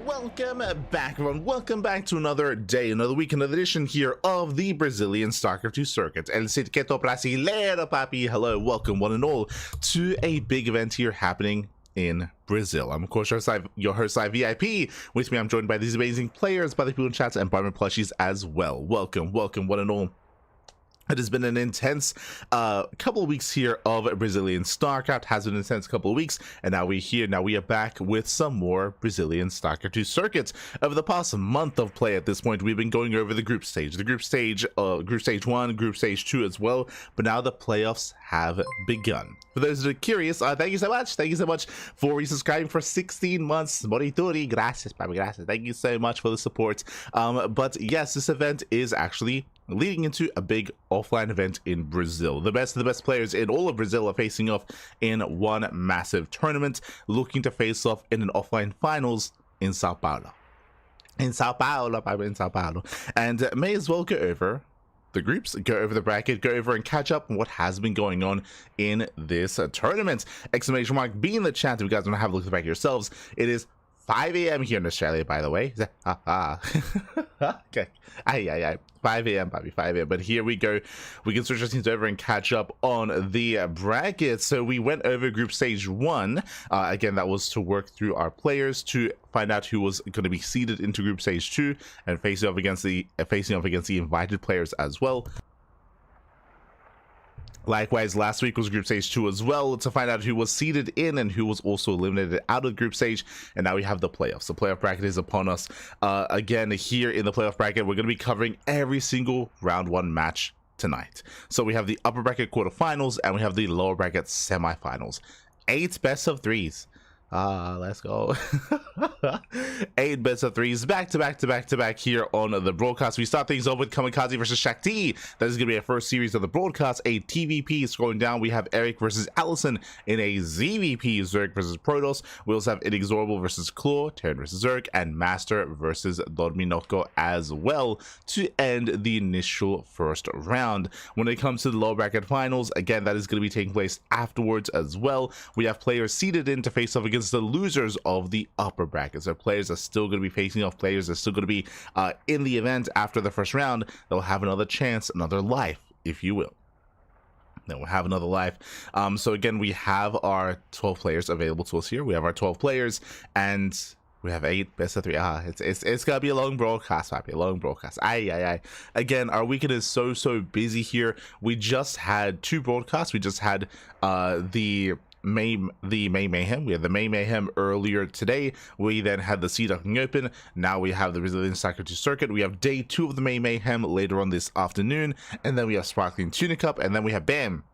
Welcome back, everyone. Welcome back to another day, another week, another edition here of the Brazilian StarCraft 2 circuit. El Circuito Brasileiro, papi. Hello, welcome one and all to a big event here happening in Brazil. I'm of course your host VIP. With me, I'm joined by these amazing players, by the people in chats, and by my plushies as well. Welcome one and all. It has been an intense couple of weeks here of Brazilian StarCraft. Has been an intense couple of weeks, and now we're here. Now we are back with some more Brazilian StarCraft 2 circuits. Over the past month of play at this point, we've been going over the group stage. The group stage 1, group stage 2 as well, but now the playoffs have begun. For those that are curious, thank you so much. Thank you so much for resubscribing for 16 months. Morituri, gracias, papi, gracias. Thank you so much for the support. But yes, this event is actually leading into a big offline event in Brazil. The best of the best players in all of Brazil are facing off in one massive tournament, looking to face off in an offline finals in Sao Paulo. In Sao Paulo. And may as well go over the groups, go over the bracket, go over and catch up on what has been going on in this tournament. Exclamation mark be in the chat if you guys want to have a look at the bracket yourselves. It is 5 a.m. here in Australia, by the way. Okay. 5 a.m. Probably 5 a.m. But here we go. We can switch our teams over and catch up on the bracket. So we went over group stage 1. Again, that was to work through our players to find out who was going to be seeded into group stage 2 and facing off against the invited players as well. Likewise, last week was group stage 2 as well, to find out who was seeded in and who was also eliminated out of the group stage. And now we have the playoffs. The playoff bracket is upon us. Again, here in the playoff bracket, we're going to be covering every single round 1 match tonight. So we have the upper bracket quarterfinals and we have the lower bracket semifinals. 8 best of 3s. Let's go. 8 best of 3s back to back here on the broadcast. We start things off with Kamikaze versus Shakti. That is going to be our first series of the broadcast. A TVP. Scrolling down, we have Erik versus AlisoN in a ZVP. Zerg versus Protoss. We also have INexorable versus Claw, Terran versus Zerg, and MasTeR versus Dorminoko as well to end the initial first round. When it comes to the lower bracket finals, again, that is going to be taking place afterwards as well. We have players seeded in to face off against the losers of the upper brackets. So players are still going to be facing off, players are still going to be in the event after the first round. They'll have another chance, another life, if you will. Then we'll have another life. So again, we have our 12 players available to us here. We have our 12 players and we have 8 best of 3. It's gonna be a long broadcast, papi. A long broadcast. Again, our weekend is so busy here. We just had 2 broadcasts. We just had the May Mayhem. We had the May Mayhem earlier today. We then had the Ducklings Open. Now we have the Brazilian StarCraft 2 circuit. We have day 2 of the May Mayhem later on this afternoon, and then we have Sparkling Tuna Cup, and then we have bam,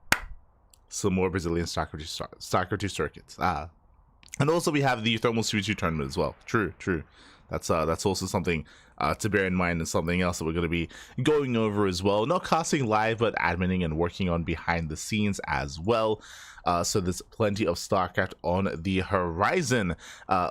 some more Brazilian StarCraft 2 circuits. And also we have the Thermal CB2 tournament as well. True. That's also something to bear in mind, and something else that we're going to be going over as well. Not casting live, but adminning and working on behind the scenes as well. So there's plenty of StarCraft on the horizon.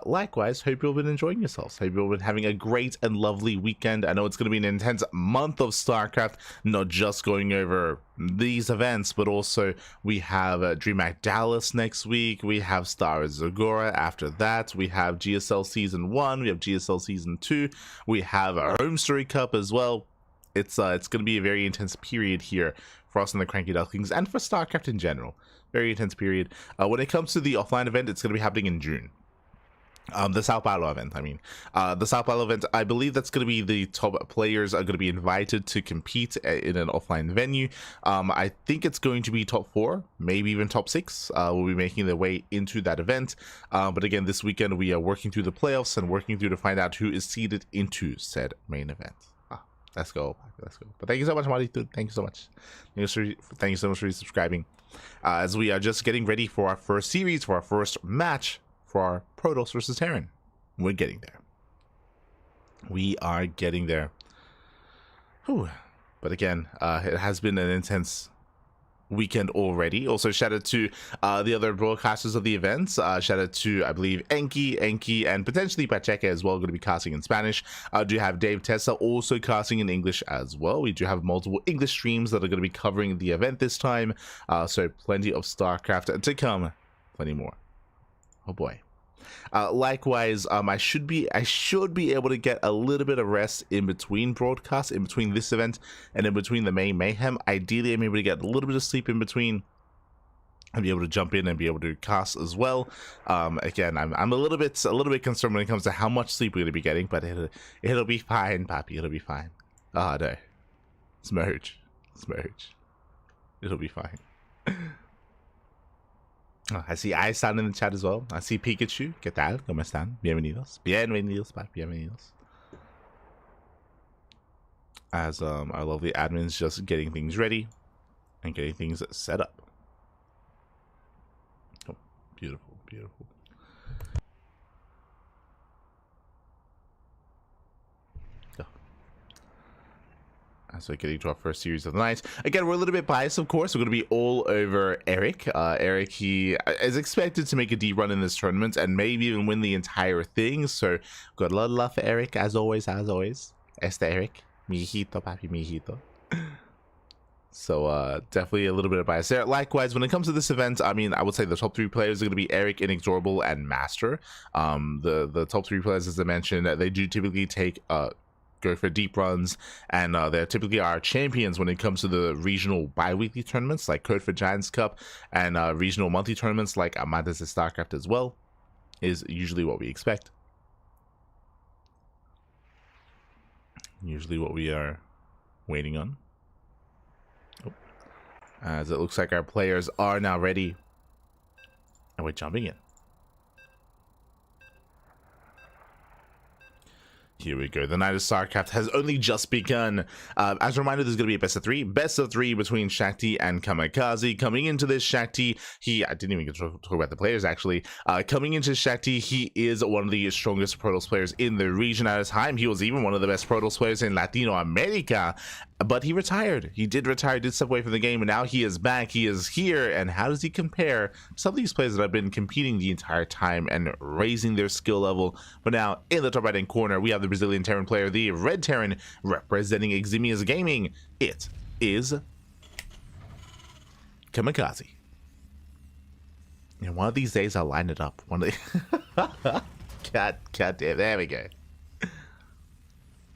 Likewise, hope you've been enjoying yourselves. Hope you've been having a great and lovely weekend. I know it's going to be an intense month of StarCraft, not just going over these events, but also we have DreamHack Dallas next week. We have Star Wars Zagora after that. We have GSL Season 1. We have GSL Season 2. We have our Home Story Cup as well. It's going to be a very intense period here for us in the CranKy Ducklings and for StarCraft in general. Very intense period. When it comes to the offline event, it's going to be happening in June. The Sao Paulo event, the Sao Paulo event, I believe that's going to be the top players are going to be invited to compete in an offline venue. I think it's going to be top 4, maybe even top 6 will be making their way into that event. But again, this weekend we are working through the playoffs and working through to find out who is seeded into said main event. Let's go. But thank you so much, Marty. Thank you so much. Thank you so much for resubscribing. As we are just getting ready for our first series, for our first match for our Protoss versus Terran. We're getting there. We are getting there. Whew. But again, it has been an intense weekend already. Also, shout out to the other broadcasters of the events. Shout out to, I believe, Enki, and potentially Pacheco as well, going to be casting in Spanish. Do have Dave Tessa also casting in English as well. We do have multiple English streams that are going to be covering the event this time. So plenty of StarCraft to come. Plenty more. Oh boy. Likewise, I should be able to get a little bit of rest in between broadcasts, in between this event and in between the May Mayhem. Ideally, I'm able to get a little bit of sleep in between and be able to jump in and be able to cast as well. Again, I'm a little bit concerned when it comes to how much sleep we're going to be getting, but it'll be fine, Papi. It'll be fine. Ah, no, Smurge. It'll be fine. Oh, I see Aisan in the chat as well. I see Pikachu. ¿Qué tal? ¿Cómo están? Bienvenidos. Bienvenidos, Papi. Bienvenidos. As our lovely admin's just getting things ready and getting things set up. Oh, beautiful, beautiful. So getting to our first series of the night. Again, we're a little bit biased, of course. We're going to be all over Erik. Erik, he is expected to make a deep run in this tournament and maybe even win the entire thing. So got a lot of love for Erik, as always, Este Erik. Mijito, papi, mijito. So definitely a little bit of bias there. Likewise, when it comes to this event, I mean, I would say the top 3 players are going to be Erik, INexorable, and MasTeR. The top 3 players, as I mentioned, they do typically take go for deep runs, and they're typically our champions when it comes to the regional bi-weekly tournaments like Code for Giants Cup, and regional monthly tournaments like Amadeus StarCraft as well, is usually what we expect. Usually what we are waiting on. Oh. As it looks like our players are now ready, and we're jumping in. Here we go. The night of StarCraft has only just begun. As a reminder, there's going to be a best of 3. Best of 3 between Shakti and Kamikaze. Coming into this, Shakti, I didn't even get to talk about the players, actually. Coming into Shakti, he is one of the strongest Protoss players in the region at his time. He was even one of the best Protoss players in Latino America. But he retired. He did retire, did step away from the game, and now he is back. He is here, and how does he compare to some of these players that have been competing the entire time and raising their skill level? But now, in the top right-hand corner, we have the Brazilian Terran player, the Red Terran, representing Eximius Gaming. It is Kamikaze. And one of these days, I'll line it up. One of the God damn, there we go.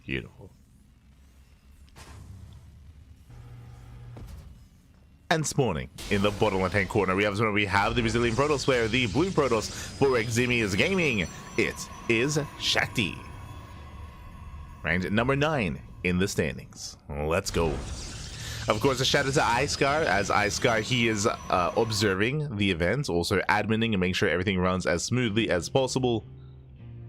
Beautiful. And spawning in the bottom left-hand corner, we have the Brazilian Protoss player, the blue Protoss for Eximius Gaming. It is Shakti. Ranked number 9 in the standings. Let's go. Of course, a shout out to Iskar, as Iskar, he is observing the events, also adminning and making sure everything runs as smoothly as possible.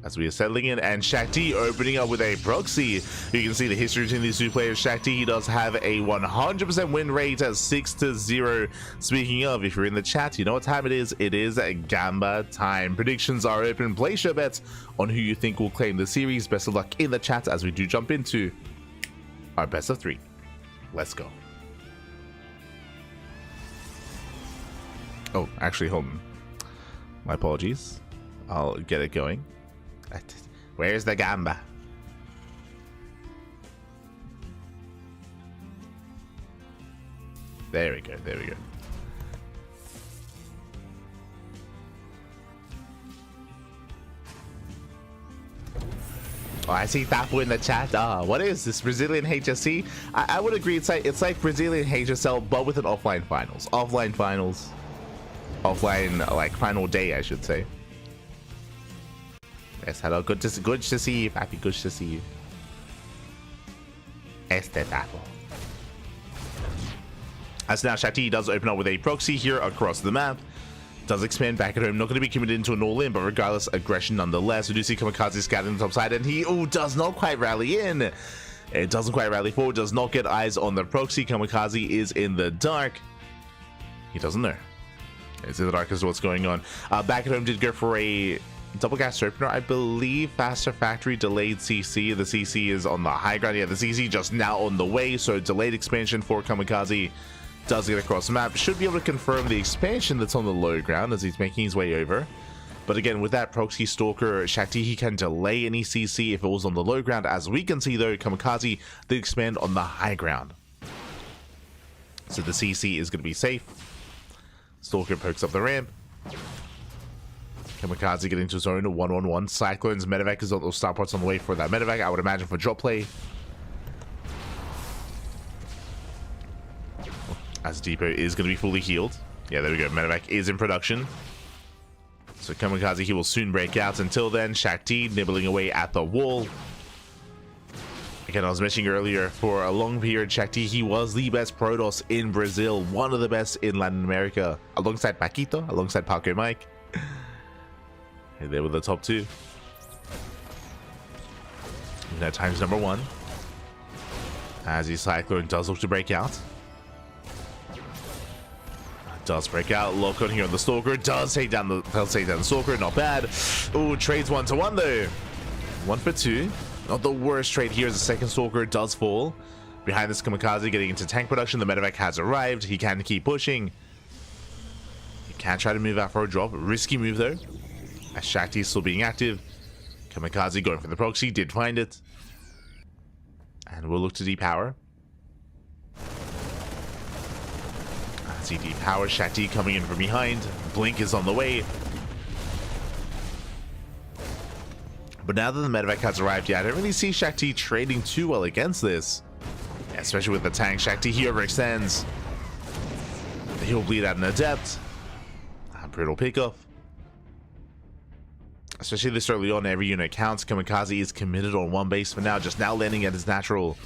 As we are settling in, and Shakti opening up with a proxy. You can see the history between these 2 players. Shakti, he does have a 100% win rate at 6-0. Speaking of, if you're in the chat, you know what time it is. It is Gamba time. Predictions are open. Place your bets on who you think will claim the series. Best of luck in the chat as we do jump into our best of 3. Let's go. Oh, actually, hold on. My apologies. I'll get it going. Where's the Gamba? There we go, there we go. Oh, I see Thapo in the chat. What is this, Brazilian HSC? I would agree, it's like Brazilian HSL, but with an offline finals. Offline finals. Offline, like, final day, I should say. Yes, hello. Good to see you, Papi. Good to see you. Este Tapo. As now, Shakti does open up with a proxy here across the map. Does expand back at home. Not going to be committed into an all-in, but regardless, aggression nonetheless. We do see Kamikaze scattered on the top side, and he does not quite rally in. It doesn't quite rally forward. Does not get eyes on the proxy. Kamikaze is in the dark. He doesn't know. It's in the dark as to what's going on. Back at home did go for a double gas opener, I believe. Faster factory, delayed CC. The CC is on the high ground. Yeah, the CC just now on the way, so delayed expansion for Kamikaze. Does get across the map. Should be able to confirm the expansion that's on the low ground as he's making his way over. But again, with that proxy stalker, Shakti, he can delay any CC if it was on the low ground. As we can see though, Kamikaze did expand on the high ground, so the CC is going to be safe. Stalker pokes up the ramp. Kamikaze getting to his own 1-1-1. Cyclones, medevac is on those star parts on the way for that medevac, I would imagine, for drop play. As Depot is going to be fully healed. Yeah, there we go. Medevac is in production. So Kamikaze, he will soon break out. Until then, Shakti nibbling away at the wall. Again, I was mentioning earlier, for a long period, Shakti, he was the best Protoss in Brazil, one of the best in Latin America, alongside Paquito, alongside Paco Mike. They were the top two. Now times number one. As the Cyclone does look to break out. Does break out. Lock on here on the Stalker. Does take down the Stalker. Not bad. Ooh, trades 1-to-1 though. 1 for 2. Not the worst trade here as the second Stalker does fall. Behind this, Kamikaze getting into tank production. The medevac has arrived. He can keep pushing. He can try to move out for a drop. Risky move though. As Shakti is still being active. Kamikaze going for the proxy. Did find it. And we'll look to depower. As he depowers, Shakti coming in from behind. Blink is on the way. But now that the medevac has arrived, yeah, I don't really see Shakti trading too well against this. Yeah, especially with the tank. Shakti here overextends. He'll bleed out an adept. Brutal pickoff. Especially this early on, every unit counts. Kamikaze is committed on one base for now, just now landing at his natural.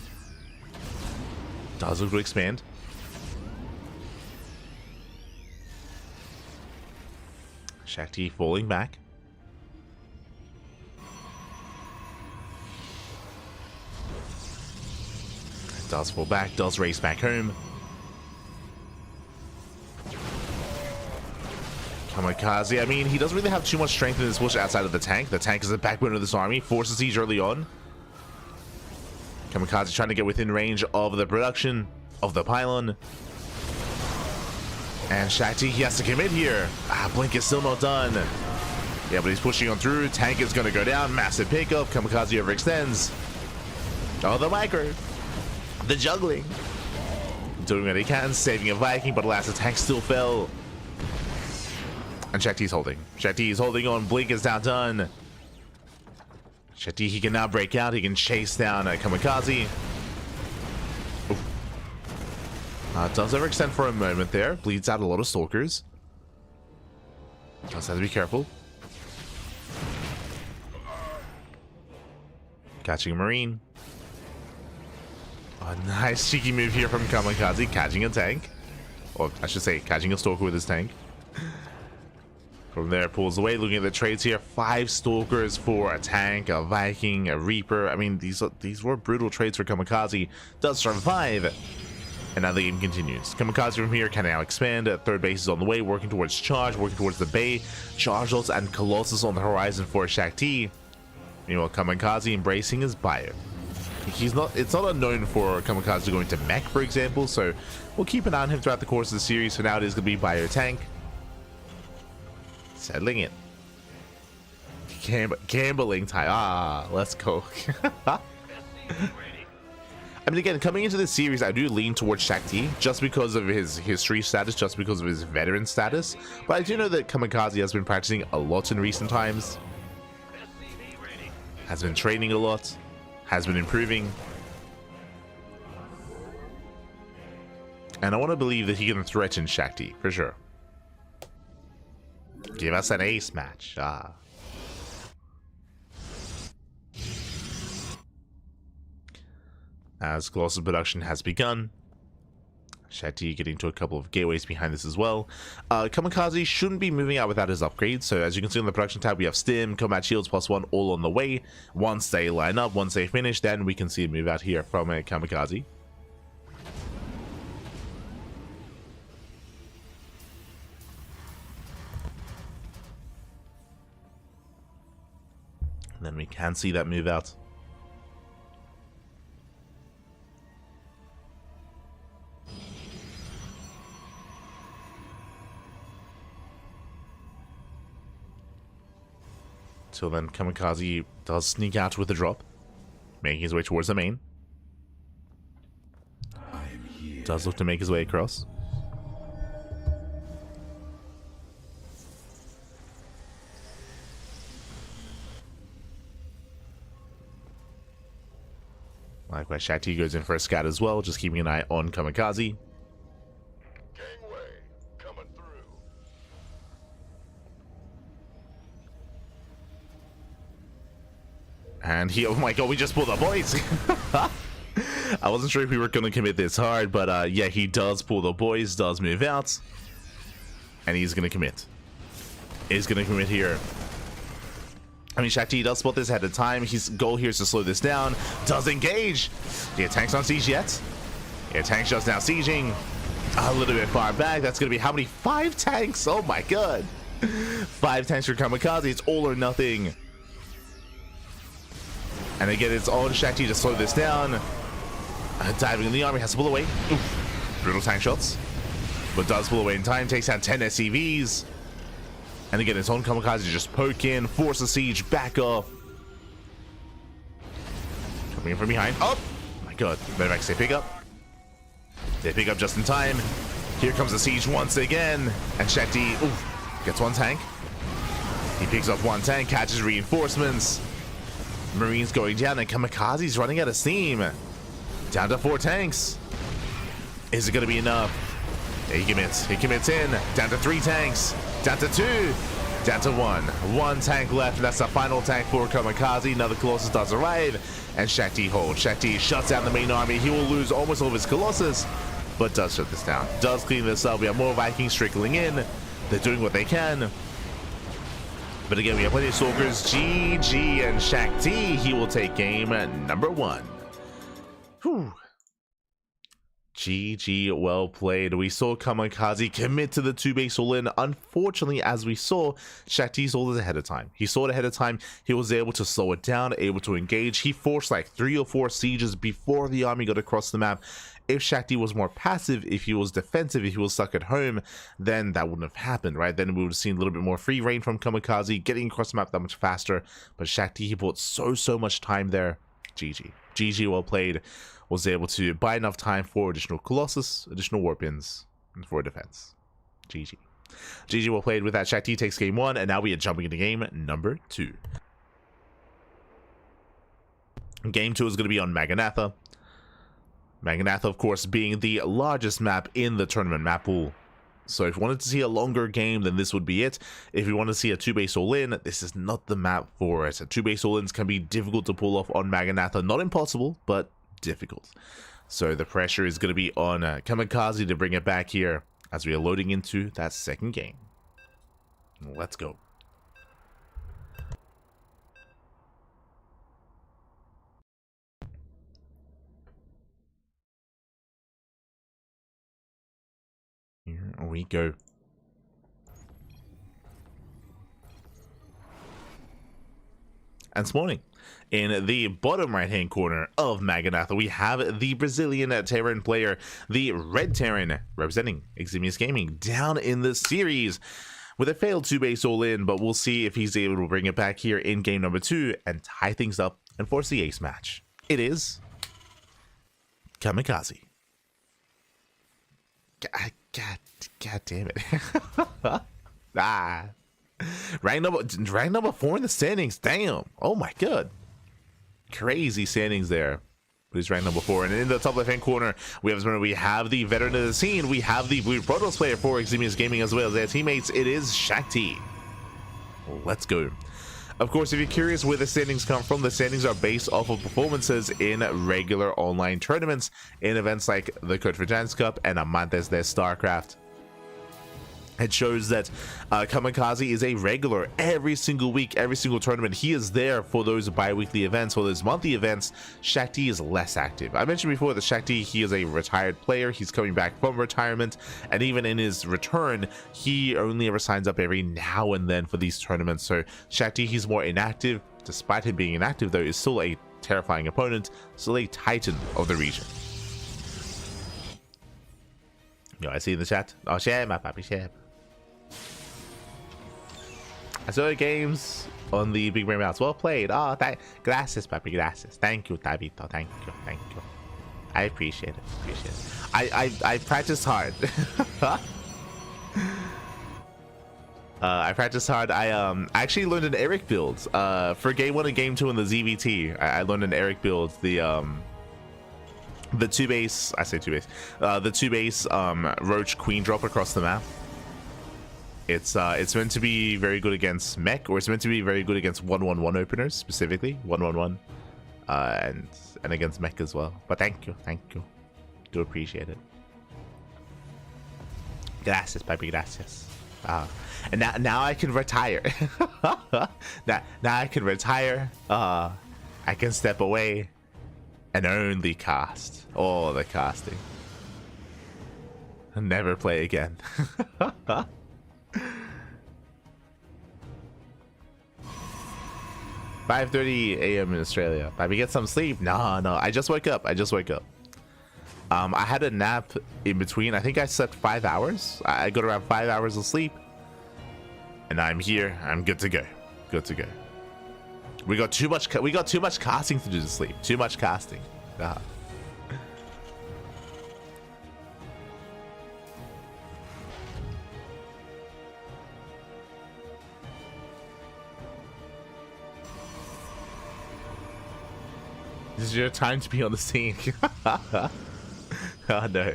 Does look to expand. Shakti falling back. Does fall back, does race back home. Kamikaze, I mean, he doesn't really have too much strength in this push outside of the tank. The tank is the backbone of this army, forces siege early on. Kamikaze trying to get within range of the production of the pylon. And Shakti, he has to commit here. Blink is still not done. Yeah, but he's pushing on through. Tank is going to go down. Massive pickup. Kamikaze overextends. Oh, the micro. The juggling. Doing what he can, saving a Viking, but alas, the tank still fell. And Shakti's holding. Shakti is holding on. Blink is now done. Shakti, he can now break out. He can chase down Kamikaze. Does overextend for a moment there. Bleeds out a lot of Stalkers. Does have to be careful. Catching a Marine. A nice cheeky move here from Kamikaze. Catching a tank. Or I should say, catching a Stalker with his tank. From there, pulls away. Looking at the trades here. 5 Stalkers for a tank, a Viking, a Reaper. I mean, these were brutal trades for Kamikaze. Does survive. And now the game continues. Kamikaze from here can now expand. Third base is on the way, working towards charge, working towards the bay. Charge ults and Colossus on the horizon for Shakti. Meanwhile, Kamikaze embracing his bio. It's not unknown for Kamikaze going to mech, for example, so we'll keep an eye on him throughout the course of the series. For now, it is going to be bio tank. Settling it. Gambling time. Let's go. I mean, again, coming into this series, I do lean towards Shakti just because of his history status, just because of his veteran status. But I do know that Kamikaze has been practicing a lot in recent times. Has been training a lot. Has been improving. And I want to believe that he can threaten Shakti, for sure. Give us an ace match. As Colossus production has begun. Shakti getting to a couple of gateways behind this as well. Kamikaze shouldn't be moving out without his upgrades. So as you can see on the production tab, we have Stim, Combat Shields +1 all on the way. Once they line up, once they finish, then we can see a move out here from a Kamikaze. And then we can see that move out. So then Kamikaze does sneak out with a drop, making his way towards the main. Does look to make his way across. Likewise, Shakti goes in for a scout as well, just keeping an eye on Kamikaze. Gangway coming through. And he, oh my god, we just pulled the boys. I wasn't sure if we were going to commit this hard, but yeah, he does pull the boys, does move out. And he's going to commit. He's going to commit here. I mean, Shakti does spot this ahead of time. His goal here is to slow this down. Does engage. Yeah, tank's on siege yet. Yeah, tank's just now sieging. A little bit far back. That's going to be how many? 5 tanks? Oh my god. 5 tanks for Kamikaze. It's all or nothing. And again, it's on Shakti to slow this down. Diving in the army, has to pull away. Oof. Brutal tank shots. But does pull away in time. Takes out 10 SCVs. And again, it's on Kamikaze to just poke in, force the siege back off. Coming in from behind. Oh my god. Medivacs, they pick up. They pick up just in time. Here comes the siege once again. And Shakti gets 1 tank. He picks up 1 tank, catches reinforcements. Marines going down, and Kamikaze's running out of steam. Down to 4 tanks. Is it going to be enough? He commits. He commits in. Down to 3 tanks. Down to 2. Down to 1. 1 tank left. That's the final tank for Kamikaze. Another Colossus does arrive. And Shakti holds. Shakti shuts down the main army. He will lose almost all of his Colossus, but does shut this down. Does clean this up. We have more Vikings trickling in. They're doing what they can. But again, we have plenty of Stalkers. GG and Shakti. He will take game number 1. Whew. GG, well played. We saw Kamikaze commit to the 2-base all-in. Unfortunately, as we saw, Shakti saw this ahead of time. He saw it ahead of time. He was able to slow it down, able to engage. He forced like 3 or 4 sieges before the army got across the map. If Shakti was more passive, if he was defensive, if he was stuck at home, then that wouldn't have happened, right? Then we would have seen a little bit more free reign from Kamikaze, getting across the map that much faster. But Shakti, he bought so much time there. GG. GG, well played. Was able to buy enough time for additional Colossus, additional Warpins, and for defense. GG. GG, well played. With that, Shakti takes game 1, and now we are jumping into game number 2. Game 2 is going to be on Maganatha. Maganatha, of course, being the largest map in the tournament map pool. So if you wanted to see a longer game, then this would be it. If you want to see a 2-base all-in, this is not the map for it. 2-base all-ins can be difficult to pull off on Maganatha. Not impossible, but difficult. So the pressure is going to be on Kamikaze to bring it back here as we are loading into that second game. Let's go. Here we go. And this morning, in the bottom right hand corner of Maganatha, we have the Brazilian Terran player, the Red Terran, representing Eximius Gaming, down in the series with a failed 2-base all-in, but we'll see if he's able to bring it back here in game number 2 and tie things up and force the ace match. It is Kamikaze. God damn it. Rank number 4 in the standings. Damn. Oh my god. Crazy standings there. But he's ranked number 4. And in the top left hand corner, we have the veteran of the scene. We have the Blue Protoss player for Eximius Gaming as well as their teammates. It is Shakti. Let's go. Of course, if you're curious where the standings come from, the standings are based off of performances in regular online tournaments, in events like the Code for Giants Cup and Amantes de StarCraft. It shows that Kamikaze is a regular every single week, every single tournament. He is there for those bi-weekly events, for those monthly events. Shakti is less active. I mentioned before that Shakti, he is a retired player. He's coming back from retirement, and even in his return, he only ever signs up every now and then for these tournaments. So Shakti, he's more inactive. Despite him being inactive, though, is still a terrifying opponent, still a titan of the region. Yo, I see in the chat. Oh, share my papi, share. I saw the games on the Big Brain Mouse. Well played. Oh, gracias, papi, gracias. Thank you, Tabito. Thank you. I appreciate it. I practiced hard. I practiced hard. I actually learned an Erik build for game 1 and game 2 in the ZVT. I learned an Erik build. The the two base, the two base Roach Queen drop across the map. It's meant to be very good against mech, or it's meant to be very good against 1-1-1 openers, specifically 1-1-1, and against mech as well. But thank you, do appreciate it. Gracias, baby, gracias. And now I can retire. now I can retire. I can step away and only cast all the casting. And never play again. 5:30 a.m. in Australia. Let me get some sleep. No, I just woke up. I had a nap in between. I think I slept 5 hours. I got around 5 hours of sleep, and I'm here. I'm good to go. We got too much casting to do to sleep. Too much casting. This is your time to be on the scene. Oh no.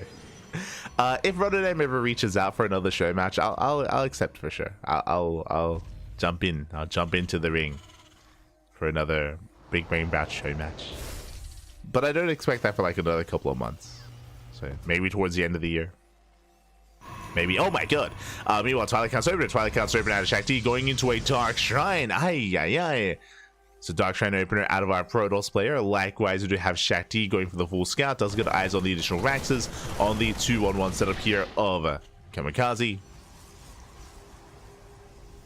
If Rotterdam ever reaches out for another show match, I'll accept for sure. I'll jump in. I'll jump into the ring for another Big Brain Bout show match. But I don't expect that for like another couple of months. So maybe towards the end of the year. Maybe. Oh my god. Meanwhile, Twilight Count's opener out of Shakti, going into a Dark Shrine. Ay. So Dark Shrine opener out of our Protoss player. Likewise, we do have Shakti going for the full scout. Does get eyes on the additional Raxes on the 2-1-1 setup here of Kamikaze.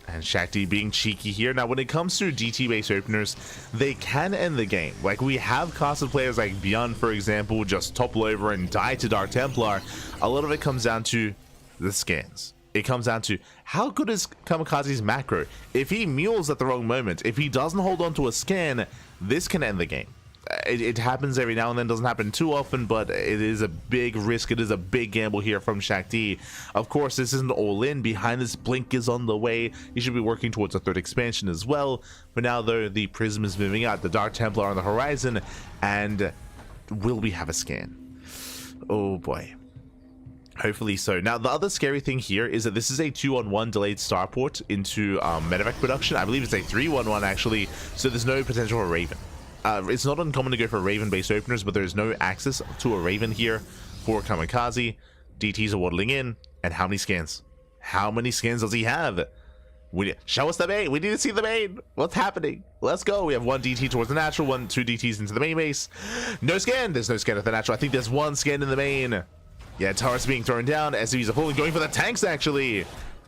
And Shakti being cheeky here. Now, when it comes to DT-based openers, they can end the game. Like, we have casted players like Beyond, for example, just topple over and die to Dark Templar. A lot of it comes down to the scans. It comes down to how good is Kamikaze's macro. If he mules at the wrong moment, if he doesn't hold on to a scan, this can end the game. It happens every now and then, doesn't happen too often, but it is a big risk. It is a big gamble here from Shakti. Of course, this isn't all in. Behind this, Blink is on the way. He should be working towards a third expansion as well. For now, though, the Prism is moving out. The Dark Templar on the horizon. And will we have a scan? Oh boy. Hopefully so. Now, the other scary thing here is that this is a 2-on-1 delayed starport into medevac production. I believe it's a 3-1-1 actually, so there's no potential for Raven. It's not uncommon to go for Raven-based openers, but there's no access to a Raven here for Kamikaze. DTs are waddling in, and how many scans? How many scans does he have? Show us the main. We need to see the main. What's happening? Let's go. We have one DT towards the natural, two DTs into the main base. No scan. There's no scan at the natural. I think there's one scan in the main. Yeah, turrets being thrown down. SCVs are pulling, going for the tanks, actually.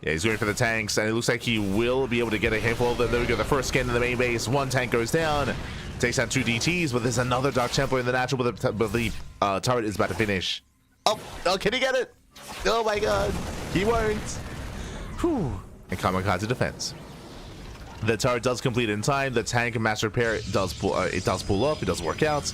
Yeah, he's going for the tanks, and it looks like he will be able to get a handful of them. There we go, the first scan in the main base. One tank goes down. Takes down two DTs, but there's another Dark Templar in the natural, but the turret is about to finish. Oh, can he get it? Oh my god. He won't. Whew. And Kamikaze defends. The turret does complete in time. The tank and mass repair does pull up. It does work out.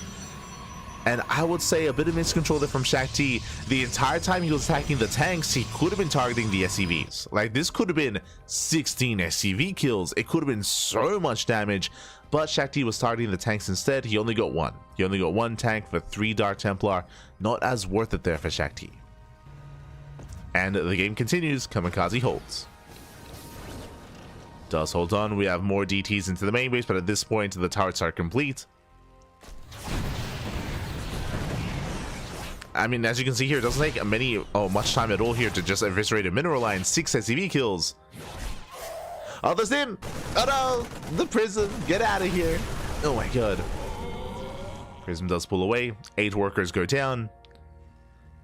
And I would say a bit of miscontrol there from Shakti. The entire time he was attacking the tanks, he could have been targeting the SCVs. Like, this could have been 16 SCV kills. It could have been so much damage. But Shakti was targeting the tanks instead. He only got one. He only got one tank for 3 Dark Templar. Not as worth it there for Shakti. And the game continues. Kamikaze holds. Does hold on. We have more DTs into the main base, but at this point, the turrets are complete. I mean, as you can see here, it doesn't take much time at all here to just eviscerate a mineral line. 6 SCV kills. Oh, there's him! Oh no! The Prism! Get out of here! Oh my god. Prism does pull away. 8 workers go down.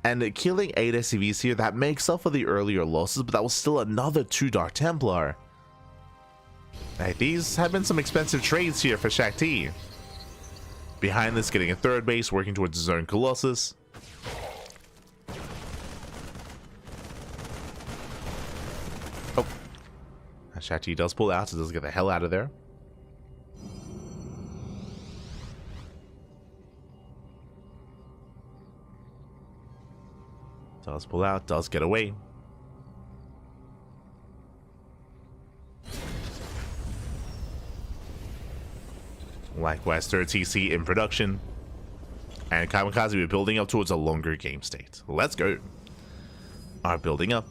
And killing 8 SCVs here, that makes up for the earlier losses, but that was still another 2 Dark Templar. Right, these have been some expensive trades here for Shakti. Behind this, getting a third base, working towards his own Colossus. Oh. Shakti does pull out, so does get the hell out of there. Does pull out, does get away. Likewise, third TC in production. And Kamikaze, we're building up towards a longer game state. Let's go. Are building up.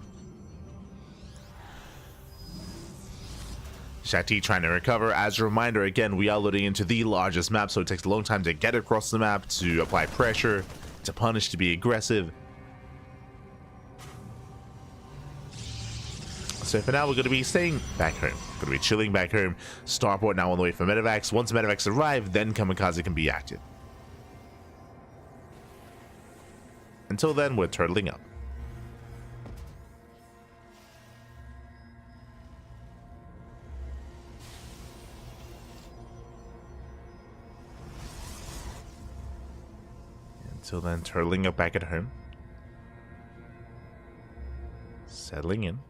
Shakti trying to recover. As a reminder, again, we are loading into the largest map, so it takes a long time to get across the map, to apply pressure, to punish, to be aggressive. So for now, we're going to be staying back home. Going to be chilling back home. Starport now on the way for medevacs. Once medevacs arrive, then Kamikaze can be active. Until then, we're turtling up. Until then, turtling up back at home. Settling in.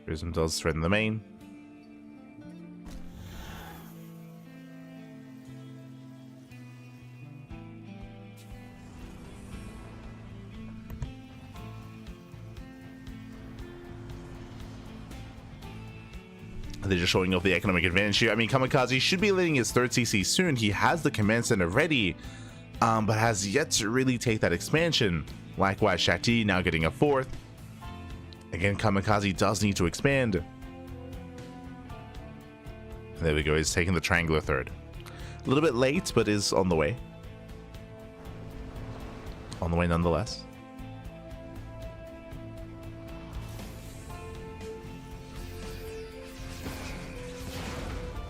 Prism does threaten the main. They're just showing off the economic advantage here. I mean, Kamikaze should be leading his 3rd CC soon. He has the command center ready, but has yet to really take that expansion. Likewise, Shakti now getting a 4th. Again, Kamikaze does need to expand. There we go, he's taking the triangular 3rd. A little bit late, but is on the way. On the way nonetheless.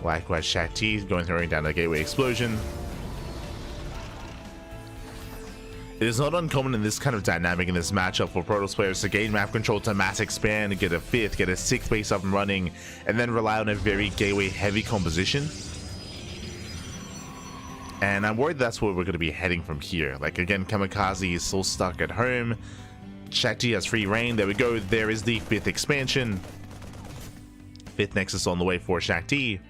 Likewise, Shakti going throwing down the gateway explosion. It is not uncommon in this kind of dynamic in this matchup for Protoss players to gain map control to mass expand, get a 5th, get a 6th base up and running, and then rely on a very gateway heavy composition. And I'm worried that's where we're going to be heading from here. Like, again, Kamikaze is still stuck at home. Shakti has free reign. There we go. There is the 5th expansion. 5th Nexus on the way for Shakti.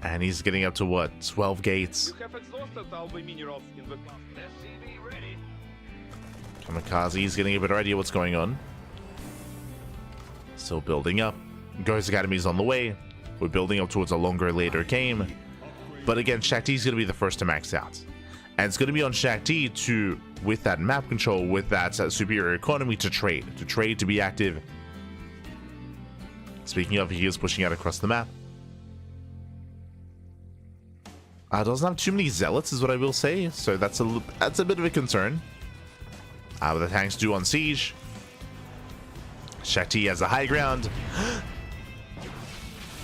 And he's getting up to what? 12 gates. Kamikaze is getting a better idea what's going on. Still building up. Ghost Academy is on the way. We're building up towards a longer, later game. But again, Shakti's going to be the first to max out. And it's going to be on Shakti to, with that map control, with that superior economy, to trade, to be active. Speaking of, he is pushing out across the map. Doesn't have too many zealots, is what I will say. So that's a bit of a concern. But the tanks do on siege. Shakti has the high ground.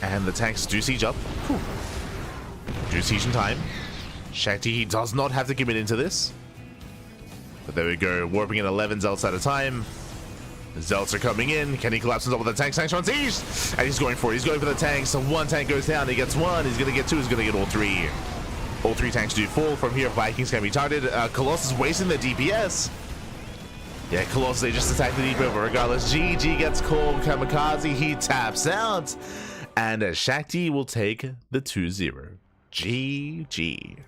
And the tanks do siege up. Whew. Do siege in time. Shakti, he does not have to commit into this. But there we go, warping at 11 zealots at a time. The zealots are coming in. Can he collapse on top of the tanks? Tanks are on siege! And he's going for it. He's going for the tanks. So one tank goes down. He gets one. He's going to get two. He's going to get all three. All three tanks do fall. From here, Vikings can be targeted. Colossus wasting the DPS. Yeah, Colossus, they just attack the depot, but regardless, GG gets called. Kamikaze, he taps out. And Shakti will take the 2-0. GG.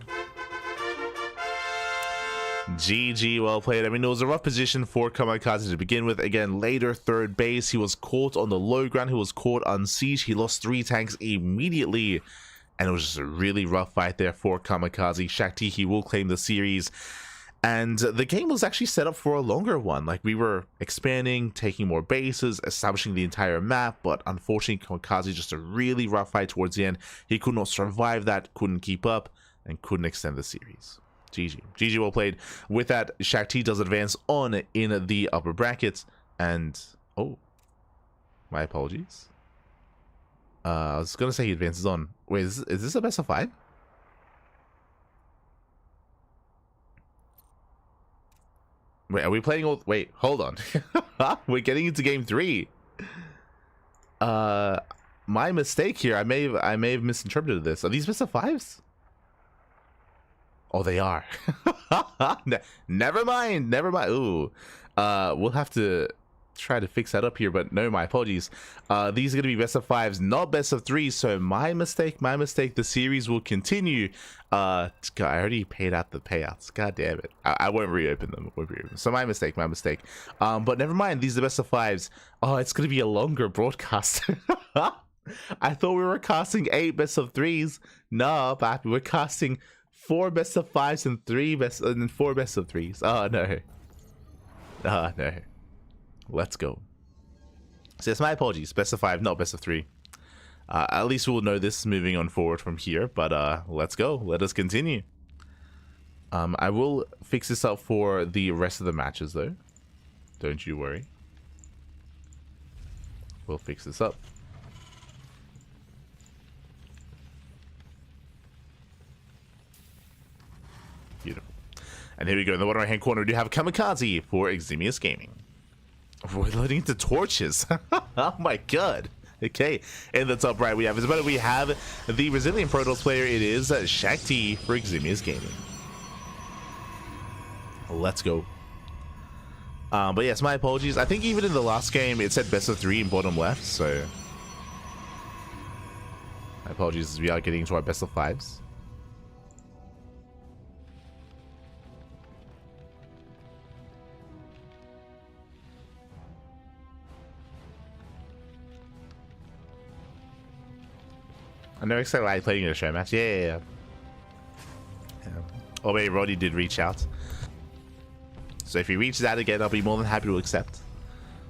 GG, well played. I mean, it was a rough position for Kamikaze to begin with. Again, later 3rd base, he was caught on the low ground. He was caught on siege. He lost 3 tanks immediately. And it was just a really rough fight there for Kamikaze. Shakti, he will claim the series. And the game was actually set up for a longer one. Like, we were expanding, taking more bases, establishing the entire map. But unfortunately, Kamikaze, just a really rough fight towards the end. He could not survive that, couldn't keep up, and couldn't extend the series. GG. GG, well played. With that, Shakti does advance on in the upper brackets. And, oh, my apologies. I was going to say he advances on. Wait, is this a best of 5? Wait, are we playing all... Wait, hold on. We're getting into game 3. My mistake here. I may have misinterpreted this. Are these best of 5s? Oh, they are. Never mind. Never mind. Ooh. We'll have to try to fix that up here, but no, my apologies. These are going to be best of 5s, not best of 3s, so my mistake. The series will continue. God, I already paid out the payouts. God damn it. I won't reopen them. So my mistake. But never mind, these are the best of 5s. Oh, it's going to be a longer broadcast. I thought we were casting 8 best of 3s. No, but we're casting 4 best of 5s and 4 best of 3s. Oh no. Oh no. Let's go. So yes, my apologies. Best of 5, not best of 3. At least we'll know this moving on forward from here. But let's go. Let us continue. I will fix this up for the rest of the matches though. Don't you worry. We'll fix this up. Beautiful. And here we go. In the bottom right hand corner, we do have Kamikaze for Eximius Gaming. We're loading into torches. Oh my god. Okay. In the top right, we have Isabella. We have the Resilient Protoss player. It is Shakti for Eximius Gaming. Let's go. But yes, my apologies. I think even in the last game, it said best of 3 in bottom left. So my apologies as we are getting into our best of 5s. I know excited like playing in a show match. Yeah. Oh wait, Roddy did reach out. So if he reaches out again, I'll be more than happy to accept.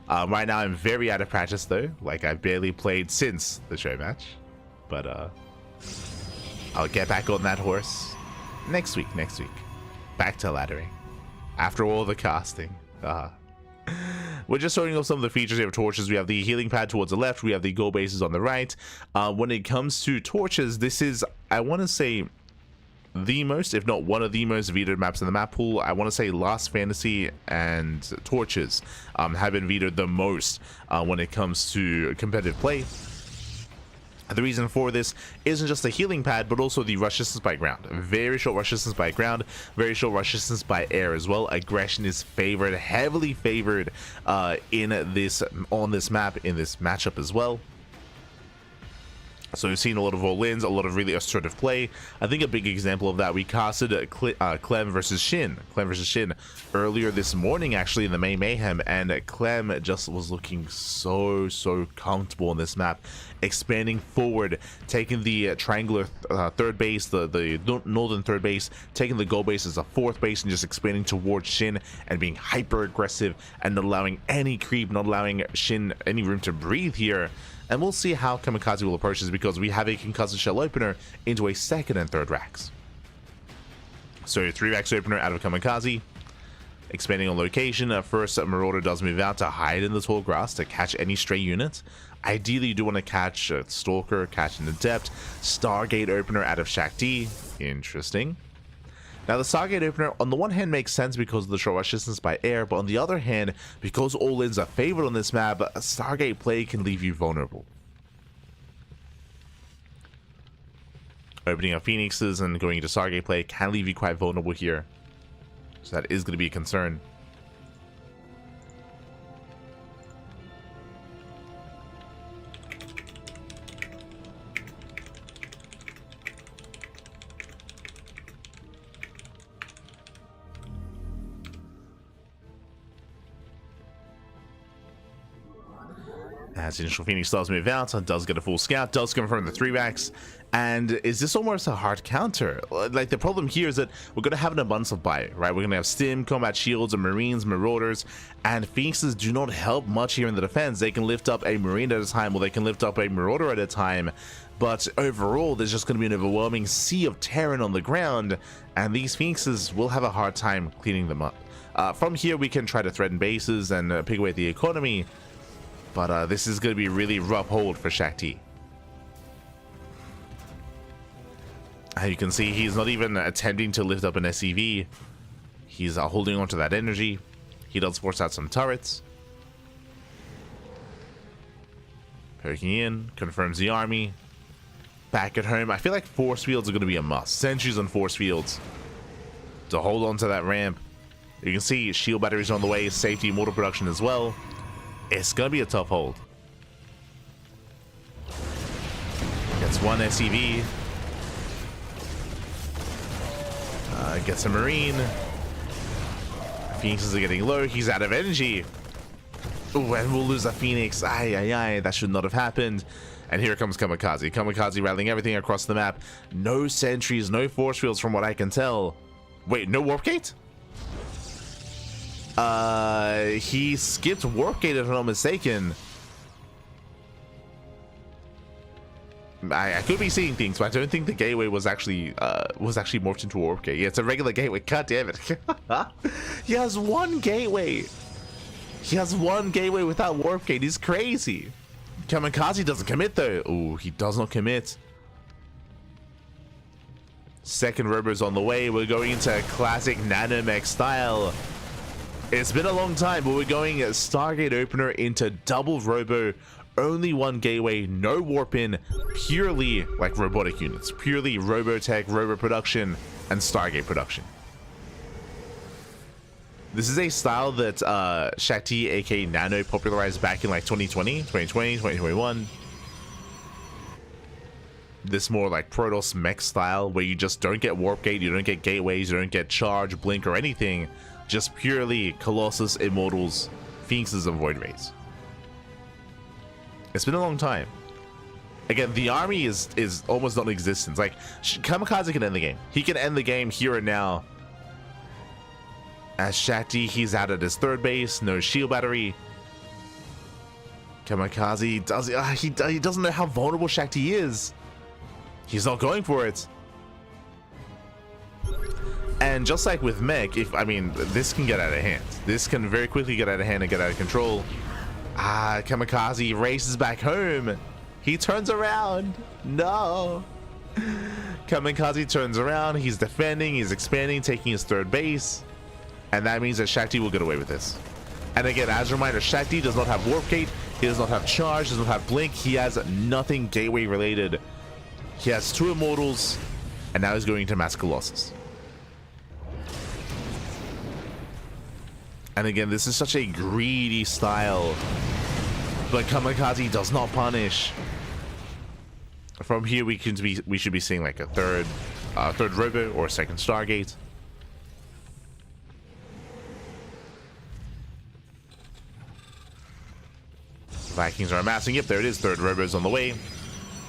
Right now I'm very out of practice though. Like I've barely played since the show match. But I'll get back on that horse next week. Back to laddering. After all the casting. We're just showing off some of the features. We have torches. We have the healing pad towards the left. We have the goal bases on the right. When it comes to torches, this is, I want to say, the most, if not one of the most vetoed maps in the map pool. I want to say Last Fantasy and Torches have been vetoed the most when it comes to competitive play. The reason for this isn't just the healing pad, but also the rush distance by ground. Very short rush distance by ground, very short rush distance by air as well. Aggression is favored, heavily favored on this map, in this matchup as well. So we've seen a lot of all-ins, a lot of really assertive play. I think a big example of that, we casted Clem versus Shin earlier this morning, actually, in the May Mayhem, and Clem just was looking so comfortable on this map, expanding forward, taking the triangular third base, the northern third base, taking the goal base as a fourth base, and just expanding towards Shin and being hyper aggressive and not allowing any creep, not allowing Shin any room to breathe here. And we'll see how Kamikaze will approach this, because we have a concussive shell opener into a second and third racks. So 3 racks opener out of Kamikaze. Expanding on location. First, Marauder does move out to hide in the tall grass to catch any stray units. Ideally, you do want to catch Stalker, catch in the depth. Stargate opener out of Shakti. Interesting. Now, the Stargate opener, on the one hand, makes sense because of the short rush distance by air, but on the other hand, because all-ins are favored on this map, a Stargate play can leave you vulnerable. Opening up Phoenixes and going into Stargate play can leave you quite vulnerable here. So that is going to be a concern. As initial Phoenix does move out, does get a full scout, does confirm the 3 racks, and is this almost a hard counter? Like, the problem here is that we're going to have an abundance of buy, right? We're going to have Stim, Combat Shields, and Marines, Marauders, and Phoenixes do not help much here in the defense. They can lift up a Marine at a time, or they can lift up a Marauder at a time, but overall, there's just going to be an overwhelming sea of Terran on the ground, and these Phoenixes will have a hard time cleaning them up. From here, we can try to threaten bases and pick away at the economy, but this is going to be a really rough hold for Shakti. As you can see, he's not even attempting to lift up an SCV. He's holding on to that energy. He does force out some turrets. Poking in, confirms the army. Back at home, I feel like force fields are going to be a must. Sentries on force fields to hold on to that ramp. You can see shield batteries on the way, safety, mortar production as well. It's gonna be a tough hold. Gets one SCV. Gets a Marine. Phoenixes are getting low. He's out of energy. Ooh, and we'll lose a Phoenix. Aye. That should not have happened. And here comes Kamikaze. Kamikaze rattling everything across the map. No sentries, no force fields from what I can tell. Wait, no warp gate? He skipped warp gate if I'm not mistaken. I could be seeing things, but I don't think the gateway was actually morphed into a warp gate. Yeah, it's a regular gateway. God damn it. He has one gateway. He has one gateway without warp gate. He's crazy. Kamikaze doesn't commit though. Ooh, he does not commit. Second robo's on the way. We're going into classic nanomech style. It's been a long time, but we're going Stargate opener into double robo. Only one gateway, no warp in, purely like robotic units, purely robotech, robo production, and Stargate production. This is a style that Shakti aka Nano popularized back in like 2021. This more like Protoss mech style where you just don't get warp gate, you don't get gateways, you don't get charge, blink, or anything. Just purely Colossus, Immortals, Phoenixes, and Void Rays. It's been a long time. Again, the army is almost non-existent. Like, Kamikaze can end the game. He can end the game here and now. As Shakti, he's out at his third base. No shield battery. Kamikaze does he doesn't know how vulnerable Shakti is. He's not going for it. And just like with mech, this can get out of hand. This can very quickly get out of hand and get out of control. Kamikaze races back home. He turns around. No. Kamikaze turns around. He's defending. He's expanding, taking his third base. And that means that Shakti will get away with this. And again, as a reminder, Shakti does not have warp gate. He does not have charge. Does not have blink. He has nothing gateway related. He has two Immortals. And now he's going to Mass Colossus. And again, this is such a greedy style. But Kamikaze does not punish. From here, we should be seeing like a third robo or a second Stargate. Vikings are amassing. Yep, there it is. Third robo's on the way.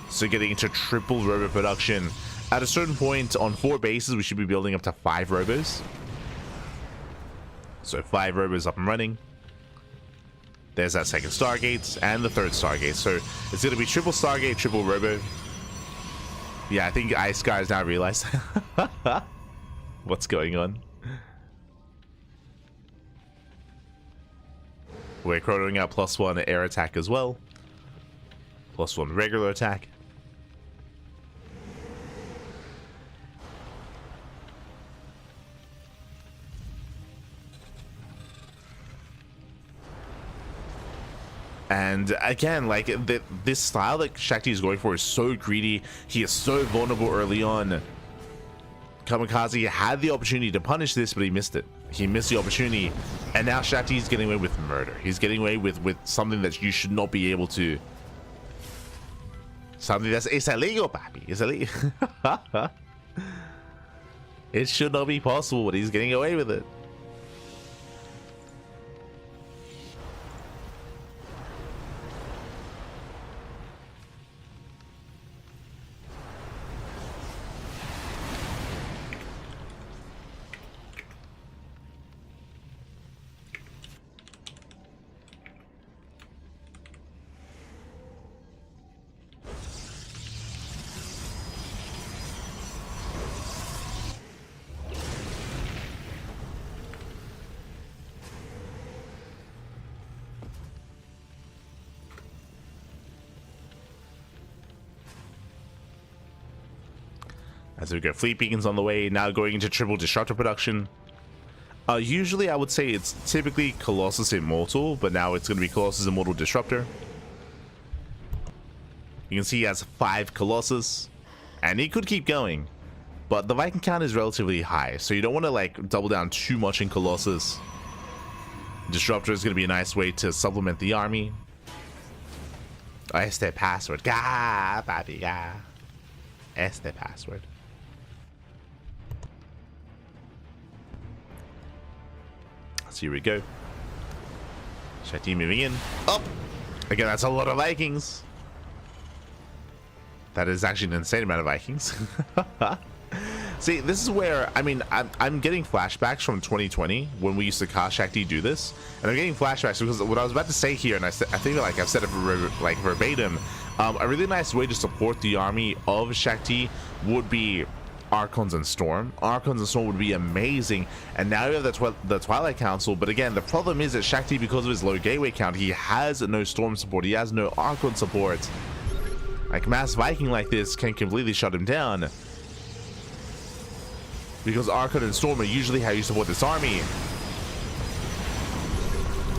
So getting into triple robo production. At a certain point on 4 bases, we should be building up to 5 robos. So 5 robos up and running. There's that second Stargate and the third Stargate. So it's going to be triple Stargate, triple robo. Yeah, I think Ice Guys now realize what's going on. We're chronoing out +1 air attack as well. +1 regular attack. And again, like this style that Shakti is going for is so greedy. He is so vulnerable early on. Kamikaze had the opportunity to punish this, but he missed it. He missed the opportunity, and now Shakti is getting away with murder. He's getting away with something that you should not be able to. Something that's illegal, papi. It's illegal. It should not be possible, but he's getting away with it. As we get fleet beacons on the way, now going into triple disruptor production. Usually I would say it's typically Colossus Immortal, but now it's going to be Colossus Immortal Disruptor. You can see he has 5 Colossus, and he could keep going, but the Viking count is relatively high, so you don't want to like double down too much in Colossus. Disruptor is going to be a nice way to supplement the army. Este password. Ga, papi, ga. Este password. So here we go. Shakti moving in. Up. Again, that's a lot of Vikings. That is actually an insane amount of Vikings. See, this is where, I mean, I'm getting flashbacks from 2020 when we used to cast Shakti do this, and I'm getting flashbacks because what I was about to say here, and I think like I've said it like verbatim, a really nice way to support the army of Shakti would be Archons and Storm. Archons and Storm would be amazing, and now you have the Twilight Council, but again, the problem is that Shakti, because of his low gateway count, he has no Storm support, he has no Archon support. Like, Mass Viking like this can completely shut him down. Because Archon and Storm are usually how you support this army.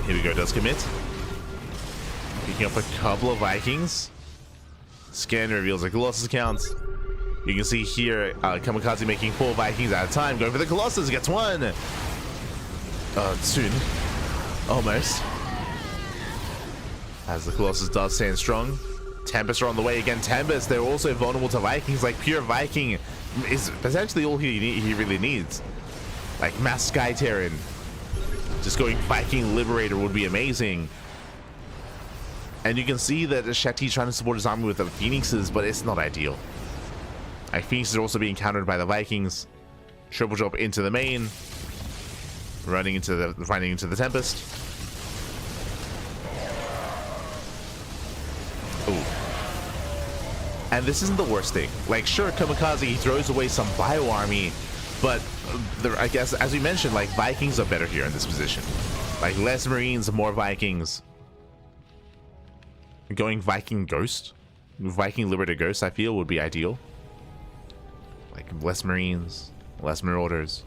Here we go, does commit. Picking up a couple of Vikings. Scan reveals a Colossus count. You can see here, Kamikaze making 4 Vikings at a time. Going for the Colossus, gets 1. Soon. Almost. As the Colossus does stand strong. Tempest are on the way again. Tempest, they're also vulnerable to Vikings. Like, pure Viking is potentially all he really needs. Like, Mass Sky Terran. Just going Viking Liberator would be amazing. And you can see that Shakti is trying to support his army with the Phoenixes, but it's not ideal. Like, Phoenixes are also being countered by the Vikings. Triple drop into the main. Running into the Tempest. Ooh. And this isn't the worst thing. Like, sure, Kamikaze, he throws away some bio army, but I guess, as we mentioned, like, Vikings are better here in this position. Like, less Marines, more Vikings. Going Viking Ghost, Viking Liberator Ghost, I feel would be ideal. Like, less Marines, less Marauders.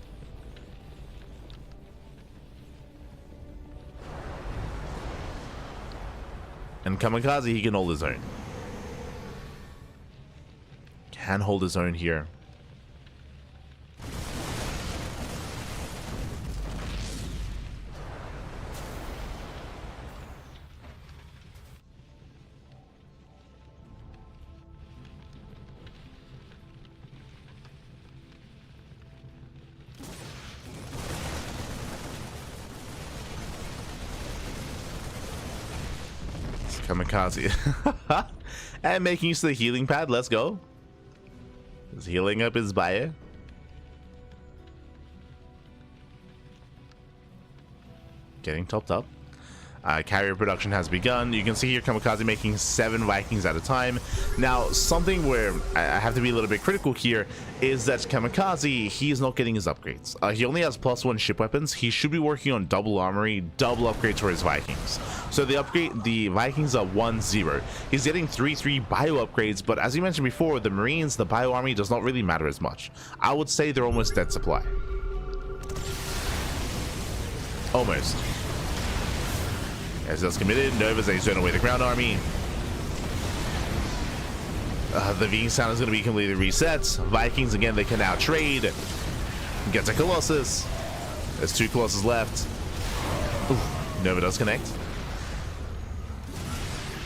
And Kamikaze, he can hold his own. Can hold his own here. Kamikaze. And making use of the healing pad. Let's go. He's healing up his buyer. Getting topped up. Carrier production has begun. You can see here Kamikaze making 7 Vikings at a time. Now, something where I have to be a little bit critical here is that Kamikaze, he is not getting his upgrades. He only has +1 ship weapons. He should be working on double armory, double upgrades for his Vikings. So the Vikings are 1-0. He's getting 3-3 bio upgrades, but as you mentioned before, the Marines, the bio army does not really matter as much. I would say they're almost dead supply. Almost. As that's committed, Nova's a zone away the ground army. The V sound is going to be completely reset. Vikings, again, they can now trade. Gets a Colossus. There's 2 Colossus left. Ooh, Nova does connect.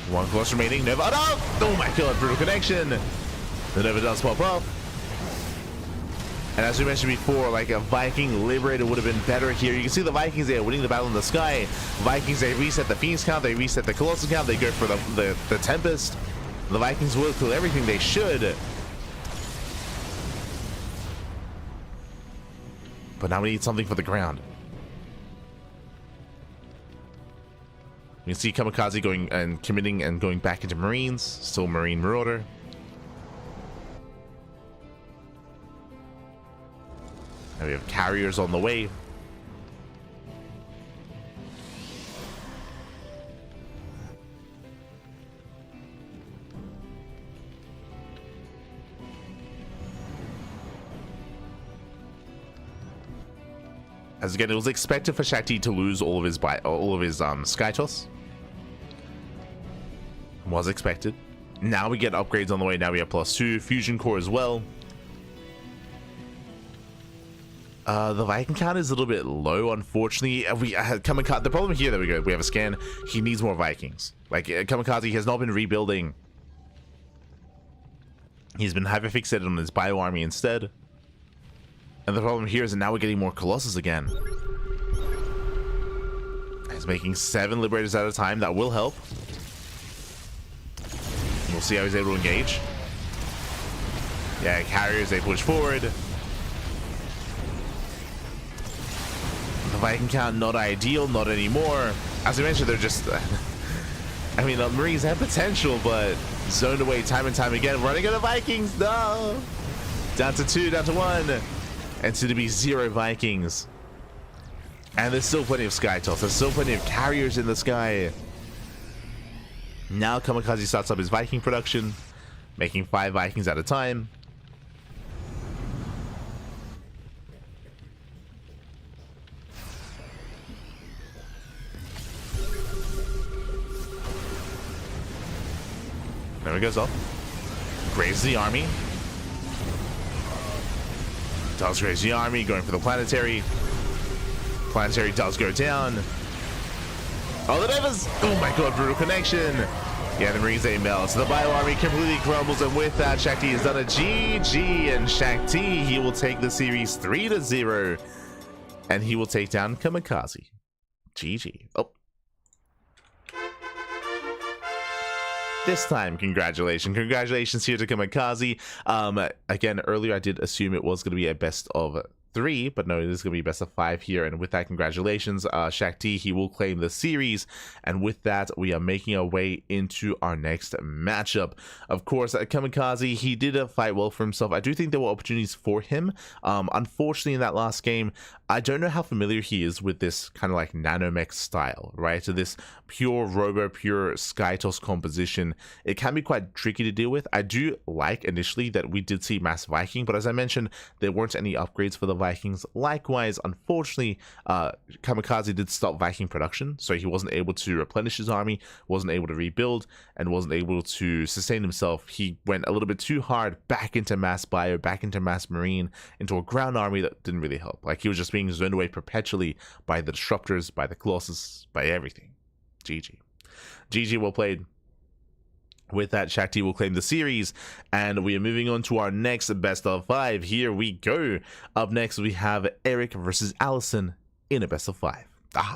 1 Colossus remaining. Nova, oh no! Oh my god, brutal connection. The Nova does pop up. And as we mentioned before, like, a Viking Liberator would have been better here. You can see the Vikings, they are winning the battle in the sky. Vikings, they reset the Phoenix count, they reset the Colossus count, they go for the Tempest. The Vikings will kill everything they should. But now we need something for the ground. You can see Kamikaze going and committing and going back into Marines. Still Marine Marauder. And we have carriers on the way. As again, it was expected for Shakti to lose all of his Sky Toss. Was expected. Now we get upgrades on the way. Now we have +2 Fusion Core as well. The Viking count is a little bit low, unfortunately. Kamikaze, the problem here that we have a scan. He needs more Vikings. Like, Kamikaze has not been rebuilding. He's been hyper-fixated on his bio army instead. And the problem here is that now we're getting more Colossus again. He's making 7 Liberators at a time. That will help. We'll see how he's able to engage. Yeah, carriers, they push forward. The Viking count, not ideal, not anymore. As I mentioned, they're just... I mean, the Marines have potential, but zoned away time and time again. Running out of Vikings, no! Down to 2, down to 1. And soon to be 0 Vikings. And there's still plenty of Sky Toss. There's still plenty of carriers in the sky. Now Kamikaze starts up his Viking production, making 5 Vikings at a time. There he goes up. Graves the army. Does graze the army, going for the planetary. Planetary does go down. Oh, the Nevers! Oh my god, brutal connection. Yeah, the Marines, they melt. So the bio army completely crumbles, and with that, Shakti has done a GG, and Shakti, he will take the series 3-0, and he will take down Kamikaze. GG. Oh. This time, congratulations here to Kamikaze. Again, earlier I did assume it was going to be a best of 3, but no, it is going to be best of 5 here, and with that, congratulations, Shakti, he will claim the series, and with that, we are making our way into our next matchup. Of course, Kamikaze, he did fight well for himself. I do think there were opportunities for him. Unfortunately, in that last game, I don't know how familiar he is with this kind of like nanomech style, right? So this pure robo, pure Skytos composition, it can be quite tricky to deal with. I do like initially that we did see Mass Viking, but as I mentioned, there weren't any upgrades for the Vikings. Likewise, unfortunately, Kamikaze did stop Viking production, so he wasn't able to replenish his army, wasn't able to rebuild, and wasn't able to sustain himself. He went a little bit too hard back into Mass Bio, back into Mass Marine, into a ground army that didn't really help. Like, he was just being zoned away perpetually by the Disruptors, by the Colossus, by everything. GG. GG, well played. With that, Shakti will claim the series, and we are moving on to our next best of 5. Here we go. Up next, we have Erik versus AlisoN in a best of 5.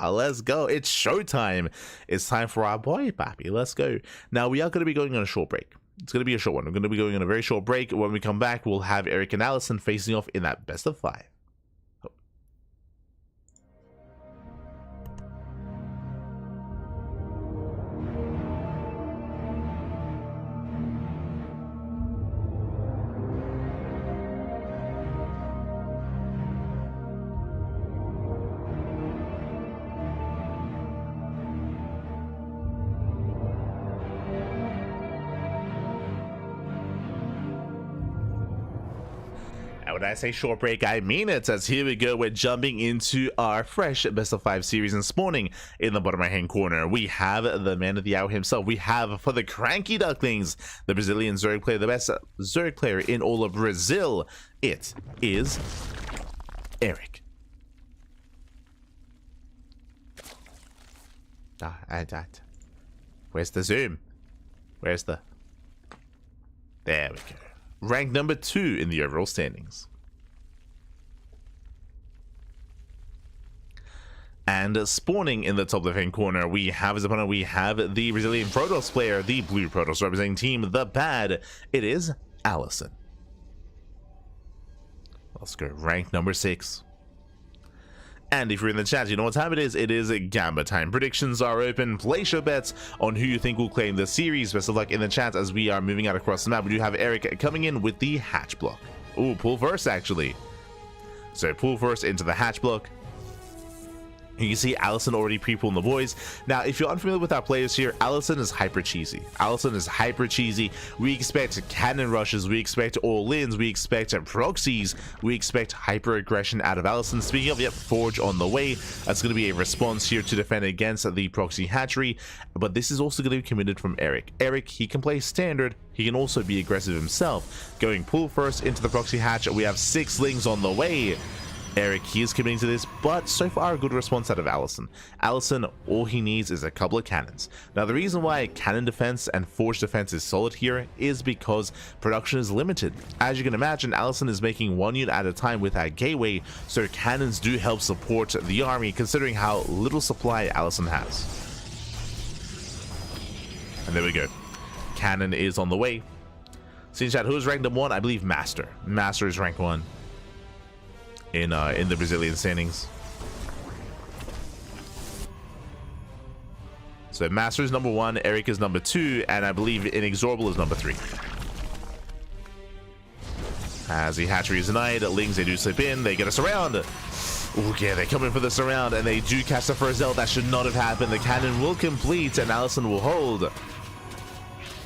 Let's go. It's showtime. It's time for our boy, Pappy. Let's go. Now, we are going to be going on a short break. It's going to be a short one. We're going to be going on a very short break. When we come back, we'll have Erik and AlisoN facing off in that best of 5. When I say short break, I mean it, as here we go, we're jumping into our fresh best of 5 series, and spawning in the bottom right hand corner, we have the man of the hour himself. We have, for the CranKy Ducklings, the Brazilian Zerg player, the best Zerg player in all of Brazil. It is Erik. Where's the zoom? Where's the... There we go. Ranked number 2 in the overall standings. And spawning in the top left-hand corner, we have his opponent. We have the Brazilian Protoss player, the blue Protoss representing team The Bad. It is AlisoN. Let's go. Ranked number 6. And if you're in the chat, you know what time it is. It is Gamba time. Predictions are open. Place your bets on who you think will claim the series. Best of luck in the chat as we are moving out across the map. We do have Erik coming in with the hatch block. Ooh, pull first, actually. So pull first into the hatch block. You can see AlisoN already pre-pulling the boys. Now, if you're unfamiliar with our players here, AlisoN is hyper cheesy. AlisoN is hyper cheesy. We expect cannon rushes, we expect all-ins, we expect proxies, we expect hyper aggression out of AlisoN. Speaking of, yep, Forge on the way. That's going to be a response here to defend against the proxy hatchery. But this is also going to be committed from Erik. Erik, he can play standard. He can also be aggressive himself. Going pull first into the proxy hatch. We have 6 lings on the way. Erik, he is committing to this, but so far a good response out of AlisoN. AlisoN, all he needs is a couple of cannons. Now the reason why cannon defense and forge defense is solid here is because production is limited. As you can imagine, AlisoN is making one unit at a time with that gateway, so cannons do help support the army considering how little supply AlisoN has. And there we go. Cannon is on the way. See chat, who's ranked number 1? I believe MasTeR. MasTeR is ranked 1 in the Brazilian standings. So MasTeR is number 1, Erik is number 2, and I believe INexorable is number 3. As the hatchery is denied, Lings, they do slip in, they get a surround. Okay, they come in for the surround, and they do catch the first L. That should not have happened. The cannon will complete, and AlisoN will hold.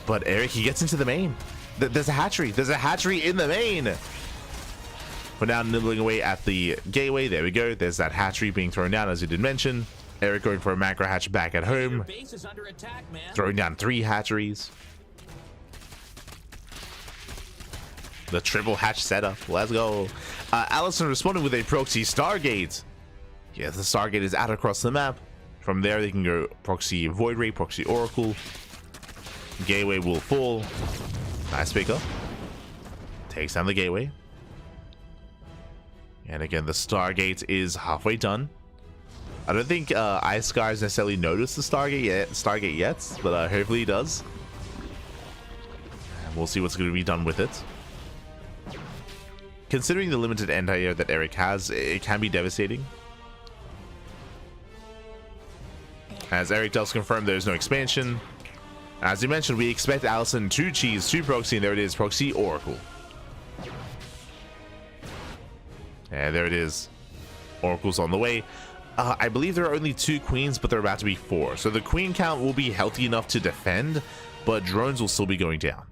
But Erik, he gets into the main. There's a hatchery. There's a hatchery in the main. We're now nibbling away at the gateway. There we go. There's that hatchery being thrown down, as you did mention. Erik going for a macro hatch back at home. Base is under attack, man. Throwing down 3 hatcheries. The triple hatch setup. Let's go. AlisoN responded with a proxy Stargate. Yes, the Stargate is out across the map. From there, they can go proxy Void Ray, proxy Oracle. Gateway will fall. Nice pick up. Takes down the gateway. And again, the Stargate is halfway done. I don't think Iceguards necessarily noticed the Stargate yet, but hopefully he does. And we'll see what's going to be done with it. Considering the limited anti-air that Erik has, it can be devastating. As Erik does confirm, there's no expansion. As you mentioned, we expect AlisoN to cheese 2 proxy, and there it is, proxy Oracle. And there it is. Oracle's on the way. I believe there are only 2 queens, but they're about to be 4. So the queen count will be healthy enough to defend, but drones will still be going down.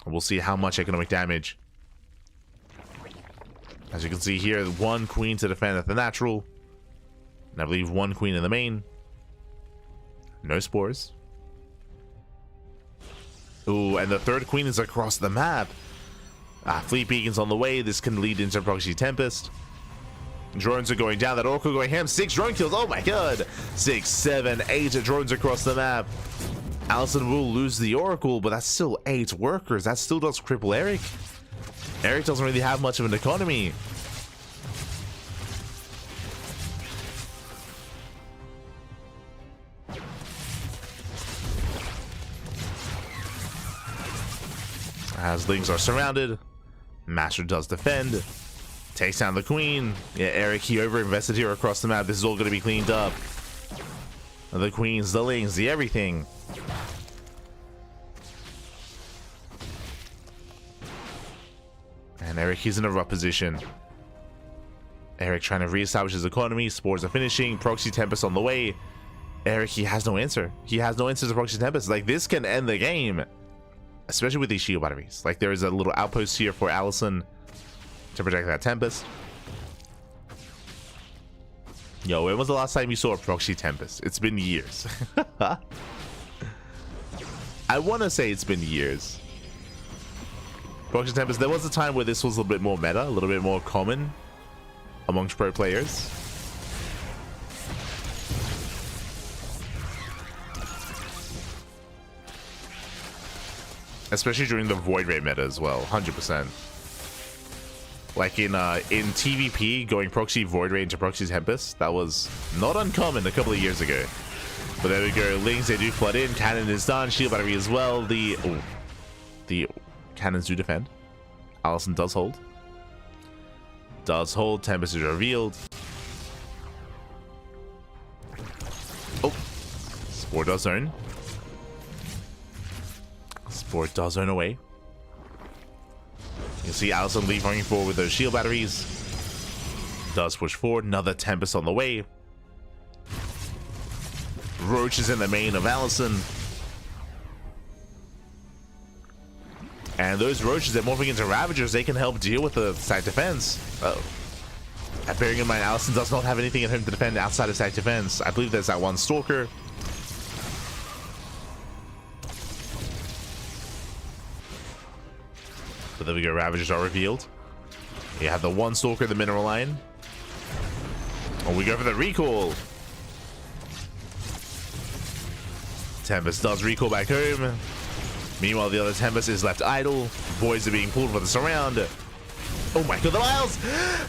We'll see how much economic damage. As you can see here, 1 queen to defend at the natural. And I believe 1 queen in the main. No spores. Ooh, and the 3rd queen is across the map. Fleet beacons on the way. This can lead into proxy Tempest. Drones are going down. That Oracle going ham. 6 drone kills. Oh my god. 6, 7, 8 drones across the map. AlisoN will lose the Oracle, but that's still 8 workers. That still does cripple Erik. Erik doesn't really have much of an economy. As Lings are surrounded, MasTeR does defend, takes down the queen. Yeah, Erik, he over-invested here across the map. This is all going to be cleaned up. The queens, the Lings, the everything. And Erik, he's in a rough position. Erik trying to reestablish his economy. Spores are finishing. Proxy Tempest on the way. Erik, he has no answer. He has no answer to Proxy Tempest. Like, this can end the game. Especially with these shield batteries. Like, there is a little outpost here for AlisoN to protect that Tempest. Yo, when was the last time you saw a Proxy Tempest? It's been years. I want to say it's been years. Proxy Tempest, there was a time where this was a little bit more meta, a little bit more common amongst pro players. Especially during the Void Ray meta as well, 100%. Like in TVP, going proxy Void Ray into proxy Tempest, that was not uncommon a couple of years ago. But there we go, Lings, they do flood in, cannon is done, shield battery as well, the cannons do defend. AlisoN does hold. Tempest is revealed. Oh, Spore does zone. Spore does zone away. You can see AlisoN leaping forward with those shield batteries. Does push forward. Another Tempest on the way. Roach is in the main of AlisoN. And those Roaches that morphing into Ravagers, they can help deal with the side defense. Oh. And bearing in mind, AlisoN does not have anything at home to defend outside of side defense. I believe there's that one Stalker. But there we go, Ravagers are revealed. You have the one Stalker, the mineral line. Oh, we go for the recall. Tempest does recall back home. Meanwhile, the other Tempest is left idle. Boys are being pulled for the surround. Oh my god, the Miles!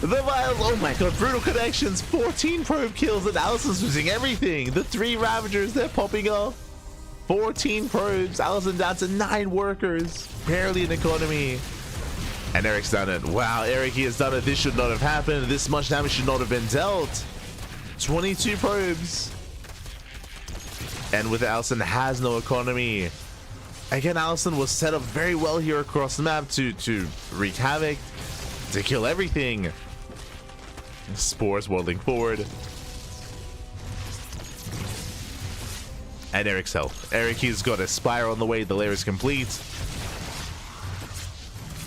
The Miles! Oh my god, brutal connections. 14 probe kills and AlisoN's losing everything. The 3 Ravagers, they're popping off. 14 probes. AlisoN down to 9 workers. Barely an economy. And Erik's done it. Wow, Erik, he has done it. This should not have happened. This much damage should not have been dealt. 22 probes. And with AlisoN has no economy. Again, AlisoN was set up very well here across the map to wreak havoc, to kill everything. Spores waddling forward. And Erik's health. Erik, he's got a Spire on the way. The lair is complete.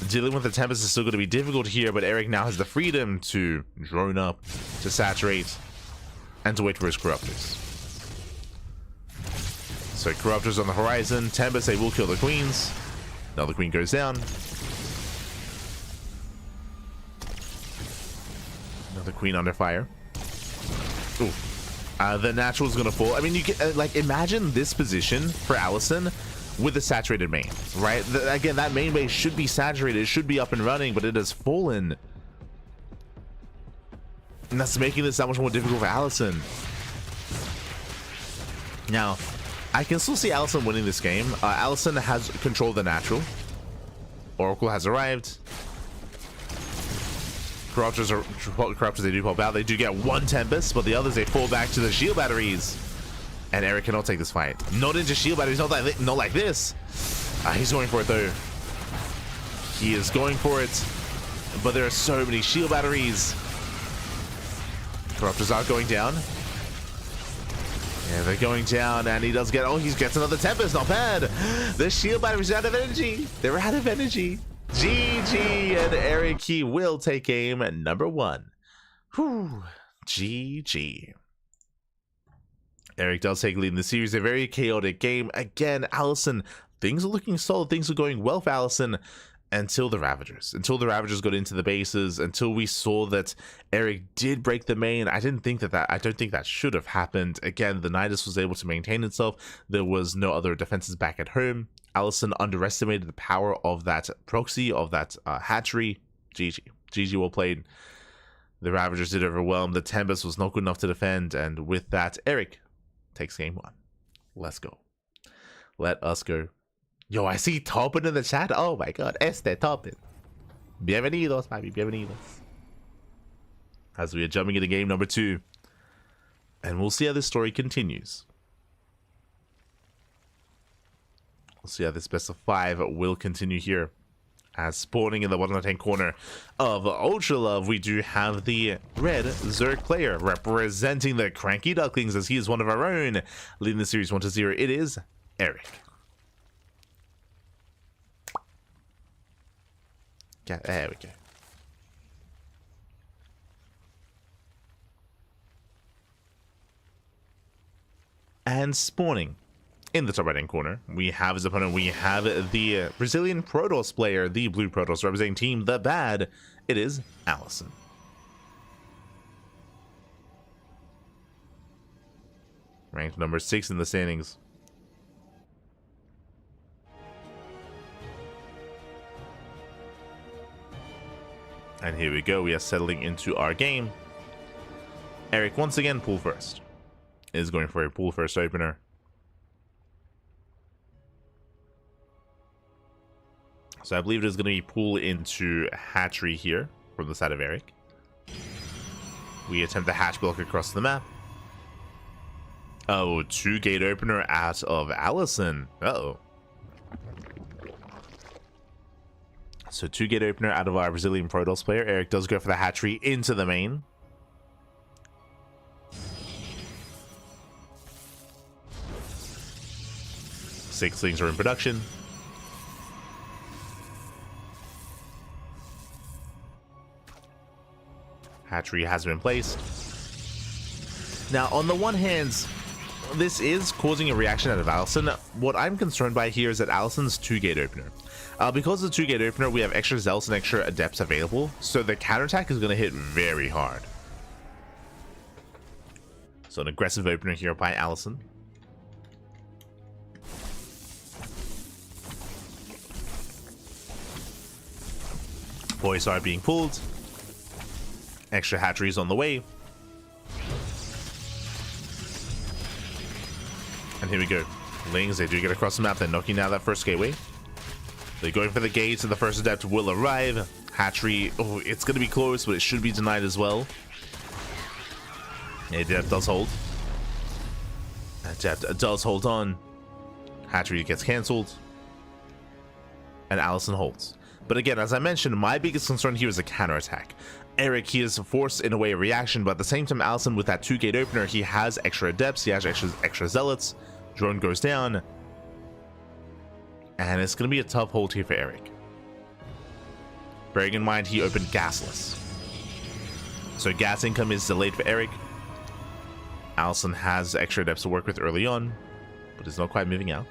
Dealing with the Tempest is still going to be difficult here, but Erik now has the freedom to drone up, to saturate, and to wait for his Corruptors. So Corruptors on the horizon. Tempest, they will kill the Queens. Now the Queen goes down. Another Queen under fire. Ooh. The natural is gonna fall. I mean, you can like imagine this position for AlisoN with a saturated main, right? Again, that main base should be saturated, it should be up and running, but it has fallen, and that's making this that much more difficult for AlisoN. Now, I can still see AlisoN winning this game. AlisoN has control of the natural. Oracle has arrived. Corruptors, they do pop out. They do get 1 Tempest, but the others, they fall back to the shield batteries. And Erik cannot take this fight. Not into shield batteries, not like this. He's going for it though. He is going for it, but there are so many shield batteries. Corruptors are going down. Yeah, they're going down, and he does get, oh, he gets another Tempest, not bad. The shield batteries are out of energy. They're out of energy. GG, and Erik, he will take game at number 1. Whew, GG. Erik does take lead in the series. A very chaotic game. Again, AlisoN, things are looking solid. Things are going well for AlisoN until the Ravagers. Until the Ravagers got into the bases. Until we saw that Erik did break the main. I don't think that should have happened. Again, the Nidus was able to maintain itself. There was no other defenses back at home. AlisoN underestimated the power of that proxy, of that hatchery. GG well played. The Ravagers did overwhelm. The Tempest was not good enough to defend. And with that, Erik takes game 1. Let's go. Let us go. Yo, I see Toppin in the chat. Oh my god, Toppin. Bienvenidos, baby, bienvenidos. As we are jumping into game number 2. And we'll see how this story continues. We'll see how this best of 5 will continue here. As spawning in the bottom left-hand corner of Ultra Love, we do have the red Zerg player representing the CranKy Ducklings, as he is one of our own. Leading the series 1-0, it is Erik. Yeah, there we go. And spawning in the top right hand corner, we have his opponent. We have the Brazilian Protoss player, the blue Protoss representing Team The Bad. It is AlisoN. Ranked number 6 in the standings. And here we go. We are settling into our game. Erik once again, pool first. Is going for a pool first opener. So I believe it is going to be pool into hatchery here from the side of Erik. We attempt the hatch block across the map. Oh, 2 gate opener out of AlisoN. Uh-oh. So 2 gate opener out of our Brazilian Protoss player. Erik does go for the hatchery into the main. Sixlings are in production. Hatchery has been placed. Now, on the one hand, this is causing a reaction out of AlisoN. What I'm concerned by here is that AlisoN's 2 gate opener. Because of the 2 gate opener, we have extra Zealots and extra Adepts available, so the counterattack is going to hit very hard. So an aggressive opener here by AlisoN. Boys are being pulled. Extra hatcheries on the way. And here we go. Lings, they do get across the map. They're knocking down that first gateway. They're going for the gates, and the first adept will arrive. Hatchery, oh, it's going to be close, but it should be denied as well. Adept does hold. Adept does hold on. Hatchery gets cancelled. And AlisoN holds. But again, as I mentioned, my biggest concern here is a counterattack. Erik, he is forced in a way a reaction, but at the same time, AlisoN with that 2-gate opener, he has extra adepts, he has extra zealots. Drone goes down. And it's going to be a tough hold here for Erik. Bearing in mind, he opened gasless. So gas income is delayed for Erik. AlisoN has extra adepts to work with early on, but is not quite moving out.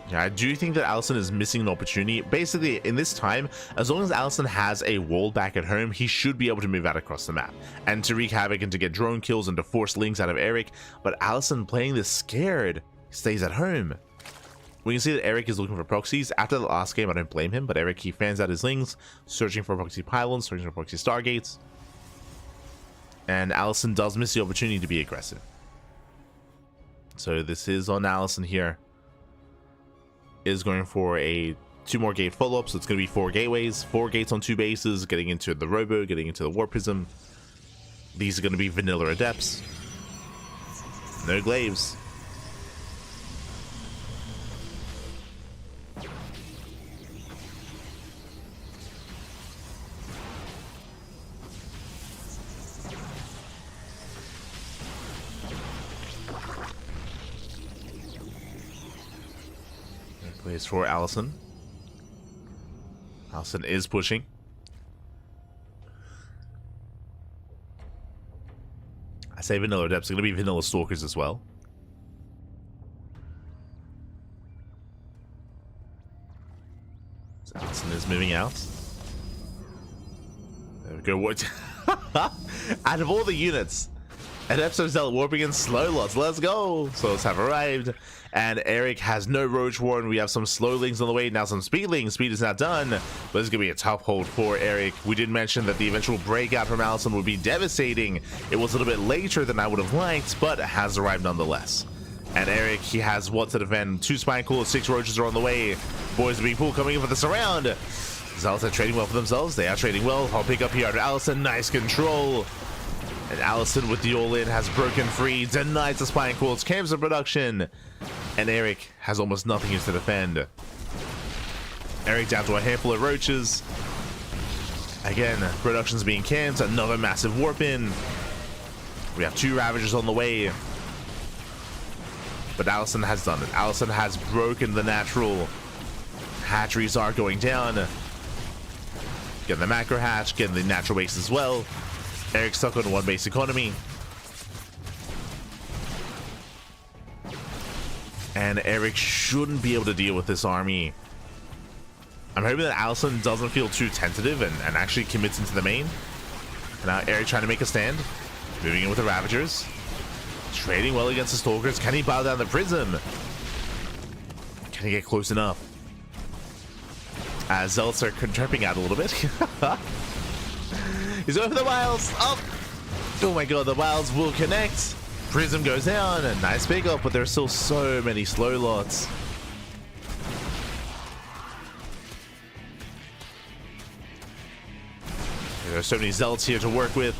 Yeah, I do think that AlisoN is missing an opportunity. Basically, in this time, as long as AlisoN has a wall back at home, he should be able to move out across the map and to wreak havoc and to get drone kills and to force links out of Erik. But AlisoN playing this scared, stays at home. We can see that Erik is looking for proxies. After the last game, I don't blame him, but Erik, he fans out his lings, searching for proxy pylons, searching for proxy stargates. And AlisoN does miss the opportunity to be aggressive. So this is on AlisoN here. Is going for a 2 more gate follow-up, so it's going to be 4 gateways, 4 gates on 2 bases, getting into the Robo, getting into the Warp Prism. These are going to be vanilla adepts. No glaives. Plays for AlisoN. AlisoN is pushing. I say vanilla adepts, are going to be vanilla stalkers as well. So AlisoN is moving out. There we go. What? Out of all the units, adepts of Zealot warping in slow lots. Let's go. Slows have arrived. And Erik has no Roach Warren. We have some Slowlings on the way. Now some Speedlings. Speed is not done. But this is going to be a tough hold for Erik. We did mention that the eventual breakout from AlisoN would be devastating. It was a little bit later than I would have liked, but it has arrived nonetheless. And Erik, he has what to defend. 2 Spine Coolers, 6 Roaches are on the way. Boys are being pulled, coming in for the surround. Zealots are trading well for themselves. They are trading well. I'll pick up here under AlisoN. Nice control. And AlisoN with the all-in has broken free, denies the Spine Coolers, cancels production. And Erik has almost nothing to defend. Erik down to a handful of Roaches. Again, production's being camped. Another massive warp in. We have 2 Ravagers on the way. But AlisoN has done it. AlisoN has broken the natural. Hatcheries are going down. Getting the macro hatch, getting the natural base as well. Erik stuck on 1 base economy. And Erik shouldn't be able to deal with this army. I'm hoping that AlisoN doesn't feel too tentative and actually commits into the main. And now Erik trying to make a stand. Moving in with the Ravagers. Trading well against the Stalkers. Can he bow down the Prism? Can he get close enough? Zealots are tripping out a little bit. He's going for the Wilds. Oh my god, the Wilds will connect. Prism goes down. A nice pick up, but there's still so many slow lots. There are so many Zealots here to work with.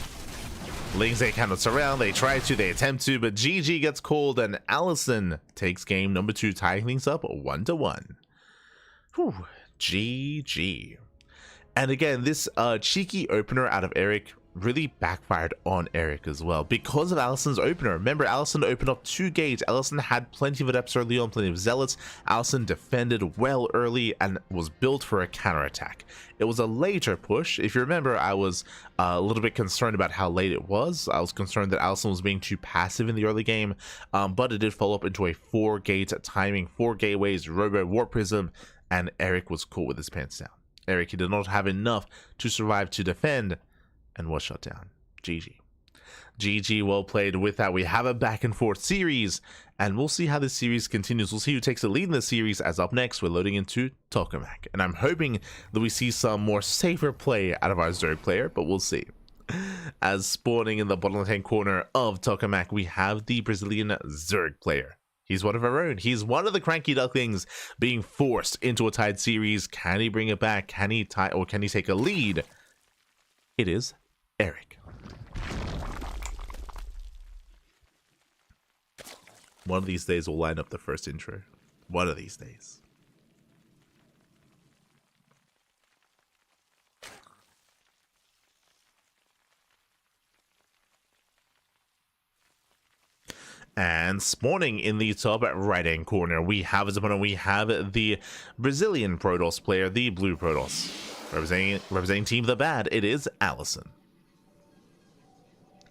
Lings, they cannot surround. They try to, they attempt to, but GG gets called, and AlisoN takes game number 2, tying things up 1-1. Whew, GG. And again, this cheeky opener out of Erik really backfired on Erik as well because of AlisoN's opener. Remember, AlisoN opened up 2 gates. AlisoN had plenty of adepts early on, plenty of zealots. AlisoN defended well early and was built for a counterattack. It was a later push. If you remember, I was a little bit concerned about how late it was. I was concerned that AlisoN was being too passive in the early game, but it did follow up into a 4-gate timing, 4 gateways, Robo, Warp Prism, and Erik was caught with his pants down. Erik, he did not have enough to survive to defend, and was shut down. GG, well played. With that, we have a back and forth series, and we'll see how this series continues. We'll see who takes the lead in the series, as up next we're loading into Tokamak, and I'm hoping that we see some more safer play out of our Zerg player, but we'll see. As spawning in the bottom left-hand corner of Tokamak, we have the Brazilian Zerg player. He's one of our own. He's one of the CranKy Ducklings being forced into a tied series. Can he bring it back? Can he tie, or can he take a lead? It is Erik. One of these days we'll line up the first intro. One of these days. And spawning in the top right hand corner, we have as opponent, we have the Brazilian Protoss player, the Blue Protoss. Representing Team the Bad, it is AlisoN.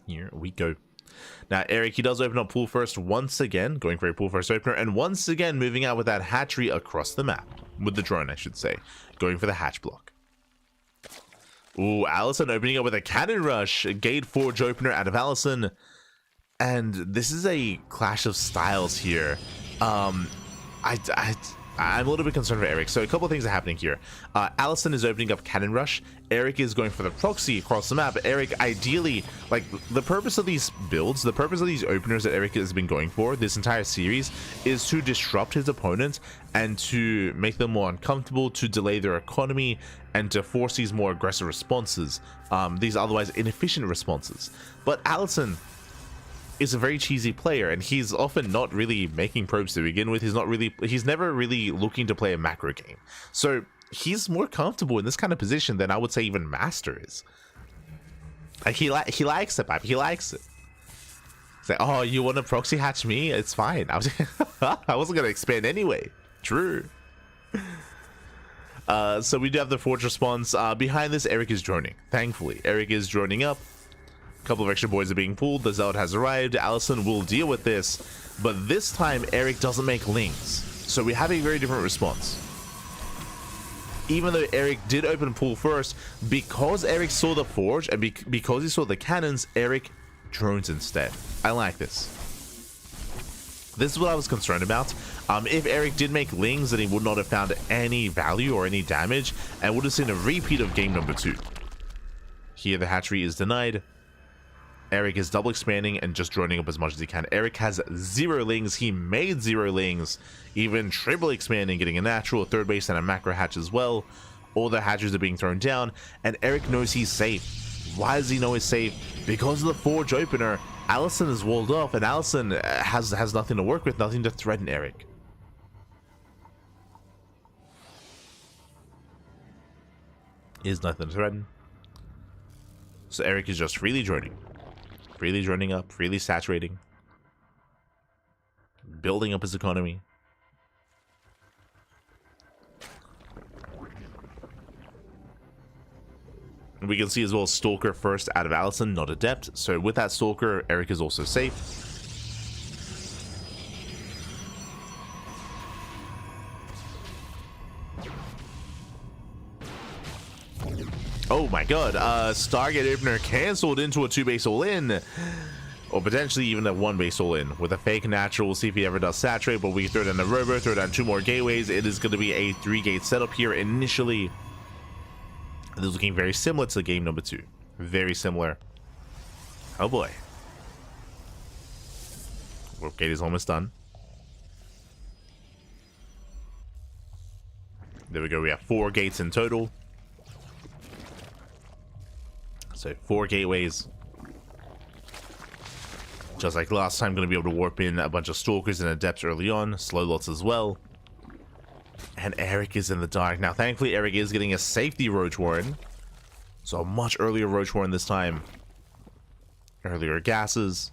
Here we go. Now, Erik, he does open up pool first once again, going for a pool first opener, and once again moving out with that hatchery across the map. With the drone, I should say. Going for the hatch block. Ooh, AlisoN opening up with a cannon rush. Gate Forge opener out of AlisoN. And this is a clash of styles here. I'm a little bit concerned for Erik. So a couple of things are happening here. AlisoN is opening up Cannon Rush. Erik is going for the proxy across the map. Erik, ideally, like, the purpose of these builds, the purpose of these openers that Erik has been going for this entire series is to disrupt his opponents and to make them more uncomfortable, to delay their economy, and to force these more aggressive responses, these otherwise inefficient responses. But AlisoN is a very cheesy player, and he's often not really making probes to begin with. He's never really looking to play a macro game. So he's more comfortable in this kind of position than I would say even MasTeR is. Like, he likes it, Pap. He likes it. It's like, oh, you want to proxy hatch me? It's fine. I wasn't going to expand anyway. True. So we do have the Forge response. Behind this, Erik is droning. Thankfully, Erik is droning up. A couple of extra boys are being pulled. The Zealot has arrived. AlisoN will deal with this, but this time Erik doesn't make links, so we have a very different response. Even though Erik did open pool first, because Erik saw the Forge and because he saw the cannons, Erik drones instead. I like this. This is what I was concerned about. If Erik did make lings, then he would not have found any value or any damage and would have seen a repeat of game number 2. Here the hatchery is denied. Erik is double expanding and just droning up as much as he can. Erik has 0 lings. He made 0 lings. Even triple expanding, getting a natural, a third base, and a macro hatch as well. All the hatches are being thrown down, and Erik knows he's safe. Why does he know he's safe? Because of the Forge opener. AlisoN is walled off, and AlisoN has nothing to work with, nothing to threaten Erik. Is nothing to threaten. So Erik is just freely droning. Freely droning up, freely saturating, building up his economy. We can see as well Stalker first out of AlisoN, not Adept. So with that Stalker, Erik is also safe. Oh my god, Stargate opener cancelled into a 2-base all-in. Or potentially even a 1-base all-in with a fake natural. We'll see if he ever does saturate, but we throw down the Robo, throw down 2 more gateways. It is going to be a 3-gate setup here initially. This is looking very similar to game number 2. Very similar. Oh boy. Warp gate is almost done. There we go, we have 4 gates in total. So 4 gateways. Just like last time, going to be able to warp in a bunch of Stalkers and Adepts early on. Slow lots as well. And Erik is in the dark. Now, thankfully, Erik is getting a safety Roach Warren. So a much earlier Roach Warren this time. Earlier gases.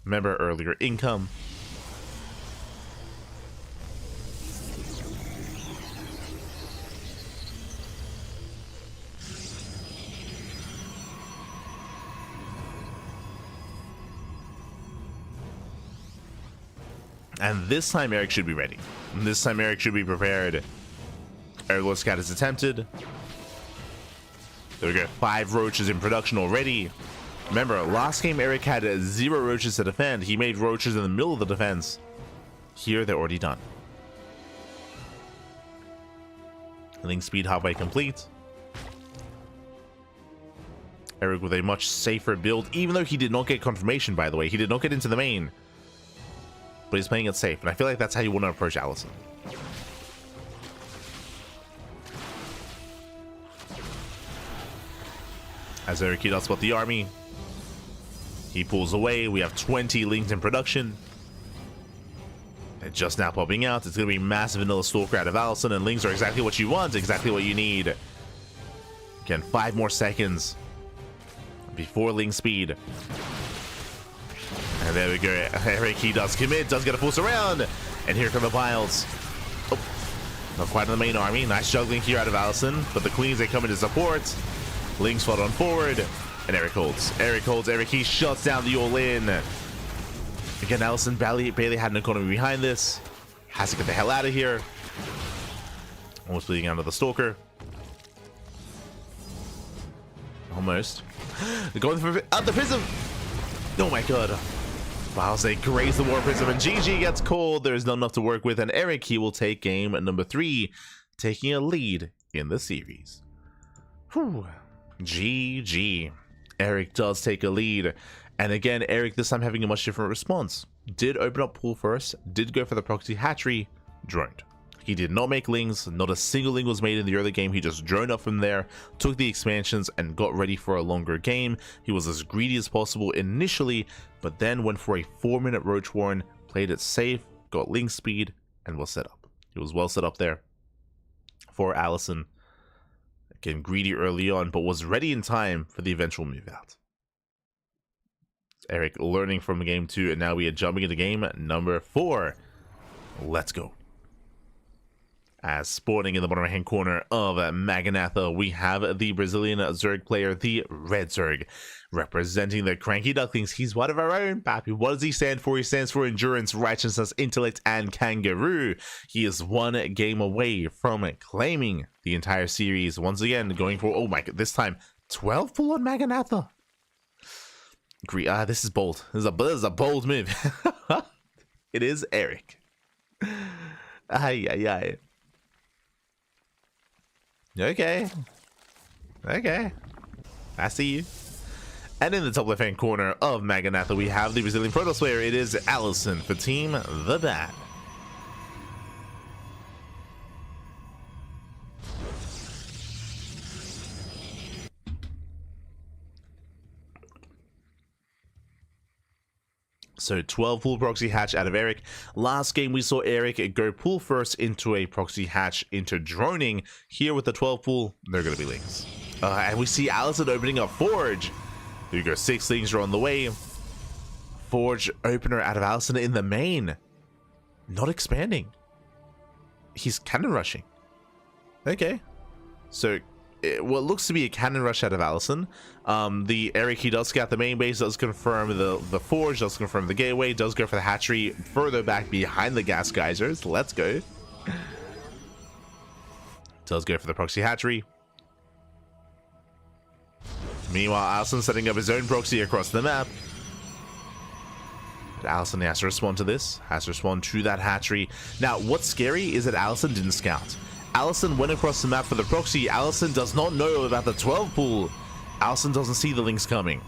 Remember, earlier income. And this time Erik should be ready. This time Erik should be prepared. Airlord Scout is attempted. There we go. 5 roaches in production already. Remember, last game Erik had 0 roaches to defend. He made roaches in the middle of the defense. Here they're already done. Link speed halfway complete. Erik with a much safer build, even though he did not get confirmation, by the way. He did not get into the main. But he's playing it safe, and I feel like that's how you want to approach AlisoN. As Erik does spot the army, he pulls away. We have 20 Lings in production. They're just now popping out. It's going to be massive vanilla stalker out of AlisoN, and Lings are exactly what you want, exactly what you need. Again, 5 more seconds before Ling speed. And there we go. Erik, he does commit, does get a full surround. And here come the piles. Oh, not quite in the main army. Nice juggling here out of AlisoN. But the Queens, they come into support. Ling's fought on forward. And Erik holds. Erik holds. Erik, he shuts down the all-in. Again, AlisoN barely had an economy behind this. Has to get the hell out of here. Almost bleeding out of the Stalker. Almost. They're going for the Prism. Oh my god. Wow, they graze the War Prism and GG gets called. There's not enough to work with, and Erik, he will take game number 3, taking a lead in the series. Whew. GG. Erik does take a lead. And again, Erik this time having a much different response. Did open up pool first, did go for the proxy hatchery, droned. He did not make Lings, not a single Ling was made in the early game. He just droned up from there, took the expansions, and got ready for a longer game. He was as greedy as possible initially, but then went for a 4-minute Roach Warren, played it safe, got Ling speed, and was set up. He was well set up there for AlisoN. Again, greedy early on, but was ready in time for the eventual move out. Erik learning from game 2, and now we are jumping into game number 4. Let's go. As spawning in the bottom right hand corner of Maganatha, we have the Brazilian Zerg player, the Red Zerg, representing the CranKy Ducklings. He's one of our own, Pappy. What does he stand for? He stands for endurance, righteousness, intellect, and kangaroo. He is 1 game away from claiming the entire series. Once again, going for, oh my god, this time 12 pull on Maganatha. This is bold. This is a bold move. It is Erik. Ay, ay, ay. Okay. I see you. And in the top left hand corner of Maganatha, we have the Brazilian Protoss player. It is AlisoN for Team The Bad. So 12 pool proxy hatch out of Erik. Last game we saw Erik go pool first into a proxy hatch into droning. Here with the 12 pool, they're going to be Lings. And we see AlisoN opening up Forge. There you go, 6 Lings are on the way. Forge opener out of AlisoN in the main. Not expanding. He's cannon rushing. Okay. So what looks to be a cannon rush out of AlisoN. The Erik, he does scout the main base, does confirm the Forge, does confirm the gateway, does go for the hatchery further back behind the gas geysers. Let's go. Does go for the proxy hatchery. Meanwhile, AlisoN setting up his own proxy across the map. But AlisoN has to respond to this, has to respond to that hatchery. Now, what's scary is that AlisoN didn't scout. AlisoN went across the map for the proxy. AlisoN does not know about the 12 pool. AlisoN doesn't see the Lings coming.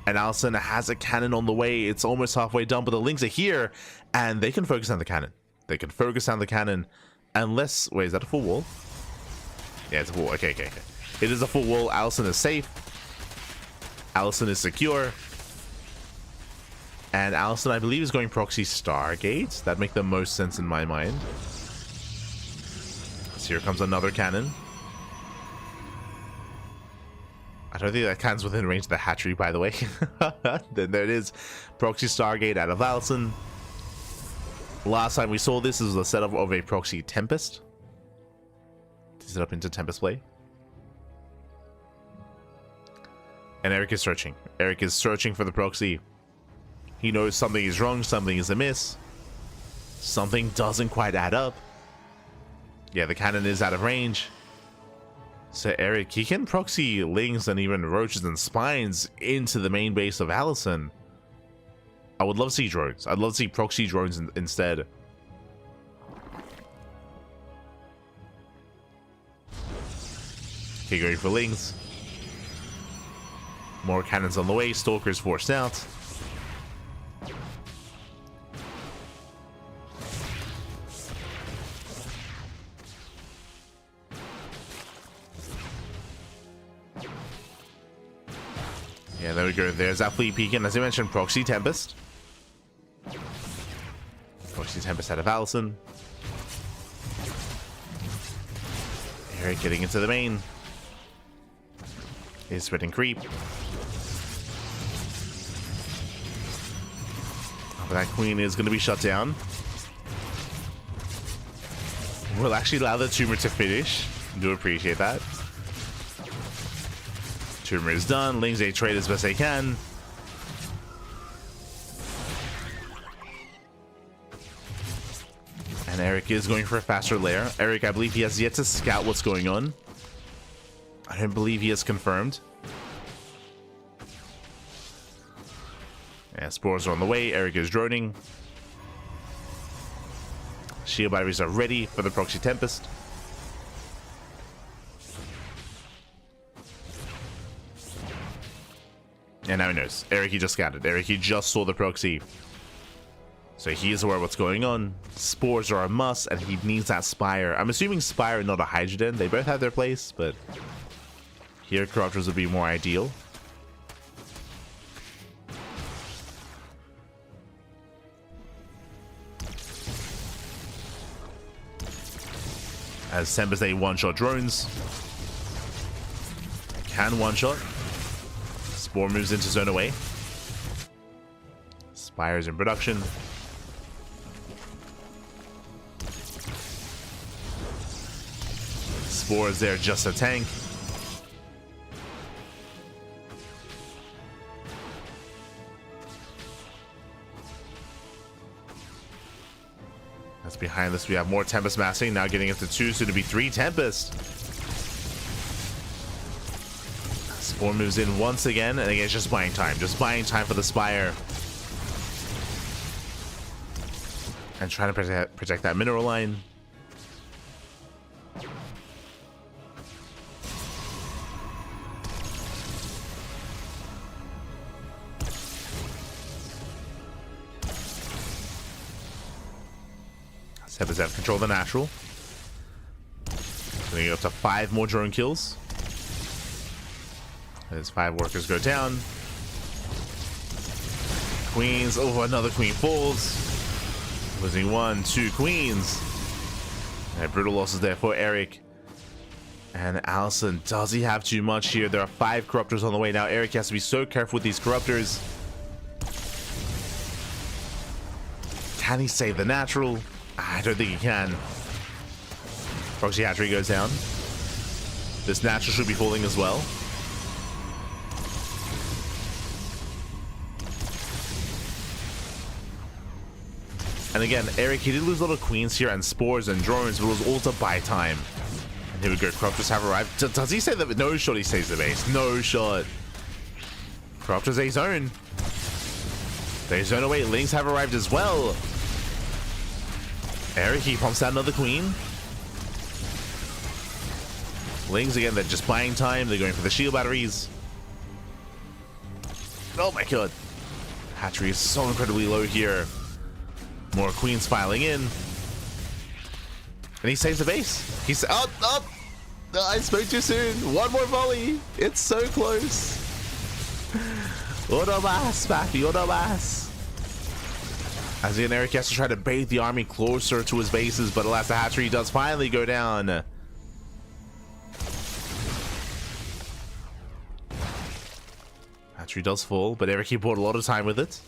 And AlisoN has a cannon on the way. It's almost halfway done, but the Lings are here. And they can focus on the cannon. They can focus on the cannon. Unless... Wait, is that a full wall? Yeah, it's a full wall. Okay. It is a full wall. AlisoN is safe. AlisoN is secure. And AlisoN, I believe, is going proxy Stargate. That makes the most sense in my mind. Here comes another cannon. don't think that cannon's within range of the hatchery, by the way. Then there it is. Proxy Stargate out of AlisoN. Last time we saw this is the setup of a Proxy Tempest. To set up into Tempest play. And Erik is searching. Erik is searching for the Proxy. He knows something is wrong, something is amiss. Something doesn't quite add up. Yeah, the cannon is out of range. So Erik, he can proxy lings and even roaches and spines into the main base of AlisoN. I would love to see drones. I'd love to see proxy drones instead. Okay, going for lings. More cannons on the way. Stalkers forced out. Yeah, there we go. There's that fleet peeking. As I mentioned, Proxy Tempest. Proxy Tempest out of AlisoN. Erik getting into the main. Is spreading creep. Oh, but that queen is going to be shut down. We'll actually allow the tumor to finish. Do appreciate that. Tumor is done. Lings they trade as best they can. And Erik is going for a faster lair. Erik, I believe he has yet to scout what's going on. I don't believe he has confirmed. Yeah, spores are on the way. Erik is droning. Shield batteries are ready for the Proxy Tempest. And now he knows. Erik, he just scouted. Erik, he just saw the proxy. So he is aware of what's going on. Spores are a must, and he needs that Spire. I'm assuming Spire, not a Hydrogen. They both have their place, but here Corruptors would be more ideal. As Tempest, they one-shot drones. Can one-shot. Spore moves into zone away. Spires in production. Spore is there just a tank. That's behind this. We have more Tempest massing. Now getting into 2, soon to be 3 Tempest. Spore moves in once again, and again, it's just buying time. Just buying time for the Spire. And trying to protect that mineral line. Tempest have control of the natural. Going up to 5 more drone kills. As 5 workers go down. Queens. Oh, another queen falls. Losing 1, 2 queens. And brutal losses there for Erik. And AlisoN, does he have too much here? There are 5 corruptors on the way now. Erik has to be so careful with these corruptors. Can he save the natural? I don't think he can. Proxy hatchery goes down. This natural should be falling as well. And again, Erik, he did lose a lot of queens here and spores and drones, but it was all to buy time. And here we go, Corruptors have arrived. Does he say that? No shot, he saves the base. No shot. Corruptors a zone. They zone away. Lings have arrived as well. Erik, he pumps out another queen. Lings, again, they're just buying time. They're going for the shield batteries. Oh my god. Hatchery is so incredibly low here. More queens filing in. And he saves the base. He's... Oh, I spoke too soon. One more volley. It's so close. Uno más, papi. Uno más. As again, Erik has to try to bait the army closer to his bases, but alas, the hatchery does finally go down. Hatchery does fall, but Erik bought a lot of time with it.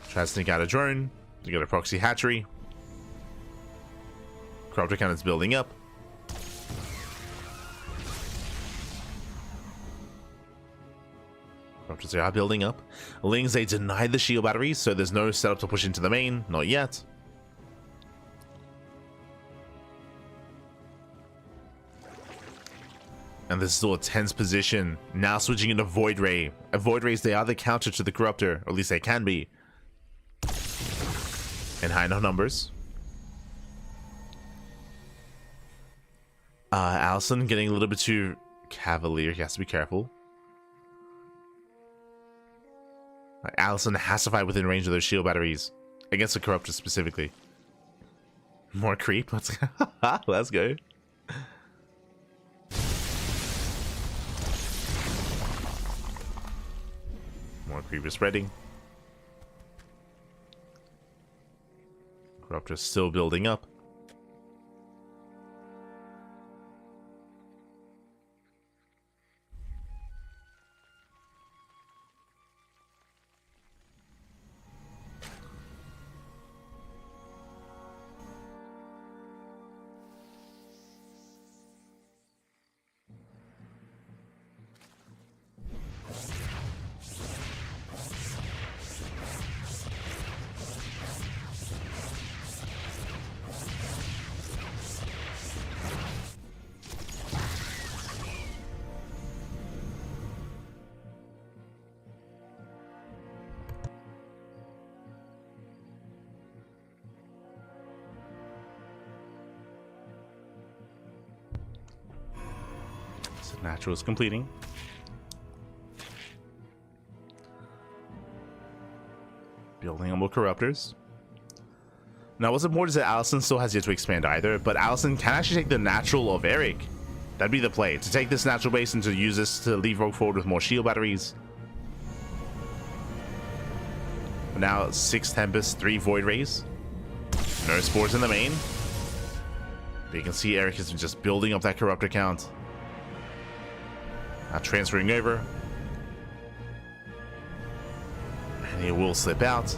Tries to sneak out a drone. You got a proxy hatchery. Corruptor cannon's building up. Corruptors are building up. Lings, they denied the shield batteries, so there's no setup to push into the main. Not yet. And this is still a tense position. Now switching into Void Ray. And Void Rays, they are the counter to the Corruptor. Or at least they can be. And high enough numbers. AlisoN getting a little bit too cavalier. He has to be careful. AlisoN has to fight within range of those shield batteries. Against the Corruptor specifically. More creep. Let's go. More creep is spreading. Corruptor still building up. Natural is completing. Building on more Corruptors. Now, what's important is that AlisoN still has yet to expand either, but AlisoN can actually take the natural of Erik. That'd be the play, to take this natural base and to use this to leave Rogue forward with more shield batteries. But now 6 Tempest, 3 Void Rays. No Spores in the main. But you can see Erik is just building up that Corruptor count. Now transferring over. And he will slip out.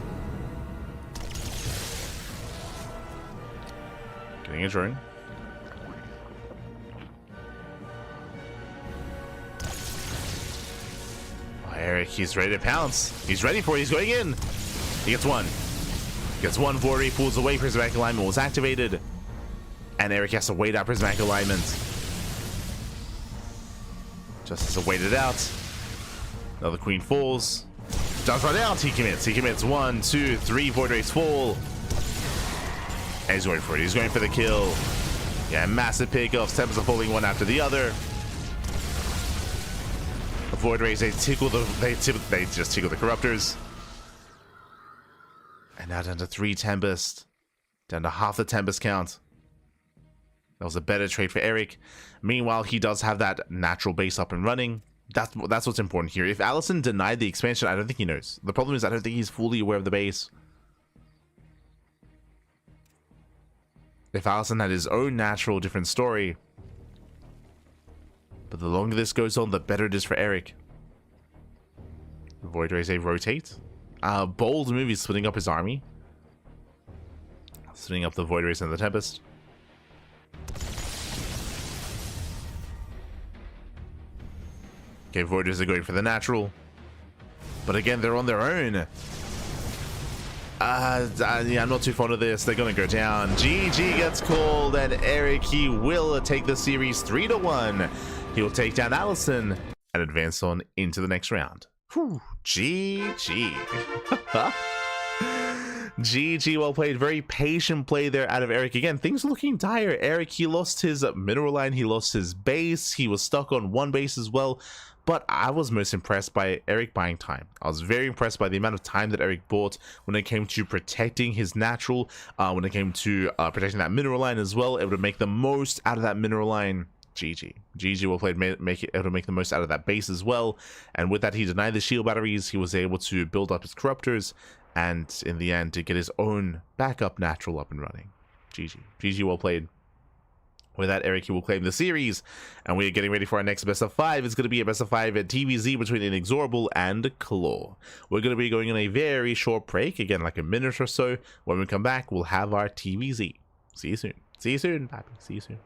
Getting a drone. Oh, Erik, he's ready to pounce. He's ready for it. He's going in. He gets one. Gets one. Void Ray pulls away. Prismatic alignment was activated. And Erik has to wait out Prismatic alignment. Just as to wait it out. Another Queen falls. Does run out. He commits. He commits. 1, 2, 3 Void Rays fall. And he's going for it. He's going for the kill. Yeah, massive pickoffs. Tempest are falling one after the other. The Void Rays, they tickle the. They just tickle the Corruptors. And now down to 3 Tempest. Down to half the Tempest count. That was a better trade for Erik. Meanwhile, he does have that natural base up and running. That's what's important here. If AlisoN denied the expansion, I don't think he knows. The problem is I don't think he's fully aware of the base. If AlisoN had his own natural different story. But the longer this goes on, the better it is for Erik. Void Rays, they rotate. Bold move is splitting up his army. Splitting up the Void Rays and the Tempest. Okay, Void Rays are going for the natural. But again, they're on their own. Yeah, I'm not too fond of this. They're going to go down. GG gets called, and Erik, he will take the series 3-1. He will take down AlisoN and advance on into the next round. Whew, GG. GG, well played. Very patient play there out of Erik. Again, things looking dire. Erik, he lost his mineral line. He lost his base. He was stuck on one base as well. But I was most impressed by Erik buying time. I was very impressed by the amount of time that Erik bought when it came to protecting his natural, when it came to protecting that mineral line as well. Able to make the most out of that mineral line. GG. GG, well played. Able to make the most out of that base as well. And with that, he denied the shield batteries. He was able to build up his Corruptors. And in the end, to get his own backup natural up and running. GG. GG, well played. With that, Erik will claim the series, and we are getting ready for our next best of 5. It's going to be a best of 5 at TVZ between INexorable and Claw. We're going to be going on a very short break, again like a minute or so. When we come back, we'll have our TVZ. See you soon. See you soon, Pappy. See you soon.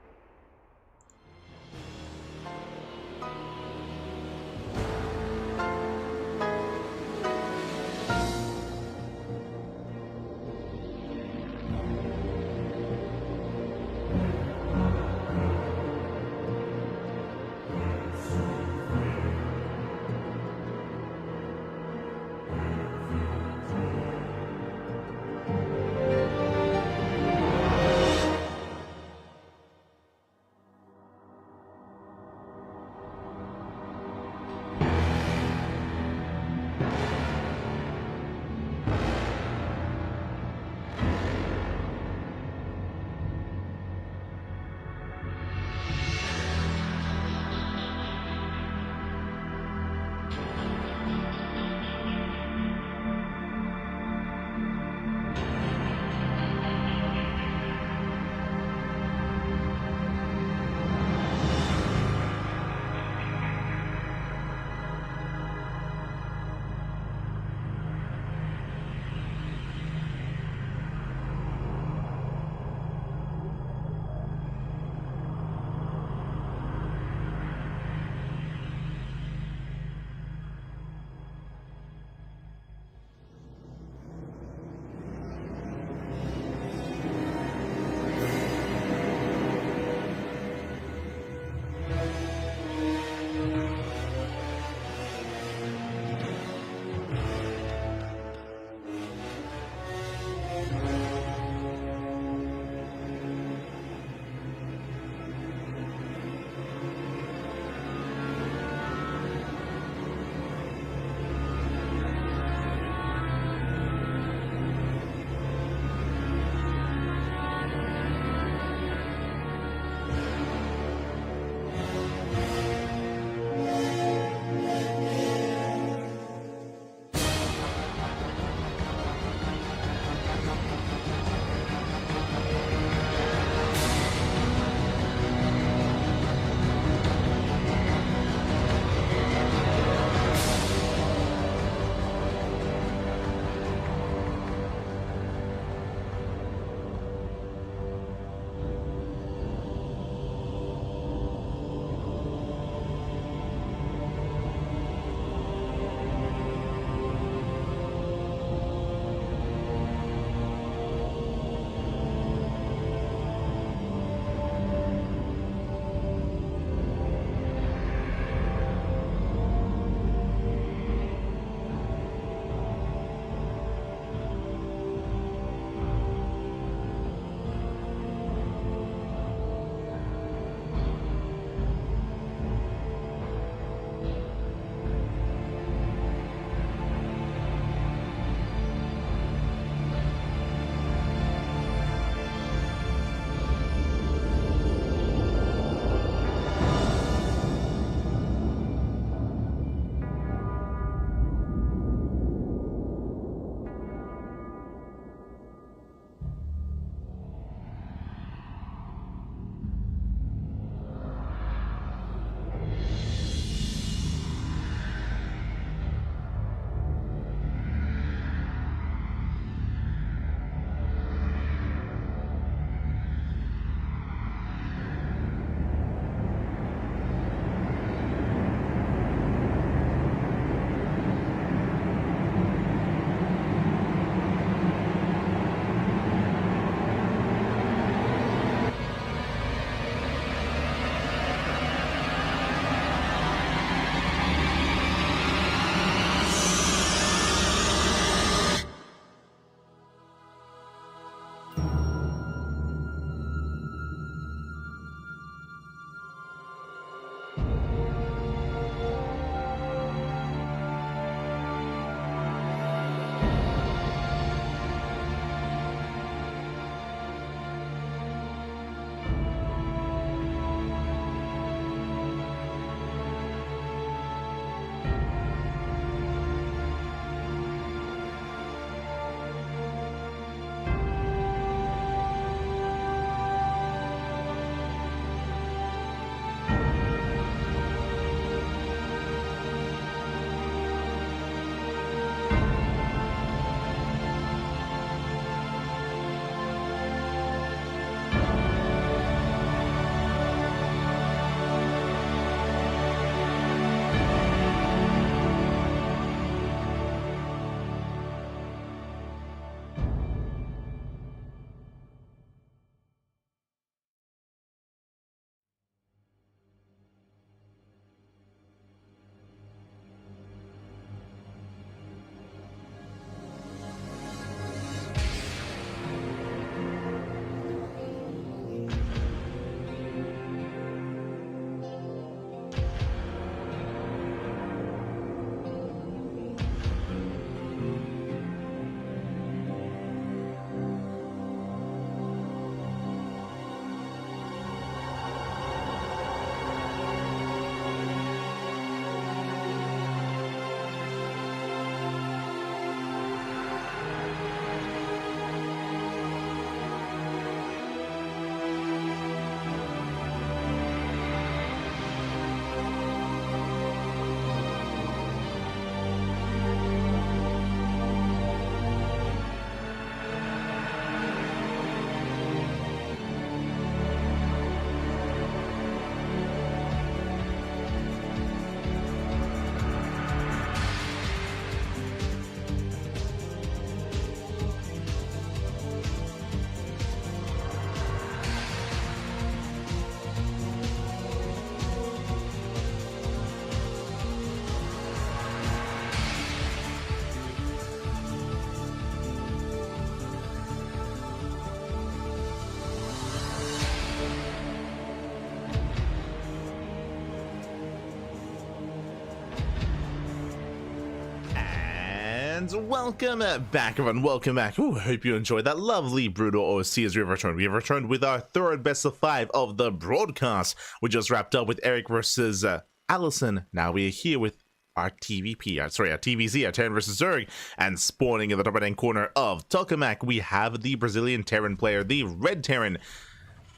And welcome back, everyone. Welcome back. Ooh, hope you enjoyed that lovely brutal OC as we have returned. We have returned with our third best of 5 of the broadcast. We just wrapped up with Erik versus AlisoN. Now we are here with our TVP, our TVZ, our Terran versus Zerg, and spawning in the top right-hand corner of Tokamak, we have the Brazilian Terran player, the Red Terran,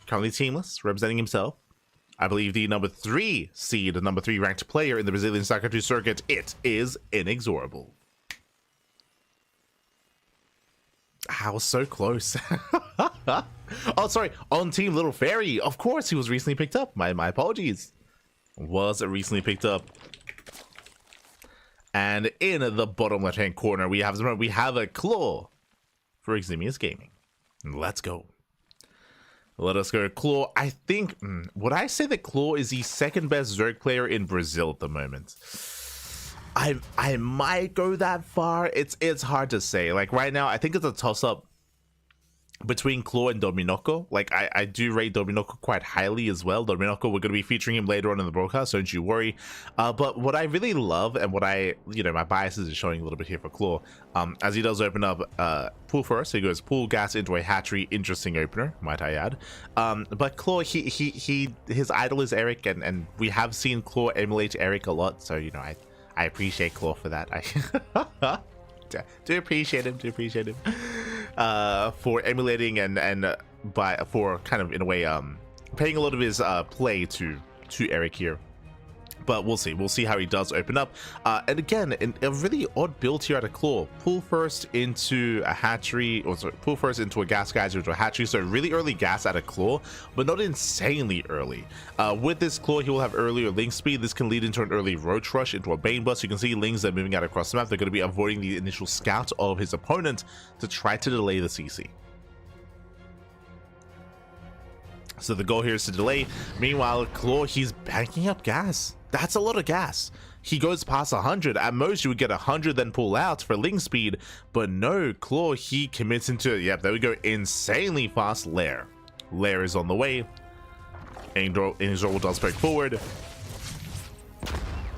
currently teamless, representing himself. I believe the number 3 seed, the number 3 ranked player in the Brazilian Soccer 2 circuit. It is INexorable. I was so close. Oh, sorry. On Team Little Fairy. Of course, he was recently picked up. My apologies. Was recently picked up. And in the bottom left-hand corner, we have a Claw for Eximius Gaming. Let's go. Let us go. Claw, I think, would I say that Claw is the second best Zerg player in Brazil at the moment? I might go that far. It's hard to say. Like right now, I think it's a toss-up between Claw and Dominoco. Like I do rate Dominoco quite highly as well. Dominoco, we're going to be featuring him later on in the broadcast, so don't you worry. But what I really love, and what my biases are showing a little bit here for Claw, as he does open up pool first, he goes pool gas into a hatchery. Interesting opener, might I add. But Claw, his idol is Erik, and we have seen Claw emulate Erik a lot, so I appreciate Claw for that. I do appreciate him. For emulating and for kind of in a way paying a lot of his play to Erik here. But we'll see how he does open up. And again, a really odd build here at a Claw. Pull first into a hatchery, or sorry, pull first into a gas geyser into a hatchery. So really early gas at a Claw, but not insanely early. With this Claw, he will have earlier link speed. This can lead into an early roach rush into a Bane Bust. You can see Lings are moving out across the map. They're going to be avoiding the initial scout of his opponent to try to delay the CC. So the goal here is to delay. Meanwhile, Claw, he's backing up gas. That's a lot of gas. He goes past 100. At most, you would get 100, then pull out for link speed. But no, Claw, he commits into, yep, there we go, insanely fast Lair. Lair is on the way. INexorable does break forward.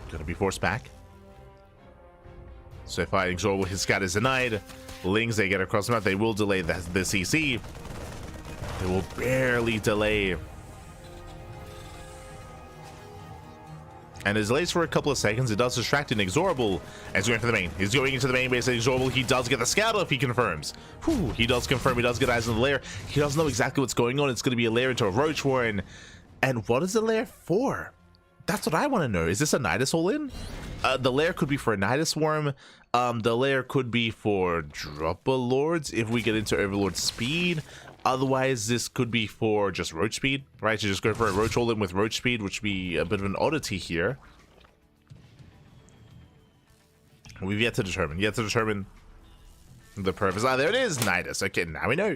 Gonna be forced back. So far, INexorable, his scout is denied. Lings, they get across the map. They will delay the CC. They will barely delay. And it delays for a couple of seconds. It does distract INexorable. And he's going for the main. He's going into the main base. INexorable, he does get the scout if he confirms. Whew, he does confirm. He does get eyes on the lair. He doesn't know exactly what's going on. It's going to be a lair into a roach warren. And what is the lair for? That's what I want to know. Is this a Nidus all-in? The lair could be for a Nidus worm. The lair could be for Dropper Lords if we get into Overlord speed. Otherwise, this could be for just roach speed, right? To just go for a roach all-in with roach speed, which would be a bit of an oddity here. We've yet to determine the purpose. Ah, there it is, Nidus. Okay, now we know.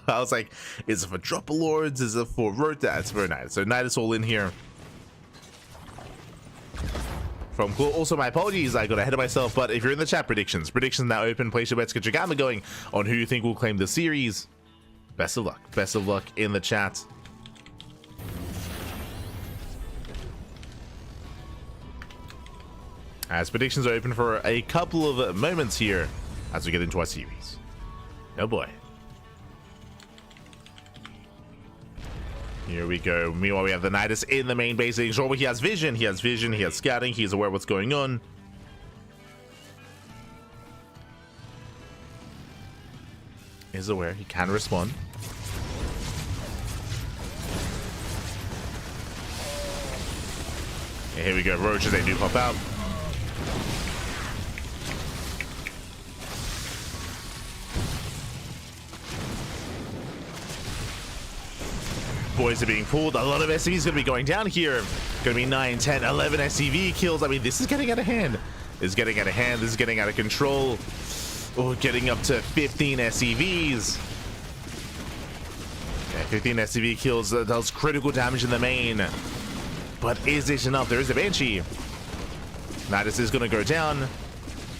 I was like, is it for Dropper Lords? Is it for roach? That's for Nidus. So Nidus all in here. From Claw. Also, my apologies, I got ahead of myself, but if you're in the chat, predictions now open. Place your bets, get your gamma going on who you think will claim the series. Best of luck in the chat. As predictions are open for a couple of moments here as we get into our series. Oh boy. Here we go. Meanwhile, we have the Nidus in the main base. INexorable, he has vision, he has scouting, he's aware of what's going on. Is aware, he can respond. And here we go, roaches, they do pop out. Boys are being pulled. A lot of SCV is going to be going down here. Going to be 9, 10, 11 SCV kills. I mean, this is getting out of hand. This is getting out of control. Oh, getting up to 15 SCVs. Okay, 15 SCV kills. Does critical damage in the main. But is it enough? There is a Banshee. Nidus is going to go down.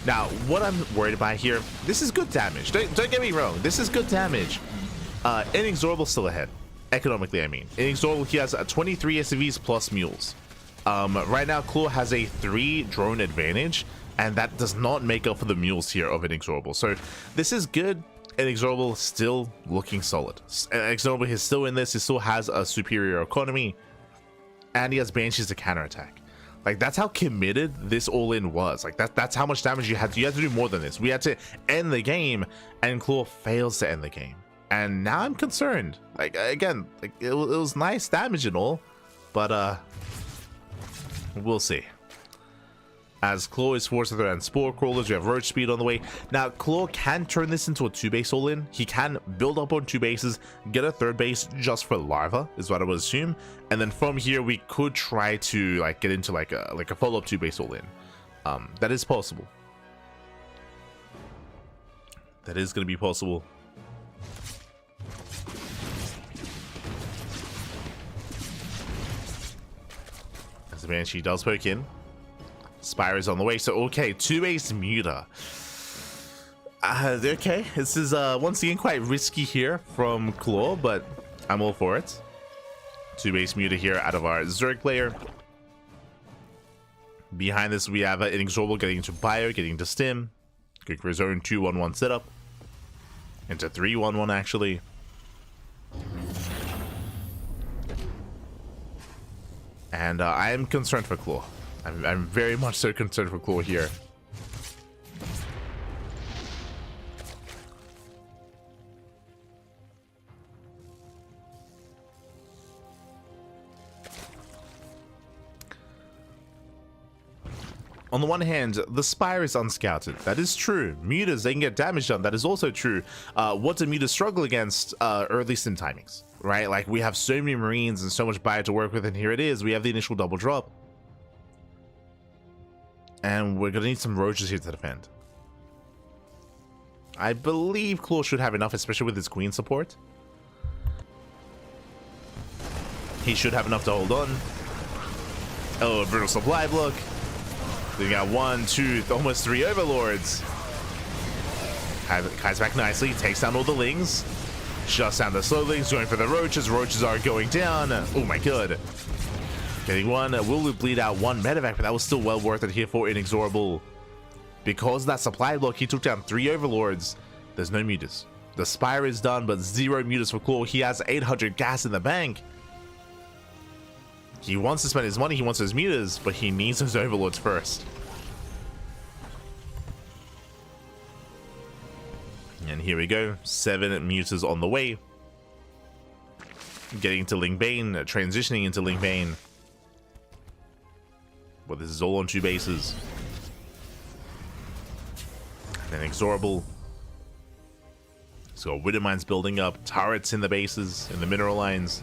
Now, what I'm worried about here, this is good damage. Don't get me wrong. This is good damage. INexorable still ahead. Economically, I mean. INexorable, he has 23 SCVs plus mules. Right now, Claw has a 3 drone advantage. and that does not make up for the mules here of INexorable. So this is good. INexorable still looking solid. INexorable is still in this. He still has a superior economy, and he has Banshees to counterattack. Like, that's how committed this all-in was. Like, that's how much damage you had to do more than this. We had to end the game, and Claw fails to end the game. And now I'm concerned. Like, again, like it was nice damage and all, but we'll see. As Claw is forced to throw down Spore Crawlers, we have Roach Speed on the way. Now, Claw can turn this into a 2-base all-in. He can build up on 2 bases, get a 3rd base just for Larva, is what I would assume. And then from here, we could try to like get into like a follow-up 2-base all-in. That is possible. That is going to be possible. As the Banshee does poke in. Spire is on the way, so okay, 2-base Muta. Okay, this is once again quite risky here from Claw, but I'm all for it. 2-base Muta here out of our Zerg player. Behind this, we have INexorable getting into Bio, getting into Stim. Going for his own 2-1-1 setup. Into 3-1-1 actually. And I am concerned for Claw. I'm very much so concerned for Claw here. On the one hand, the Spire is unscouted. That is true. Mutas, they can get damage done. That is also true. What do Mutas struggle against? Early Sim timings, right? Like, we have so many Marines and so much Bio to work with, and here it is. We have the initial double drop. And we're going to need some Roaches here to defend. I believe Claw should have enough, especially with his Queen support. He should have enough to hold on. Oh, a brutal supply block. We got 1, 2, almost 3 Overlords. Kai's back nicely, takes down all the Lings. Shuts down the Slowlings, going for the Roaches. Roaches are going down. Oh my god. Getting one. Will bleed out 1 medevac, but that was still well worth it here for INexorable. Because of that supply block, he took down 3 Overlords. There's no Mutas. The Spire is done, but 0 Mutas for Claw. He has 800 gas in the bank. He wants to spend his money, he wants his Mutas, but he needs his Overlords first. And here we go. 7 Mutas on the way. Getting to Lingbane, transitioning into Lingbane. Well, this is all on 2 bases. And INexorable. So Widow Mines building up, turrets in the bases, in the mineral lines.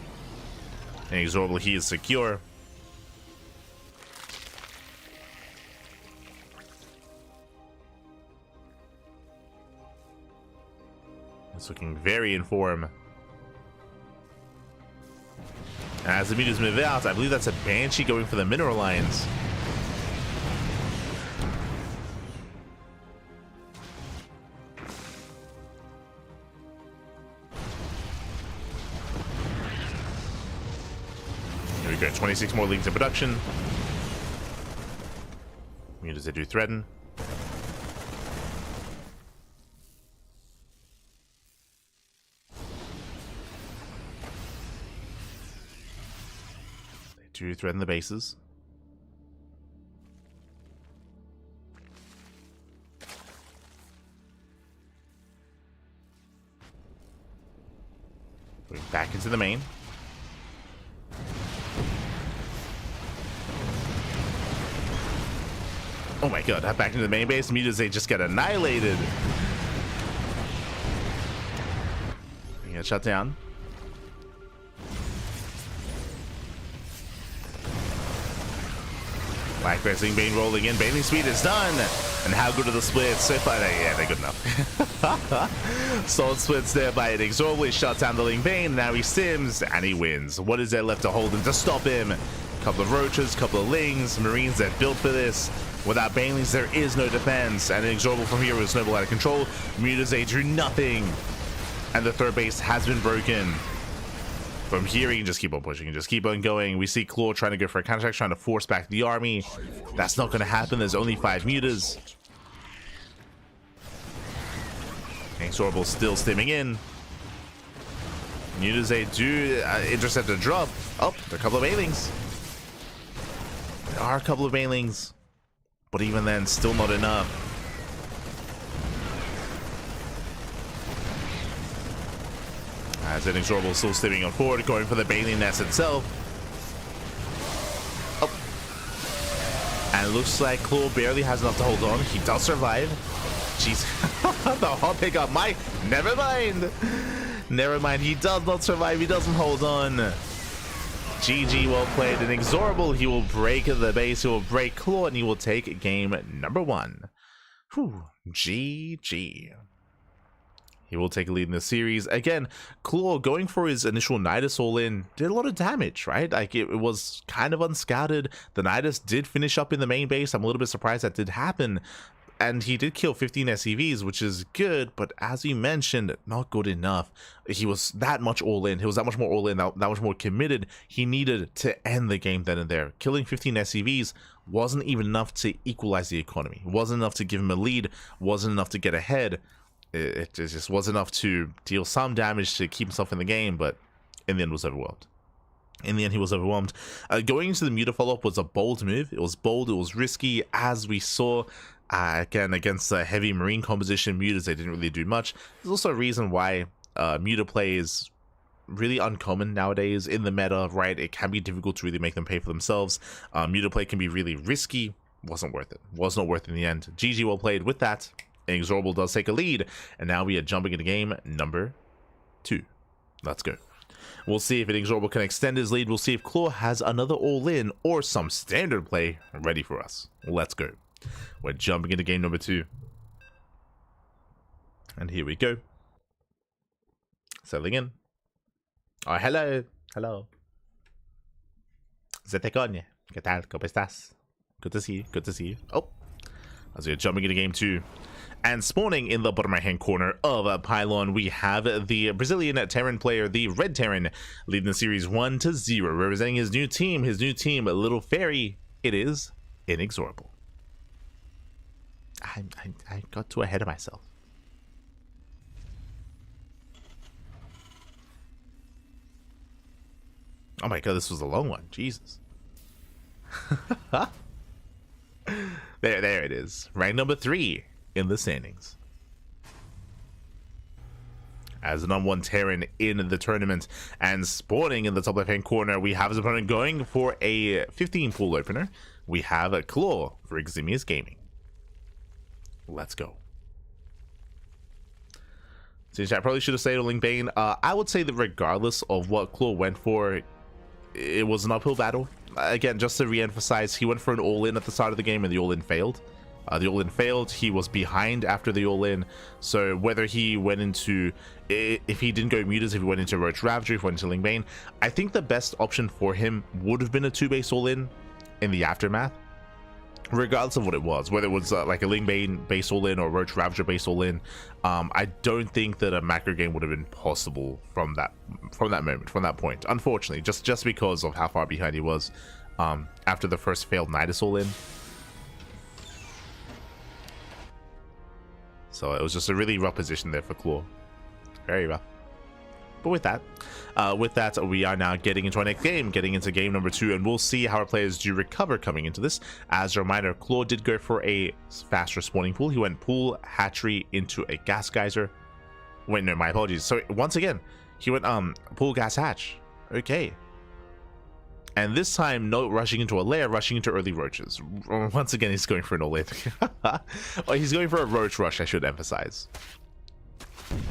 And INexorable, he is secure. It's looking very in form. And as the Mutas move out, I believe that's a Banshee going for the mineral lines. Here we go, 26 more Lings in production. Mutas, they do threaten. To threaten the bases. Going back into the main. Oh my god, back into the main base. Mutas, they just get annihilated. They get shut down. Black Bearsing Bane rolling in. Baneling speed is done. And how good are the splits? So far, yeah, they're good enough. Solid splits there by INexorable. He shuts down the Ling Bane. Now he sims and he wins. What is there left to hold him to stop him? Couple of Roaches, couple of Lings, Marines that built for this. Without Banelings, there is no defense. And INexorable from here will snowball out of control. Mutas, they do nothing. And the 3rd base has been broken. From here, he can just keep on pushing and just keep on going. We see Claw trying to go for a counterattack, trying to force back the army. That's not going to happen. There's only 5 mutas. INexorable still stimming in. Mutas, they do intercept a drop. Oh, there are a couple of banelings. There are a couple of banelings. But even then, still not enough. As INexorable still stimming on forward, going for the baneling nest itself. Oh. And it looks like Claw barely has enough to hold on. He does survive. Jeez. The hot pickup. Never mind. Never mind. He does not survive. He doesn't hold on. GG, well played. INexorable, he will break the base. He will break Claw, and he will take game number 1. Whew. GG. He will take a lead in the series. Again, Claw going for his initial Nidus all-in did a lot of damage, right? Like, it was kind of unscouted. The Nidus did finish up in the main base. I'm a little bit surprised that did happen. And he did kill 15 SCVs, which is good, but as you mentioned, not good enough. He was that much all-in. He was that much more all-in, that much more committed. He needed to end the game then and there. Killing 15 SCVs wasn't even enough to equalize the economy. It wasn't enough to give him a lead. Wasn't enough to get ahead. It just wasn't enough to deal some damage to keep himself in the game, but in the end was overwhelmed. In the end, he was overwhelmed. Going into the Muta follow-up was a bold move. It was bold, it was risky, as we saw. Again, against a heavy marine composition, Mutas, they didn't really do much. There's also a reason why Muta play is really uncommon nowadays in the meta, right? It can be difficult to really make them pay for themselves. Muta play can be really risky. Wasn't worth it. Was not worth it in the end. GG, well played. With that, INexorable does take a lead, and now we are jumping into game number 2. Let's go. We'll see if INexorable can extend his lead. We'll see if Claw has another all-in or some standard play ready for us. Let's go. We're jumping into game number 2. And here we go. Settling in. Oh, hello. Hello. Zete coño. ¿Qué tal? ¿Cómo estás? Good to see you. Good to see you. Oh. As we're jumping into game 2. And spawning in the bottom right hand corner of Pylon, we have the Brazilian Terran player, the Red Terran, leading the series 1-0. Representing his new team, Little Fairy, it is INexorable. I got too ahead of myself. Oh my god, this was a long one. Jesus. There it is. Rank number 3 in the standings. As the #1 Terran in the tournament, and spawning in the top left hand corner, we have his opponent going for a 15 pool opener. We have a Claw for Eximius Gaming. Let's go. Since I probably should have stayed on Link Bane. I would say that regardless of what Claw went for, it was an uphill battle. Again, just to re-emphasize, he went for an all-in at the start of the game, and the all-in failed. He was behind after the all-in, so whether he went into, if he didn't go Mutas, if he went into Roach Ravager, if he went into Link Bane, I think the best option for him would have been a 2-base all-in in the aftermath, regardless of what it was, whether it was like a Link Bane base all-in or Roach Ravager base all-in. I don't think that a macro game would have been possible from that point, unfortunately, just because of how far behind he was after the first failed Nidus all-in. So it was just a really rough position there for Claw. Very rough. But with that, we are now getting into our next game, getting into game number 2, and we'll see how our players do recover coming into this. As a reminder, Claw did go for a faster spawning pool. He went pool, hatchery into a gas geyser. Wait, no, my apologies. So once again, he went pool, gas, hatch. Okay. And this time, no rushing into a lair, rushing into early roaches. Once again, he's going for an all-in. Oh, he's going for a roach rush, I should emphasize.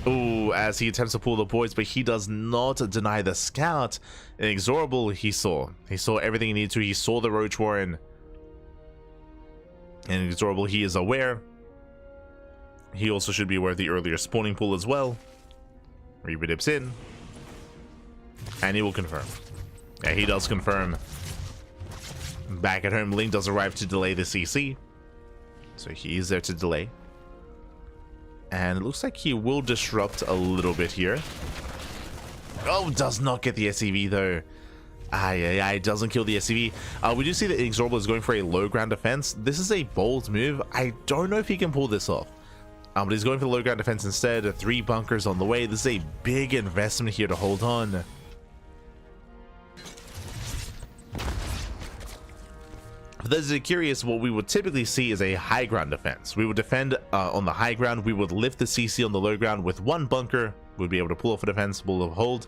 Ooh, as he attempts to pull the boys, but he does not deny the scout. INexorable, he saw everything he needed to. He saw the roach warren. And INexorable, he is aware. He also should be aware of the earlier spawning pool as well. Reaper dips in. And he will confirm. Yeah, he does confirm. Back at home, Link does arrive to delay the CC. So he is there to delay. And it looks like he will disrupt a little bit here. Oh, does not get the SCV though. It doesn't kill the SCV. We do see that INexorable is going for a low ground defense. This is a bold move. I don't know if he can pull this off. But he's going for the low ground defense instead. 3 bunkers on the way. This is a big investment here to hold on. For those that are curious, what we would typically see is a high ground defense. We would defend on the high ground. We would lift the CC on the low ground with 1 bunker. We'd be able to pull off a defense, pull off a hold.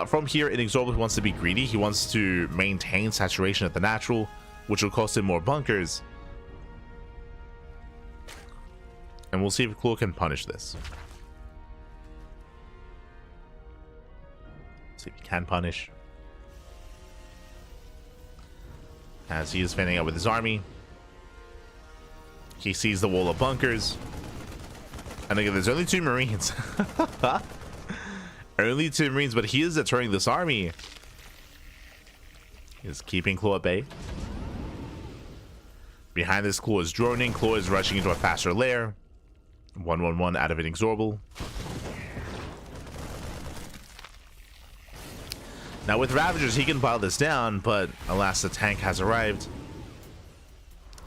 From here, INexorable wants to be greedy. He wants to maintain saturation at the natural, which will cost him more bunkers. And we'll see if Claw can punish this. See if he can punish. As he is fanning out with his army. He sees the wall of bunkers. And again, there's only 2 Marines. Only 2 Marines, but he is deterring this army. He is keeping Claw at bay. Behind this, Claw is droning. Claw is rushing into a faster lair. 1-1-1 out of INexorable. Now with Ravagers, he can pile this down, but alas, the tank has arrived.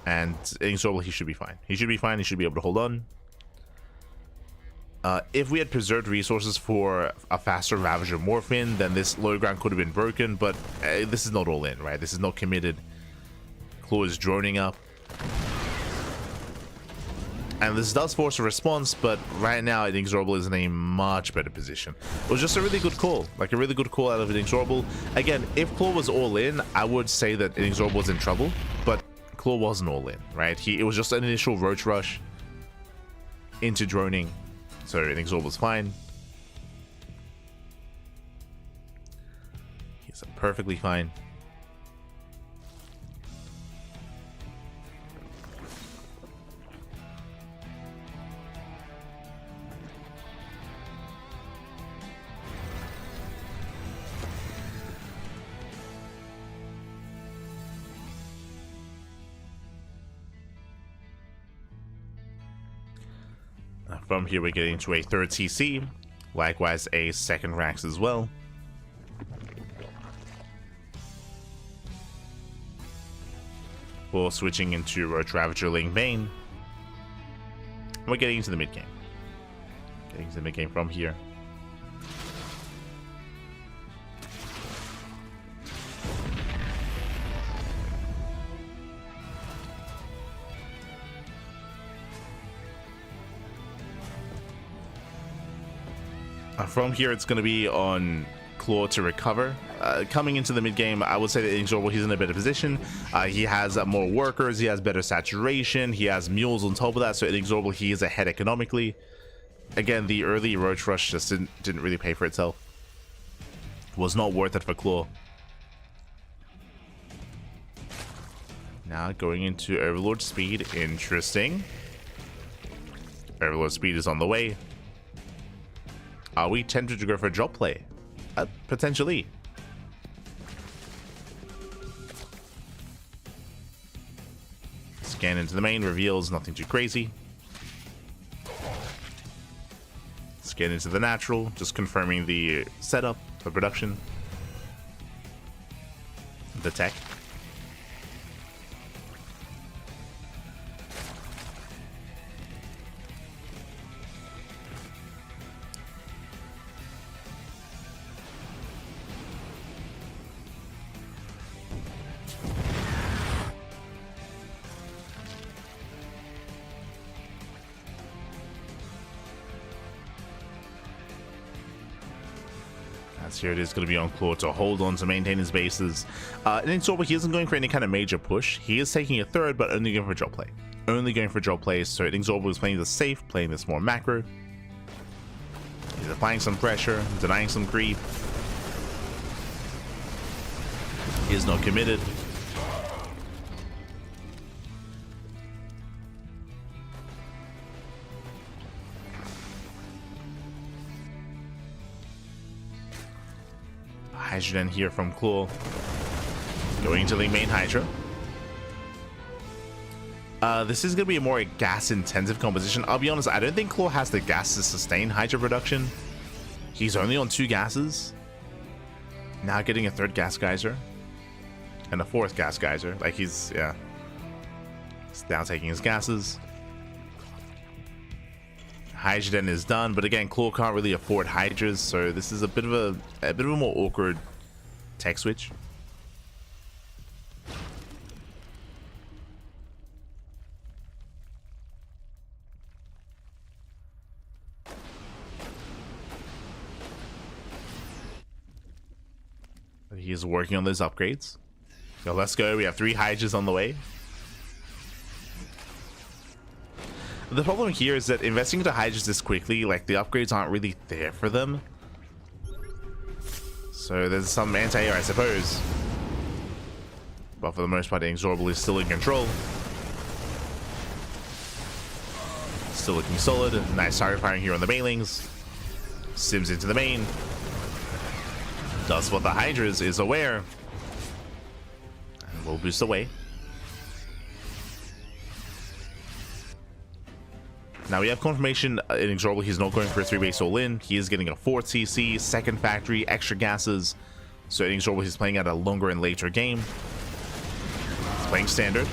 And INexorable, he should be fine. He should be fine. He should be able to hold on. If we had preserved resources for a faster Ravager Morphin, then this low ground could have been broken, but this is not all in, right? This is not committed. Claw is droning up. And this does force a response, but right now INexorable is in a much better position. It was just a really good call, like a really good call out of INexorable. Again, if Claw was all in, I would say that INexorable was in trouble, but Claw wasn't all in, right? It was just an initial roach rush into droning, so INexorable was fine. He's perfectly fine. From here, we're getting to a 3rd CC, likewise a 2nd Rax as well. We're switching into Roach Ravager Ling Bane. We're getting into the mid game. Getting to the mid game from here. From here, it's going to be on Claw to recover. Coming into the mid game, I would say that INexorable, he's in a better position. He has more workers, he has better saturation, he has mules on top of that, so INexorable, he is ahead economically. Again, the early Roach Rush just didn't really pay for itself. Was not worth it for Claw. Now going into Overlord Speed, interesting. Overlord Speed is on the way. Are we tempted to go for a drop play? Potentially. Scan into the main, reveals nothing too crazy. Scan into the natural, just confirming the setup for production. The tech. Here it is going to be on Claw to hold on to maintain his bases. And INexorable, he isn't going for any kind of major push. He is taking a 3rd, but only going for drop play. Only going for drop plays. So INexorable is playing this safe, playing this more macro. He's applying some pressure, denying some creep. He is not committed. Hydrogen here from Claw. Going into the main Hydra. This is going to be a more gas-intensive composition. I'll be honest, I don't think Claw has the gas to sustain Hydra production. He's only on 2 gases. Now getting a third gas geyser. And a fourth gas geyser. Like he's, yeah. He's now taking his gases. Hydrogen is done, but again, Claw can't really afford Hydras, so this is a bit of a more awkward tech switch. He is working on those upgrades. So let's go. We have 3 Hydras on the way. The problem here is that investing into Hydras this quickly, like the upgrades aren't really there for them. So there's some anti-air, I suppose. But for the most part, INexorable is still in control. Still looking solid. Nice target firing here on the Banelings. Sims into the main. Does what the Hydras is aware. And we'll boost away. Now we have confirmation INexorable he's not going for a 3-base all-in. He is getting a 4th CC, second factory, extra gases. So INexorable he's playing at a longer and later game. He's playing standard.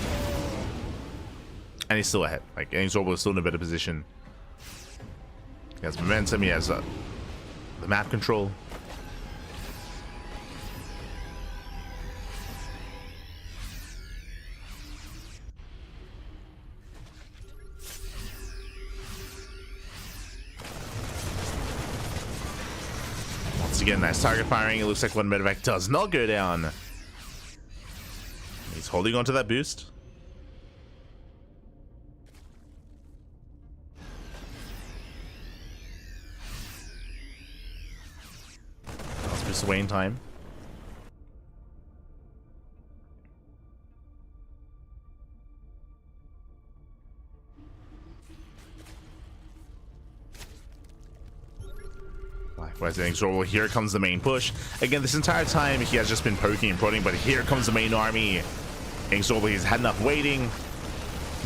And he's still ahead. Like INexorable is still in a better position. He has momentum, he has the map control. Again, nice target firing. It looks like one medevac does not go down. He's holding on to that boost. Let's boost away in time. Likewise, INexorable, here comes the main push. Again, this entire time he has just been poking and prodding, but here comes the main army. INexorable, he's had enough waiting.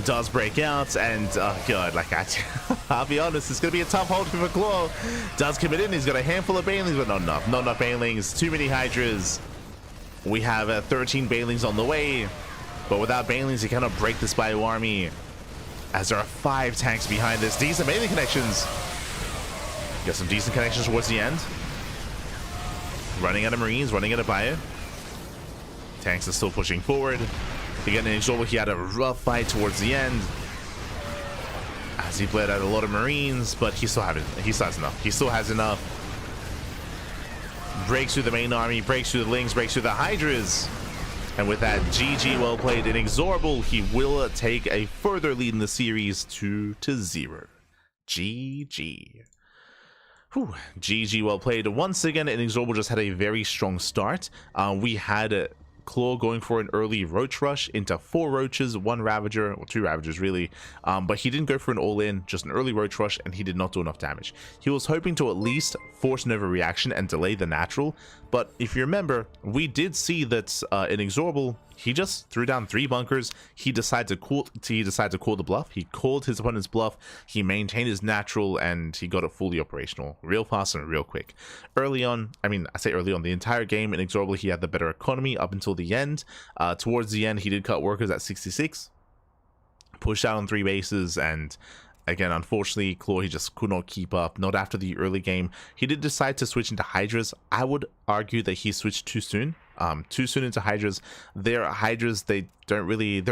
Does break out, and oh god, like I'll be honest, it's gonna be a tough hold for Claw. Does commit in, he's got a handful of Banelings, but not enough Banelings, too many Hydras. We have 13 Banelings on the way, but without Banelings, he cannot break this bio army, as there are 5 tanks behind this. Decent Baneling connections. Got some decent connections towards the end. Running out of Marines, running out of bio. Tanks are still pushing forward. Again, INexorable, he had a rough fight towards the end, as he bled out a lot of Marines, but he still has enough. He still has enough. Breaks through the main army, breaks through the Lings, breaks through the Hydras. And with that, GG, well played. INexorable, he will take a further lead in the series 2-0. GG. Whew. GG, well played. Once again, INexorable just had a very strong start. We had Claw going for an early Roach rush into 4 Roaches, 1 Ravager, or 2 Ravagers really, but he didn't go for an all-in, just an early Roach rush, and he did not do enough damage. He was hoping to at least force an overreaction and delay the natural, but if you remember, we did see that INexorable, he just threw down 3 bunkers. He decided to call the bluff. He called his opponent's bluff. He maintained his natural, and he got it fully operational, real fast and real quick. Early on, I say early on, the entire game, INexorable, he had the better economy up until the end. Towards the end, he did cut workers at 66, pushed out on 3 bases, and again, unfortunately, Claw, he just could not keep up. Not after the early game. He did decide to switch into Hydras. I would argue that he switched too soon. Too soon into Hydras. Their Hydras, they're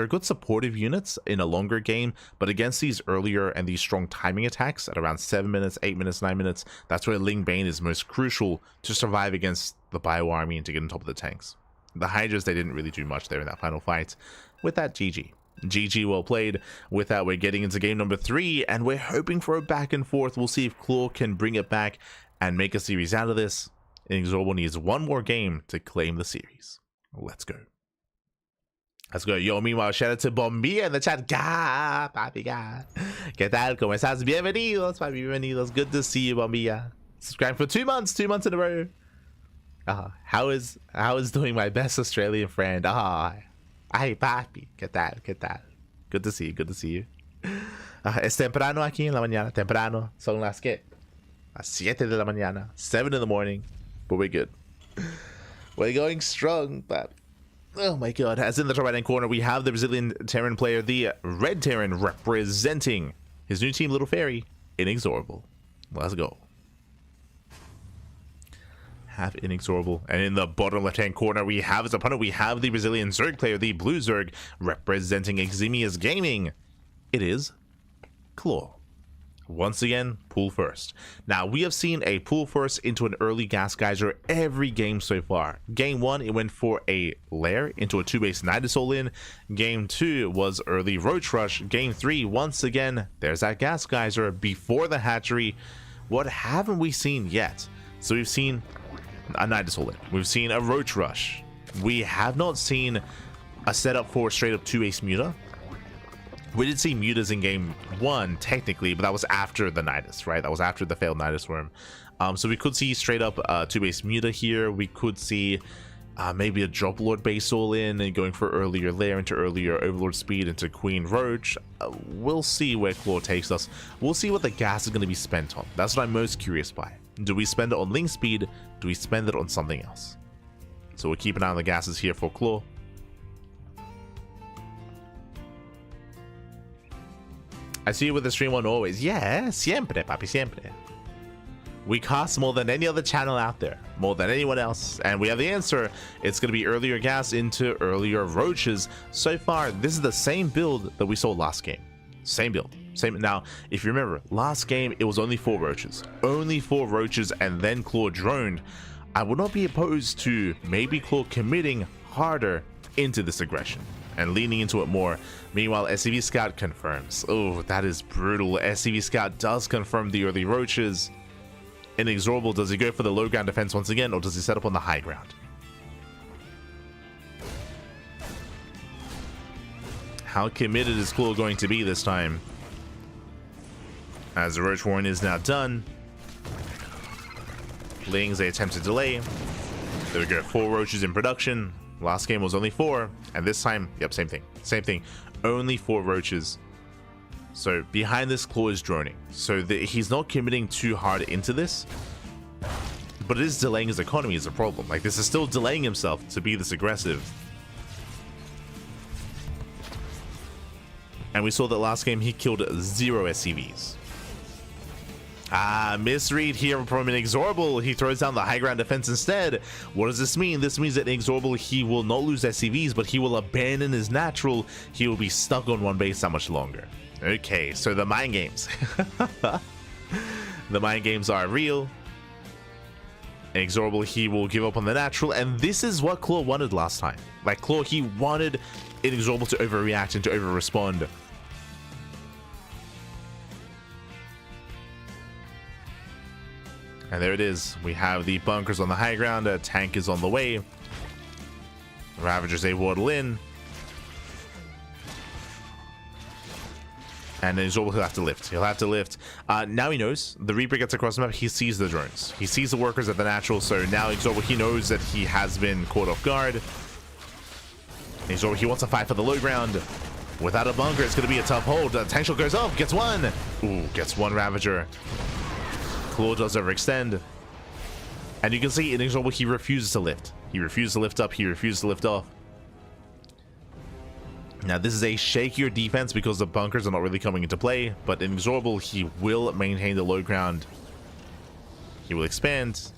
good supportive units in a longer game, but against these earlier and these strong timing attacks at around 7 minutes, 8 minutes, 9 minutes, that's where Ling Bane is most crucial to survive against the bio army and to get on top of the tanks. The Hydras, they didn't really do much there in that final fight. With that, GG. GG, well played. With that, we're getting into game number 3, and we're hoping for a back and forth. We'll see if Claw can bring it back and make a series out of this. INexorable needs 1 more game to claim the series. Let's go. Let's go. Yo, meanwhile, shout out to Bombilla in the chat. Ga, papi, ga. ¿Qué tal? ¿Cómo estás? Bienvenidos, papi, bienvenidos. Good to see you, Bombilla. Subscribe for 2 months in a row. How is doing my best Australian friend? Ay, papi, ¿qué tal? ¿Qué tal? Good to see you, good to see you. Es temprano aquí en la mañana, temprano. Son las 7 de la mañana, 7 in the morning, but we're good. We're going strong, but oh my god. As in the top right hand corner, we have the Brazilian Terran player, the Red Terran, representing his new team, Little Fairy, INexorable. Let's go. Have INexorable. And in the bottom left hand corner, we have his opponent. We have the Brazilian Zerg player, the Blue Zerg, representing Eximius Gaming. It is Claw. Once again, pool first. Now, we have seen a pool first into an early gas geyser every game so far. Game 1, it went for a lair into a 2-base Nidus all-in. Game 2 was early Roach Rush. Game 3, once again, there's that gas geyser before the hatchery. What haven't we seen yet? So we've seen a Nidus all-in. We've seen a Roach Rush. We have not seen a setup for straight up 2-base Muta. We did see mutas in game 1 technically, but that was after the Nidus, right? That was after the failed Nidus worm. So we could see straight up 2-base muta here. We could see maybe a drop lord base all in and going for earlier lair into earlier overlord speed into Queen Roach. We'll see where Claw takes us. We'll see what the gas is going to be spent on. That's what I'm most curious by. Do we spend it on link speed? Do we spend it on something else? So we'll keep an eye on the gases here for Claw. I see you with the stream on always. Yeah, siempre, papi, siempre. We cost more than any other channel out there, more than anyone else, and we have the answer. It's going to be earlier gas into earlier roaches. So far, this is the same build that we saw last game. Same build. Same. Now, if you remember, last game, it was only 4 roaches. Only 4 roaches, and then Claw droned. I would not be opposed to maybe Claw committing harder into this aggression and leaning into it more. Meanwhile, SCV Scout confirms. Oh, that is brutal. SCV Scout does confirm the early roaches. INexorable, does he go for the low ground defense once again, or does he set up on the high ground? How committed is Claw going to be this time? As the Roach Warren is now done. Lings, they attempt to delay. There we go, 4 roaches in production. Last game was only 4, and this time, yep, same thing. Same thing. Only 4 roaches. So behind this, Claw is droning. So he's not committing too hard into this, but it is delaying his economy is a problem. Like, this is still delaying himself to be this aggressive. And we saw that last game he killed 0 SCVs. Misread here from INexorable. He throws down the high ground defense instead. What does this mean? This means that INexorable, he will not lose SCVs, but he will abandon his natural. He will be stuck on one base that much longer. Okay, so the mind games. The mind games are real. INexorable, he will give up on the natural, and this is what Claw wanted last time. Like, Claw, he wanted INexorable to overreact and to over-respond. And there it is. We have the bunkers on the high ground. A tank is on the way. Ravagers, they waddle in. And then he'll have to lift. He'll have to lift. Now he knows. The Reaper gets across the map. He sees the drones. He sees the workers at the natural. So now he knows that he has been caught off guard. He wants to fight for the low ground. Without a bunker, it's going to be a tough hold. Tank shot goes up. Gets one. Ooh, gets one Ravager. Claw does overextend. And you can see INexorable, he refuses to lift. He refuses to lift up. He refuses to lift off. Now, this is a shakier defense because the bunkers are not really coming into play. But INexorable, he will maintain the low ground. He will expand.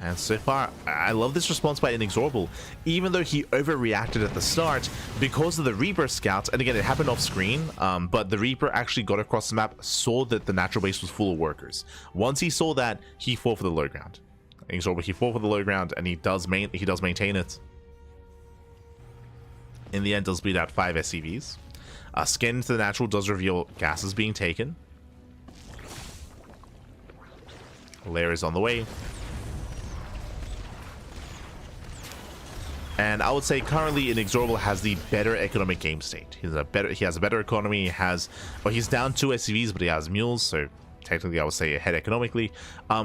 And so far, I love this response by INexorable. Even though he overreacted at the start because of the Reaper scouts, and again, it happened off screen, but the Reaper actually got across the map, saw that the natural base was full of workers. Once he saw that, he fought for the low ground. INexorable, he fought for the low ground, and he does maintain it. In the end, does bleed out 5 SCVs. Scan into the natural does reveal gases being taken. Lair is on the way. And I would say currently INexorable has the better economic game state. He has a better economy. He's down 2 SCVs, but he has mules, so technically I would say ahead economically.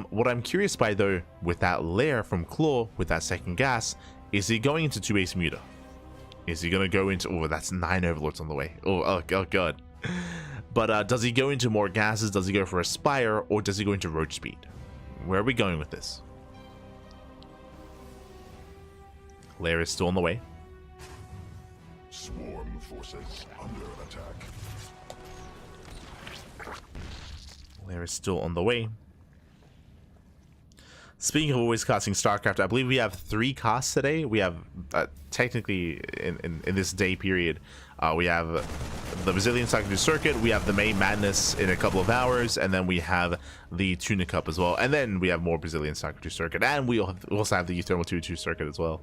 What I'm curious by though, with that lair from Claw, with that second gas, is he going into 2-base Muta? Is he gonna go into, oh, that's 9 overlords on the way. Oh god. But does he go into more gases? Does he go for a Spire, or does he go into Roach speed? Where are we going with this? Lair is still on the way. Swarm forces under attack. Lair is still on the way. Speaking of always casting StarCraft, I believe we have 3 casts today. We have, technically, in this day period, we have the Brazilian Soccer Circuit, we have the May Madness in a couple of hours, and then we have the Tuna Cup as well. And then we have more Brazilian Soccer Circuit, and we also have the Thermal 2 Circuit as well.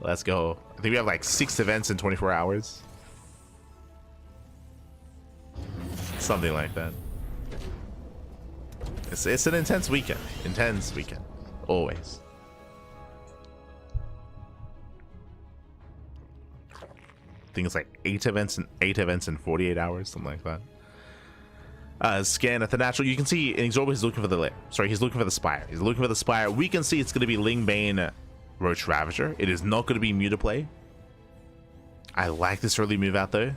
Let's go. I think we have like 6 events in 24 hours. Something like that. It's an intense weekend. Intense weekend. Always. I think it's like 8 events in 48 hours, something like that. Scan at the natural. You can see INexorable is looking for the lair. Sorry, he's looking for the spire. He's looking for the spire. We can see it's going to be Lingbane Roach Ravager. It is not going to be Mutaplay. I like this early move out though.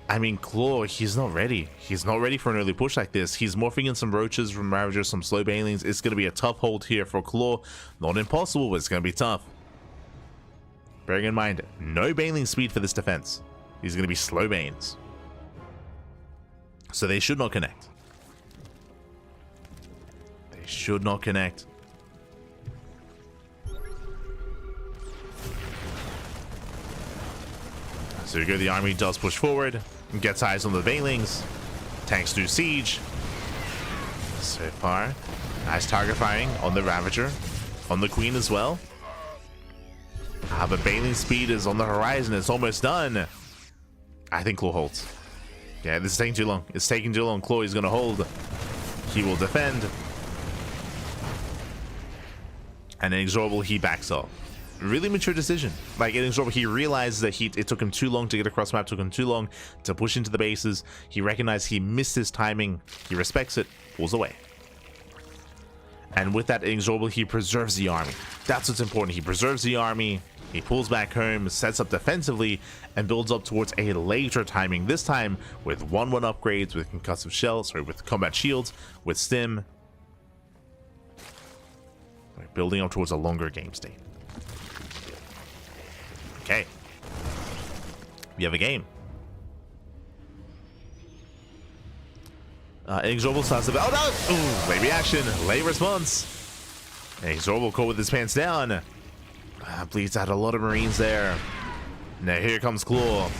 I mean, Claw, he's not ready. He's not ready for an early push like this. He's morphing in some Roaches from Ravagers, some slow Banelings. It's going to be a tough hold here for Claw. Not impossible, but it's going to be tough. Bearing in mind, no Baneling speed for this defense. These are going to be slow Banes. So they should not connect. They should not connect. So you go, the army does push forward, gets eyes on the Banelings, tanks do siege. So far, nice target firing on the Ravager, on the Queen as well. But Baneling speed is on the horizon, it's almost done. I think Claw holds. Yeah, this is taking too long. It's taking too long. Claw is going to hold. He will defend. And INexorable, he backs off. Really mature decision. Like INexorable, he realized that it took him too long to get across the map, took him too long to push into the bases. He recognized he missed his timing. He respects it, pulls away. And with that, INexorable, he preserves the army. That's what's important. He preserves the army. He pulls back home, sets up defensively, and builds up towards a later timing. This time with 1-1 upgrades, with concussive shells, sorry, with combat shields, with stim. We're building up towards a longer game state. Okay. We have a game. INexorable starts the... Oh no! Ooh, late reaction, late response. INexorable caught with his pants down. Bleeds out a lot of Marines there. Now here comes Claw.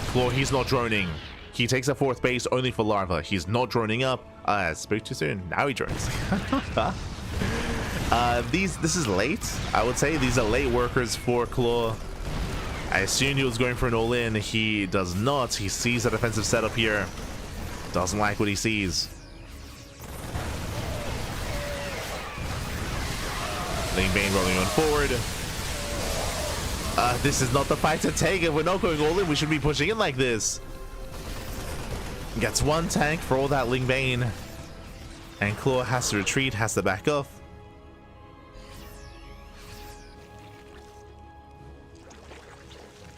Claw, he's not droning. He takes a 4th base only for Larva. He's not droning up. Spoke too soon. Now he drones. This is late, I would say. These are late workers for Claw. I assumed he was going for an all-in. He does not. He sees a defensive setup here. Doesn't like what he sees. Lingbane rolling on forward. This is not the fight to take. If we're not going all in, we should be pushing in like this. Gets 1 tank for all that Lingbane. And Claw has to retreat, has to back off.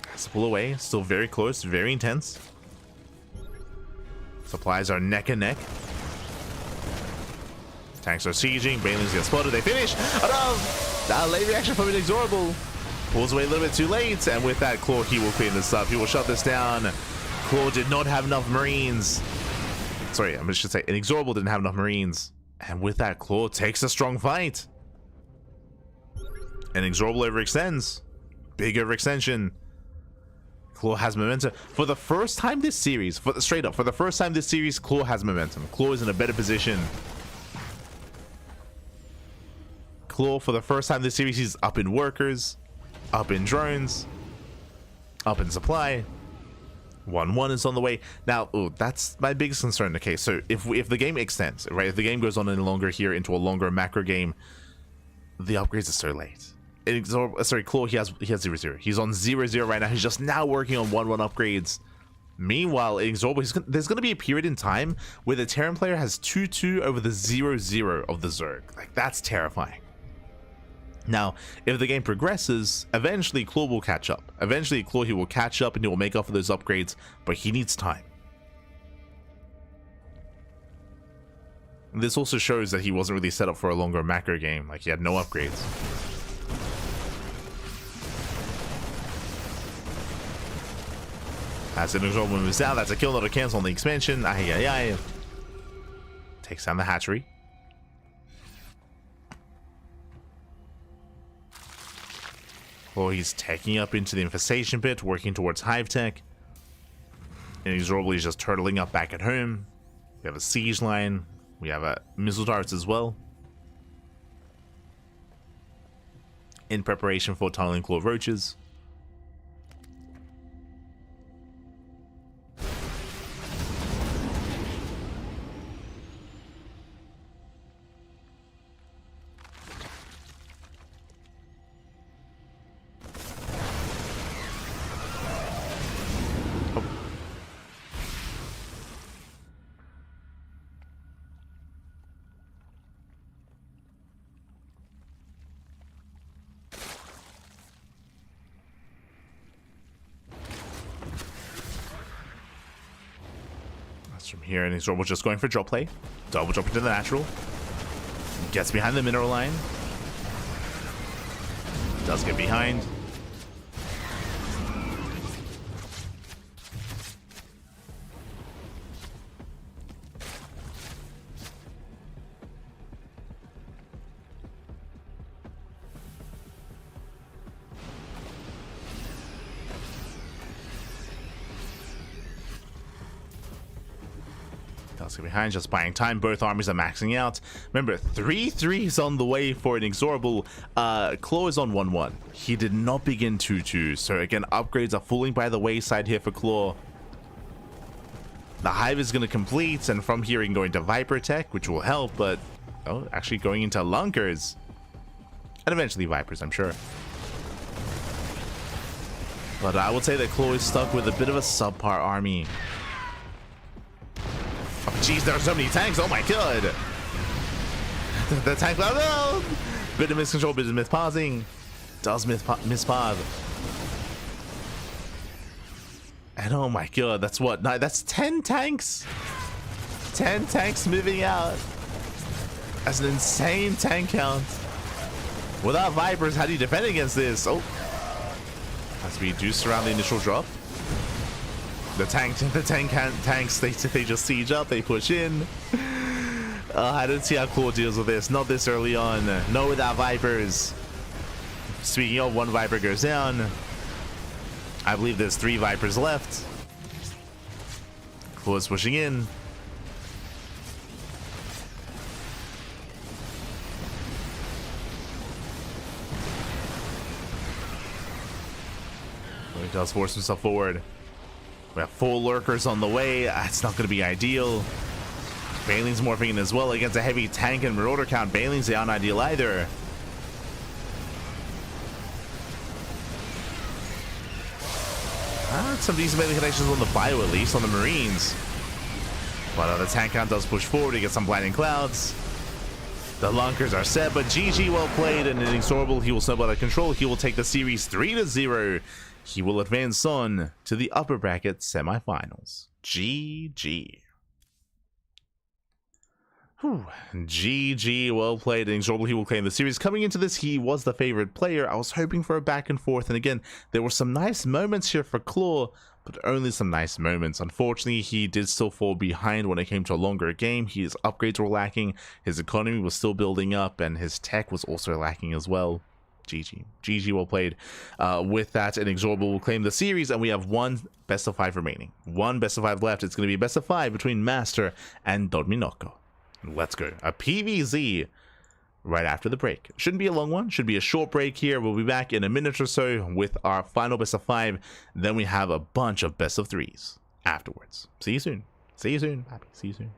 Has to pull away. Still very close, very intense. Supplies are neck and neck. Tanks are sieging. Banelings get spotted. They finish. Oh no! Late reaction from INexorable. Pulls away a little bit too late. And with that, Claw, he will clean this up. He will shut this down. Claw did not have enough Marines. Sorry, I should say INexorable didn't have enough Marines. And with that, Claw takes a strong fight. And INexorable overextends. Big overextension. Claw has momentum. For the first time this series, for the first time this series, Claw has momentum. Claw is in a better position. Claw, for the first time this series, he's up in workers, up in drones, up in supply. 1-1 is on the way. Now, that's my biggest concern. Okay, so if the game extends, right, if the game goes on any longer here into a longer macro game, the upgrades are so late. Sorry, Claw, he has 0-0. He's on 0-0 right now. He's just now working on 1-1 upgrades. Meanwhile, INexorable, there's going to be a period in time where the Terran player has 2-2 over the 0-0 of the Zerg. Like, that's terrifying. Now, if the game progresses, eventually Claw will catch up. Eventually, Claw, he will catch up and he will make up for those upgrades, but he needs time. This also shows that he wasn't really set up for a longer macro game. Like, he had no upgrades. As INexorable moves down, that's a kill, not a cancel on the expansion. Ay. Takes down the hatchery. Well, he's taking up into the infestation pit, working towards hive tech. INexorable is just turtling up back at home. We have a siege line. We have a missile darts as well. In preparation for tunneling claw roaches. From here, and INexorable just going for drop play. Double jump into the natural. Gets behind the mineral line. Does get behind. Behind, just buying time. Both armies are maxing out. Remember, 3-3s on the way for INexorable. Claw is on 1-1. He did not begin 2-2. So again, upgrades are falling by the wayside here for Claw. The hive is going to complete, and from here he can go into Viper Tech, which will help, but actually going into Lunkers. And eventually Vipers, I'm sure. But I would say that Claw is stuck with a bit of a subpar army. Oh, jeez, there are so many tanks. Oh my god. The tank level. No! Bit of miscontrol, bit of mispausing. Does mispause. And oh my god, that's what? No, that's 10 tanks. 10 tanks moving out. That's an insane tank count. Without Vipers, how do you defend against this? Oh. As we do surround the initial drop. The tanks, they just siege up, they push in. I don't see how Claw deals with this. Not this early on. No, without Vipers. Speaking of, one Viper goes down. I believe there's 3 Vipers left. Claw is pushing in. He does force himself forward. We have 4 lurkers on the way. It's not going to be ideal. Baneling's morphing in as well against a heavy tank and marauder count. Baneling's not ideal either. Some decent melee connections on the bio, at least on the Marines. But the tank count does push forward. He gets some blinding clouds. The lunkers are set, but GG, well played. And INexorable, he will snowball out of control. He will take the series 3-0. He will advance on to the upper bracket semifinals. GG. Whew. GG, well played. INexorable, he will claim the series. Coming into this, he was the favorite player. I was hoping for a back and forth, and again, there were some nice moments here for Claw, but only some nice moments. Unfortunately, he did still fall behind when it came to a longer game. His upgrades were lacking, his economy was still building up, and his tech was also lacking as well. GG. GG, well played. With that, INexorable will claim the series, and we have one best of 5 remaining. One best of 5 left. It's going to be a best of 5 between MasTeR and Dorminoko. Let's go. A PVZ right after the break. Shouldn't be a long one. Should be a short break here. We'll be back in a minute or so with our final best of 5. Then we have a bunch of best of 3s afterwards. See you soon. See you soon. Happy. See you soon.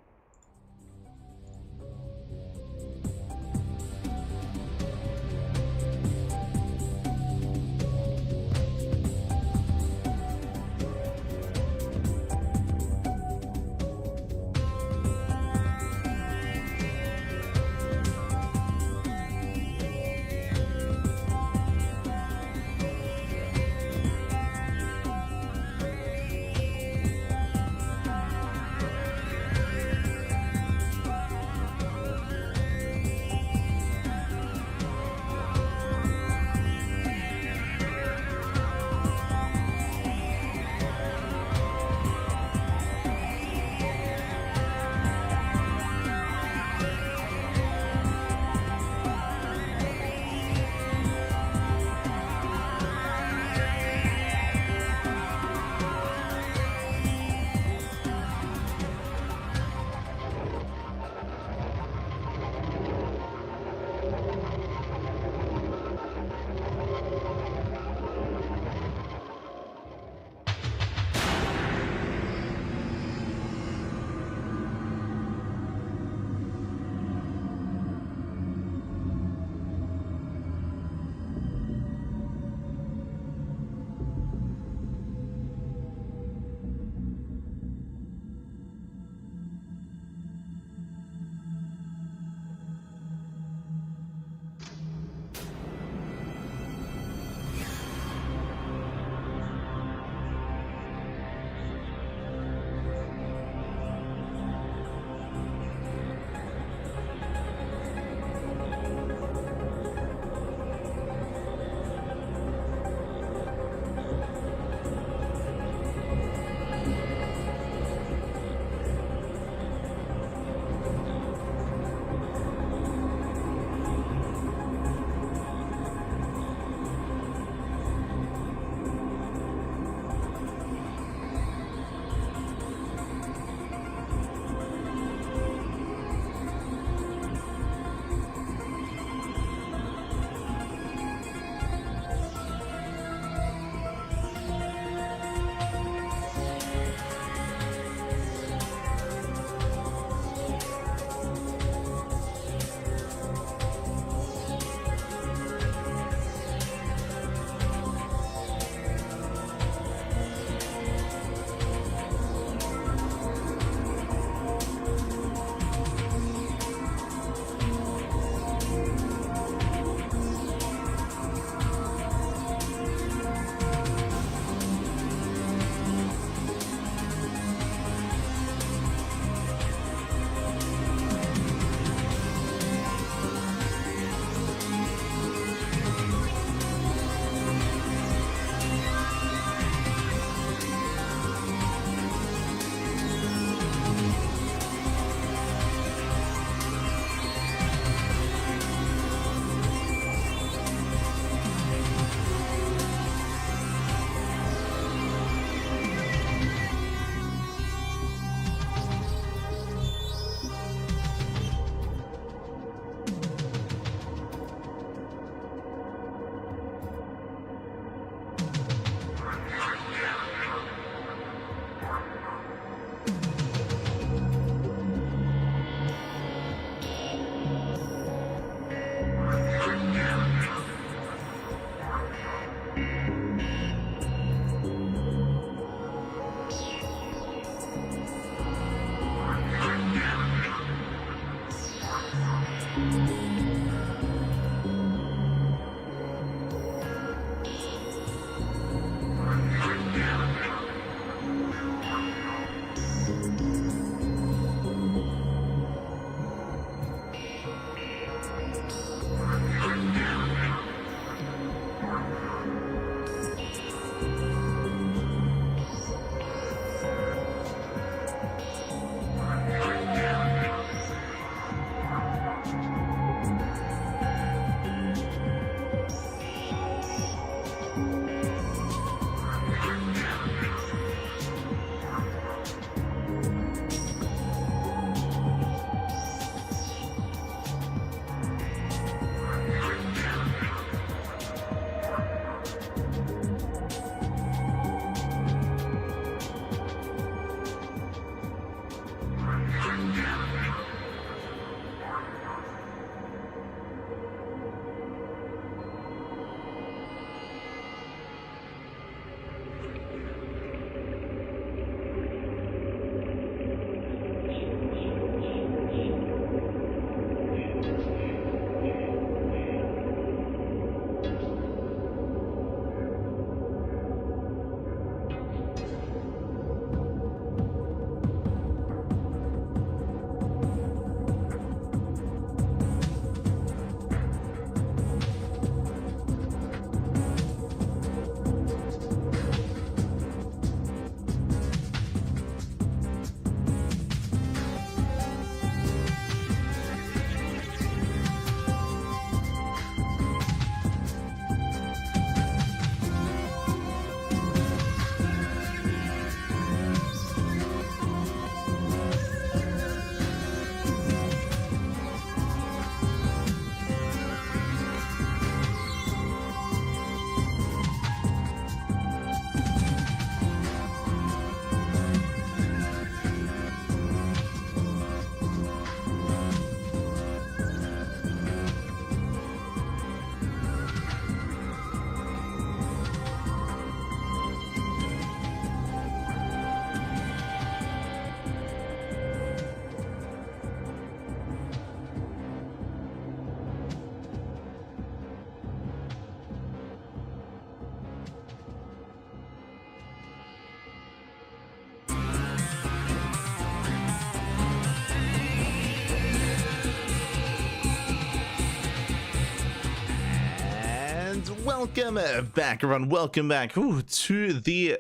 Welcome back, everyone. Welcome back to the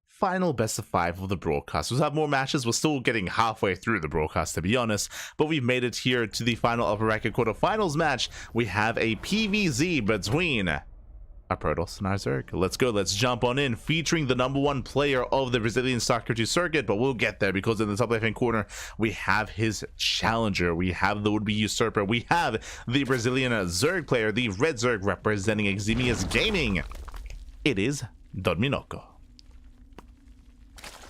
final best of 5 of the broadcast. We'll have more matches. We're still getting halfway through the broadcast, to be honest, but we've made it here to the final upper bracket quarterfinals match. We have a PVZ between a Protoss and our Zerg. Let's go. Let's jump on in, featuring the #1 player of the Brazilian StarCraft 2 circuit, but we'll get there because in the top left-hand corner, we have his challenger. We have the would-be usurper. We have the Brazilian Zerg player, the Red Zerg representing Eximius Gaming. It is Dorminoko,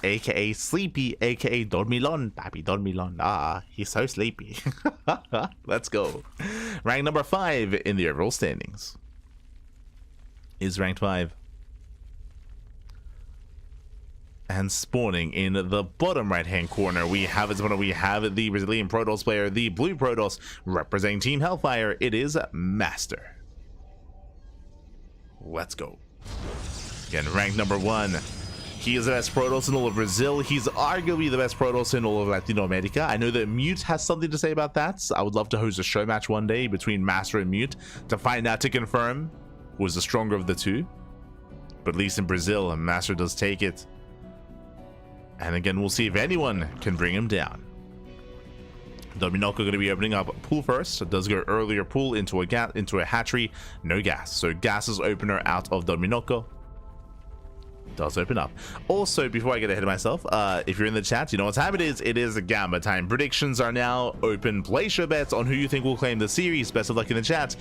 aka Sleepy, aka Dormilon. Papi Dormilon. Ah, he's so sleepy. Let's go. Rank number 5 in the overall standings is ranked 5. And spawning in the bottom right hand corner, we have the Brazilian Protoss player, the blue Protoss representing Team Hellfire. It is MasTeR. Let's go. Again, ranked number 1. He is the best Protoss in all of Brazil. He's arguably the best Protoss in all of Latino America. I know that Mute has something to say about that. I would love to host a show match one day between MasTeR and Mute to find out, to confirm was the stronger of the two. But at least in Brazil, MasTeR does take it. And again, we'll see if anyone can bring him down. Dorminoko going to be opening up pool first. It does go earlier pool into a hatchery. No gas. So gases opener out of Dorminoko. Does open up. Also, before I get ahead of myself, if you're in the chat, you know what time it is. It is Gamma time. Predictions are now open. Place your bets on who you think will claim the series. Best of luck in the chat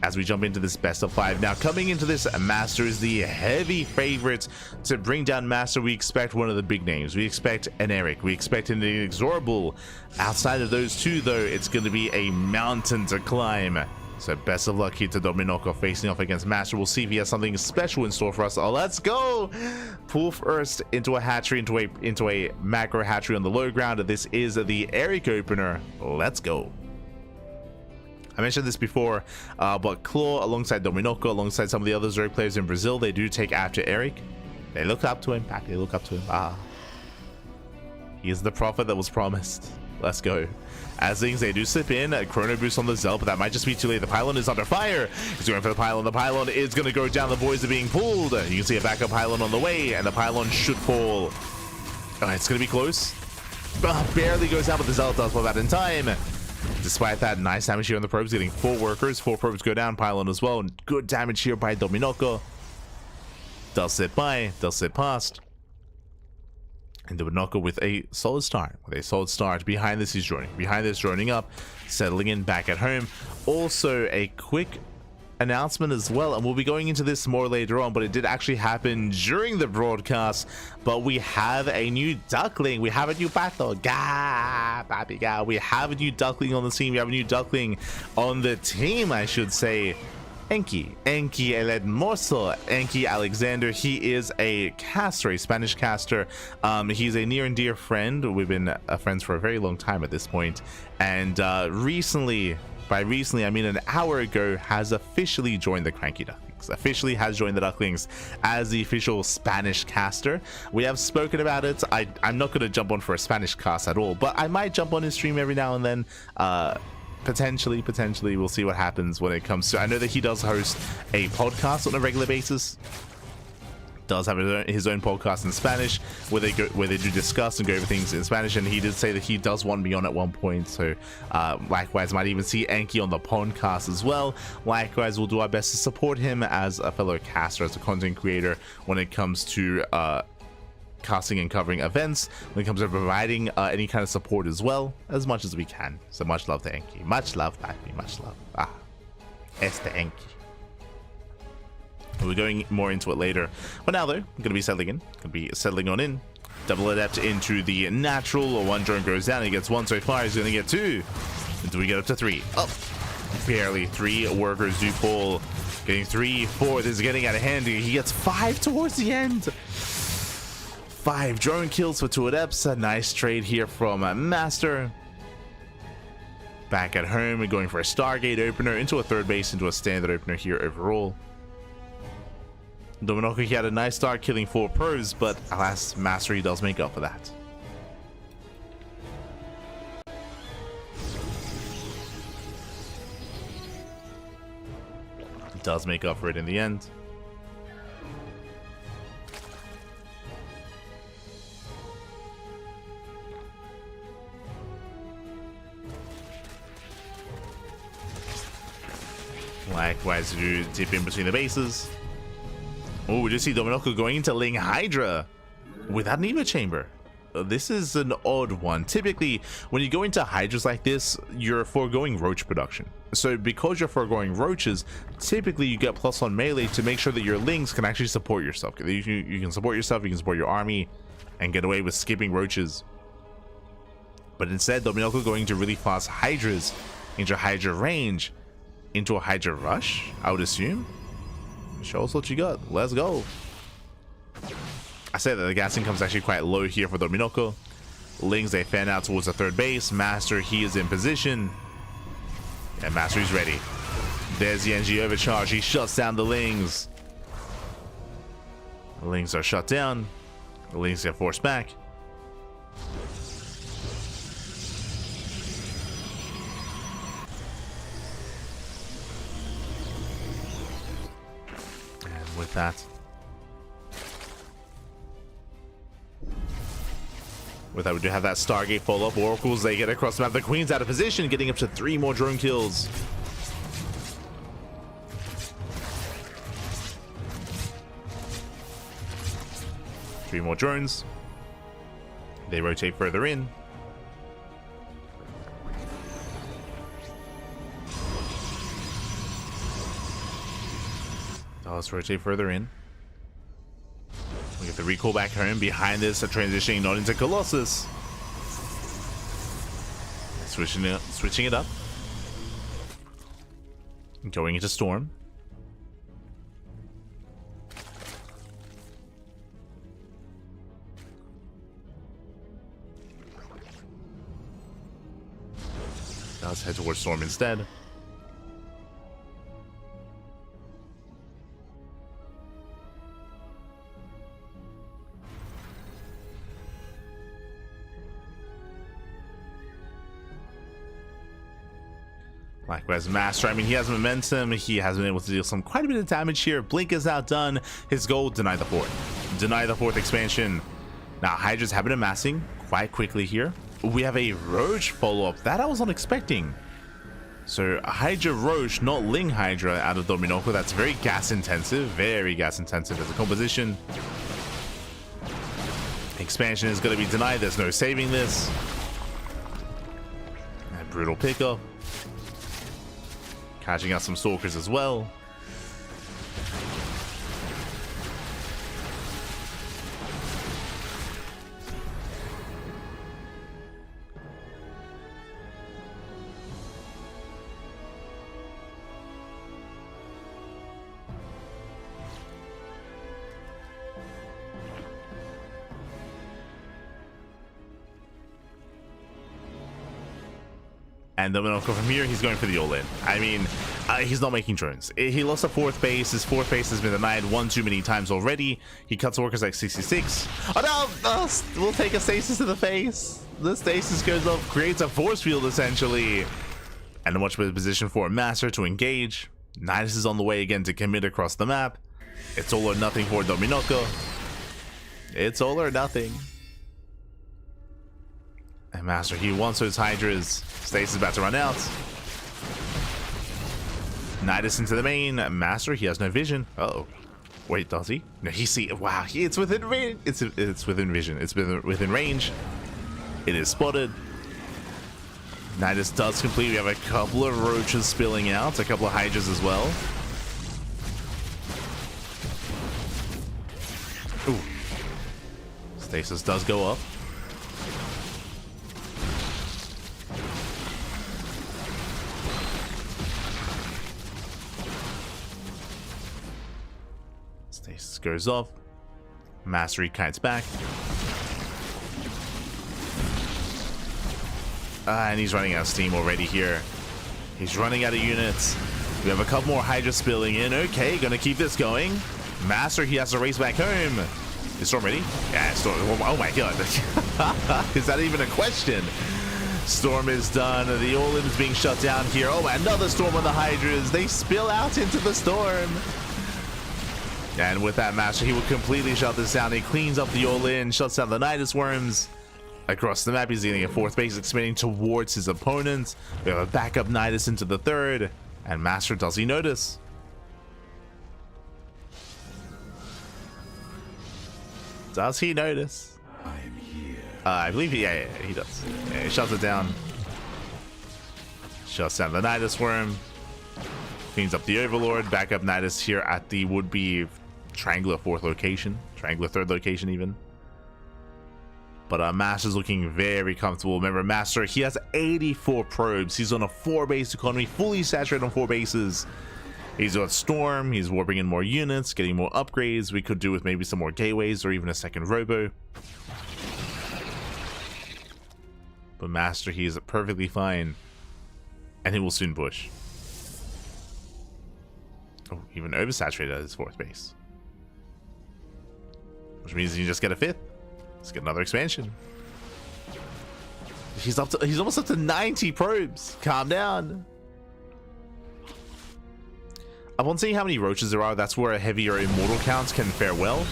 as we jump into this best of 5. Now, coming into this, MasTeR is the heavy favorite to bring down MasTeR. We expect one of the big names. We expect an Erik. We expect an INexorable. Outside of those two, though, it's going to be a mountain to climb. So best of luck here to Dorminoko facing off against MasTeR. We'll see if he has something special in store for us. Oh, let's go! Pool first into a hatchery, into a macro hatchery on the low ground. This is the Erik opener. Let's go. I mentioned this before, but Claw alongside Dorminoko, alongside some of the other Zerg players in Brazil, they do take after Erik. They look up to him. They look up to him. He is the prophet that was promised. Let's go. As things, they do slip in a chrono boost on the Zell, but that might just be too late. The pylon is under fire. He's going for the pylon. The pylon is going to go down. The boys are being pulled. You can see a backup pylon on the way, and the pylon should fall. Oh, it's going to be close. Barely goes out, but the Zell does pull that in time. Despite that, nice damage here on the probes, getting 4 workers. 4 probes go down. Pylon as well. Good damage here by Dorminoko. Does sit by. Does sit past. And Dorminoko with a solid start. Behind this, he's joining. Behind this, joining up. Settling in back at home. Also, a quick announcement as well, and we'll be going into this more later on, but it did actually happen during the broadcast. But we have a new Duckling. We have a new battle. We have a new Duckling on the team. We have a new Duckling on the team, I should say. Enki El Hermoso, Enki Alexander. He is a caster, a Spanish caster. He's a near and dear friend. We've been friends for a very long time at this point, and recently, by recently I mean an hour ago, has officially joined the CranKy Ducklings. Officially has joined the Ducklings as the official Spanish caster. We have spoken about it. I'm not going to jump on for a Spanish cast at all, but I might jump on his stream every now and then. Potentially, we'll see what happens when it comes to. I know that he does host a podcast on a regular basis. Does have his own podcast in Spanish where they do discuss and go over things in Spanish, and he did say that he does want me on at one point. So likewise, might even see Enki on the podcast as well. Likewise, we'll do our best to support him as a fellow caster, as a content creator, when it comes to casting and covering events, when it comes to providing any kind of support as well, as much as we can. So much love to Enki. Much love, Papi. Much love. Este Enki. We're going more into it later. But now, though, I'm going to be settling on in. Double adept into the natural. 1 drone goes down. He gets 1 so far. He's going to get 2. Until we get up to 3. Up. Barely. 3 workers do fall. Getting 3, 4. This is getting out of hand. He gets 5 towards the end. 5 drone kills for 2 adepts. A nice trade here from MasTeR. Back at home, we're going for a Stargate opener into a 3rd base, into a standard opener here overall. Dorminoko, he had a nice start killing 4 pros, but alas, MasTeR does make up for that. does make up for it in the end. Likewise, you dip in between the bases. Oh, we just see Dominoko going into Ling Hydra without an Eva Chamber. This is an odd one. Typically, when you go into Hydras like this, you're foregoing Roach production. So because you're foregoing Roaches, typically you get plus on melee to make sure that your Lings can actually support yourself. You can support yourself, you can support your army, and get away with skipping Roaches. But instead, Dominoko going to really fast Hydras into Hydra range, into a Hydra rush, I would assume. Show us what you got. Let's go. I said that the gas income is actually quite low here for Dominoko. Lings, they fan out towards the third base. MasTeR, he is in position. And MasTeR is ready. There's the NG overcharge. He shuts down the Lings. The Lings are shut down. The Lings get forced back. And with that, we do have that Stargate follow-up. Oracles, they get across the map. The Queen's out of position, getting up to 3 more drone kills. Three more drones. They rotate further in. Let's rotate further in. We get the recall back home. Behind this, a transitioning not into Colossus. Switching it up. Going into Storm. Let's head towards Storm instead. Likewise, MasTeR, I mean, he has momentum. He has been able to deal quite a bit of damage here. Blink is outdone. His goal, deny the fourth. Deny the fourth expansion. Now, Hydras have been amassing quite quickly here. We have a Roach follow-up. That I was not expecting. So, Hydra Roach, not Ling Hydra out of Dominoko. That's very gas-intensive. Very gas-intensive as a composition. Expansion is going to be denied. There's no saving this. And brutal pickup. Catching out some Stalkers as well. And Dominoko from here, he's going for the all-in. I mean, he's not making drones. He lost a fourth base. His fourth base has been denied one too many times already. He cuts workers like 66. Oh no! We'll take a stasis to the face. The stasis goes off, creates a force field essentially. And a much better position for MasTeR to engage. Nidus is on the way again to commit across the map. It's all or nothing for Dominoko. It's all or nothing. And MasTeR, he wants those Hydras. Stasis about to run out. Nidus into the main. MasTeR, he has no vision. Uh-oh. Wait, does he? No, he see. Wow, it's within range. It's within vision. It's within range. It is spotted. Nidus does complete. We have a couple of Roaches spilling out. A couple of Hydras as well. Ooh. Stasis does go up. Stasis goes off. MasTeR kites back. And he's running out of steam already here. He's running out of units. We have a couple more Hydra spilling in. Okay, gonna keep this going. MasTeR, he has to race back home. Is Storm ready? Yeah, Storm. Oh my god. Is that even a question? Storm is done. The all-in is being shut down here. Oh, another storm on the Hydras. They spill out into the storm. And with that MasTeR, he will completely shut this down. He cleans up the all-in, shuts down the Nidus Worms. Across the map, he's getting a fourth base, expanding towards his opponent. We have a backup Nidus into the third. And MasTeR, does he notice? Does he notice? I'm here. I believe he does. Yeah, he shuts it down. Shuts down the Nidus Worm. Cleans up the Overlord. Backup Nidus here at the would-be triangular fourth location. Triangular third location even. But MasTeR's looking very comfortable. Remember, MasTeR, he has 84 probes. He's on a 4-base economy, fully saturated on 4 bases. He's got Storm. He's warping in more units, getting more upgrades. We could do with maybe some more gateways or even a second robo. But MasTeR, he is perfectly fine. And he will soon push. Oh, even oversaturated at his fourth base. Which means he can just get a fifth. Let's get another expansion. He's almost up to 90 probes. Calm down. Upon seeing how many roaches there are, that's where a heavier immortal counts can fare well.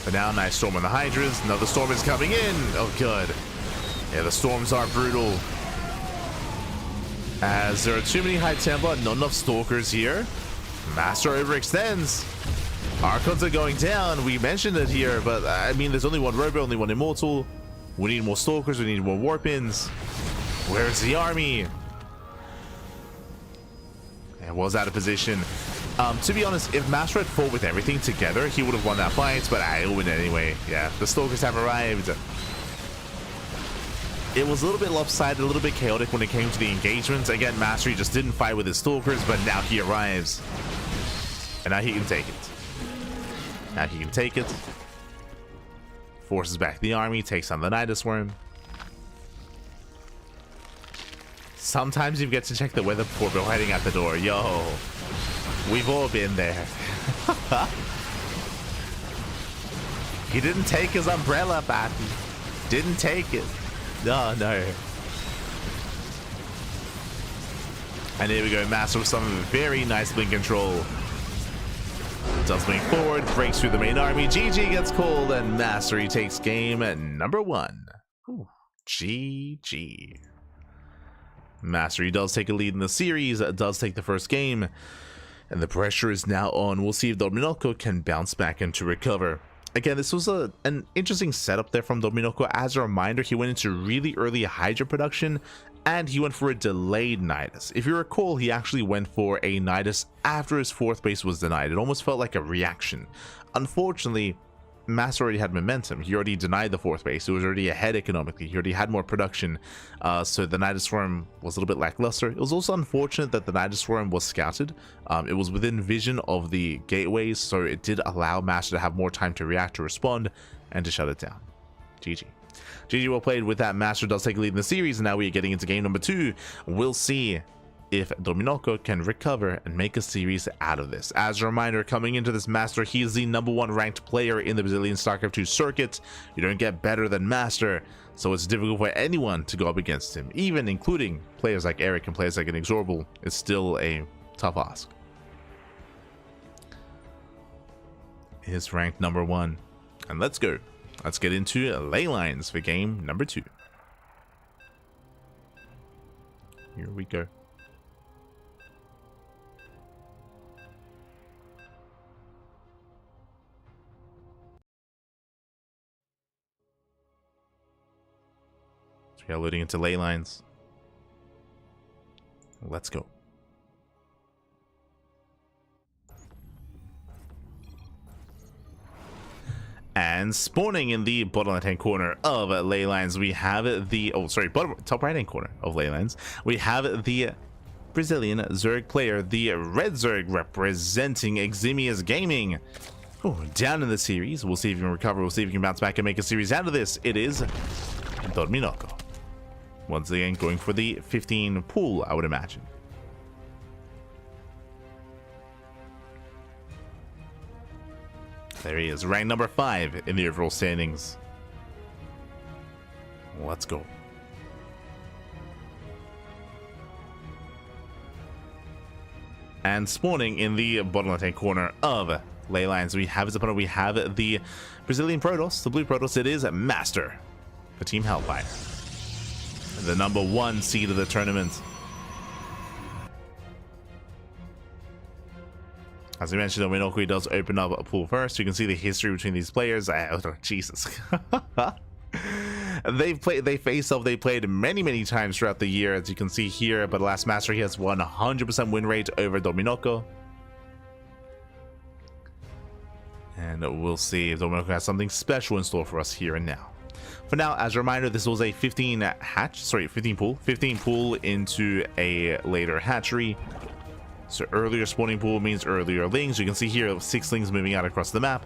But now, nice storm on the Hydras. Another storm is coming in. Oh, good. Yeah, the storms are brutal. As there are too many High Templar, not enough Stalkers here. MasTeR overextends. Archons are going down. We mentioned it here, but I mean, there's only one Robo, only one Immortal. We need more Stalkers. We need more Warp-ins. Where's the army? And was out of position. To be honest, if MasTeR had fought with everything together, he would have won that fight, but I'll win anyway. Yeah, the Stalkers have arrived. It was a little bit lopsided, a little bit chaotic when it came to the engagement. Again, MasTeR just didn't fight with his Stalkers, but now he arrives. And now he can take it. Now he can take it. Forces back the army, takes on the Nidus Worm. Sometimes you get to check the weather before we're heading out the door. Yo, we've all been there. He didn't take his umbrella, Patty. Didn't take it. No. And here we go, MasTeR with some very nice blink control. Does blink forward, breaks through the main army. GG gets called, and MasTeR, he takes game at number 1. Ooh, GG. MasTeR, he does take a lead in the series, does take the first game, and the pressure is now on. We'll see if Dominoko can bounce back and to recover. Again, this was an interesting setup there from Dominoko. As a reminder, he went into really early Hydra production, and he went for a delayed Nidus. If you recall, he actually went for a Nidus after his fourth base was denied. It almost felt like a reaction. Unfortunately, MasTeR already had momentum. He already denied the fourth base. It was already ahead economically. He already had more production. So the Nidus Swarm was a little bit lackluster. It was also unfortunate that the Nidus Swarm was scouted. It was within vision of the gateways, so it did allow MasTeR to have more time to react, to respond, and to shut it down. GG. GG, well played. With that, MasTeR does take a lead in the series, and now we are getting into game number 2. We'll see if Dominoko can recover and make a series out of this. As a reminder, coming into this, MasTeR, he is the #1 ranked player in the Brazilian StarCraft 2 circuit. You don't get better than MasTeR, so it's difficult for anyone to go up against him, even including players like Erik and players like INexorable. It's still a tough ask. He is ranked #1, and let's go. Let's get into ley lines for game number 2. Here we go. We are loading into ley lines. Let's go. And spawning in the bottom left-hand corner of ley lines, we have the top right-hand corner of ley lines. We have the Brazilian Zerg player, the Red Zerg, representing Eximius Gaming. Oh, down in the series. We'll see if he can recover. We'll see if he can bounce back and make a series out of this. It is Dominoko. Once again, going for the 15 pool, I would imagine. There he is, ranked number 5 in the overall standings. Let's go. And spawning in the bottom left-hand corner of Ley Lines, we have his opponent. We have the Brazilian Protoss, the blue Protoss. It is MasTeR for Team Hellfire, the #1 seed of the tournament. As we mentioned, Dominoko does open up a pool first. You can see the history between these players. Oh, Jesus. They face off. They played many times throughout the year, as you can see here. But last MasTeR, he has 100% win rate over Dominoko. And we'll see if Dominoko has something special in store for us here and now. For now, as a reminder, this was a 15 pool into a later hatchery. So earlier spawning pool means earlier lings. You can see here 6 lings moving out across the map.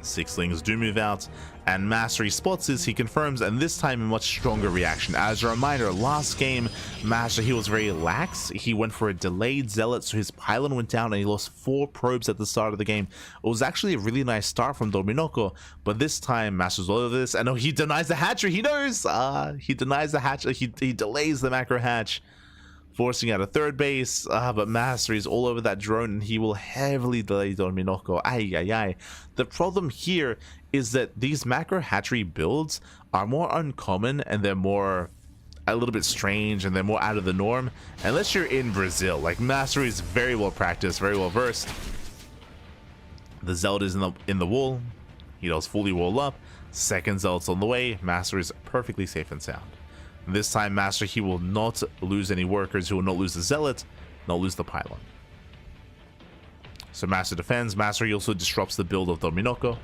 6 lings do move out, and MasTeR spots this, he confirms, and this time a much stronger reaction. As a reminder, last game, MasTeR, he was very lax. He went for a delayed zealot, so his pylon went down and he lost 4 probes at the start of the game. It was actually a really nice start from Dominoko, but this time MasTER's all over this, and he denies the hatchery. He knows! He denies the hatch. He delays the macro hatch, forcing out a third base, but MasTeR is all over that drone, and he will heavily delay Dominoko. The problem here is that these macro hatchery builds are more uncommon, and they're more a little bit strange, and they're more out of the norm unless you're in Brazil. Like, MasTeR is very well practiced, very well versed. The Zealot is in the wall. He does fully wall up. Second Zealot's on the way. MasTeR is perfectly safe and sound. This time, MasTeR, he will not lose any workers. He will not lose the Zealot, not lose the pylon. So MasTeR defends. MasTeR, he also disrupts the build of Dominoko.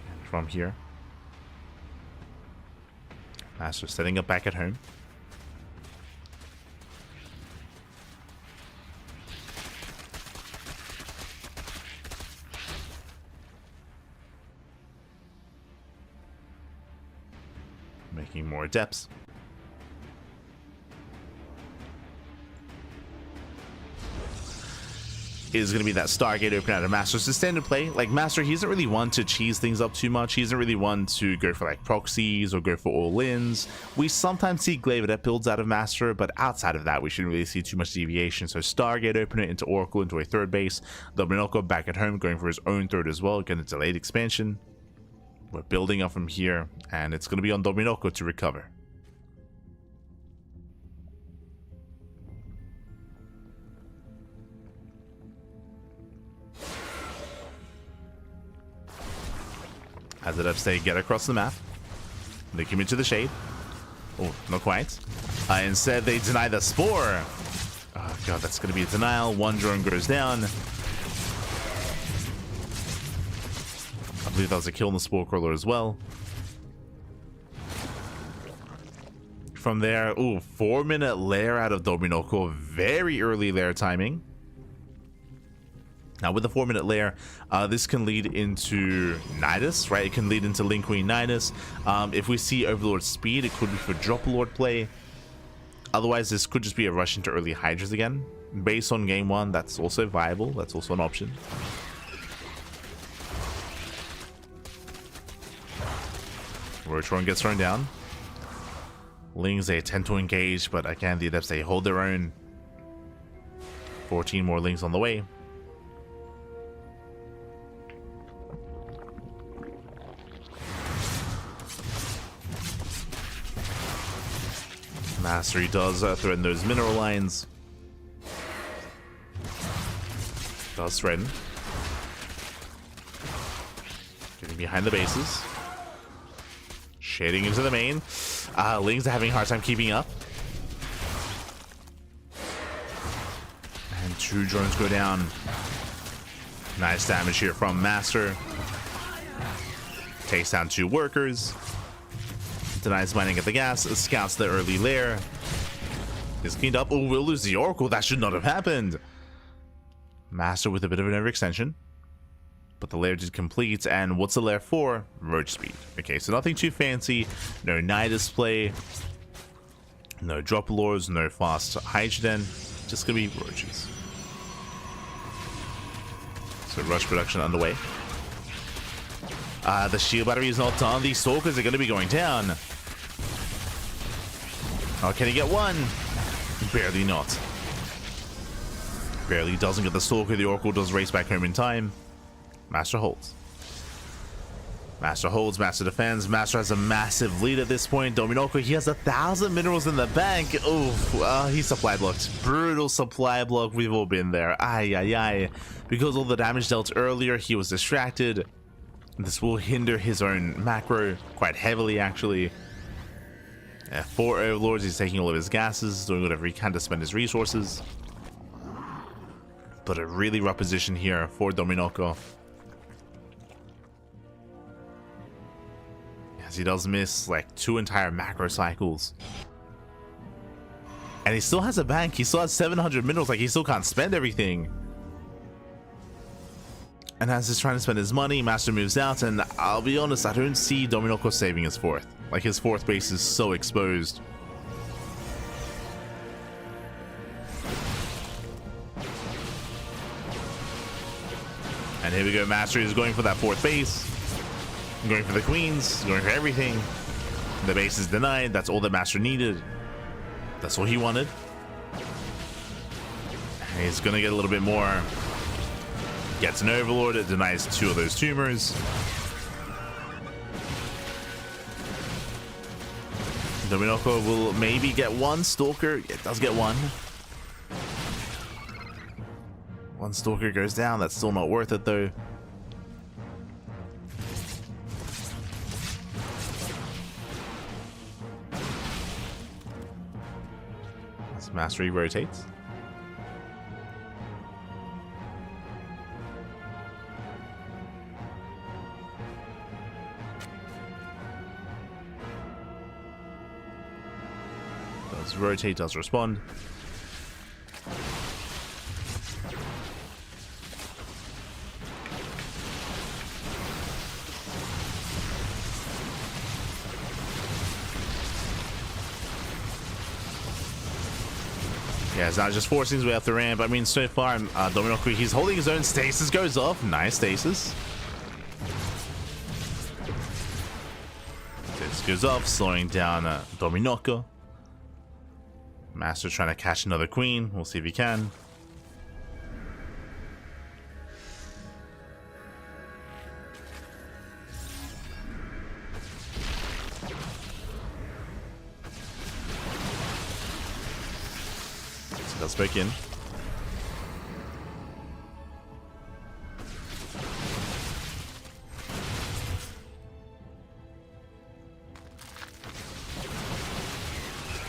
And from here, MasTeR setting up back at home. Making more depths. Is going to be that Stargate open out of MasTeR. So standard play, like MasTeR, he isn't really one to cheese things up too much. He isn't really one to go for like proxies or go for all-ins. We sometimes see Glaive builds out of MasTeR, but outside of that, we shouldn't really see too much deviation. So Stargate opener into Oracle into a third base. Dominoko back at home going for his own third as well. Getting a delayed expansion. We're building up from here, and it's going to be on Dominoko to recover. As the devs say, get across the map. They come into the shade. Oh, not quite. Instead, they deny the spore. Oh, God, that's going to be a denial. One drone goes down. I believe that was a kill in the Spore Crawler as well. From there, 4-minute lair out of Dominoko. Very early lair timing. Now with the 4-minute lair, this can lead into Nidus, right? It can lead into Link Queen Nidus. If we see Overlord speed, it could be for Drop Lord play. Otherwise, this could just be a rush into early Hydras again. Based on game 1, that's also viable. That's also an option. Rotron gets thrown down. Lings, they attempt to engage, but again, the Adepts, they hold their own. 14 more Lings on the way. MasTeR does threaten those mineral lines. Does threaten. Getting behind the bases. Shading into the main. Lings are having a hard time keeping up. And 2 drones go down. Nice damage here from MasTeR. Takes down 2 workers. Denies mining at the gas. Scouts the early lair. Is cleaned up. Oh, we'll lose the Oracle. That should not have happened. MasTeR with a bit of an overextension. But the lair did complete, and what's the lair for? Roach speed. Okay, so nothing too fancy. No Nidus play. No Drop Lords, no fast Hydrogen. Just gonna be roaches. So rush production underway. The shield battery is not done. These stalkers are going to be going down. Oh, can he get one? Barely not. Barely doesn't get the stalker. The Oracle does race back home in time. MasTeR holds. MasTeR holds, MasTeR defends. MasTeR has a massive lead at this point. Dominoko, he has 1,000 minerals in the bank. Oh, he's supply blocked. Brutal supply block. We've all been there. Ay, ay, ay. Because all the damage dealt earlier, he was distracted. This will hinder his own macro quite heavily, actually. 4 overlords. He's taking all of his gases, doing whatever he can to spend his resources. But a really rough position here for Dominoko. He does miss like 2 entire macro cycles, and he still has a bank. He still has 700 minerals. Like, he still can't spend everything. And as he's trying to spend his money, MasTeR moves out, and I'll be honest, I don't see Dominoko saving his 4th. Like, his 4th base is so exposed. And here we go. MasTeR is going for that 4th base. Going for the queens, going for everything. The base is denied. That's all that MasTeR needed. That's all he wanted. He's gonna get a little bit more. Gets an overlord. It denies 2 of those tumors. Dominoko will maybe get 1 stalker. It does get 1. 1 stalker goes down. That's still not worth it though. MasTeR rotates. Does rotate, does respond. Yeah, it's not just forcing his way up the ramp. I mean, so far, Dominoko, he's holding his own. Stasis goes off. Nice stasis. Stasis goes off, slowing down Dominoko. MasTeR trying to catch another queen. We'll see if he can. Does break in.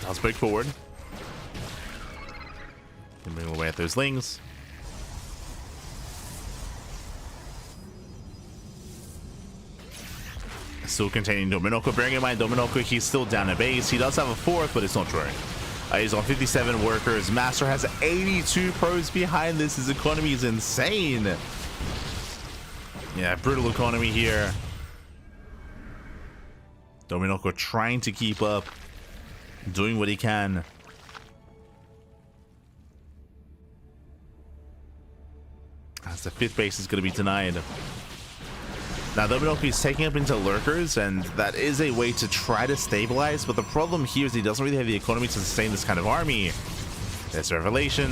Does break forward. Can bring away at those lings. Still containing Dominoko. Bearing in mind, Dominoko, he's still down a base. He does have a 4th, but it's not drawing. He's on 57 workers. MasTeR has 82 pros behind this. His economy is insane. Yeah, brutal economy here. Dominoko trying to keep up, doing what he can. As the 5th base is going to be denied. Now, Dominoko is taking up into lurkers, and that is a way to try to stabilize, but the problem here is he doesn't really have the economy to sustain this kind of army. There's a revelation.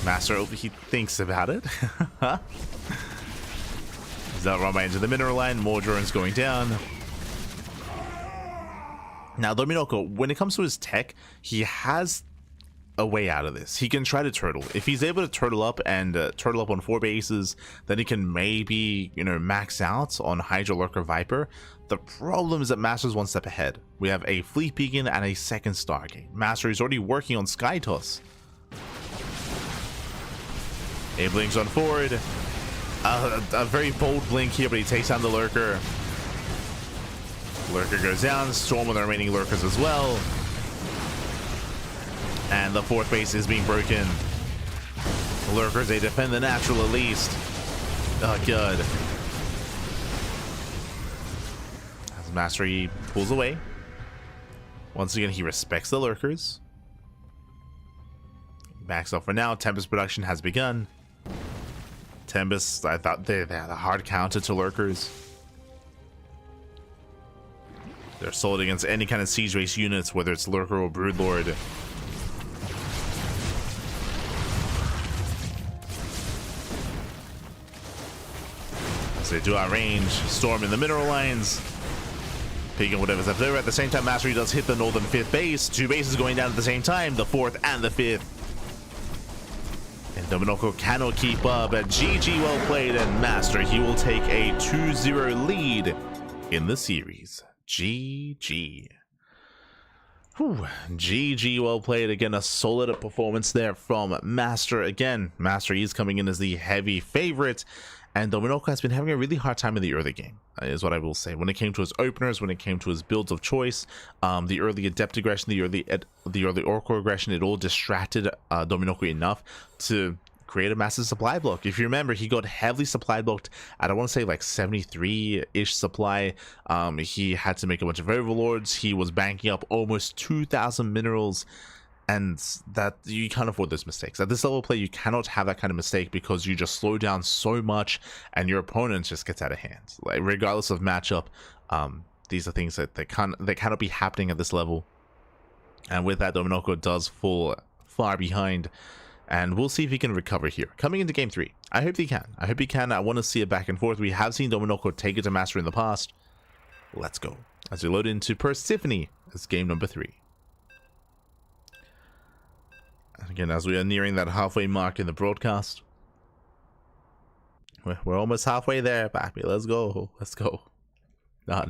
MasTeR, he thinks about it. He's not run by into the mineral line. More drones going down. Now, Dominoko, when it comes to his tech, he has a way out of this. He can try to turtle. If he's able to turtle up and turtle up on 4 bases, then he can maybe, you know, max out on Hydra, Lurker, Viper. The problem is that MasTER's 1 step ahead. We have a Fleet Beacon and a 2nd Stargate. MasTER is already working on Sky Toss. A blinks on forward. A very bold blink here, but he takes down the Lurker. Lurker goes down. Storm with the remaining Lurkers as well. And the 4th base is being broken. Lurkers, they defend the natural at least. Oh, good. As MasTER, he pulls away. Once again, he respects the Lurkers. Backs off for now. Tempest production has begun. Tempest, I thought they had a hard counter to lurkers. They're solid against any kind of siege race units, whether it's lurker or broodlord. As they do outrange, storm in the mineral lines, picking whatever's left over. At the same time, MasTeR does hit the northern 5th base. 2 bases going down at the same time, the 4th and the 5th. And Dominoko cannot keep up. GG, well played, and MasTeR, he will take a 2-0 lead in the series. GG. Whew. GG, well played. Again, a solid performance there from MasTeR. Again, MasTeR is coming in as the heavy favorite, and Dominoko has been having a really hard time in the early game, is what I will say. When it came to his openers, when it came to his builds of choice, the early Adept aggression, the early Oracle aggression, it all distracted Dominoko enough to create a massive supply block. If you remember, he got heavily supply blocked at, I want to say, like 73-ish supply. He had to make a bunch of overlords. He was banking up almost 2,000 minerals, and that you can't afford those mistakes. At this level of play, you cannot have that kind of mistake because you just slow down so much and your opponent just gets out of hand. Like, regardless of matchup, these are things that they cannot be happening at this level. And with that, Dominoko does fall far behind, and we'll see if he can recover here. Coming into game 3, I hope he can. I hope he can. I want to see it back and forth. We have seen Dominoko take it to MasTeR in the past. Let's go. As we load into Persephone as game number 3. Again, as we are nearing that halfway mark in the broadcast. We're almost halfway there, Pappy. Let's go. Let's go. No.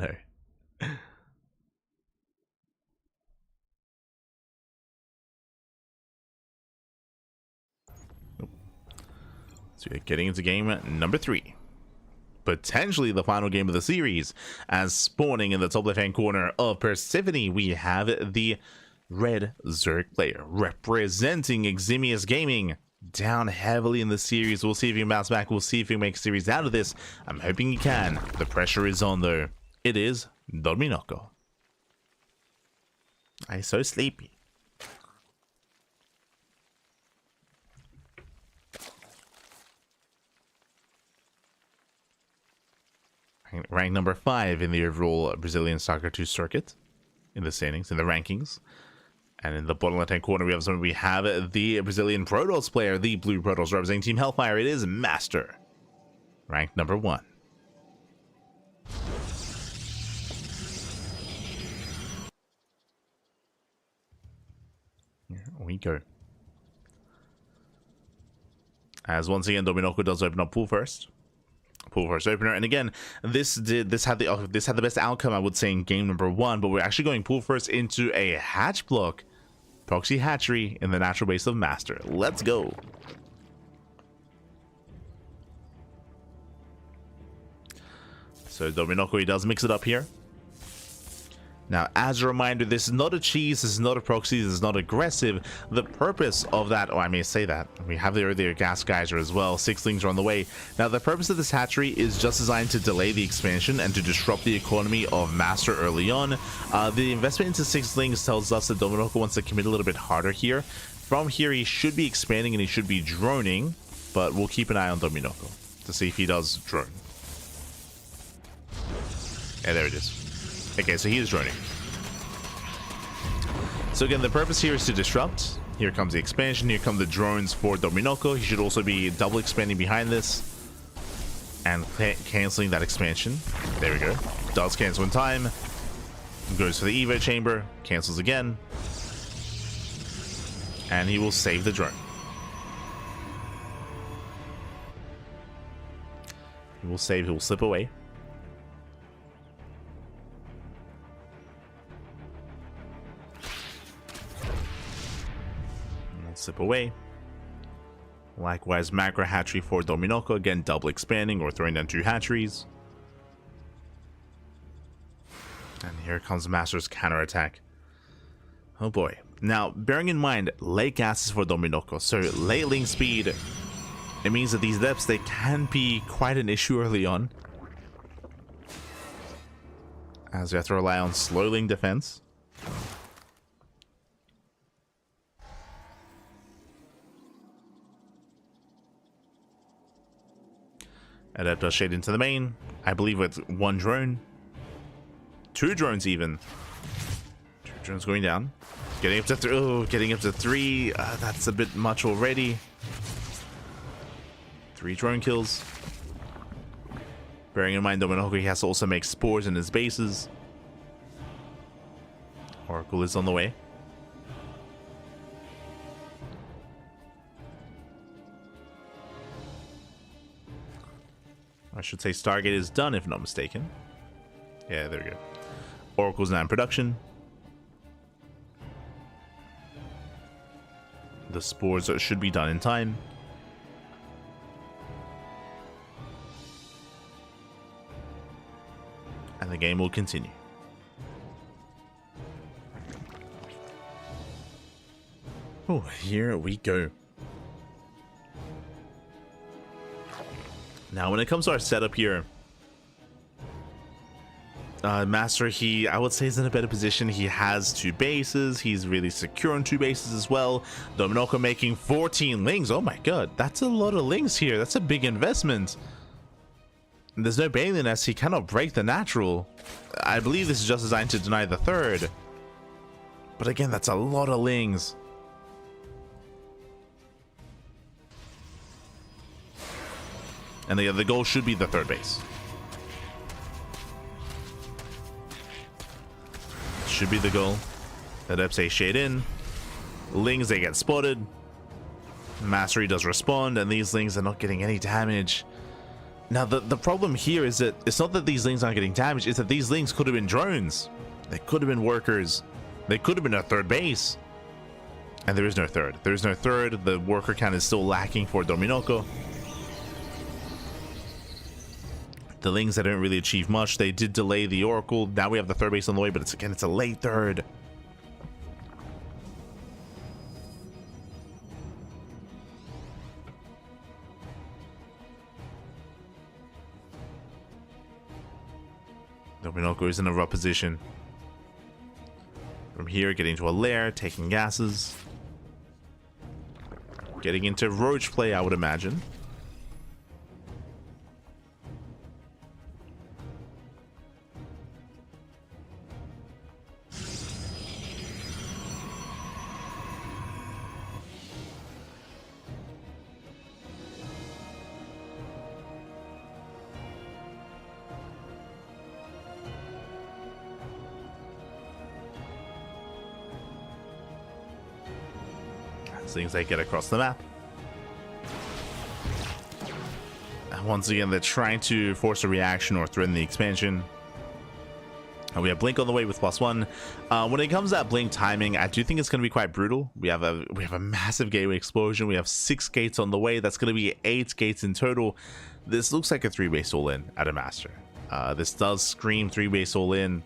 So we're getting into game number 3. Potentially the final game of the series. As spawning in the top left-hand corner of Persephone, we have the red Zerg player representing Eximius Gaming, down heavily in the series. We'll see if he can bounce back. We'll see if he makes series out of this. I'm hoping he can. The pressure is on though. It is Dominoko. I'm so sleepy. Rank number 5 in the overall Brazilian Soccer 2 circuit in the standings, in the rankings. And in the bottom left-hand corner, we have the Brazilian Protoss player, the blue Protoss representing Team Hellfire. It is MasTeR, ranked number 1. Here we go. As once again, Dominoko does open up pool first opener, and again, this had the best outcome, I would say, in game number 1. But we're actually going pool first into a hatch block. Proxy hatchery in the natural base of MasTeR. Let's go. So Dominoko, he does mix it up here. Now, as a reminder, this is not a cheese, this is not a proxy, this is not aggressive. The purpose of that, or I may say that, we have the earlier gas geyser as well. 6lings are on the way. Now, the purpose of this hatchery is just designed to delay the expansion and to disrupt the economy of MasTeR early on. The investment into 6lings tells us that Dominoko wants to commit a little bit harder here. From here, he should be expanding and he should be droning, but we'll keep an eye on Dominoko to see if he does drone. Yeah, there it is. Okay, so he is droning. So again, the purpose here is to disrupt. Here comes the expansion. Here come the drones for Dominoko. He should also be double expanding behind this and canceling that expansion. There we go. Does cancel in time. Goes for the Evo chamber. Cancels again. And he will save the drone. He will save. He will slip away. Slip away. Likewise, macro hatchery for Dominoko, again double expanding or throwing down 2 hatcheries. And here comes MasTeR's counterattack. Oh boy. Now, bearing in mind, late gases for Dominoko, so late link speed, it means that these depths, they can be quite an issue early on, as we have to rely on slow link defense. And that does shade into the main. I believe it's 1 drone. 2 drones even. 2 drones going down. Getting up to 3. Oh, getting up to 3. That's a bit much already. 3 drone kills. Bearing in mind, Dominoco has to also make spores in his bases. Oracle is on the way. I should say Stargate is done, if not mistaken. Yeah, there we go. Oracle's now in production. The spores should be done in time. And the game will continue. Oh, here we go. Now, when it comes to our setup here, MasTeR, I would say, is in a better position. He has 2 bases. He's really secure on 2 bases as well. Dominoco making 14 lings. Oh my god, that's a lot of lings here. That's a big investment. And there's no Bailey nest. He cannot break the natural. I believe this is just designed to deny the 3rd. But again, that's a lot of lings. And the goal should be the 3rd base. Should be the goal. That Epse shade in. Lings, they get spotted. MasTeR does respond, and these lings are not getting any damage. Now, the problem here is that it's not that these lings aren't getting damaged, it's that these lings could have been drones. They could have been workers. They could have been a 3rd base. And there is no 3rd. There is no 3rd. The worker count is still lacking for Dominoco. The lings that didn't really achieve much. They did delay the Oracle. Now we have the 3rd base on the way, but it's a late 3rd. Dominoco is in a rough position. From here, getting to a lair, taking gases. Getting into roach play, I would imagine. Things they get across the map. And once again, they're trying to force a reaction or threaten the expansion. And we have Blink on the way with +1. When it comes to that Blink timing, I do think it's going to be quite brutal. We have a massive gateway explosion. We have 6 gates on the way. That's going to be 8 gates in total. This looks like a 3-base all-in at a MasTeR. This does scream 3-base all-in.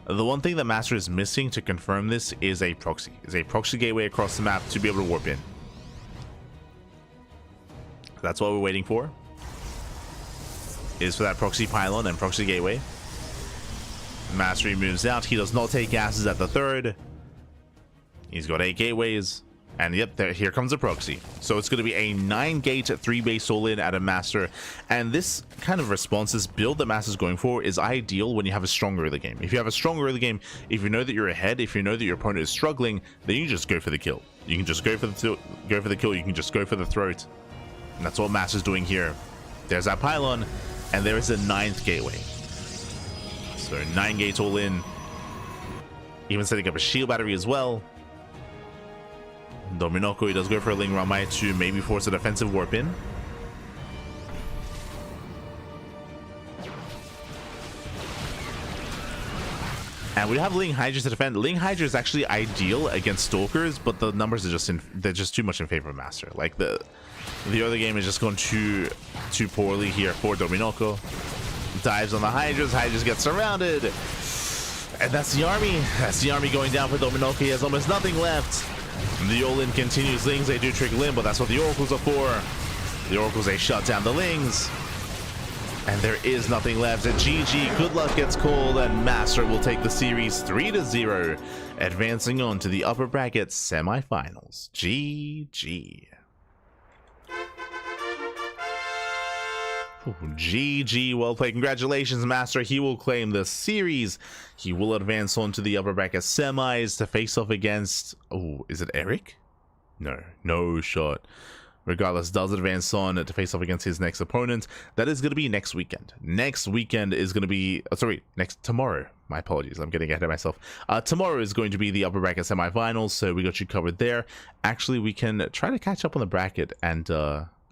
The one thing that MasTeR is missing to confirm this is a proxy. Gateway across the map to be able to warp in. That's what we're waiting for. Is for that proxy pylon and proxy gateway. MasTeR moves out. He does not take gases at the 3rd. He's got 8 gateways. And yep, here comes a proxy. So it's going to be a 9-gate 3-base all-in at a MasTeR. And this kind of response, this build that MasTeR's going for, is ideal when you have a strong early game. If you have a strong early game, if you know that you're ahead, if you know that your opponent is struggling, then you just go for the kill. You can just go for the kill. You can just go for the throat. And that's what MasTeR's doing here. There's that pylon, and there is a 9th gateway. So 9 gates all in. Even setting up a shield battery as well. Dominoco, he does go for a Ling Ramai to maybe force a defensive warp in. And we have Ling Hydra to defend. Ling Hydra is actually ideal against Stalkers, but the numbers are they're just too much in favor of MasTeR. Like the other game is just going too poorly here for Dominoco. Dives on the Hydras. Hydras get surrounded. And that's the army. That's the army going down for Dominoco. He has almost nothing left. The all-in continues. Lings, they do trickle in, but that's what the Oracles are for. The Oracles, they shut down the Lings. And there is nothing left. And GG, good luck gets called, and MasTeR will take the series 3-0, advancing on to the upper bracket semifinals. GG. Ooh, GG, well played. Congratulations, MasTeR. He will claim the series. He will advance on to the upper bracket semis to face off against... Oh, is it Erik? No shot. Regardless, does advance on to face off against his next opponent. That is going to be next weekend. Next weekend is going to be... tomorrow. My apologies, I'm getting ahead of myself. Tomorrow is going to be the upper bracket semifinals, so we got you covered there. Actually, we can try to catch up on the bracket and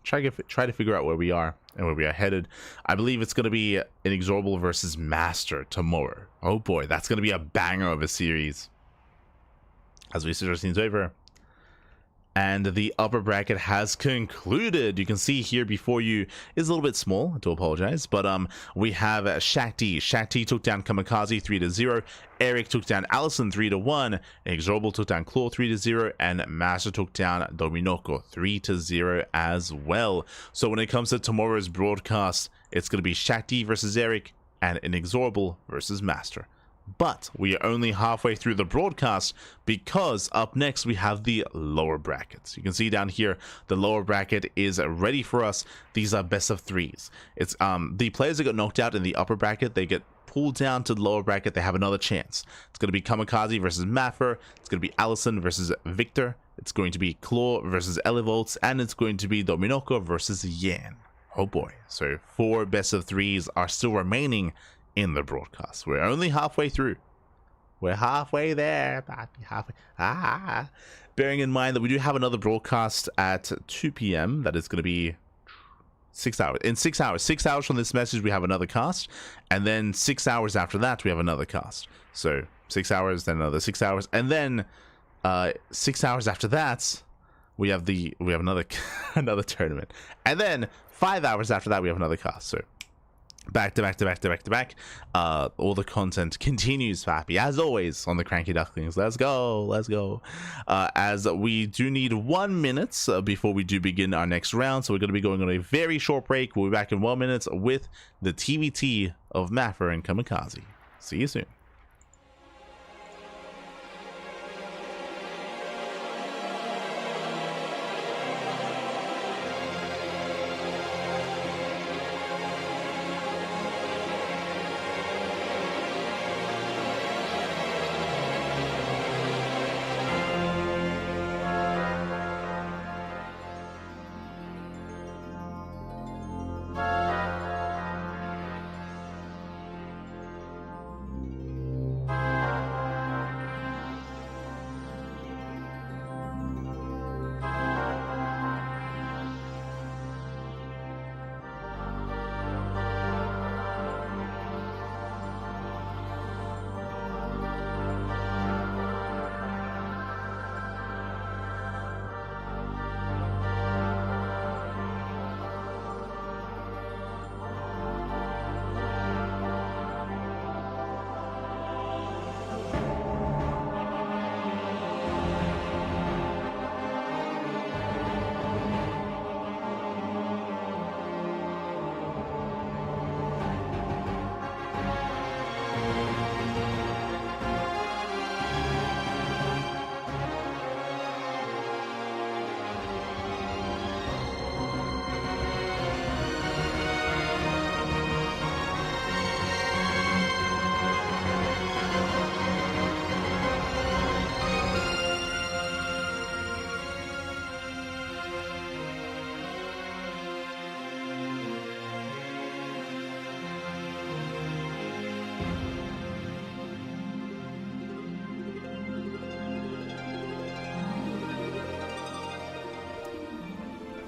try to figure out where we are and where we are headed. I believe it's going to be INexorable versus MasTeR tomorrow. Oh boy, that's going to be a banger of a series. As we switch our scenes over. And the upper bracket has concluded. You can see here before you is a little bit small. I do apologize, but we have Shakti. Shakti took down Kamikaze 3-0. Erik took down AlisoN 3-1. INexorable took down Claw 3-0, and MasTeR took down Dominoko 3-0 as well. So when it comes to tomorrow's broadcast, it's going to be Shakti versus Erik and INexorable versus MasTeR. But we are only halfway through the broadcast because up next we have the lower brackets. You can see down here the lower bracket is ready for us. These are best of threes. It's the players that got knocked out in the upper bracket, they get pulled down to the lower bracket. They have another chance. It's going to be Kamikaze versus MasTeR. It's going to be AlisoN versus Victor. It's going to be Claw versus Elevolts, and it's going to be Dominoko versus Yan. Oh boy. So 4 best of threes are still remaining in the broadcast. We're only halfway through. We're halfway there. Halfway. Bearing in mind that we do have another broadcast at 2 p.m. That is going to be 6 hours. In 6 hours. 6 hours from this message, we have another cast. And then 6 hours after that, we have another cast. So 6 hours, then another 6 hours. And then 6 hours after that, we have another another tournament. And then 5 hours after that, we have another cast. So back to back. All the content continues, Fappy, as always, on the CranKy Ducklings. Let's go. As we do need 1 minute before we do begin our next round, so we're going to be going on a very short break. We'll be back in 1 minute with the TVT of MasTeR and Kamikaze. See you soon.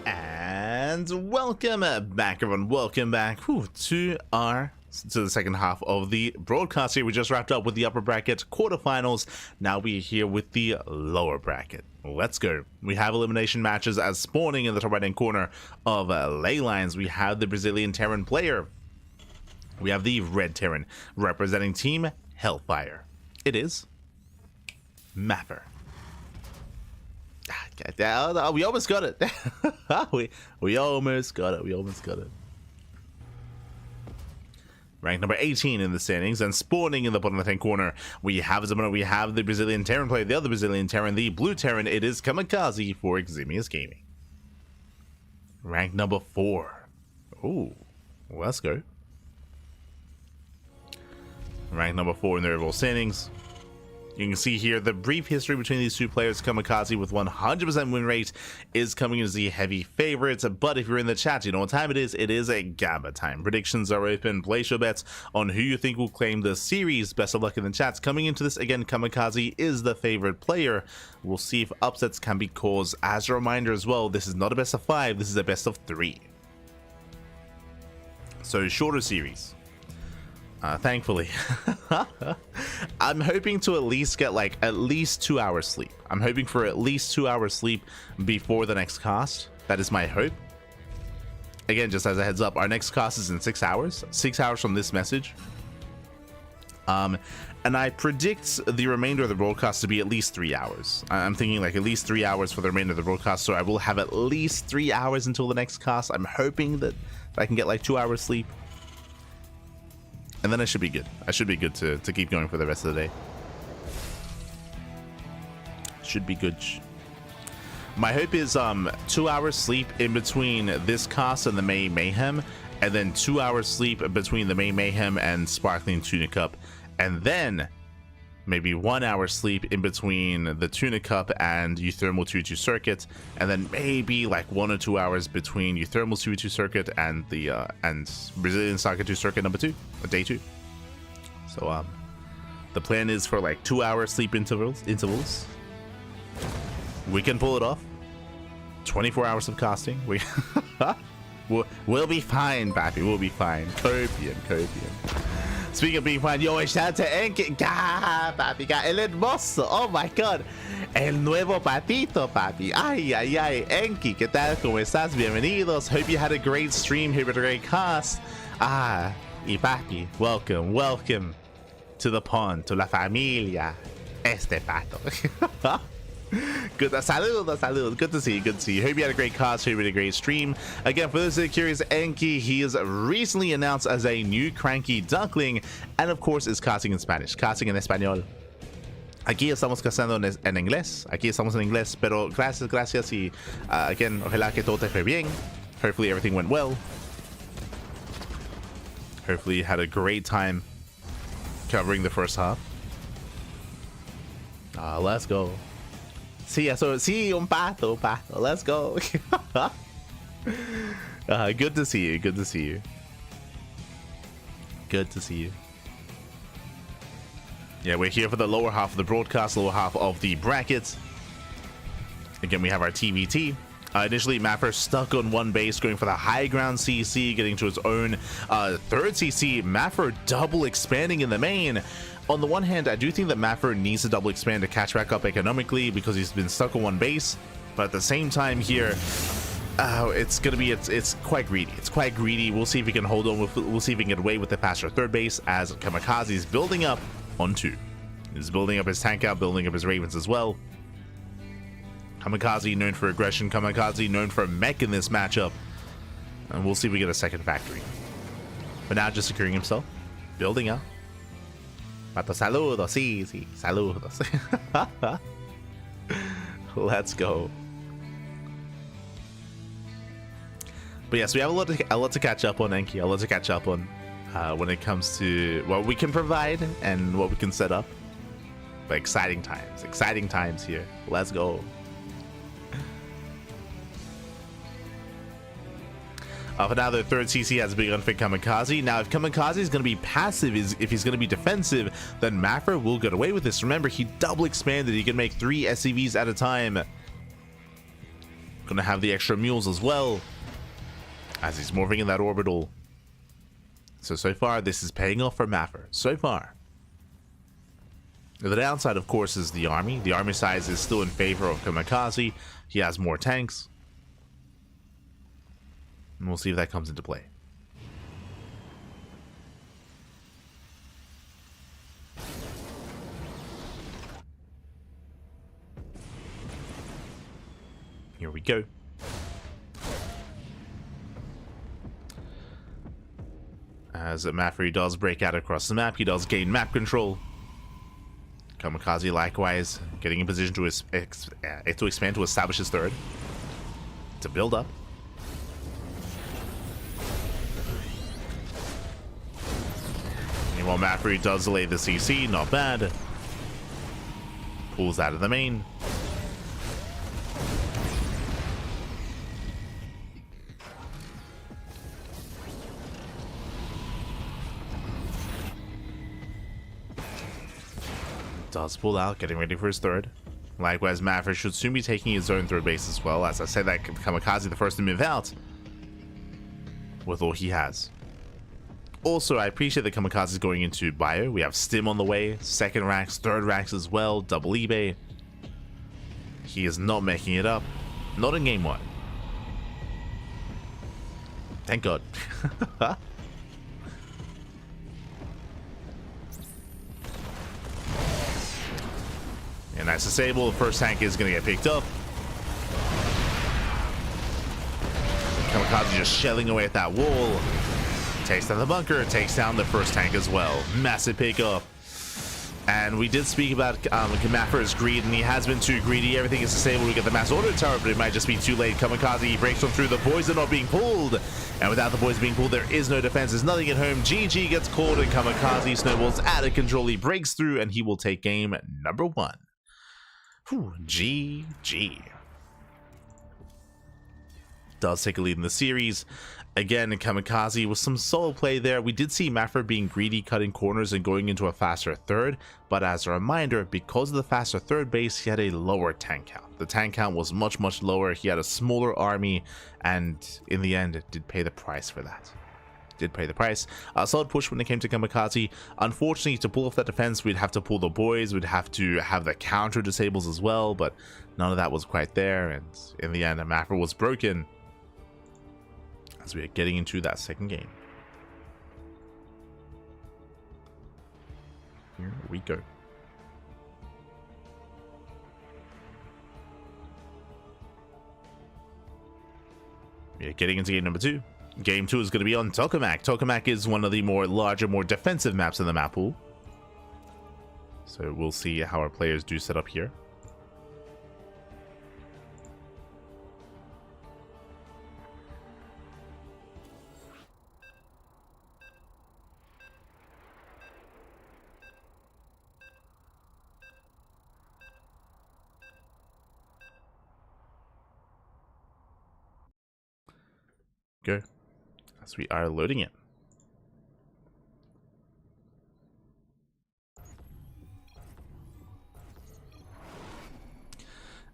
And welcome back, everyone. Welcome back to the second half of the broadcast here. We just wrapped up with the upper bracket quarterfinals. Now we're here with the lower bracket. Let's go. We have elimination matches as spawning in the top right hand corner of Ley Lines. We have the Brazilian Terran player. We have the red Terran representing Team Hellfire. It is MasTeR. We almost got it. we almost got it. Ranked number 18 in the standings, and spawning in the bottom left-hand corner, we have the Brazilian Terran player, the other Brazilian Terran, the blue Terran. It is Kamikaze for Ximius Gaming. Ranked number 4. Ooh, Let's go. Ranked number 4 in the overall standings. You can see here the brief history between these two players. Kamikaze with 100% win rate is coming in as the heavy favorites, but if you're in the chat, you know what time it is. It is a gamma time. Predictions are open. Place your bets on who you think will claim the series. Best of luck in the chats. Coming into this, again, Kamikaze is the favorite player. We'll see if upsets can be caused. As a reminder as well, this is not a best of 5, this is a best of 3. So shorter series. Thankfully. I'm hoping to at least get like at least 2 hours sleep. I'm hoping for at least 2 hours sleep before the next cast. That is my hope. Again, just as a heads up, our next cast is in 6 hours. 6 hours from this message. And I predict the remainder of the broadcast to be at least 3 hours. I'm thinking like at least 3 hours for the remainder of the broadcast, so I will have at least 3 hours until the next cast. I'm hoping that I can get like 2 hours sleep. And then I should be good. I should be good to keep going for the rest of the day. Should be good. My hope is 2 hours sleep in between this cast and the May Mayhem, and then 2 hours sleep between the May Mayhem and Sparkling Tuna Cup, and then maybe 1 hour sleep in between the Tuna Cup and Euthermal 2-2 Circuit, and then maybe like 1 or 2 hours between Euthermal 2-2 Circuit and the and Brazilian Soccer 2 Circuit number 2, or day 2. So the plan is for like 2 hour sleep intervals. We can pull it off. 24 hours of casting. We'll be fine, papi. We'll be fine. Copian. Speaking of being fine, yo, shout out to Erik. Papi, el hermoso. Oh my god. El nuevo patito, papi. Ay. Enki, ¿qué tal? ¿Cómo estás? Bienvenidos. Hope you had a great stream. Hope you had a great cast. Y papi, welcome to the pond, to la familia. Este pato. Good, saludos. Good to see you. Hope you had a great cast. Hope you had a great stream. Again, for those that are curious, Enki, he is recently announced as a new CranKy Duckling, and of course is casting in Spanish, casting en español. Aquí estamos casando en inglés. Aquí estamos en inglés, pero gracias y again, ojalá que todo te fue bien. Hopefully everything went well. Hopefully you had a great time covering the first half. Let's go. Sí, un pato. Let's go. Good to see you. Yeah, we're here for the lower half of the broadcast, lower half of the brackets. Again, we have our TVT. Initially, MasTeR stuck on one base, going for the high ground CC, getting to his own third CC. MasTeR double expanding in the main. On the one hand, I do think that MasTeR needs to double expand to catch back up economically because he's been stuck on one base. But at the same time here, it's quite greedy. It's quite greedy. We'll see if he can hold on. We'll see if he can get away with the faster third base as Kamikaze is building up on 2. He's building up his tank out, building up his Ravens as well. Kamikaze known for aggression. Kamikaze known for mech in this matchup. And we'll see if we get a second factory. But now just securing himself. Building up. Pato, saludos. Sí, saludos. Let's go. But yes, we have a lot to catch up on, Enki. A lot to catch up on when it comes to what we can provide and what we can set up. But exciting times here. Let's go. For now, the third CC has begun for Kamikaze. Now, if Kamikaze is going to be passive, if he's going to be defensive, then MasTeR will get away with this. Remember, he double expanded. He can make 3 SCVs at a time. Going to have the extra mules as well, as he's morphing in that orbital. So far, this is paying off for MasTeR. So far. The downside, of course, is the army. The army size is still in favor of Kamikaze. He has more tanks. And we'll see if that comes into play. Here we go. As MasTeR does break out across the map, he does gain map control. Kamikaze likewise getting in position to expand to establish his third. To build up. Meanwhile, MasTeR does delay the CC, not bad. Pulls out of the main. Does pull out, getting ready for his third. Likewise, MasTeR should soon be taking his own third base as well. As I said, that Kamikaze the first to move out with all he has. Also, I appreciate that Kamikaze is going into bio. We have Stim on the way, second racks, third racks as well, double eBay. He is not making it up. Not in game 1. Thank God. And nice disable. The first tank is going to get picked up. Kamikaze just shelling away at that wall. Takes down the bunker. Takes down the first tank as well. Massive pickup. And we did speak about MasTer's greed, and he has been too greedy. Everything is disabled. We get the mass order tower, but it might just be too late. Kamikaze breaks on through. The boys are not being pulled. And without the boys being pulled, there is no defense. There's nothing at home. GG gets called, and Kamikaze snowballs out of control. He breaks through, and he will take game number 1. Whew, GG. Does take a lead in the series. Again, Kamikaze with some solo play there. We did see MasTeR being greedy, cutting corners and going into a faster third, but as a reminder, because of the faster third base, he had a lower tank count. The tank count was much lower. He had a smaller army, and in the end, it did pay the price for that. Did pay the price. A solid push when it came to Kamikaze. Unfortunately, to pull off that defense, we'd have to pull the boys. We'd have to have the counter disables as well, but none of that was quite there, and in the end, MasTeR was broken as we are getting into that second game. Here we go. We are getting into game number 2. Game 2 is going to be on Tokamak. Tokamak is one of the larger, more defensive maps in the map pool. So we'll see how our players do set up here. Go as we are loading it.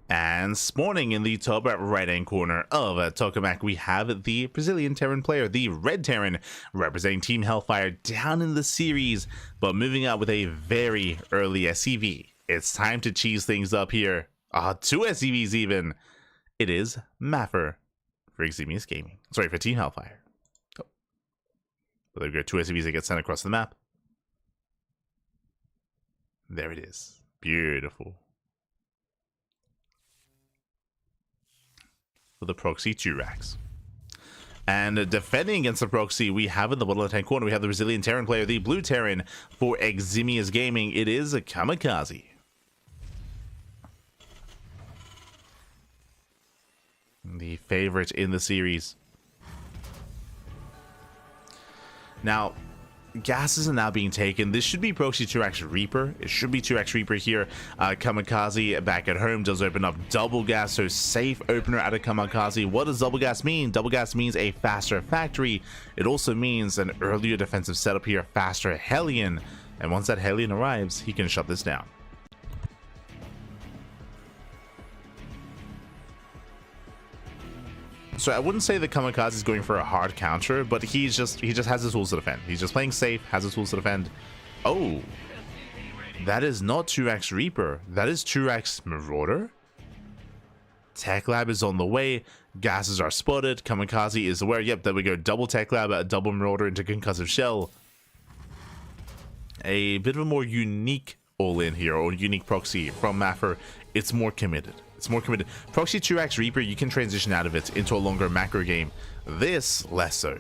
And spawning in the top right hand corner of Tokamak, we have the Brazilian Terran player, the Red Terran, representing Team Hellfire down in the series, but moving out with a very early SCV. It's time to cheese things up here. 2 SCVs even. It is MasTeR for Eximius Gaming. Sorry, for Team Hellfire. Oh. But there we go, 2 SCVs that get sent across the map. There it is. Beautiful. For the proxy 2 racks. And defending against the proxy, we have in the bottom left-hand corner, we have the Brazilian Terran player, the Blue Terran for Eximius Gaming. It is a Kamikaze. The favorite in the series. Now, gases are now being taken. This should be proxy 2x Reaper. It should be 2x Reaper here. Kamikaze back at home does open up double gas, so safe opener out of Kamikaze. What does double gas mean? Double gas means a faster factory. It also means an earlier defensive setup here, faster Hellion. And once that Hellion arrives, he can shut this down. So I wouldn't say that Kamikaze is going for a hard counter, but he just has the tools to defend. He's just playing safe, has the tools to defend. Oh, that is not 2x Reaper. That is 2x Marauder. Tech Lab is on the way. Gases are spotted. Kamikaze is aware. Yep, there we go. Double Tech Lab, double Marauder into Concussive Shell. A bit of a more unique all-in here, or unique proxy from MasTeR. It's more committed. It's more committed. Proxy 2x Reaper, you can transition out of it into a longer macro game. This, less so.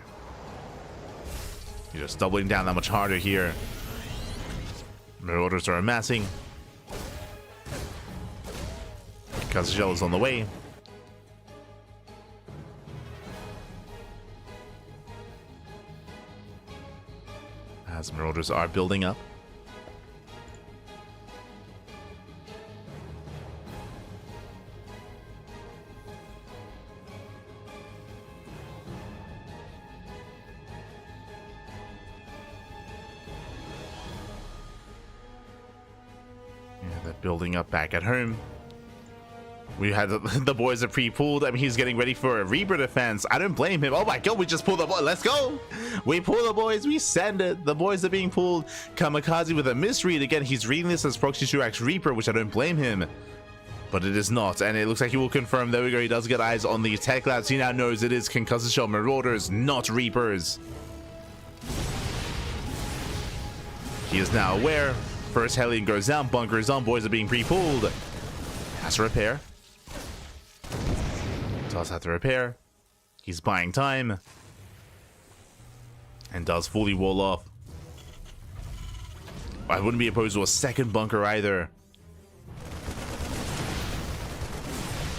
You're just doubling down that much harder here. Marauders are amassing. Concussive is on the way. As As Marauders are building up. Yeah, they're building up back at home. We had the boys are pre-pulled. I mean, he's getting ready for a Reaper defense. I don't blame him. Oh my god, we just pulled the boy. Let's go. We pull the boys. We send it. The boys are being pulled. Kamikaze with a misread. Again, he's reading this as Proxy Shurax Reaper, which I don't blame him. But it is not. And it looks like he will confirm. There we go. He does get eyes on the tech labs. He now knows it is Concussive Shell Marauders, not Reapers. He is now aware. First Hellion goes down. Bunker is on. Boys are being pre-pulled. Has to repair. Does have to repair. He's buying time. And does fully wall off. I wouldn't be opposed to a second bunker either.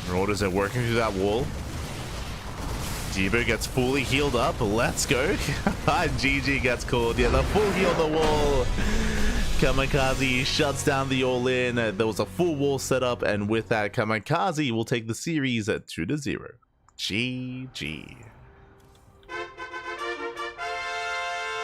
Marauders are working through that wall. Debo gets fully healed up. Let's go. GG gets called. Yeah, the full heal on the wall. Kamikaze shuts down the all-in. There was a full wall set up, and with that, Kamikaze will take the series at 2-0. GG.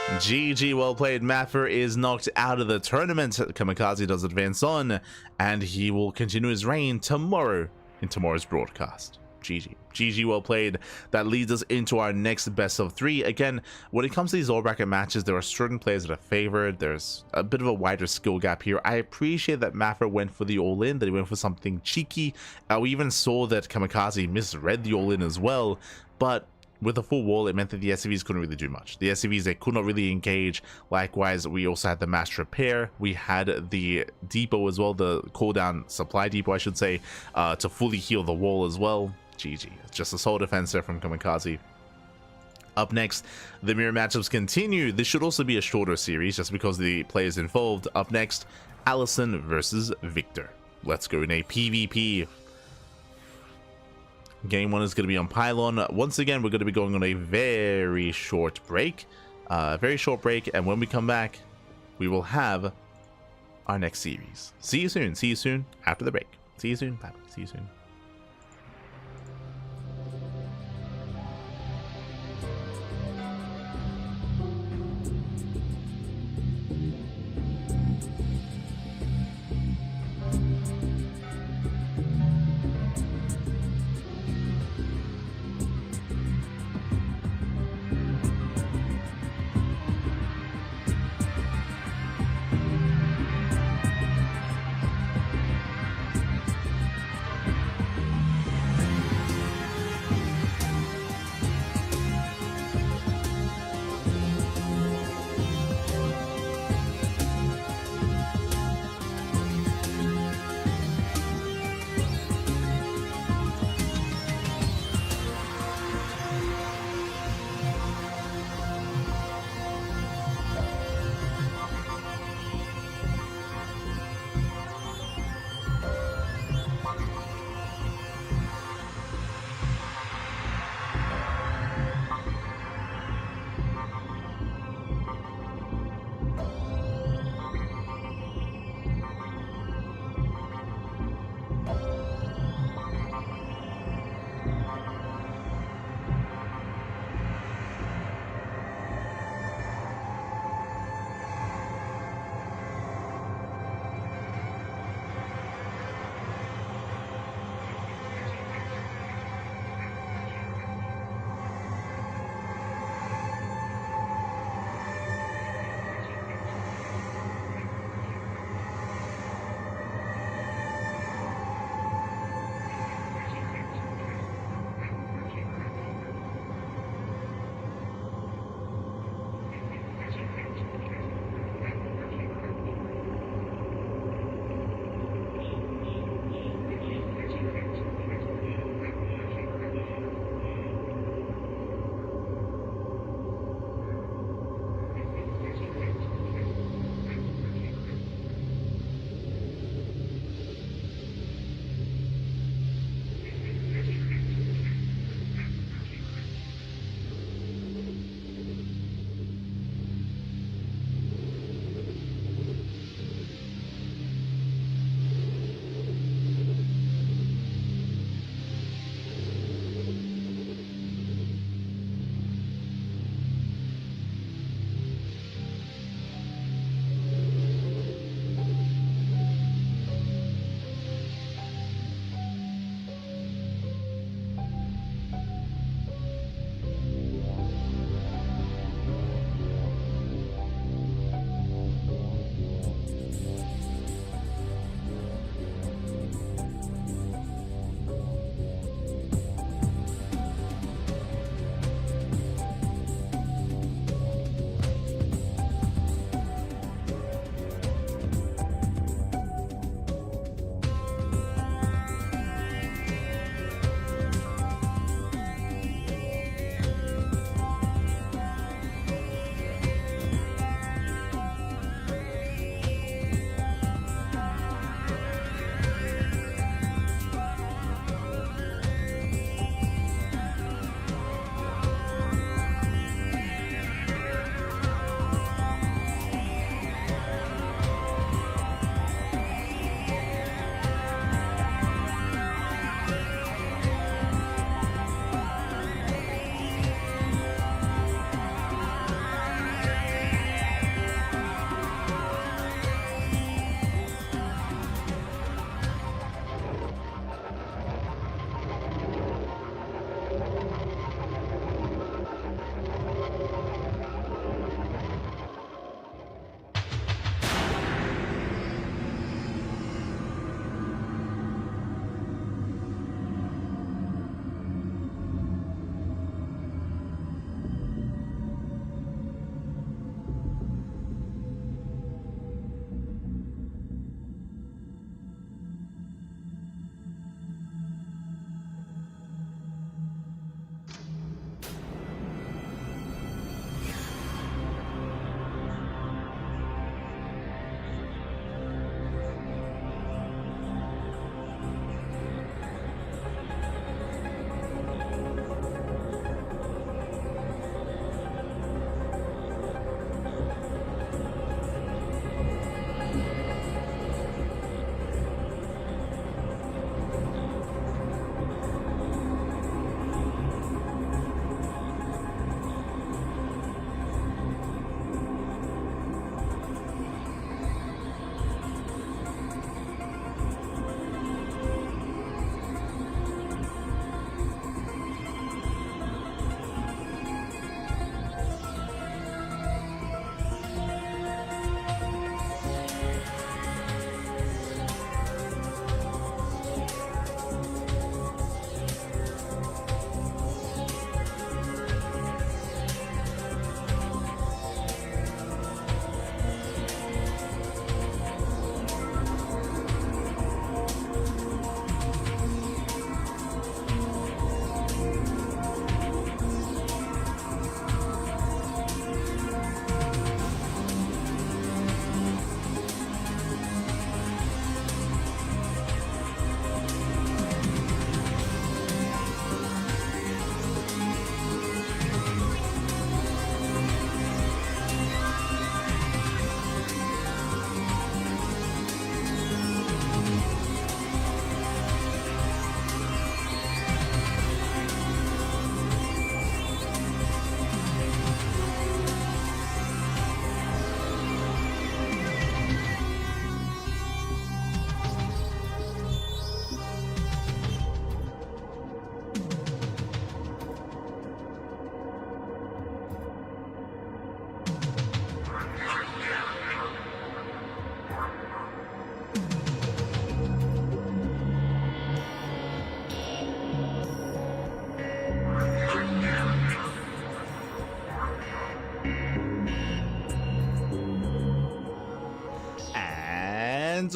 GG, well played. MasTeR is knocked out of the tournament. Kamikaze does advance on, and he will continue his reign tomorrow in tomorrow's broadcast. GG. GG, well played. That leads us into our next best of 3. Again, when it comes to these all bracket matches, there are certain players that are favored. There's a bit of a wider skill gap here. I appreciate that MasTeR went for the all-in, that he went for something cheeky. We even saw that Kamikaze misread the all-in as well, but with the full wall, it meant that the SCVs couldn't really do much. The SCVs, they could not really engage. Likewise, we also had the MasTeR repair. We had the depot as well, the cooldown supply depot, I should say, to fully heal the wall as well. GG. Just a sole defense there from Kamikaze. Up next, the mirror matchups continue. This should also be a shorter series just because the players involved. Up next, AlisoN versus Victor. Let's go in a PvP. Game 1 is going to be on Pylon. Once again, we're going to be going on a very short break. And when we come back, we will have our next series. See you soon. See you soon after the break. See you soon. Bye. See you soon.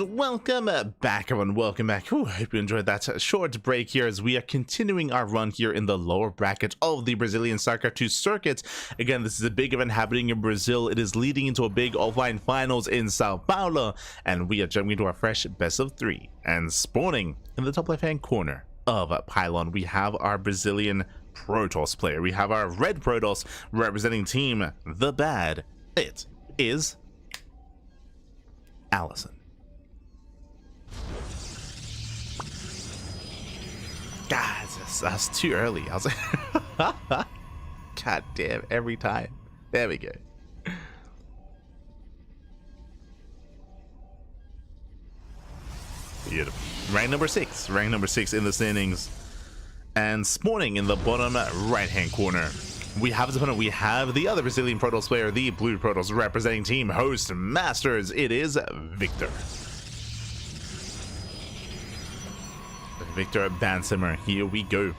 welcome back, everyone. Welcome back. Whew, I hope you enjoyed that short break here as we are continuing our run here in the lower bracket of the Brazilian StarCraft 2 circuit. Again, this is a big event happening in Brazil. It is leading into a big offline finals in Sao Paulo, and we are jumping into our fresh best of 3. And spawning in the top left-hand corner of Pylon, we have our Brazilian Protoss player. We have our red Protoss representing team The Bad. It is AlisoN. Guys, that's too early. I was like, God damn, every time. There we go. Beautiful. Rank number 6 in the standings. And spawning in the bottom right-hand corner, we have the other Brazilian Protoss player, the blue Protoss representing team host Masters. It is Victor. Victor Bansimer. Here we go.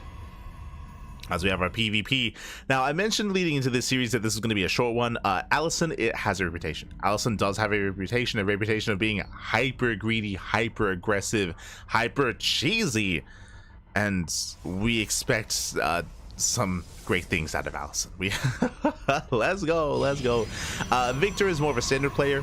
As we have our PvP. Now, I mentioned leading into this series that this is going to be a short one. AlisoN, it has a reputation. AlisoN does have a reputation of being hyper greedy, hyper aggressive, hyper cheesy, and we expect some great things out of AlisoN. Let's go. Victor is more of a standard player.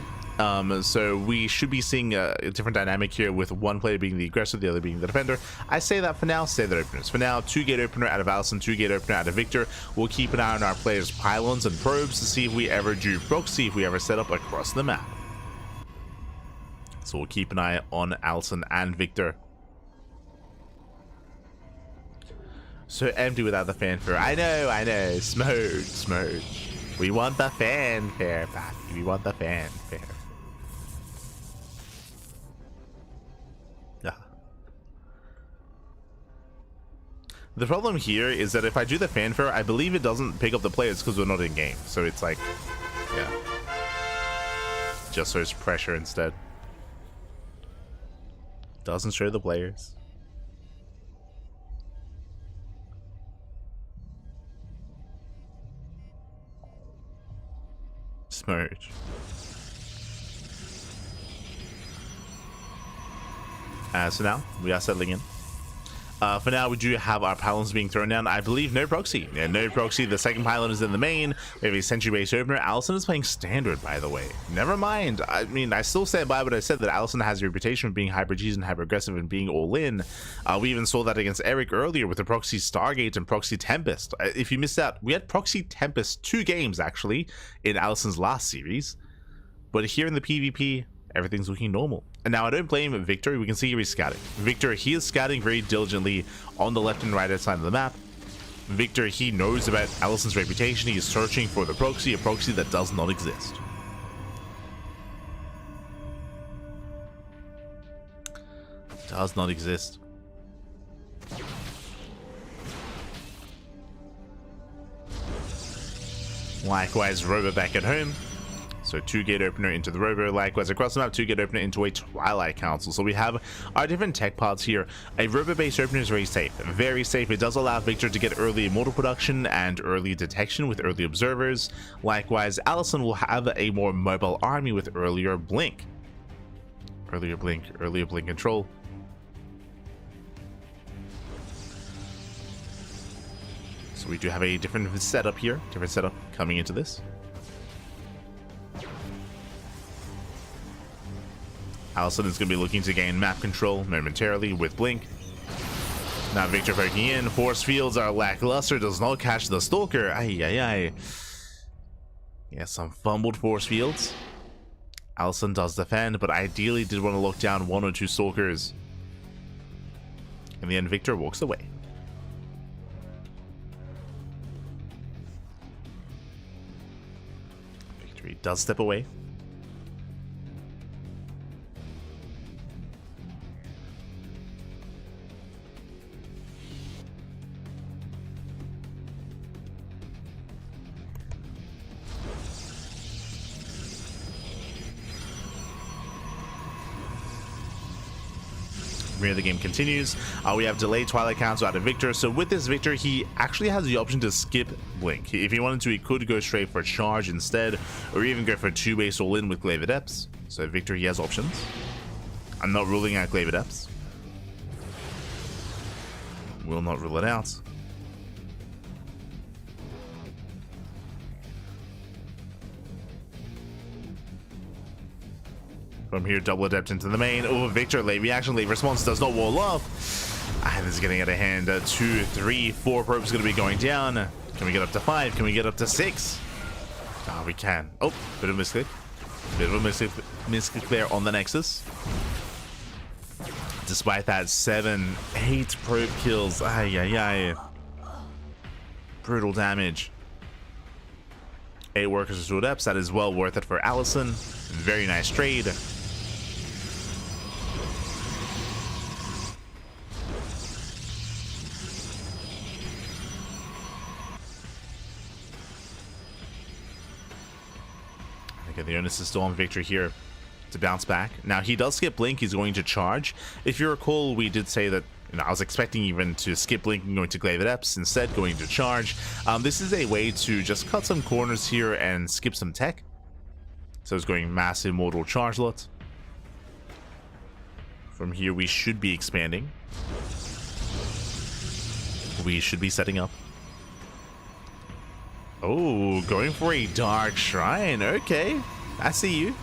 So we should be seeing a different dynamic here, with one player being the aggressor, the other being the defender. I say that for now, say that openers. For now, 2-gate opener out of AlisoN, 2-gate opener out of Victor. We'll keep an eye on our players' pylons and probes to see if we ever do proxy, if we ever set up across the map. So we'll keep an eye on AlisoN and Victor. So empty without the fanfare. I know. Smudge. We want the fanfare, Pappy. We want the fanfare. The problem here is that if I do the fanfare, I believe it doesn't pick up the players because we're not in game. So it's like, yeah. Just shows pressure instead. Doesn't show the players. Smudge. So now we are settling in. For now, we do have our pylons being thrown down. I believe no proxy. Yeah, no proxy. The second pylon is in the main. We have a sentry-based opener. AlisoN is playing standard, by the way. Never mind. I mean, I still stand by what I said, that AlisoN has a reputation for being hyper-cheesy and hyper-aggressive and being all-in. We even saw that against Erik earlier with the proxy Stargate and proxy Tempest. If you missed out, we had proxy Tempest 2 games, actually, in AlisoN's last series. But here in the PvP, everything's looking normal. And now I don't blame Victor. We can see he's scouting. Victor, he is scouting very diligently on the left and right side of the map. Victor, he knows about AlisoN's reputation. He is searching for the proxy, a proxy that does not exist. Does not exist. Likewise, Robo back at home. So 2-gate opener into the Robo, likewise across the map, 2-gate opener into a Twilight Council. So we have our different tech parts here. A Robo-based opener is very safe. Very safe. It does allow Victor to get early immortal production and early detection with early observers. Likewise, AlisoN will have a more mobile army with earlier blink. Earlier blink control. So we do have a different setup here. Different setup coming into this. AlisoN is going to be looking to gain map control momentarily with Blink. Now Victor poking in. Force fields are lackluster. Does not catch the Stalker. Ay. Yeah, some fumbled force fields. AlisoN does defend, but ideally did want to lock down 1 or 2 Stalkers. In the end, Victor walks away. Victor does step away. The game continues. We have delayed Twilight Council out of Victor. So with this Victor, he actually has the option to skip Blink. If he wanted to, he could go straight for Charge instead, or even go for 2-base all-in with Glaive Adepts. So Victor, he has options. I'm not ruling out Glaive Adepts. Will not rule it out. From here, double adept into the main. Oh, Victor, late reaction, late response does not wall off. This is getting out of hand. 2, 3, 4 probes going to be going down. Can we get up to 5? Can we get up to 6? Ah, we can. Oh, bit of a misclick. Bit of a misclick there on the Nexus. Despite that, 7, 8 probe kills. Ay, ay, ay. Brutal damage. 8 workers to adepts. That is well worth it for AlisoN. Very nice trade. Okay, the onus is still on Victor here to bounce back. Now, he does skip Blink. He's going to charge. If you recall, we did say that, you know, I was expecting even to skip Blink and going to Glaive Adepts, instead going to charge. This is a way to just cut some corners here and skip some tech. So it's going massive mortal charge lot. From here, we should be expanding. We should be setting up. Oh, going for a Dark Shrine. Okay, I see you.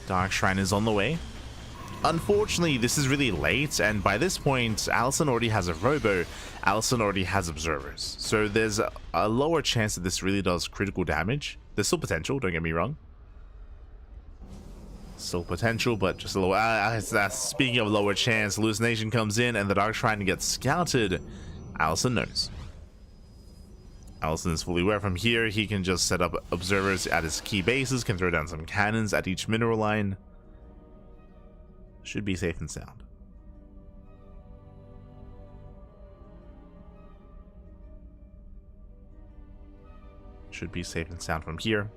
Dark Shrine is on the way. Unfortunately, this is really late, and by this point, AlisoN already has a Robo. AlisoN already has Observers. So there's a lower chance that this really does critical damage. There's still potential, don't get me wrong. Still potential, but just a little... speaking of lower chance, Hallucination comes in, and the Dark Shrine gets scouted. AlisoN knows. AlisoN is fully aware. From here, he can just set up Observers at his key bases, can throw down some cannons at each mineral line. Should be safe and sound. Should be safe and sound from here.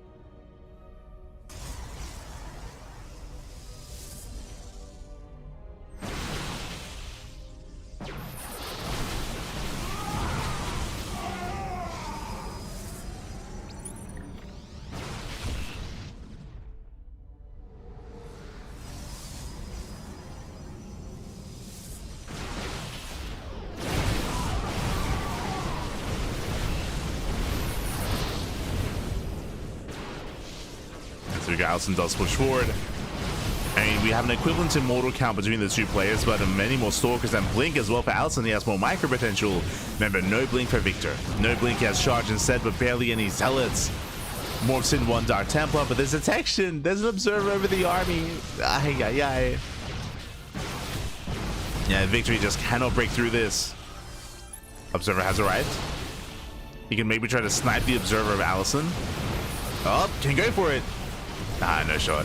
So AlisoN does push forward. I mean, we have an equivalent immortal count between the two players, but many more Stalkers and Blink as well for AlisoN. He has more micro potential. Remember, no Blink for Victor. No Blink, he has charge instead, but barely any Zealots. Morphs in 1 Dark Templar, but there's detection. There's an Observer over the army. Ay, ay, ay. Yeah, Victory just cannot break through this. Observer has arrived. He can maybe try to snipe the Observer of AlisoN. Oh, can go for it. Ah, no shot.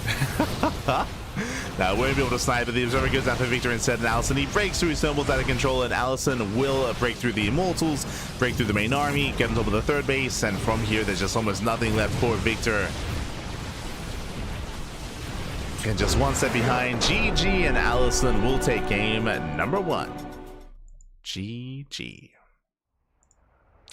Now, won't be able to snipe, but the Observer goes down for Victor instead, and AlisoN, he breaks through his thermals out of control, and AlisoN will break through the Immortals, break through the main army, get on top of the third base, and from here, there's just almost nothing left for Victor. And just one step behind, GG, and AlisoN will take game number 1. GG.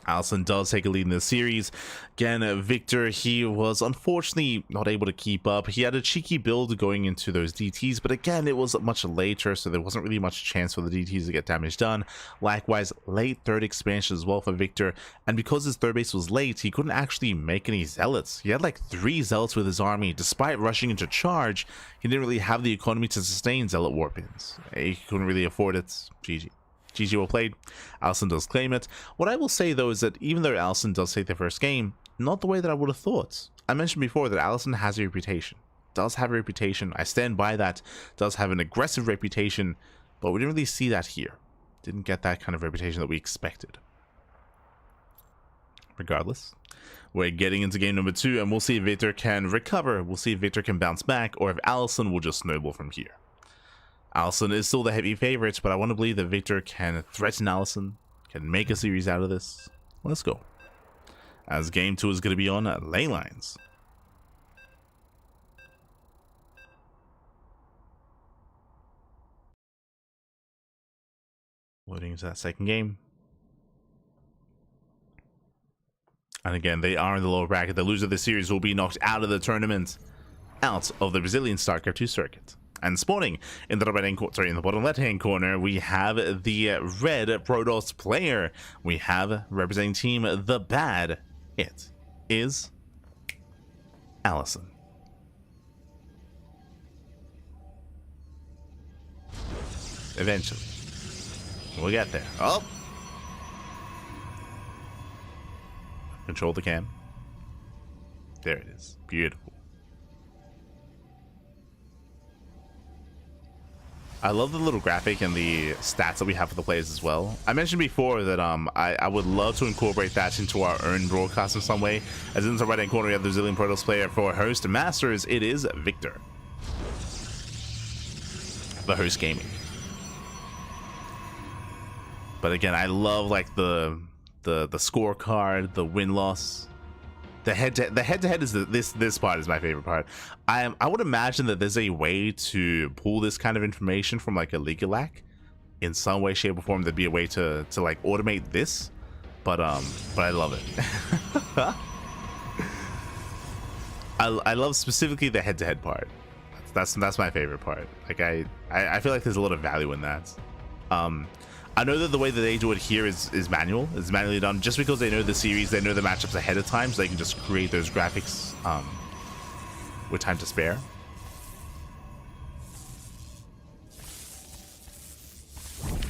AlisoN does take a lead in this series. Again, Victor, he was unfortunately not able to keep up. He had a cheeky build going into those DTs, but again, it was much later, so there wasn't really much chance for the DTs to get damage done. Likewise, late third expansion as well for Victor, and because his third base was late, he couldn't actually make any Zealots. He had like 3 Zealots with his army. Despite rushing into charge, he didn't really have the economy to sustain Zealot Warpins. He couldn't really afford it. GG. GG, well played. AlisoN does claim it. What I will say though is that even though AlisoN does take the first game, not the way that I would have thought. I mentioned before that AlisoN has a reputation. Does have a reputation. I stand by that. Does have an aggressive reputation, but we didn't really see that here. Didn't get that kind of reputation that we expected. Regardless, we're getting into game number 2, and we'll see if Victor can recover. We'll see if Victor can bounce back, or if AlisoN will just snowball from here. AlisoN is still the heavy favorite, but I want to believe that Victor can threaten AlisoN, can make a series out of this. Let's go. As game 2 is going to be on ley lines. Loading into that second game. And again, they are in the lower bracket. The loser of the series will be knocked out of the tournament. out of the Brazilian StarCraft 2 circuit. And spawning in the in the bottom left-hand corner, we have the red Protoss player. We have representing team the bad. It is AlisoN. Eventually, we'll get there. Oh, control the cam. There it is. Beautiful. I love the little graphic and the stats that we have for the players as well. I mentioned before that I would love to incorporate that into our own broadcast in some way. As in the right hand corner, we have the Brazilian Protoss player. For host masters, it is Victor, the host gaming. But again, I love like the scorecard, the win loss. The head to head is this part is my favorite part. I would imagine that there's a way to pull this kind of information from like a League in some way, shape, or form. There'd be a way to like automate this, but I love it. I love specifically the head to head part. That's my favorite part. Like I feel like there's a lot of value in that. I know that the way that they do it here is manual. It's manually done just because they know the series, they know the matchups ahead of time, so they can just create those graphics with time to spare.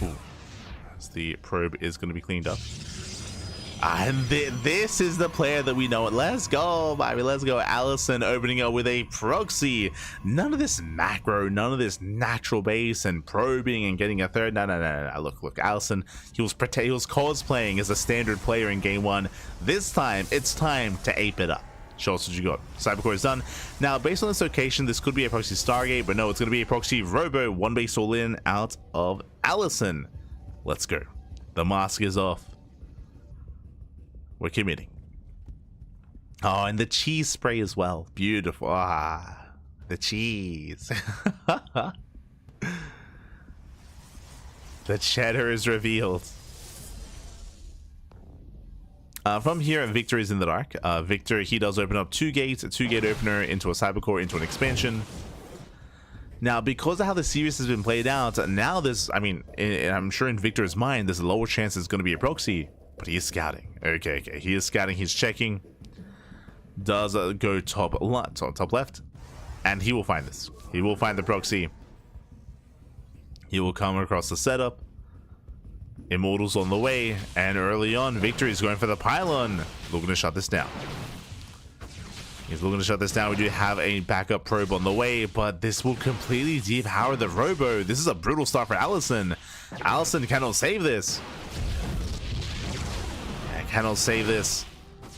Ooh. As the probe is going to be cleaned up. And this is the player that we know it. Let's go, baby. Let's go. AlisoN opening up with a proxy. None of this macro, none of this natural base and probing and getting a third. No. Look. AlisoN, he was cosplaying as a standard player in game one. This time, it's time to ape it up. Show us what you got. Cybercore is done. Now, based on this location, this could be a proxy Stargate, but no, it's going to be a proxy Robo. One base all in out of AlisoN. Let's go. The mask is off. We're committing. Oh, and the cheese spray as well. Beautiful. Ah, the cheese. The cheddar is revealed. From here, Victor is in the dark. Victor, he does open up 2 gates, a 2-gate opener into a Cybercore, into an expansion. Now, because of how the series has been played out, now there's, I mean, I'm sure in Victor's mind, there's a lower chance it's going to be a proxy. But he is scouting. Okay. He is scouting. He's checking. Does go top left. And he will find this. He will find the proxy. He will come across the setup. Immortals on the way. And early on, Victor is going for the pylon. Looking to shut this down. He's looking to shut this down. We do have a backup probe on the way. But this will completely depower the Robo. This is a brutal start for AlisoN. AlisoN cannot save this. Cannot save this.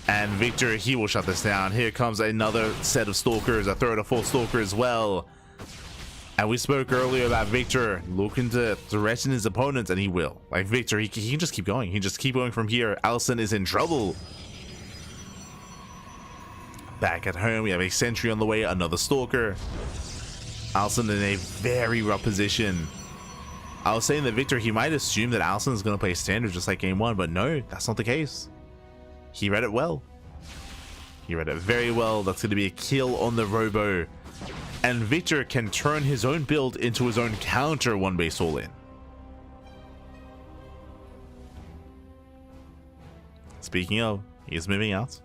And Victor, he will shut this down. Here comes another set of stalkers, a third or fourth stalker as well. And we spoke earlier about Victor looking to threaten his opponents, and he will. Like Victor, he can just keep going. He can just keep going from here. AlisoN is in trouble. Back at home, we have a sentry on the way, another stalker. AlisoN in a very rough position. I was saying that Victor, he might assume that AlisoN is going to play standard just like game one, but no, that's not the case. He read it well. He read it very well. That's going to be a kill on the Robo. And Victor can turn his own build into his own counter one base all in. Speaking of, he is moving out.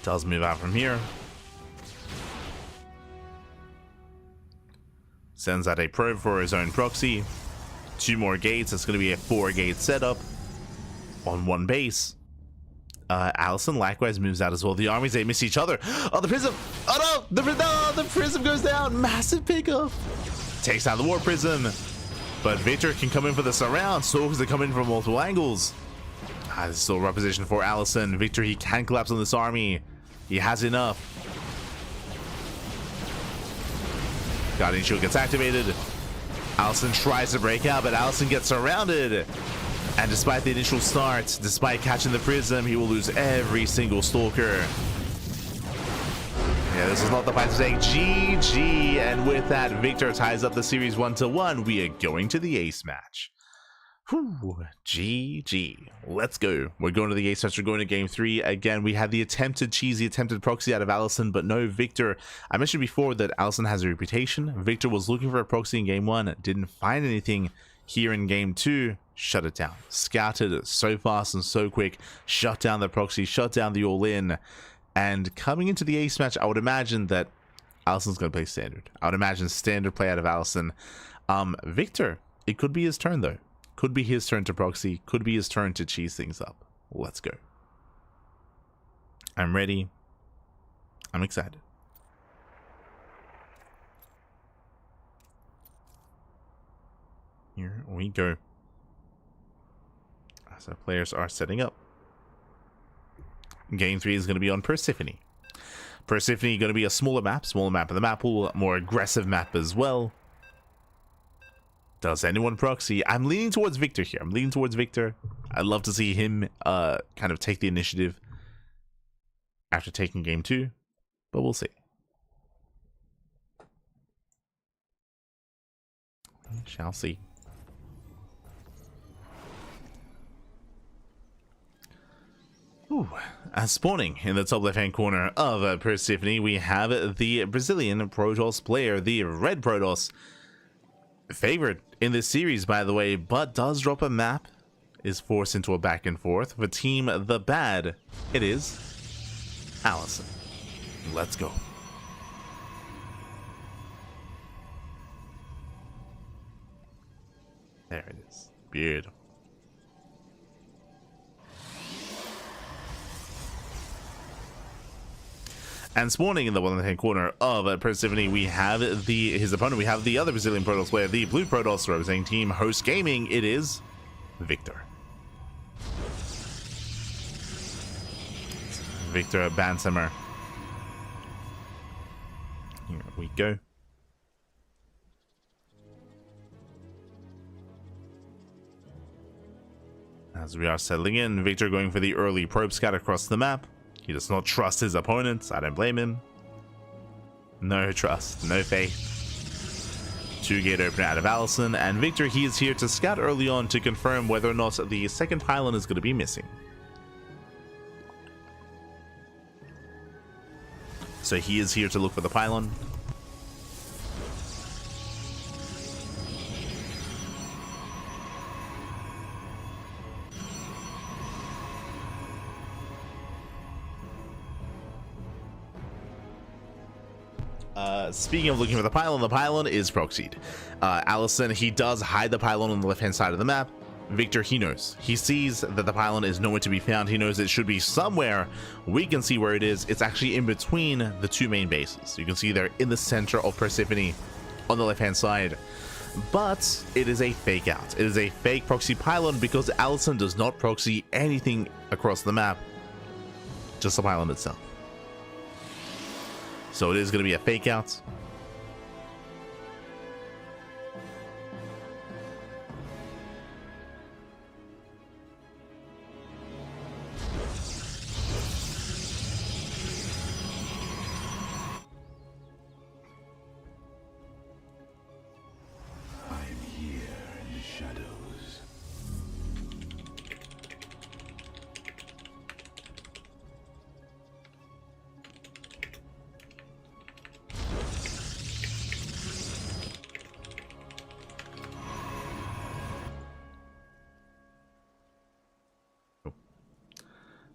Does move out from here. Sends out a probe for his own proxy. 2 more gates. It's going to be a 4-gate setup on one base. AlisoN likewise moves out as well. The armies, they miss each other. Oh, the prism. Oh no, the prism goes down. Massive pickup. Takes down the war prism. But Victor can come in for the surround. Stalkers are coming in from multiple angles. This is still a rough position for AlisoN. Victor, he can collapse on this army. He has enough. Guardian Shield gets activated. AlisoN tries to break out, but AlisoN gets surrounded. And despite the initial start, despite catching the prism, he will lose every single stalker. Yeah, this is not the fight to say GG. And with that, Victor ties up the series 1-1. We are going to the ace match. Whew, GG. Let's go. We're going to the ace match. We're going to game 3. Again, we had the attempted proxy out of AlisoN, but no Victor. I mentioned before that AlisoN has a reputation. Victor was looking for a proxy in game 1, didn't find anything. Here in game 2, shut it down. Scouted it so fast and so quick. Shut down the proxy, shut down the all-in. And coming into the ace match, I would imagine that AlisoN's going to play standard. I would imagine standard play out of AlisoN. Victor, it could be his turn though. Could be his turn to proxy. Could be his turn to cheese things up. Let's go. I'm ready. I'm excited. Here we go. So players are setting up. Game 3 is going to be on Persephone. Persephone going to be a smaller map of the map pool, more aggressive map as well. Does anyone proxy? I'm leaning towards Victor here. I'd love to see him kind of take the initiative after taking game 2, but we'll see. We shall see. Ooh. Spawning in the top left-hand corner of Persephone, we have the Brazilian Protoss player, the Red Protoss. Favored in this series, by the way, but does drop a map, is forced into a back and forth. For Team The Bad, it is AlisoN. Let's go. There it is. Beautiful. And spawning in the left-hand corner of Persephone, we have his opponent. We have the other Brazilian Protoss player, the Blue Protoss, representing Team Host Gaming. It is Victor. Victor Bansamer. Here we go. As we are settling in, Victor going for the early probe scout across the map. He does not trust his opponents. I don't blame him. No trust, no faith. 2-gate opener out of AlisoN, and Victor, he is here to scout early on to confirm whether or not the second pylon is going to be missing. So he is here to look for the pylon. Speaking of looking for the pylon is proxied. AlisoN, he does hide the pylon on the left-hand side of the map. Victor, he knows. He sees that the pylon is nowhere to be found. He knows it should be somewhere. We can see where it is. It's actually in between the two main bases. You can see they're in the center of Persephone on the left-hand side. But it is a fake out. It is a fake proxy pylon because AlisoN does not proxy anything across the map. Just the pylon itself. So it is going to be a fake out.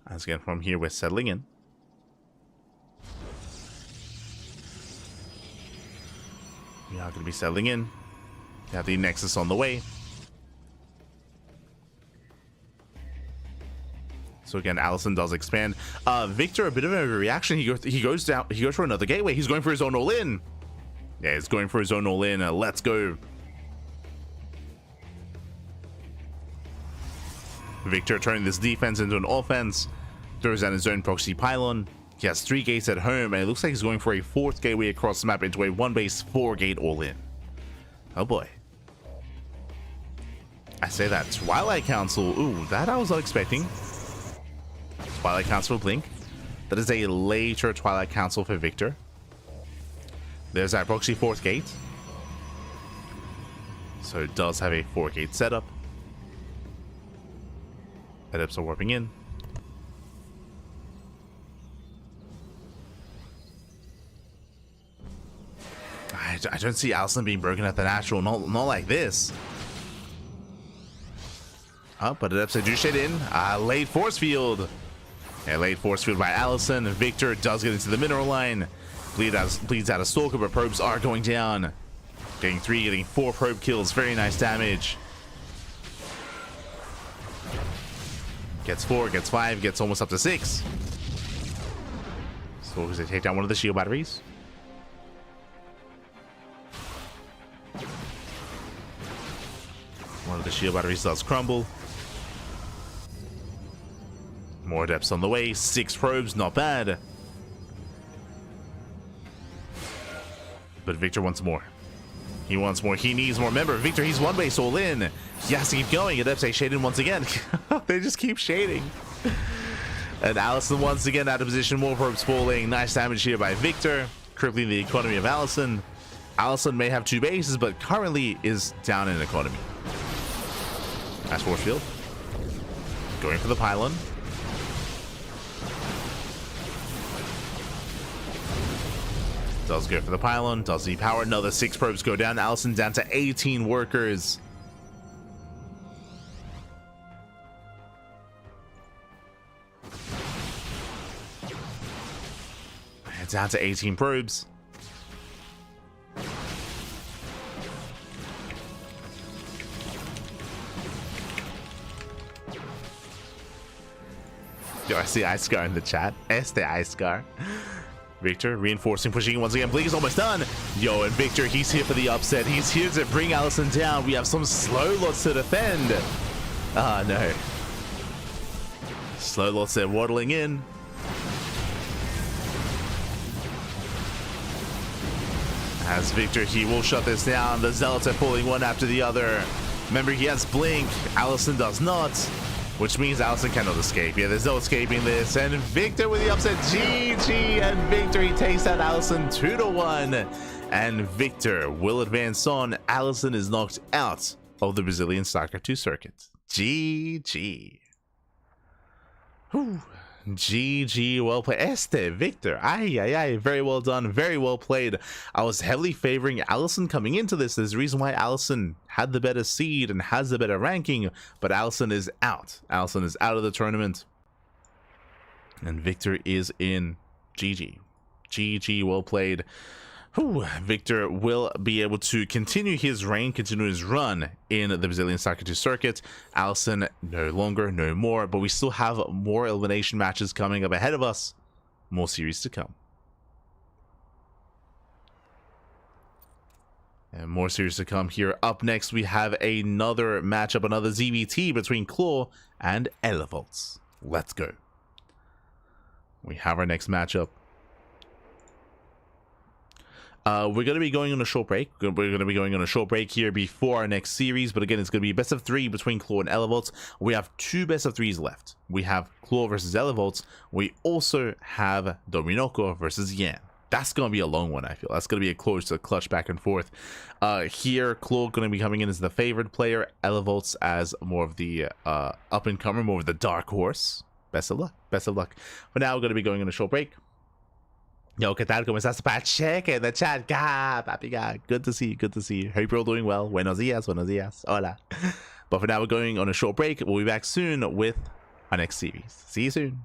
As again, from here, we're settling in. We are going to be settling in. We have the Nexus on the way. So again, AlisoN does expand. Victor, a bit of a reaction. He goes for another gateway. He's going for his own all-in. Yeah, he's going for his own all-in. Let's go. Victor turning this defense into an offense. Throws down his own proxy pylon. He has 3 gates at home, and it looks like he's going for a 4th gateway across the map into a 1-base 4-gate all-in. Oh boy. I say that. Twilight Council. Ooh, that I was not expecting. Twilight Council Blink. That is a later Twilight Council for Victor. There's our proxy fourth gate. So it does have a 4-gate setup. Adepts are warping in. I don't see AlisoN being broken at the natural, not like this. Oh, but Adepts do shade in. Late force field. A late force field by AlisoN. Victor does get into the mineral line. Bleeds out a Stalker, but probes are going down. Getting 3, getting 4 probe kills. Very nice damage. Gets 4, gets 5, gets almost up to 6. Stalkers, they take down one of the shield batteries. One of the shield batteries does crumble. More Adepts on the way. 6 probes, not bad. But Victor wants more. He wants more. He needs more. Remember, Victor, he's one base all in. He has to keep going. Adepts shading once again. They just keep shading. And AlisoN once again out of position. More probes falling. Nice damage here by Victor. Crippling the economy of AlisoN. AlisoN may have 2 bases, but currently is down in economy. Nice force field. Going for the pylon. Does go for the pylon. Does the power. Another 6 probes go down. AlisoN down to 18 workers. Down to 18 probes. Yo, I see Icecar in the chat. Icecar. Victor reinforcing, pushing once again. Blink is almost done. Yo, and Victor, he's here for the upset. He's here to bring AlisoN down. We have some slow lots to defend. Ah, no. Slow lots, they're waddling in. As Victor, he will shut this down. The Zealots are pulling one after the other. Remember, he has Blink. AlisoN does not. Which means AlisoN cannot escape. Yeah, there's no escaping this. And Victor with the upset. GG. And Victor, he takes out AlisoN 2-1. And Victor will advance on. AlisoN is knocked out of the Brazilian StarCraft 2 circuit. GG. Whew. GG, well played. Victor, very well done, very well played. I was heavily favoring AlisoN coming into this. There's a reason why AlisoN had the better seed and has the better ranking, but AlisoN is out. AlisoN is out of the tournament. And Victor is in. GG, well played. Whew. Victor will be able to continue his reign, continue his run in the Brazilian StarCraft 2 circuit. AlisoN no longer, no more, but we still have more elimination matches coming up ahead of us. More series to come. And more series to come here. Up next, we have another matchup, another ZVT between Claw and Elevolts. Let's go. We have our next matchup. We're going to be going on a short break. We're going to be going on a short break here before our next series. But again, it's going to be a best of 3 between Claw and Elevolts. We have 2 best of 3s left. We have Claw versus Elevolts. We also have Dominoko versus Yan. That's going to be a long one, I feel. That's going to be a close, clutch back and forth. Here, Claw going to be coming in as the favored player. Elevolts as more of the up-and-comer, more of the dark horse. Best of luck. Best of luck. For now, we're going to be going on a short break. Yo, ¿qué tal? ¿Cómo estás, Pacheque in the chat? Papi, good to see you, good to see you. Hope you're all doing well. Buenos dias, hola. But for now, we're going on a short break. We'll be back soon with our next series. See you soon.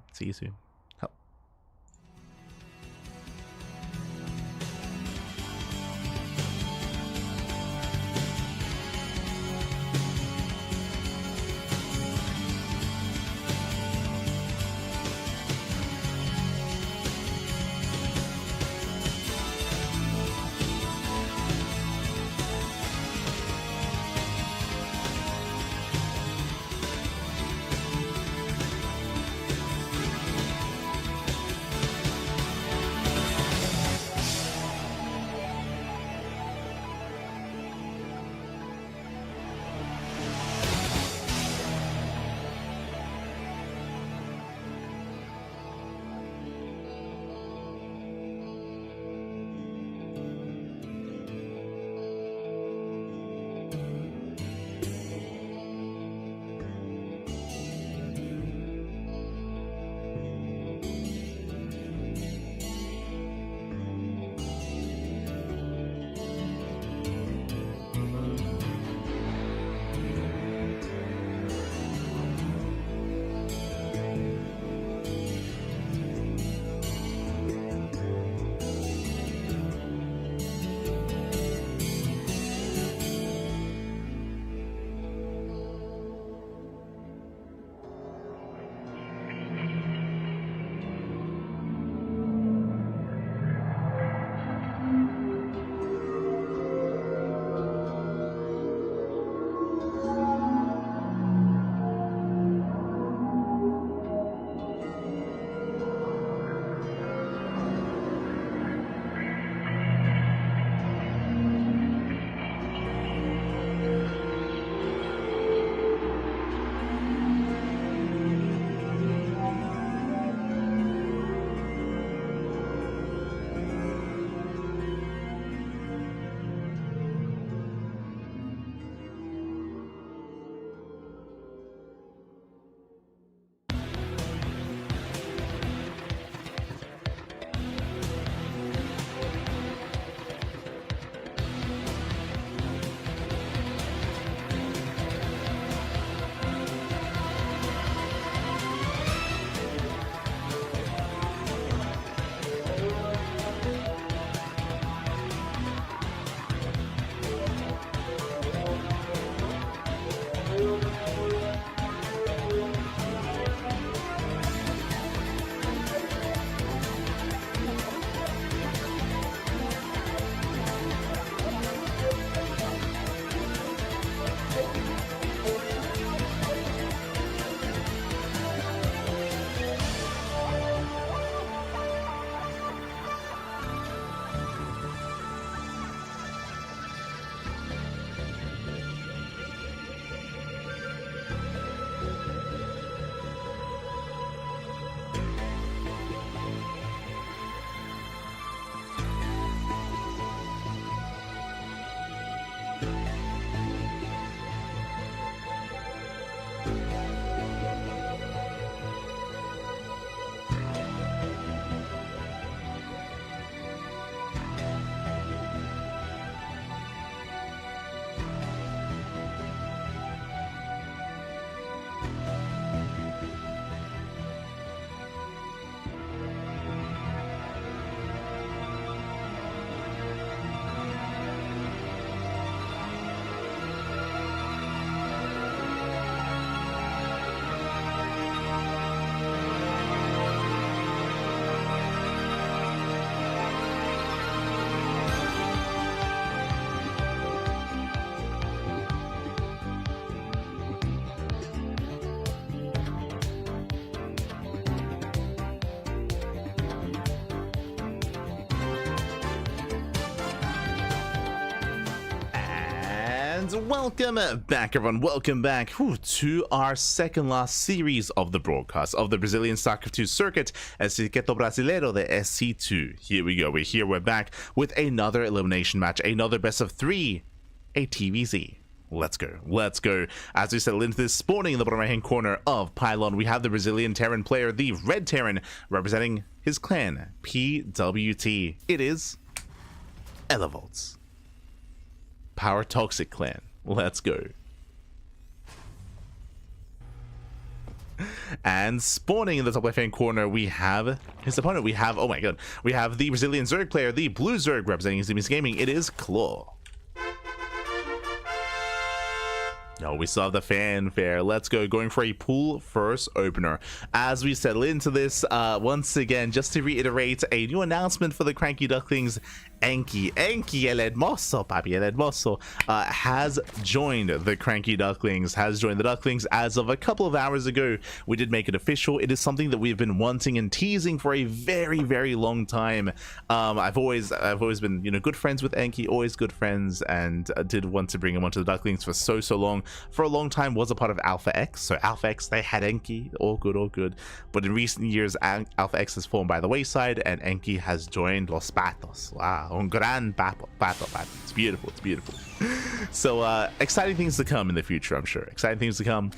And welcome back, everyone. Welcome back to our second last series of the broadcast of the Brazilian StarCraft 2 circuit, El Circuito Brasileiro de SC2. Here we go. We're back with another elimination match, another best of 3, a TVZ. Let's go. As we settle into this, spawning in the bottom right hand corner of Pylon, we have the Brazilian Terran player, the Red Terran, representing his clan, PWT. It is Elevolts. Power Toxic Clan. Let's go. And spawning in the top left hand corner, we have his opponent. We have, oh my god, we have the Brazilian Zerg player, the Blue Zerg, representing CBSC Gaming. It is Claw. No, we still have the fanfare. Let's go. Going for a pool first opener. As we settle into this, once again, just to reiterate, a new announcement for the CranKy Ducklings. Enki el hermoso, papi el hermoso, has joined the CranKy Ducklings, as of a couple of hours ago. We did make it official. It is something that we've been wanting and teasing for a very, very long time. I've always been, good friends with Enki, always good friends, and did want to bring him onto the Ducklings for so long. For a long time was a part of Alpha X, so Alpha X, they had Enki, all good. But in recent years, Alpha X has fallen by the wayside, and Enki has joined Los Patos. Wow. Un gran pato. It's beautiful. So exciting things to come in the future, I'm sure. Exciting things to come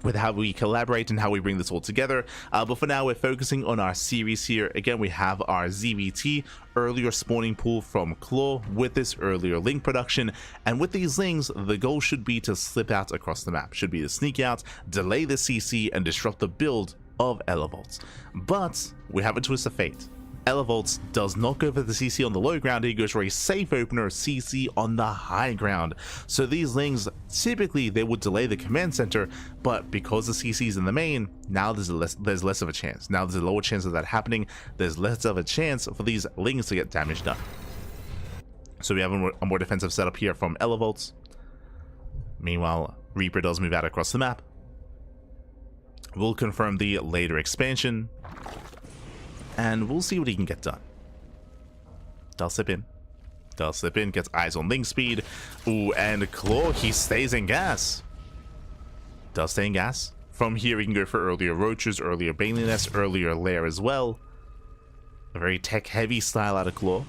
with how we collaborate and how we bring this all together. But for now, we're focusing on our series here. Again, we have our ZVT, earlier spawning pool from Claw, with this earlier link production. And with these links, the goal should be to slip out across the map. Should be to sneak out, delay the CC, and disrupt the build of Elevolts. But we have a twist of fate. Elevolts does not go for the CC on the low ground, he goes for a safe opener CC on the high ground. So these lings, typically they would delay the command center, but because the CC is in the main, now there's less of a chance. Now there's a lower chance of that happening, there's less of a chance for these lings to get damage done. So we have a more defensive setup here from Elevolts. Meanwhile, Reaper does move out across the map. We'll confirm the later expansion, and we'll see what he can get done. Does slip in, gets eyes on link speed. Ooh, and Claw, he stays in gas. Does stay in gas. From here, we can go for earlier roaches, earlier baneliness, earlier lair as well. A very tech-heavy style out of Claw.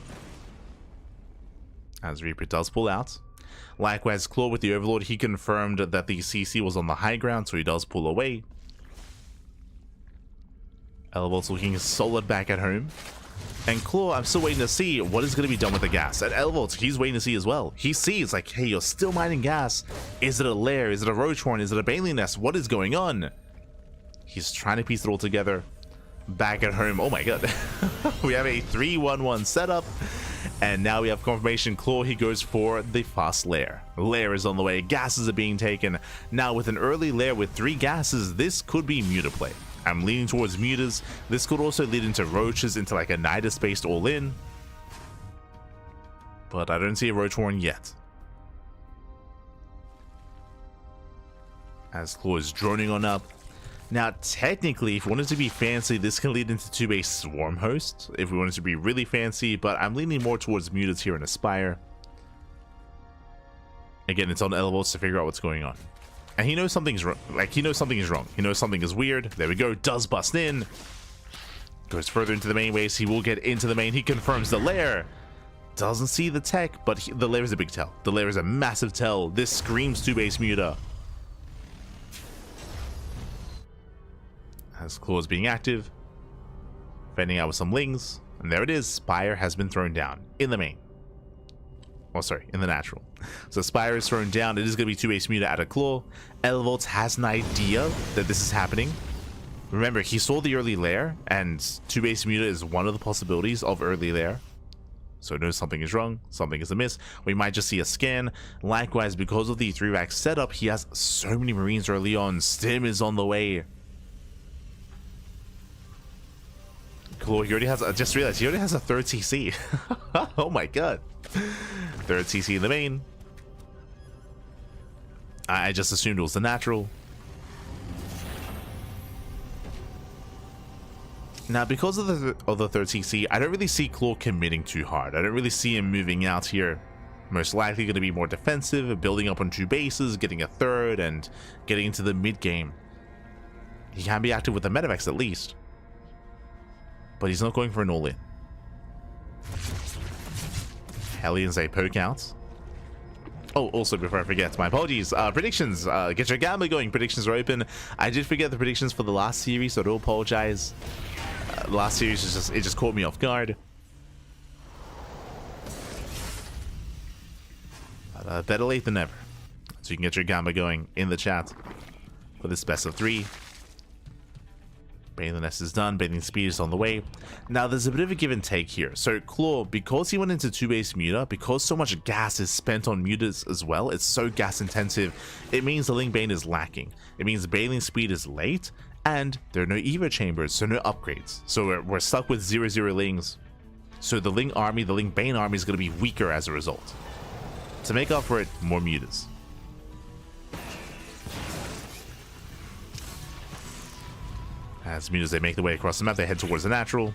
As Reaper does pull out. Likewise, Claw with the Overlord, he confirmed that the CC was on the high ground, so he does pull away. Elevolts looking solid back at home. And Claw, I'm still waiting to see what is going to be done with the gas. And Elevolts, he's waiting to see as well. He sees, like, hey, you're still mining gas. Is it a lair? Is it a roach horn? Is it a baneling nest? What is going on? He's trying to piece it all together. Back at home. Oh my god. We have a 3-1-1 setup. And now we have confirmation. Claw, he goes for the fast lair. Lair is on the way. Gases are being taken. Now with an early lair with 3 gases, this could be muta play. I'm leaning towards mutas. This could also lead into roaches, into like a Nidus based all-in. But I don't see a roach horn yet. As Claw is droning on up. Now, technically, if we wanted to be fancy, this can lead into a swarm host. If we wanted to be really fancy, but I'm leaning more towards mutas here in Aspire. Again, it's on Elevolts to figure out what's going on. And he knows something's wrong. Like, he knows something is wrong. He knows something is weird. There we go. Does bust in. Goes further into the main base. He will get into the main. He confirms the lair. Doesn't see the tech, but the lair is a big tell. The lair is a massive tell. This screams 2-base muta. As Claw is being active. Fending out with some lings. And there it is. Spire has been thrown down in the main. Oh, sorry, in the natural. So Spire is thrown down. It is going to be 2-base muta out of Claw. Elevolts has an idea that this is happening. Remember, he saw the early lair, and 2-base muta is one of the possibilities of early lair. So knows something is wrong, something is amiss. We might just see a scan. Likewise, because of the 3-rack setup, he has so many Marines early on. Stim is on the way. Claw, he already has, I just realized, he already has a 3rd CC. Oh my god. 3rd CC in the main. I just assumed it was the natural. Now, because of the 3rd CC, I don't really see Claw committing too hard. I don't really see him moving out here Most likely going to be more defensive, building up on 2 bases, getting a third, and getting into the mid game. He can be active with the Medivacs at least. But he's not going for an all-in. Hellions a poke out. Oh, also before I forget, my apologies. Predictions. Get your gambler going. Predictions are open. I did forget the predictions for the last series, so I do apologize. The last series is just caught me off guard. But, better late than never. So you can get your gambler going in the chat for this best of 3. Bathing Nest is done, Bathing Speed is on the way. Now there's a bit of a give and take here. So Claw, because he went into 2-base muta, because so much gas is spent on mutas as well, it's so gas intensive, it means the Ling Bane is lacking. It means Bathing Speed is late, and there are no Evo chambers, so no upgrades. So we're stuck with 0-0 Lings. So the Ling army, the Ling Bane army is going to be weaker as a result. To make up for it, more mutas. As mutas they make their way across the map, they head towards the natural.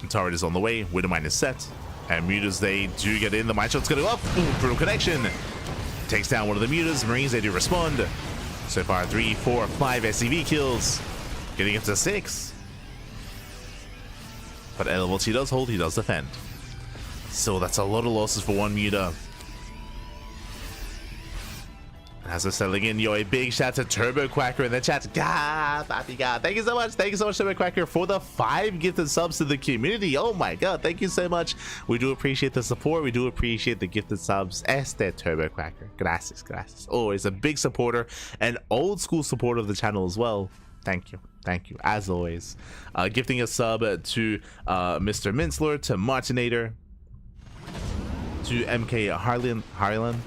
The turret is on the way, Widowmine is set. And mutas, they do get in, the mine shot's gonna go up. Brutal connection. Takes down one of the mutas, Marines, they do respond. So far 3, 4, 5 SCV kills. Getting up to 6. But Elevates, he does hold, he does defend. So that's a lot of losses for one muta. As we're settling in, yo, a big shout to Turbo Quacker in the chat. God, thank you so much. Thank you so much, Turbo Quacker, for the 5 gifted subs to the community. Oh my god, thank you so much. We do appreciate the support. We do appreciate the gifted subs. Este Turbo Quacker. Gracias, gracias. Always a big supporter and old school supporter of the channel as well. Thank you. Thank you, as always. Gifting a sub to Mr. Mintzler, to Martinator, to MK Harlan,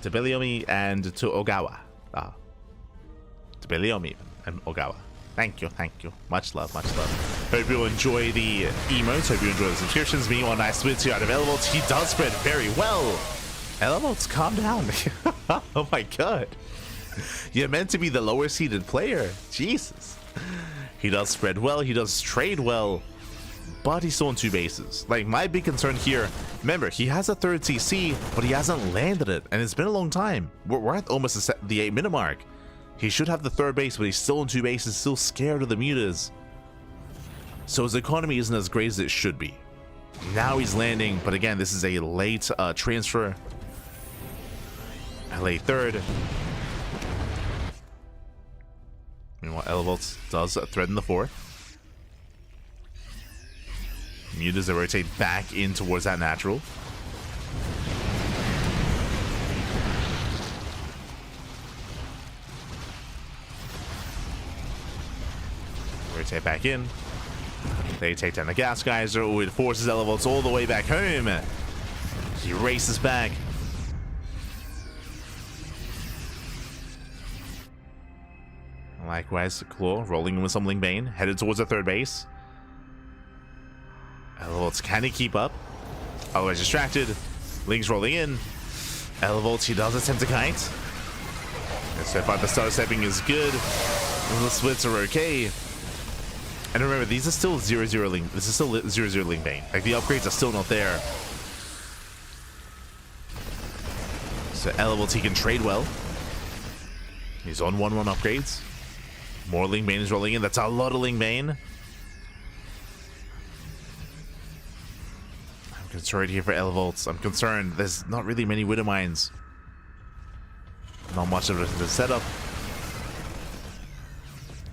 to Beliomi, and to Ogawa. To Beliomi and Ogawa. Thank you, thank you. Much love, much love. Hope you enjoy the emotes. Hope you enjoy the subscriptions. Meanwhile, nice switch here out of Elevates. He does spread very well. Elevates, calm down. Oh my god. You're meant to be the lower seeded player. Jesus. He does spread well. He does trade well. But he's still on 2 bases. Like, my big concern here, remember, he has a 3rd CC, but he hasn't landed it, and it's been a long time. We're at almost the 8-minute mark. He should have the 3rd base, but he's still on 2 bases, still scared of the mutas. So his economy isn't as great as it should be. Now he's landing, but again, this is a late transfer. A late 3rd. Meanwhile, Elevates does threaten the 4th. Mutas, they rotate back in towards that natural. Rotate back in. They take down the gas geyser. Oh, it forces Elevates all the way back home. He races back. Likewise, Claw rolling in with some Ling Bane, headed towards the 3rd base. Elevates, can he keep up? Otherwise distracted. Ling's rolling in. Elevates, he does attempt to kite. And so far the starter stepping is good. The splits are okay. And remember, these are still 0-0 Ling. This is still 0-0 Ling Bane. Like, the upgrades are still not there. So Elevates, he can trade well. He's on 1-1 upgrades. More Ling Bane is rolling in. That's a lot of Ling Bane. I'm concerned here for Elevates. I'm concerned. There's not really many Widowmines. Not much of a setup.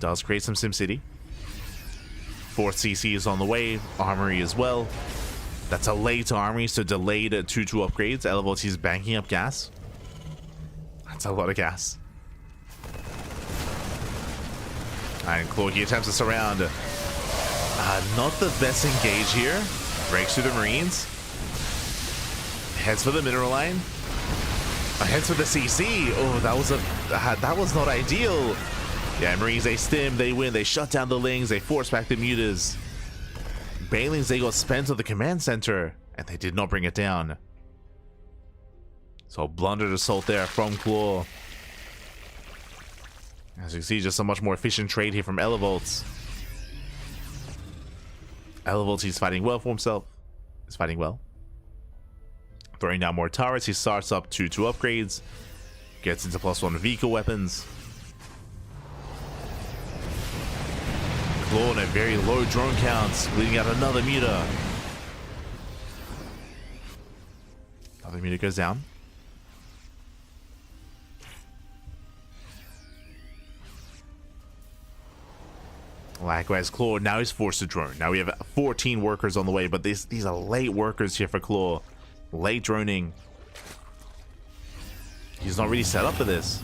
Does create some SimCity. 4th CC is on the way. Armory as well. That's a late armory, so delayed 2-2 upgrades. Elevates, he's banking up gas. That's a lot of gas. And Claw, he attempts to surround. Not the best engage here. Breaks through the Marines. Heads for the mineral line. Heads for the CC. Oh, that was not ideal. Yeah, Marines, they stim, they win, they shut down the Lings, they force back the mutas. Banelings, they got spent at the command center, and they did not bring it down. So blundered assault there from Claw. As you can see, just a much more efficient trade here from Elevates. Elevates, he's fighting well for himself. He's fighting well. Throwing down more turrets, he starts up 2 upgrades. Gets into +1 vehicle weapons. Claw on a very low drone counts, leading out another meter. Another meter goes down. Likewise, Claw now he's forced to drone. Now we have 14 workers on the way, but these are late workers here for Claw. Late droning. He's not really set up for this.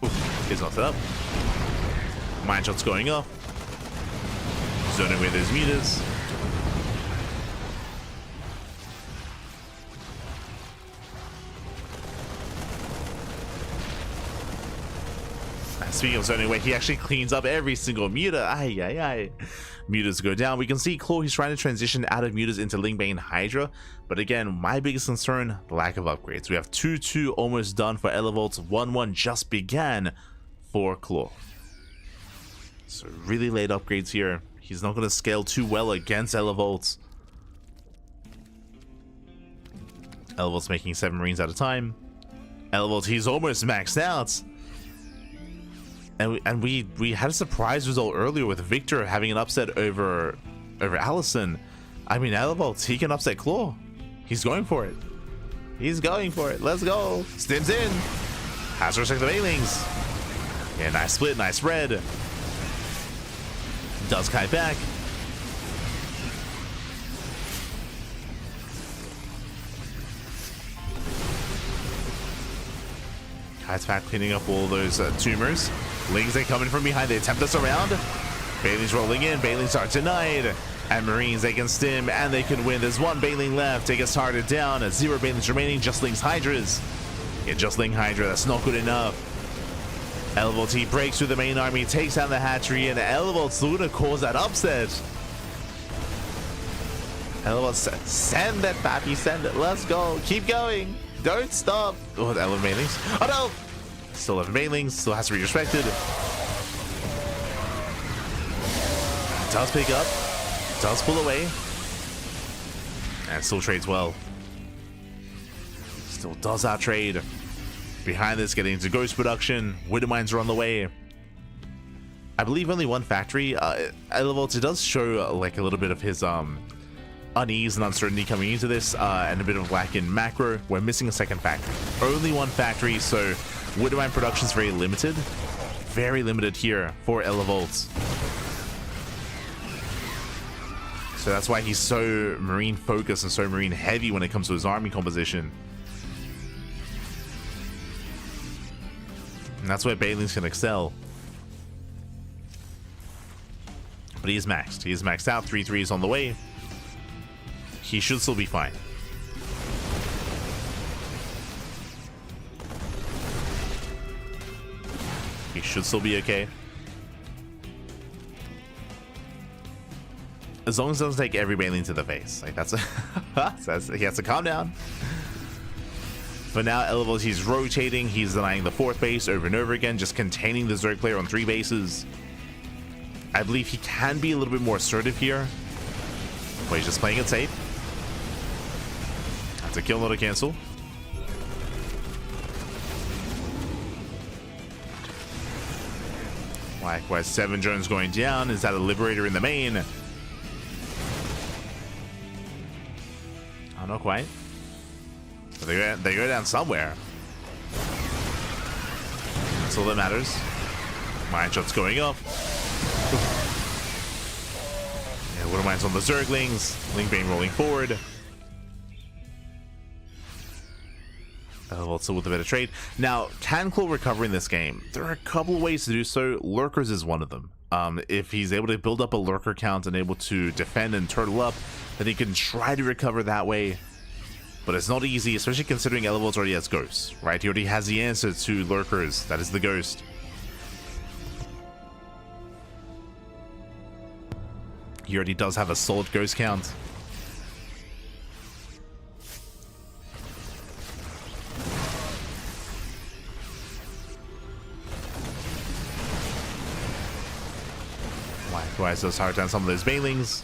Oof, he's not set up. Mine shots going off. Zoning away those meters. Speaking of zoning away, he actually cleans up every single meter. Ay, ay, ay. Meters go down. We can see Claw, he's trying to transition out of meters into Lingbane Hydra. But again, my biggest concern, the lack of upgrades. We have 2-2 almost done for Elevolts. 1-1 just began for Claw. So really late upgrades here. He's not going to scale too well against Elevolts. Elevolts making 7 Marines at a time. Elevolts, he's almost maxed out. And we had a surprise result earlier with Victor having an upset over AlisoN. I mean, Elevolts, he can upset Claw. He's going for it. He's going for it. Let's go. Stims in. Has to respect the Bailings. Yeah, nice split, nice spread. Does kite back. Kite's back, cleaning up all those tumors. Lings, they come in from behind. They attempt us around. Bailings rolling in. Bailings are denied. And Marines, they can stim and they can win. There's 1 Bailing left. It gets targeted down. 0 Bailings remaining. Just Lings Hydras. Yeah, just Ling Hydra. That's not good enough. Elevolts, he breaks through the main army, takes down the hatchery, and Elevolts going to cause that upset. Elevolts, send that pappy, send it. Let's go. Keep going. Don't stop. Oh, 11 Bailings. Oh no! Still 11 Bailings. Still has to be respected. Does pick up. Does pull away. And still trades well. Still does our trade. Behind this, getting into ghost production. Widow mines are on the way. I believe only 1 factory. Elevolts, it does show like a little bit of his unease and uncertainty coming into this, and a bit of lack in macro. We're missing a 2nd factory. Only 1 factory, so Widow mine production is very limited. Very limited here for Elevolts. So that's why he's so marine focused and so marine heavy when it comes to his army composition. And that's where Bailings can excel. But he is maxed. He is maxed out. 3-3 is on the way. He should still be fine. He should still be okay. As long as it doesn't take every Bailing to the face. Like that's he has to calm down. But now Elevolts, he's rotating, he's denying the 4th base over and over again, just containing the Zerg player on 3 bases. I believe he can be a little bit more assertive here, but he's just playing it safe. That's a kill, not a cancel. Likewise, 7 drones going down. Is that a Liberator in the main? Oh, not quite. But they go down somewhere. That's all that matters. Mine shots going off. Yeah, Widow mines on the Zerglings. Lingbane rolling forward. Also with a bit of trade. Now, can Claw recover in this game? There are a couple of ways to do so. Lurkers is one of them. If he's able to build up a lurker count and able to defend and turtle up, then he can try to recover that way. But it's not easy, especially considering Elevolts already has Ghosts, right? He already has the answer to Lurkers. That is the Ghost. He already does have a solid Ghost count. tries to target down some of those banelings.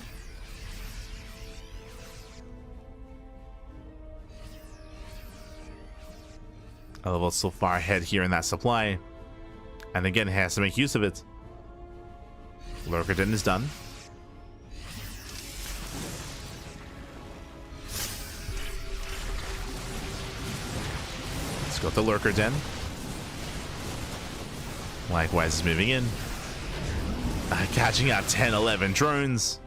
Elevolt's so far ahead here in that supply. And again, he has to make use of it. Lurker Den is done. Let's go with the Lurker Den. Likewise is moving in. Catching out 10, 11 drones.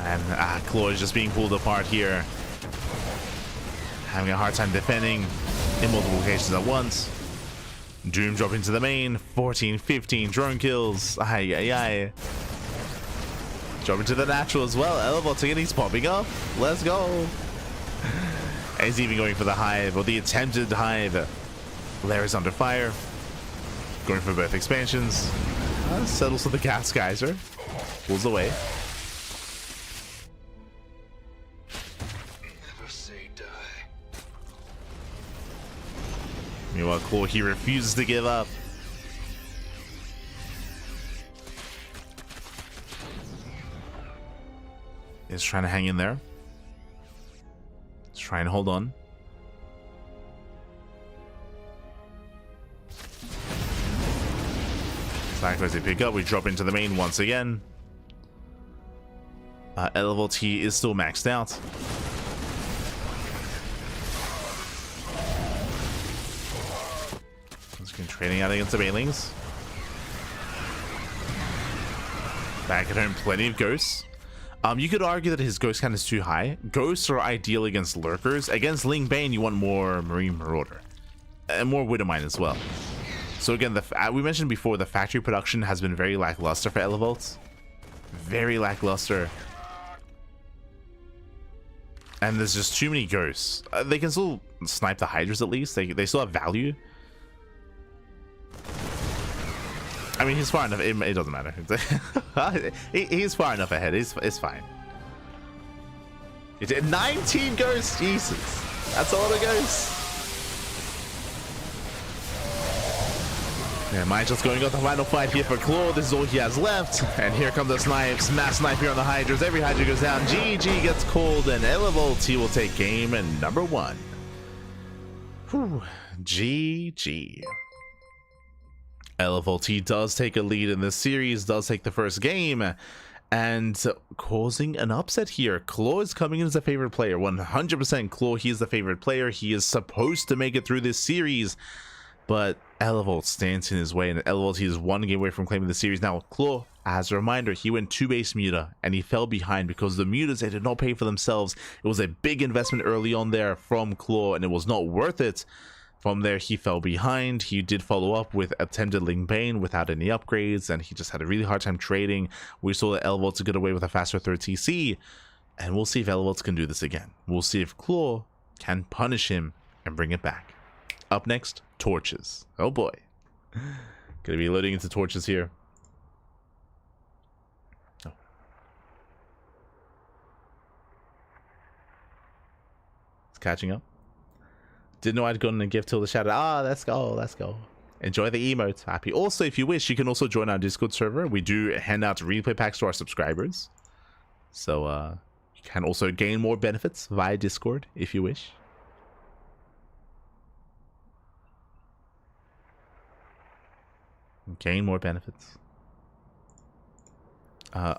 And Claw is just being pulled apart here. Having a hard time defending in multiple locations at once. Doom dropping to the main. 14, 15 drone kills. Ay, ay, ay. Dropping to the natural as well. Elevolt's again, he's popping up. Let's go. And he's even going for the hive, or the attempted hive. Lair is under fire. Going for both expansions. Settles with the gas geyser. Pulls away. Never say die. Meanwhile, Claw, he refuses to give up. He's trying to hang in there. Let's try and hold on. Likewise, they pick up. We drop into the main once again. Elevolt T is still maxed out. Let's get trading out against the banelings. Back at home, plenty of ghosts. You could argue that his ghost count is too high. Ghosts are ideal against lurkers. Against Ling Bane, you want more Marine Marauder. And more Widowmine as well. So again, we mentioned before, the factory production has been very lackluster for Elevolt. Very lackluster. And there's just too many ghosts. They can still snipe the Hydras at least. They still have value. I mean, he's far enough. It doesn't matter. He's far enough ahead. It's fine. It's 19 ghosts. Jesus, that's a lot of ghosts. Yeah, Michael's going on the final fight here for Claw. This is all he has left. And here come the snipes. Mass snipe here on the Hydras. Every Hydra goes down. GG gets called, and Elevolt, he will take game and number 1. Whew. GG. Elevolt, he does take a lead in this series, does take the first game, and causing an upset here. Claw is coming in as a favorite player. 100% Claw, he is the favorite player. He is supposed to make it through this series, but Elevolt stands in his way, and Elevolt, he is 1 game away from claiming the series. Now, Claw, as a reminder, he went 2 base Muta, and he fell behind because the Mutas, they did not pay for themselves. It was a big investment early on there from Claw, and it was not worth it. From there, he fell behind. He did follow up with attempted Ling Bane without any upgrades, and he just had a really hard time trading. We saw that Elevolt get away with a faster 3rd TC, and we'll see if Elevolt can do this again. We'll see if Claw can punish him and bring it back. Up next, Torches. Oh boy. Gonna be loading into Torches here. Oh. It's catching up. Didn't know I'd gotten a gift till the shadow. Let's go, let's go. Enjoy the emotes. Happy. Also, if you wish, you can also join our Discord server. We do hand out replay packs to our subscribers. So, you can also gain more benefits via Discord, if you wish. Gain more benefits.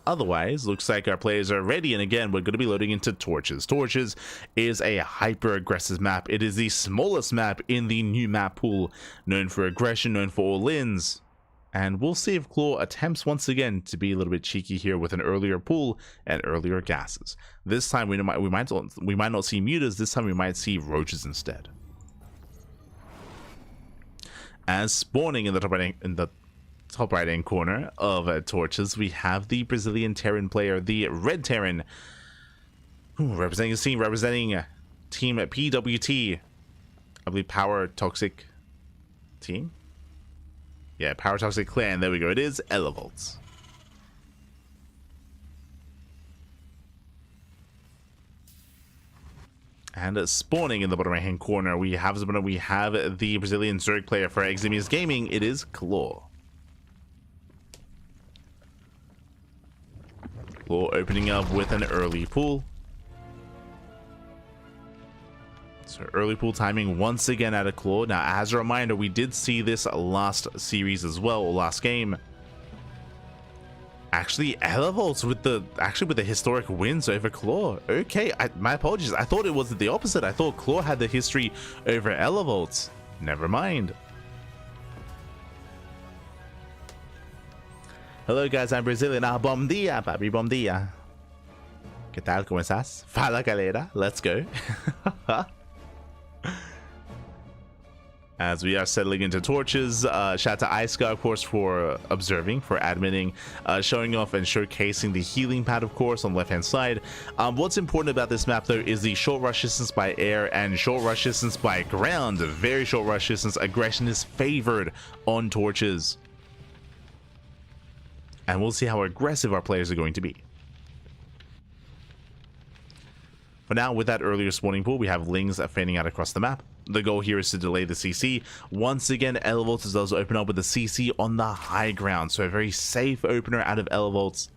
Otherwise, looks like our players are ready, and again, we're going to be loading into Torches. Torches is a hyper-aggressive map. It is the smallest map in the new map pool, known for aggression, known for all-ins. And we'll see if Claw attempts once again to be a little bit cheeky here with an earlier pool and earlier gases. This time we might not see mutas. This time we might see roaches instead. As spawning in the top right hand corner of Torches, we have the Brazilian Terran player, the Red Terran, representing his team, representing team PWT, I believe Power Toxic team. Yeah, Power Toxic Clan. There we go. It is Elevolt. And spawning in the bottom right hand corner, we have the Brazilian Zerg player for Eximius Gaming. It is Claw. Claw opening up with an early pool. So early pool timing once again out of Claw. Now, as a reminder, we did see this last series as well, or last game. Actually, Elevolts with the historic wins over Claw. Okay, my apologies. I thought it was the opposite. I thought Claw had the history over Elevolts. Never mind. Hello guys, I'm Brazilian. Bom dia, papi, bom dia. ¿Qué tal? ¿Cómo estás? Fala galera. Let's go. As we are settling into torches, shout out to Iceguy, of course, for observing, for admitting, showing off and showcasing the healing pad, of course, on the left-hand side. What's important about this map, though, is the short rush distance by air and short rush distance by ground. Very short rush distance. Aggression is favored on torches. And we'll see how aggressive our players are going to be. For now, with that earlier spawning pool, we have Lings fanning out across the map. The goal here is to delay the CC. Once again, Elevolts does open up with the CC on the high ground. So a very safe opener out of Elevolts.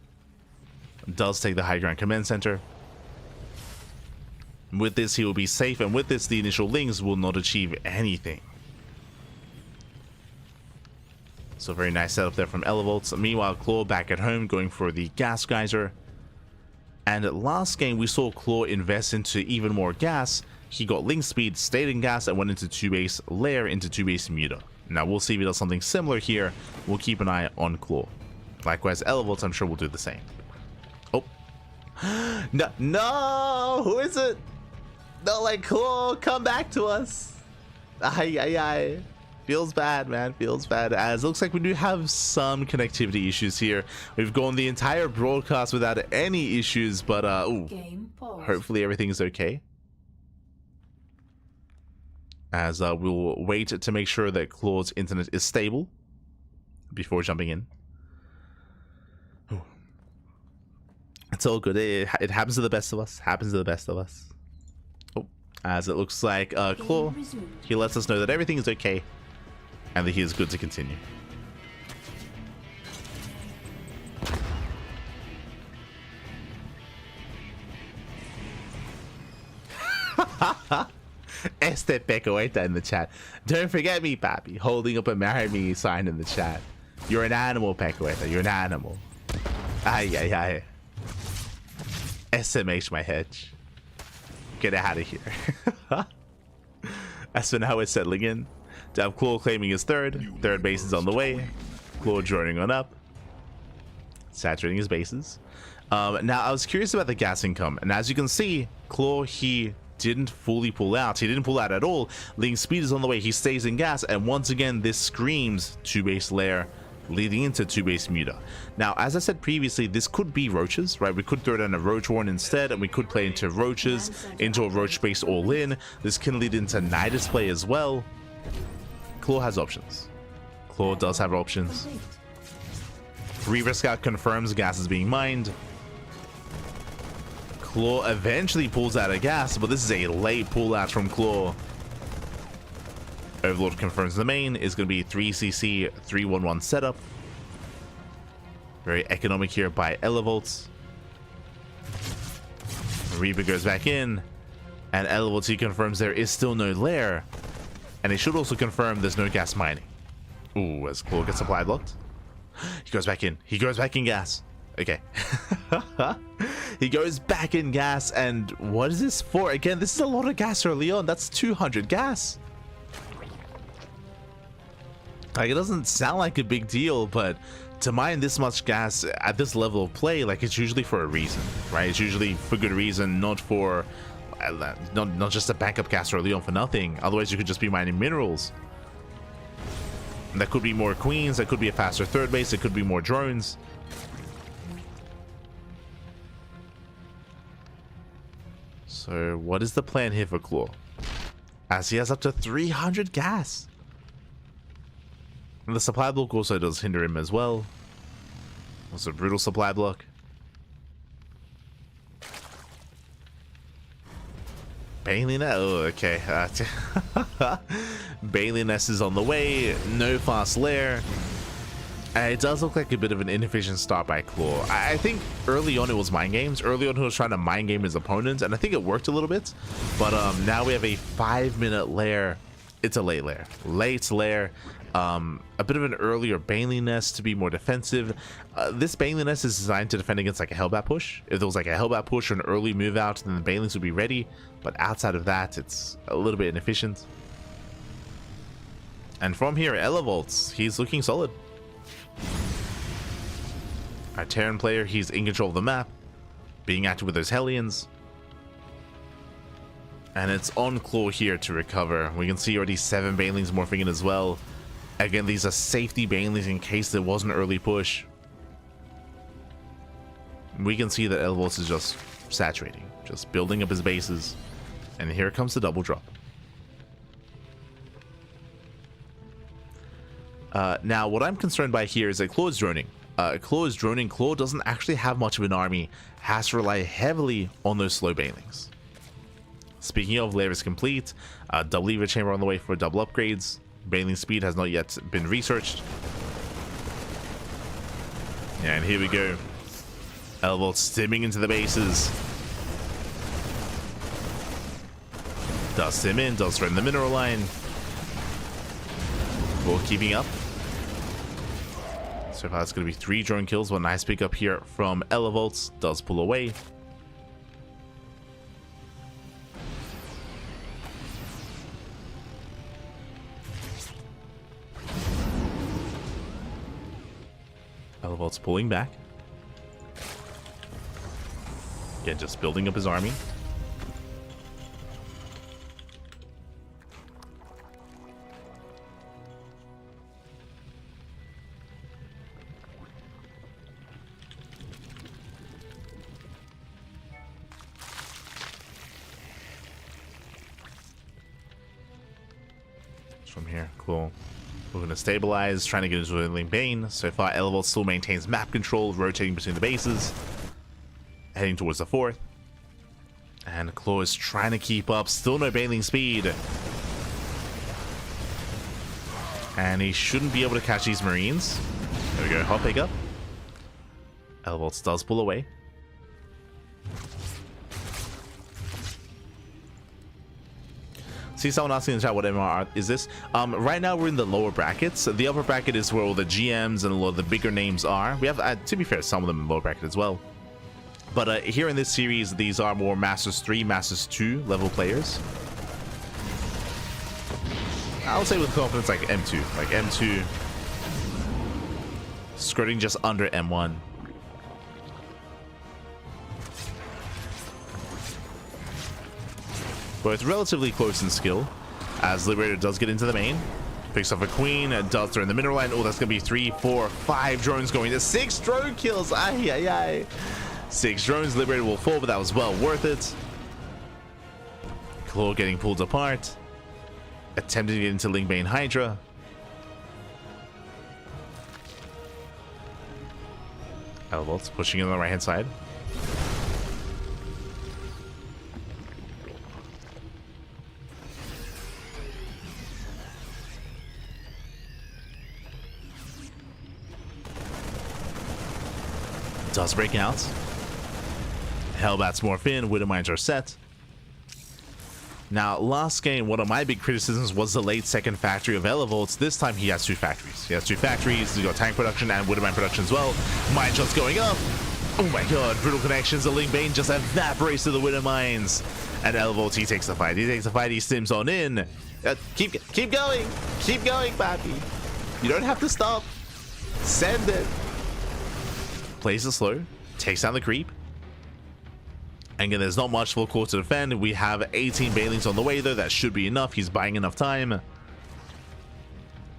Does take the high ground command center. With this, he will be safe. And with this, the initial Lings will not achieve anything. So very nice setup there from Elevolts. Meanwhile, Claw back at home going for the gas geyser. And last game, we saw Claw invest into even more gas. He got link speed, stayed in gas, and went into 2-base lair into 2-base muta. Now we'll see if he does something similar here. We'll keep an eye on Claw. Likewise, Elevolts, I'm sure, will do the same. Oh. No! Who is it? No, like, Claw, come back to us. Ay, ay, ay. Feels bad, man. Feels bad. As it looks like we do have some connectivity issues here. We've gone the entire broadcast without any issues, but ooh, hopefully everything is okay. As we'll wait to make sure that Claw's internet is stable before jumping in. Ooh. It's all good. It happens to the best of us. Happens to the best of us. Oh, as it looks like Claw, he lets us know that everything is okay. And that he is good to continue. Este Pecoeta in the chat. Don't forget me, papi. Holding up a marry me sign in the chat. You're an animal, Pecoeta. You're an animal. Ay, ay, ay. SMH my hedge. Get out of here. As for now, we're settling in. To have Claw claiming his third base is on the way. Claw joining on up, saturating his bases. Now I was curious about the gas income, and as you can see, Claw, he didn't fully pull out. He didn't pull out at all. Link speed is on the way. He stays in gas, and once again this screams 2-base lair leading into 2-base muta. Now, as I said previously, this could be roaches, right? We could throw down a roach warren instead, and we could play into roaches, into a roach base all in. This can lead into Nidus play as well. Claw has options. Claw does have options. Reaver Scout confirms gas is being mined. Claw eventually pulls out a gas, but this is a late pull out from Claw. Overlord confirms the main is going to be 3cc 311 setup. Very economic here by Elevolts. Reaver goes back in, and Elevolts, he confirms there is still no lair. And they should also confirm there's no gas mining. Ooh, as Claw gets supply blocked. He goes back in. He goes back in gas. Okay. He goes back in gas, and what is this for? Again, this is a lot of gas early on. That's 200 gas. Like, it doesn't sound like a big deal, but to mine this much gas at this level of play, like, it's usually for a reason, right? It's usually for good reason, not for... Not just a backup gas early on for nothing. Otherwise, you could just be mining minerals. And that could be more queens. That could be a faster third base. It could be more drones. So, what is the plan here for Claw? As he has up to 300 gas. And the supply block also does hinder him as well. Also, a brutal supply block. Bailey Ness. Oh, okay. Bailey Ness is on the way. No fast lair. It does look like a bit of an inefficient start by Claw. I think early on it was mind games. Early on he was trying to mind game his opponent, and I think it worked a little bit. But now we have a 5-minute lair. It's a late lair. Late lair. A bit of an earlier Bailey Ness to be more defensive. This Bailey Ness is designed to defend against like a Hellbat push. If there was like a Hellbat push or an early move out, then the Bailey's would be ready. But outside of that, it's a little bit inefficient. And from here, Elevolts, he's looking solid. Our Terran player, he's in control of the map, being active with those Hellions. And it's on Claw here to recover. We can see already 7 Banelings morphing in as well. Again, these are safety Banelings in case there was an early push. We can see that Elevolts is just saturating, just building up his bases. And here comes the double drop. Now, what I'm concerned by here is that Claw is droning. Claw is droning. Claw doesn't actually have much of an army. Has to rely heavily on those slow Banelings. Speaking of, lair is complete. Double lever chamber on the way for double upgrades. Baneling speed has not yet been researched. And here we go. Elevolts stimming into the bases. Does stim in, does threaten the mineral line. Claw keeping up. So far it's going to be 3 drone kills. One nice pick up here from Elevolts. Does pull away. Elevolts pulling back. Again, just building up his army. From here, cool. We're going to stabilize, trying to get into Withering Bane. So far, Elevolts still maintains map control, rotating between the bases. Heading towards the 4th. And Claw is trying to keep up. Still no Baneling speed. And he shouldn't be able to catch these Marines. There we go, hot pick up. Elevolts does pull away. See someone asking in the chat what MR is this? Right now we're in the lower brackets. The upper bracket is where all the GMs and a lot of the bigger names are. We have, to be fair, some of them in the lower bracket as well. But here in this series, these are more Masters 3, Masters 2 level players. I would say with confidence like M2. Like M2 skirting just under M1. But it's relatively close in skill, as Liberator does get into the main. Picks up a queen, does throw in the middle line. Oh, that's going to be 3, 4, 5 drones going. There's 6 drone kills. Ay, ay, ay. 6 drones. Liberator will fall, but that was well worth it. Claw getting pulled apart. Attempting to get into Lingbane Hydra. Elevolts pushing in on the right hand side. Does break out. Hellbats morph in, Widowmines are set. Now, last game, one of my big criticisms was the late second factory of Elevolts. This time he has 2 factories. He has 2 factories. He's got tank production and Widowmine production as well. Mine shots going up. Oh my god, brutal connections. The Lingbane just evaporates to the Widowmines. And Elevolts, he takes the fight. He takes the fight. He stims on in. Keep going. Keep going, Pappy. You don't have to stop. Send it. Plays it slow. Takes down the creep. And again, there's not much for Claw to defend. We have 18 Banelings on the way, though. That should be enough. He's buying enough time.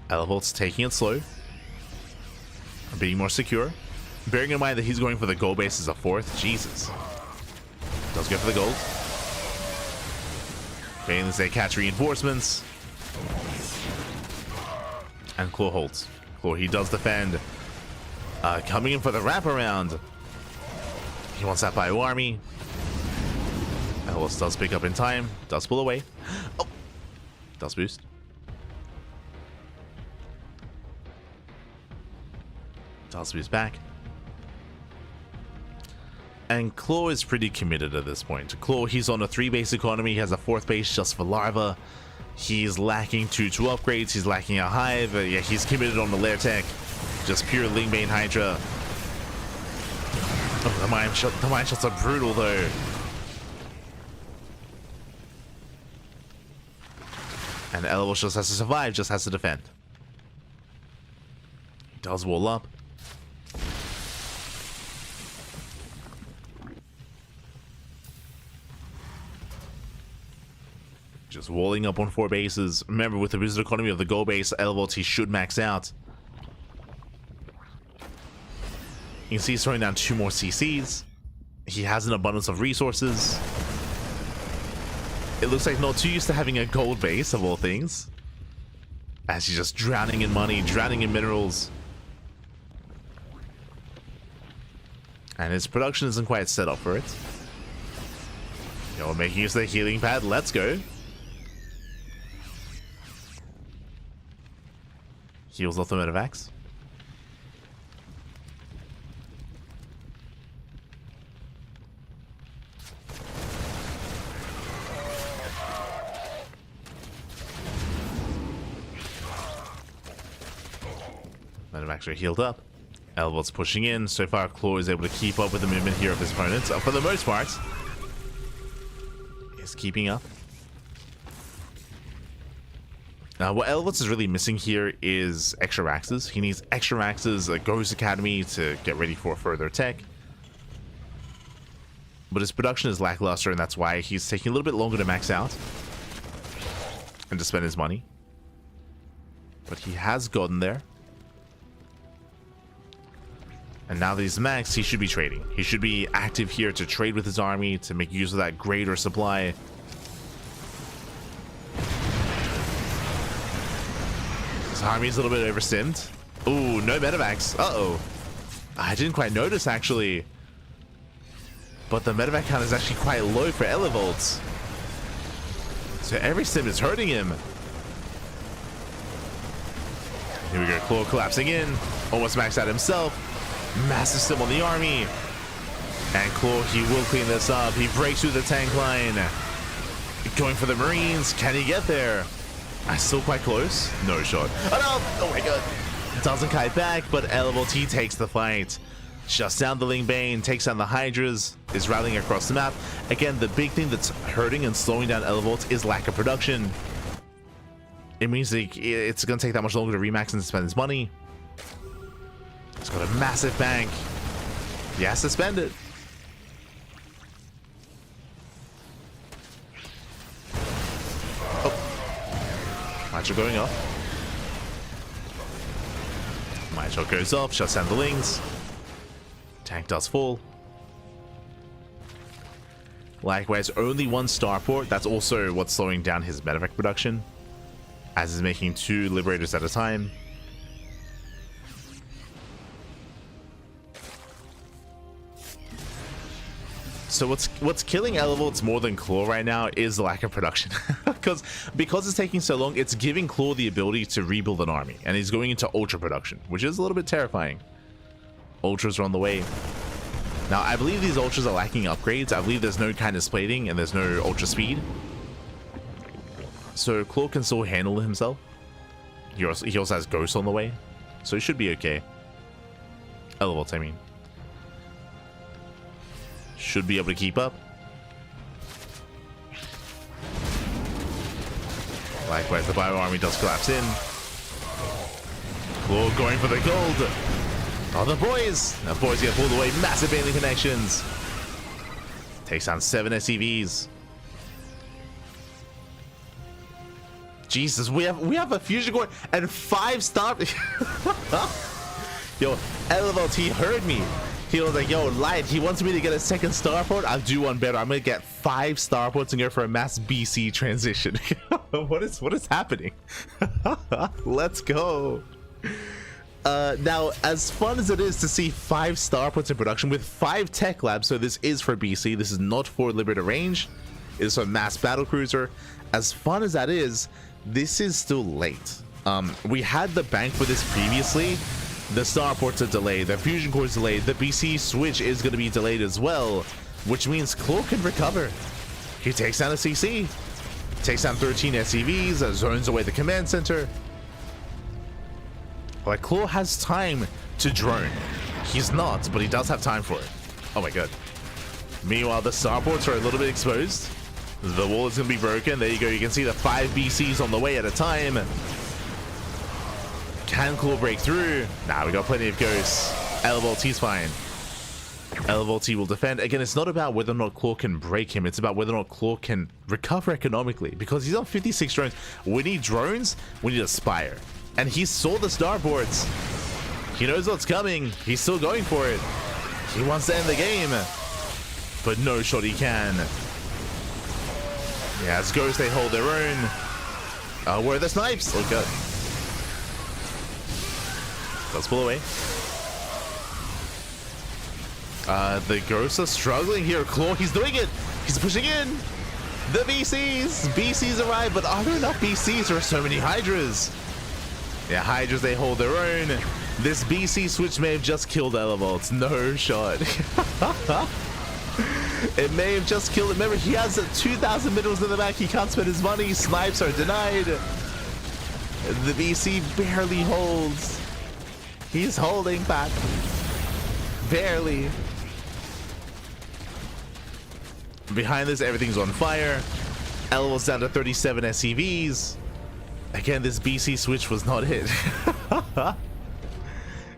Elevolts taking it slow. Being more secure. Bearing in mind that he's going for the gold base as a 4th. Jesus. Does go for the gold. Banelings, they catch reinforcements. And Claw holds. Claw, he does defend. Coming in for the wraparound. He wants that bio army. Ellis does pick up in time, does pull away. Oh, does boost. Does boost back. And Claw is pretty committed at this point. Claw, he's on a 3-base economy, he has a 4th base just for larva. He's lacking 2 upgrades, he's lacking a hive. Yeah, he's committed on the lair tech. Just pure Lingbane Hydra. Oh, the mine shots are brutal though. And Elevos just has to survive, just has to defend. He does wall up. Just walling up on 4 bases. Remember, with the boosted economy of the goal base, Elevos, he should max out. You can see he's throwing down 2 more CCs. He has an abundance of resources. It looks like not too used to having a gold base, of all things. As he's just drowning in money, drowning in minerals. And his production isn't quite set up for it. Yo, making use of the healing pad, let's go. Heals off the medevacs. Medevacs are healed up. Elbot's pushing in. So far, Claw is able to keep up with the movement here of his opponents. For the most part, he's keeping up. What Elbots is really missing here is extra axes. He needs extra axes, a Ghost Academy to get ready for further tech. But his production is lackluster, and that's why he's taking a little bit longer to max out and to spend his money. But he has gotten there. And now that he's maxed, he should be trading. He should be active here to trade with his army, to make use of that greater supply. His army's a little bit overstimmed. Ooh, no medevacs. Uh-oh. I didn't quite notice, actually. But the medevac count is actually quite low for Elevolts. So every stim is hurting him. Here we go, Claw collapsing in. Almost maxed out himself. Massive stim on the army. And Claw, he will clean this up. He breaks through the tank line. Going for the Marines. Can he get there? Still quite close. No shot. Oh no! Oh my god. Doesn't kite back, but Elevolt, he takes the fight. Shuts down the Lingbane, takes down the Hydras, is rallying across the map. Again, the big thing that's hurting and slowing down Elevolt is lack of production. It means that it's going to take that much longer to remax and to spend his money. He's got a massive bank. He has to spend it. Oh. Macho going off. Macho goes off, shuts down the Lings. Tank does fall. Likewise, only one starport. That's also what's slowing down his medevac production, as he's making 2 liberators at a time. So what's killing Elevolts more than Claw right now is the lack of production. because it's taking so long, it's giving Claw the ability to rebuild an army, and he's going into ultra production, which is a little bit terrifying. Ultras are on the way. Now, I believe these ultras are lacking upgrades. I believe there's no kindness plating and there's no ultra speed. So Claw can still handle himself. He also has Ghosts on the way, so he should be okay. Elevolts, I mean. Should be able to keep up. Likewise, the Bio Army does collapse in. Claw going for the gold. Oh, the boys! The boys get pulled away. Massive alien connections. Takes down 7 SCVs. Jesus, we have a fusion core and 5 star. Yo, Elevolt, he heard me. He was like, yo, Light, he wants me to get a 2nd starport. I'll do one better. I'm gonna get 5 starports and go for a mass BC transition. What is happening? Let's go. Now, as fun as it is to see 5 starports in production with 5 tech labs, so this is for BC, this is not for Liberator range. is from Mass Battlecruiser. As fun as that is, this is still late. We had the bank for this previously. The starports are delayed, the fusion core is delayed, the BC switch is going to be delayed as well, which means Claw can recover. He takes down a CC, takes down 13 SCVs, zones away the command center. Like, Claw has time to drone. He's not, but he does have time for it. Oh my god. Meanwhile, the starports are a little bit exposed. The wall is going to be broken. There you go. You can see the 5 BCs on the way at a time. Can Claw break through? Nah, we got plenty of ghosts. Elevolt, he's fine. Elevolt, he will defend. Again, it's not about whether or not Claw can break him. It's about whether or not Claw can recover economically. Because he's on 56 drones. We need drones. We need a Spire. And he saw the starports. He knows what's coming. He's still going for it. He wants to end the game. But no shot he can. Yeah, as Ghosts, they hold their own. Where are the snipes? Oh god. Let's pull away. The Ghosts are struggling here. Claw, he's doing it. He's pushing in. The BCs arrive, but are there enough BCs? There are so many Hydras. Yeah, Hydras, they hold their own. This BC switch may have just killed Elevolts. No shot. It may have just killed him. Remember, he has 2,000 minerals in the back. He can't spend his money. Snipes are denied. The BC barely holds. He's holding back. Barely. Behind this, everything's on fire. Elevolts down to 37 SCVs. Again, this BC switch was not hit.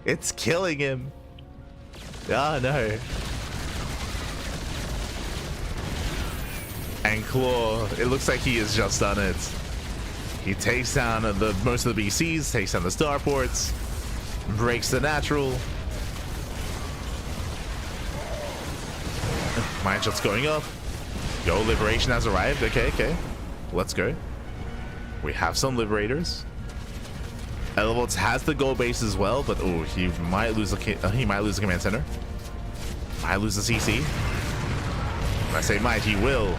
It's killing him. Oh no. And Claw, it looks like he has just done it. He takes down most of the BCs, takes down the starports, breaks the natural. Mine shot's going up. Yo, Liberation has arrived. Okay. Let's go. We have some Liberators. Elevolts has the gold base as well, but oh, he might lose the command center. Might lose the CC. When I say might, he will.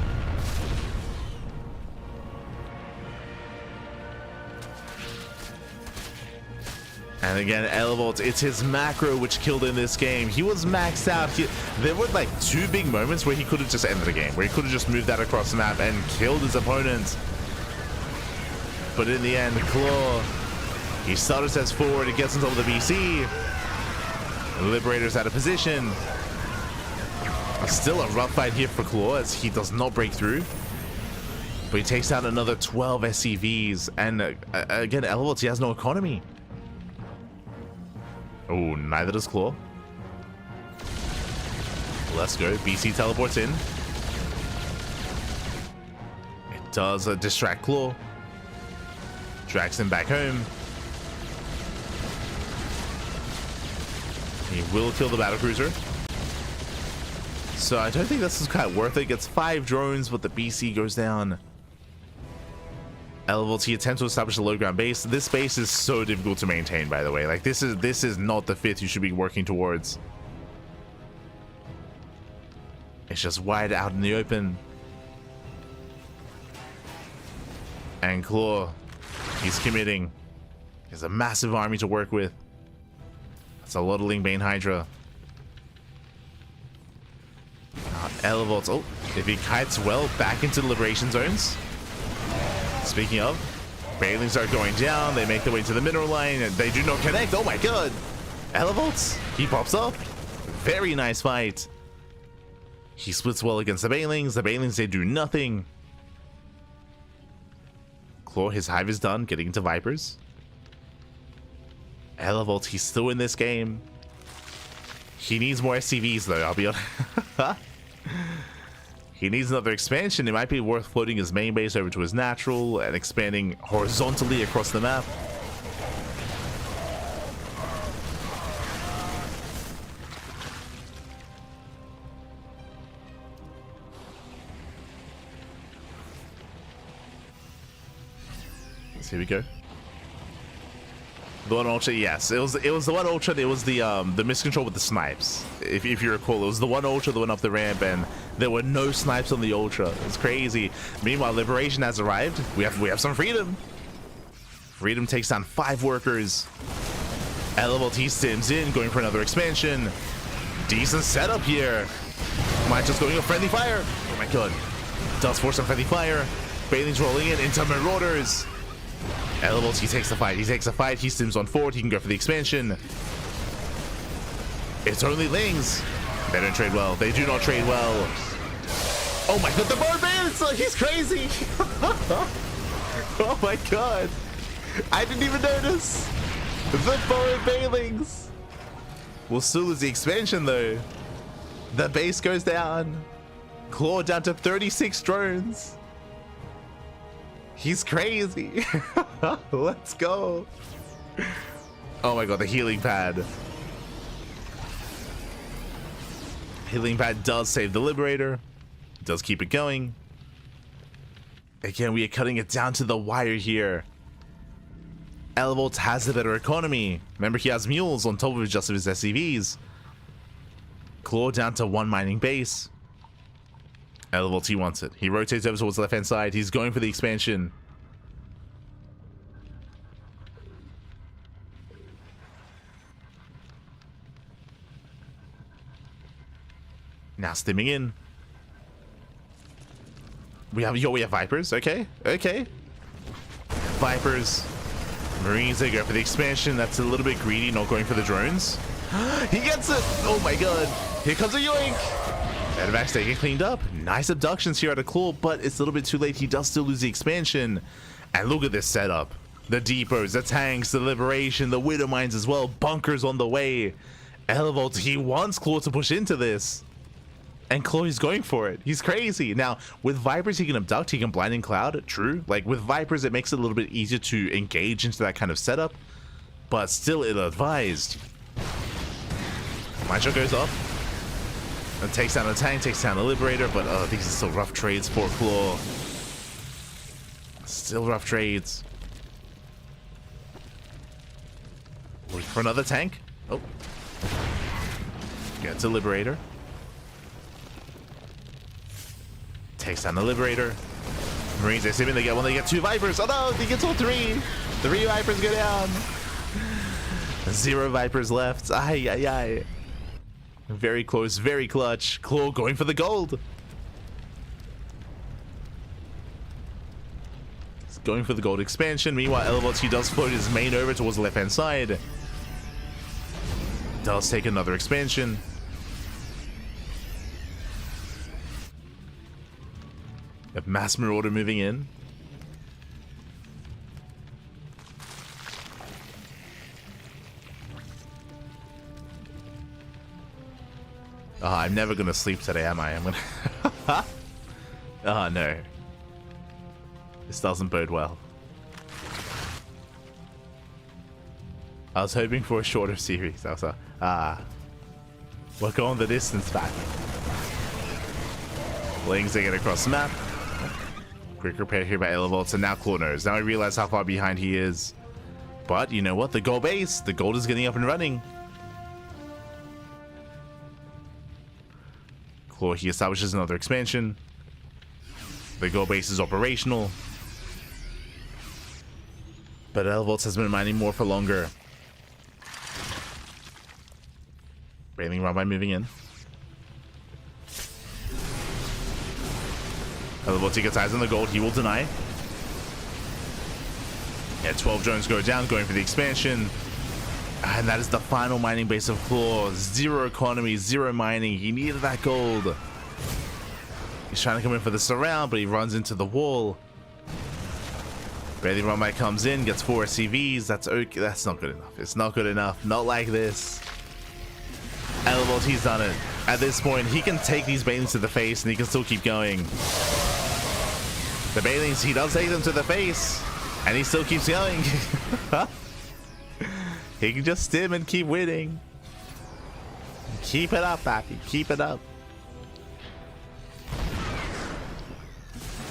And again, Elevolt, it's his macro which killed in this game. He was maxed out. There were like 2 big moments where he could have just ended the game, where he could have just moved that across the map and killed his opponent. But in the end, Claw, he stutter steps forward, he gets on top of the BC. Liberator's out of position. Still a rough fight here for Claw as he does not break through. But he takes out another 12 SCVs. And again, Elevolt, he has no economy. Oh, neither does Claw. Let's go. BC teleports in. It does distract Claw. Drags him back home. He will kill the battlecruiser. So I don't think this is quite worth it. Gets 5 drones, but the BC goes down. Elevolt, he attempts to establish a low ground base. This base is so difficult to maintain, by the way. Like, this is not the 5th you should be working towards. It's just wide out in the open. And Claw, he's committing. He has a massive army to work with. That's a lot of Lingbane Hydra. Elevolt, oh, if he kites well back into the liberation zones. Speaking of, Bailings are going down. They make their way to the mineral line and they do not connect. Oh my god. Elevolt, he pops up. Very nice fight. He splits well against the Bailings. The Bailings, they do nothing. Claw, his hive is done, getting into Vipers. Elevolt, he's still in this game. He needs more SCVs though, I'll be honest. He needs another expansion. It might be worth floating his main base over to his natural and expanding horizontally across the map. So here we go. The one ultra, yes, it was the one ultra. It was the miscontrol with the snipes. If you recall, it was the one ultra that went up the ramp, and there were no snipes on the ultra. It's crazy. Meanwhile, Liberation has arrived. We have some freedom. Freedom takes down 5 workers. LLT stims in, going for another expansion. Decent setup here. Might just going a friendly fire. Oh my god. Does force some friendly fire. Bailing's rolling in into Marauders. LLT takes the fight. He takes the fight. He stims on forward. He can go for the expansion. It's only Lings. They don't trade well. They do not trade well. Oh my god, the barbarian! He's crazy. Oh my god. I didn't even notice. The forward Bailings. We'll still lose the expansion though. The base goes down. Claw down to 36 drones. He's crazy. Let's go. Oh my god, the healing pad. Healing pad does save the Liberator. Does keep it going. Again, we are cutting it down to the wire here. Elevolt has the better economy. Remember, he has mules on top of just his SCVs. Claw down to 1 mining base. Elevolt, he wants it. He rotates over towards the left-hand side. He's going for the expansion. Now stimming in. We have Vipers. Okay. Vipers. Marines, they go for the expansion. That's a little bit greedy, not going for the drones. He gets it! Oh my god. Here comes a yoink! Edvacs, they get cleaned up. Nice abductions here at a claw, but it's a little bit too late. He does still lose the expansion. And look at this setup. The depots, the tanks, the Liberation, the Widow Mines as well. Bunkers on the way. Elevolt, he wants Claw to push into this. And Claw is going for it. He's crazy. Now, with Vipers, he can abduct, he can blinding cloud. True. Like, with Vipers, it makes it a little bit easier to engage into that kind of setup. But still ill-advised. Mindshot goes off. And takes down a tank, takes down a Liberator. But, these are still rough trades for Claw. Still rough trades. Looking for another tank. Oh. Gets a Liberator. Takes down the Liberator. Marines, they sim in, they get one, they get 2 Vipers. Oh no, he gets all 3. 3 Vipers go down. 0 Vipers left. Ay, ay, ay. Very close, very clutch. Claw going for the gold. He's going for the gold expansion. Meanwhile, Elevolt, he does float his main over towards the left-hand side. Does take another expansion. A mass Marauder moving in. Oh, I'm never gonna sleep today, am I? I'm gonna... Oh no. This doesn't bode well. I was hoping for a shorter series. I was like, we're going the distance back. Lings, they get across the map. Quick repair here by Elevolt, and now Claw knows. Now I realize how far behind he is. But you know what? The gold base. The gold is getting up and running. Claw, he establishes another expansion. The gold base is operational. But Elevolt has been mining more for longer. Bailing around by moving in. Elevolt gets eyes on the gold, he will deny. Yeah, 12 drones go down, going for the expansion. And that is the final mining base of Claw. 0 economy, 0 mining. He needed that gold. He's trying to come in for the surround, but he runs into the wall. Barely Run By comes in, gets 4 SCVs. That's okay. That's not good enough. It's not good enough. Not like this. Elevolt, he's done it. At this point, he can take these Banelings to the face and he can still keep going. The Banelings, he does take them to the face and he still keeps going. He can just stim and keep winning. Keep it up, Pappy. Keep it up.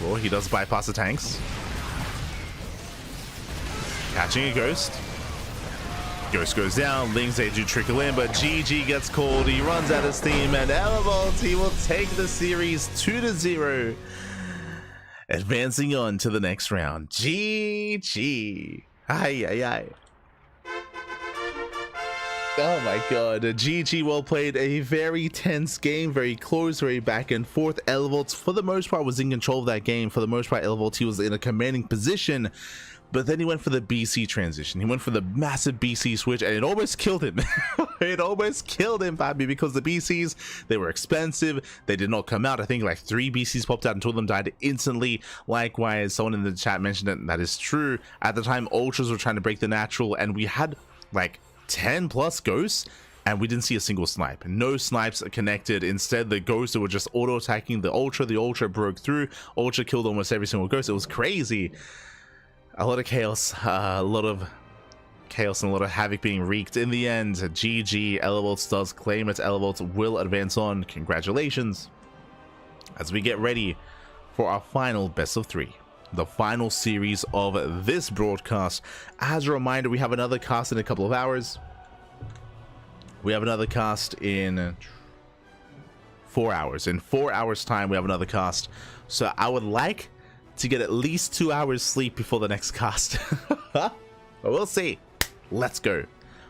Well, he does bypass the tanks. Catching a ghost. Ghost goes down, Lings they do trickle in, but GG gets called, he runs out of steam, and Elevolt, he will take the series 2-0, advancing on to the next round. GG. Ay, ay, ay. Oh my god, GG, well played. A very tense game, very close, very back and forth. Elevolt, for the most part, was in control of that game. For the most part, Elevolt, he was in a commanding position, but then he went for the BC transition. He went for the massive BC switch, and it almost killed him. It almost killed him, Fabi, because the BCs, they were expensive. They did not come out. I think like 3 BCs popped out and 2 of them died instantly. Likewise, someone in the chat mentioned it, and that is true. At the time, Ultras were trying to break the natural, and we had like 10 plus ghosts, and we didn't see a single snipe. No snipes connected. Instead, the ghosts were just auto attacking the Ultra. The Ultra broke through. Ultra killed almost every single ghost. It was crazy. A lot of chaos, a lot of chaos and a lot of havoc being wreaked. In the end, GG, Elevolt does claim it. Elevolt will advance on. Congratulations. As we get ready for our final best of 3. The final series of this broadcast. As a reminder, we have another cast in a couple of hours. We have another cast in 4 hours. In 4 hours time, we have another cast. So I would like to get at least 2 hours sleep before the next cast. But we'll see. Let's go.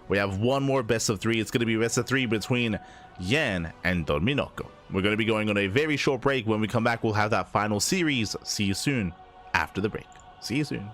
We have one more best of 3. It's going to be best of 3 between Yan and Don Minoko. We're going to be going on a very short break. When we come back, we'll have that final series. See you soon. After the break. See you soon.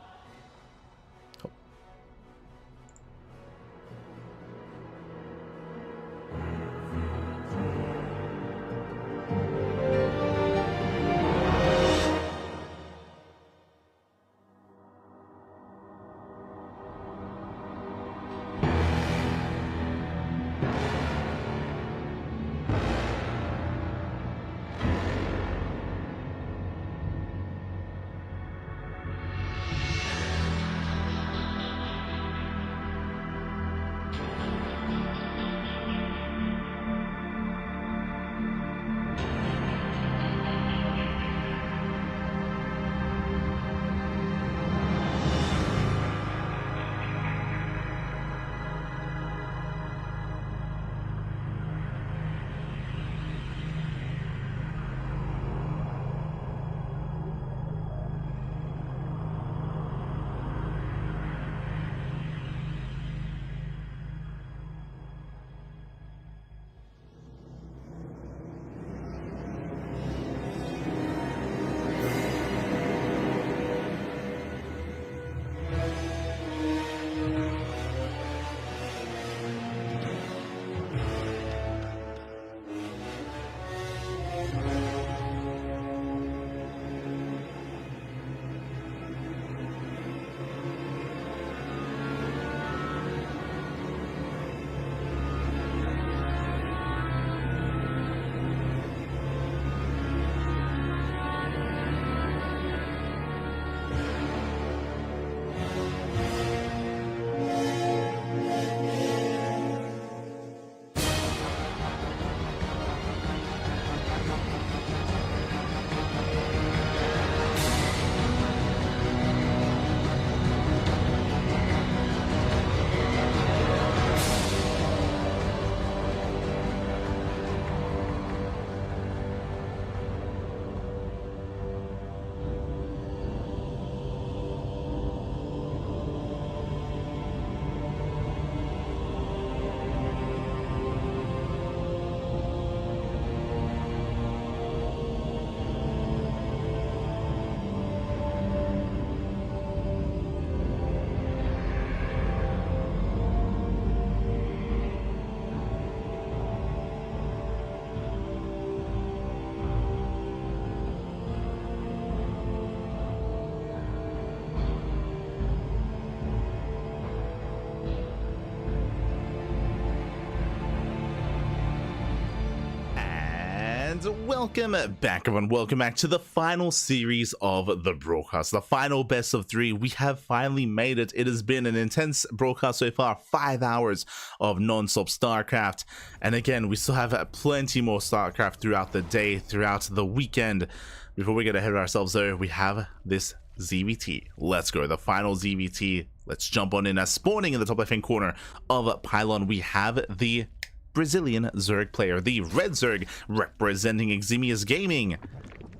Welcome back, everyone. Welcome back to the final series of the broadcast, the final best of 3. We have finally made it. It has been an intense broadcast so far, 5 hours of non-stop StarCraft, and again, we still have plenty more StarCraft throughout the day, throughout the weekend. Before we get ahead of ourselves though, we have this ZVT. Let's go, the final ZVT. Let's jump on in. As spawning in the top left-hand corner of Pylon, we have the Brazilian Zerg player, the Red Zerg, representing Eximius Gaming.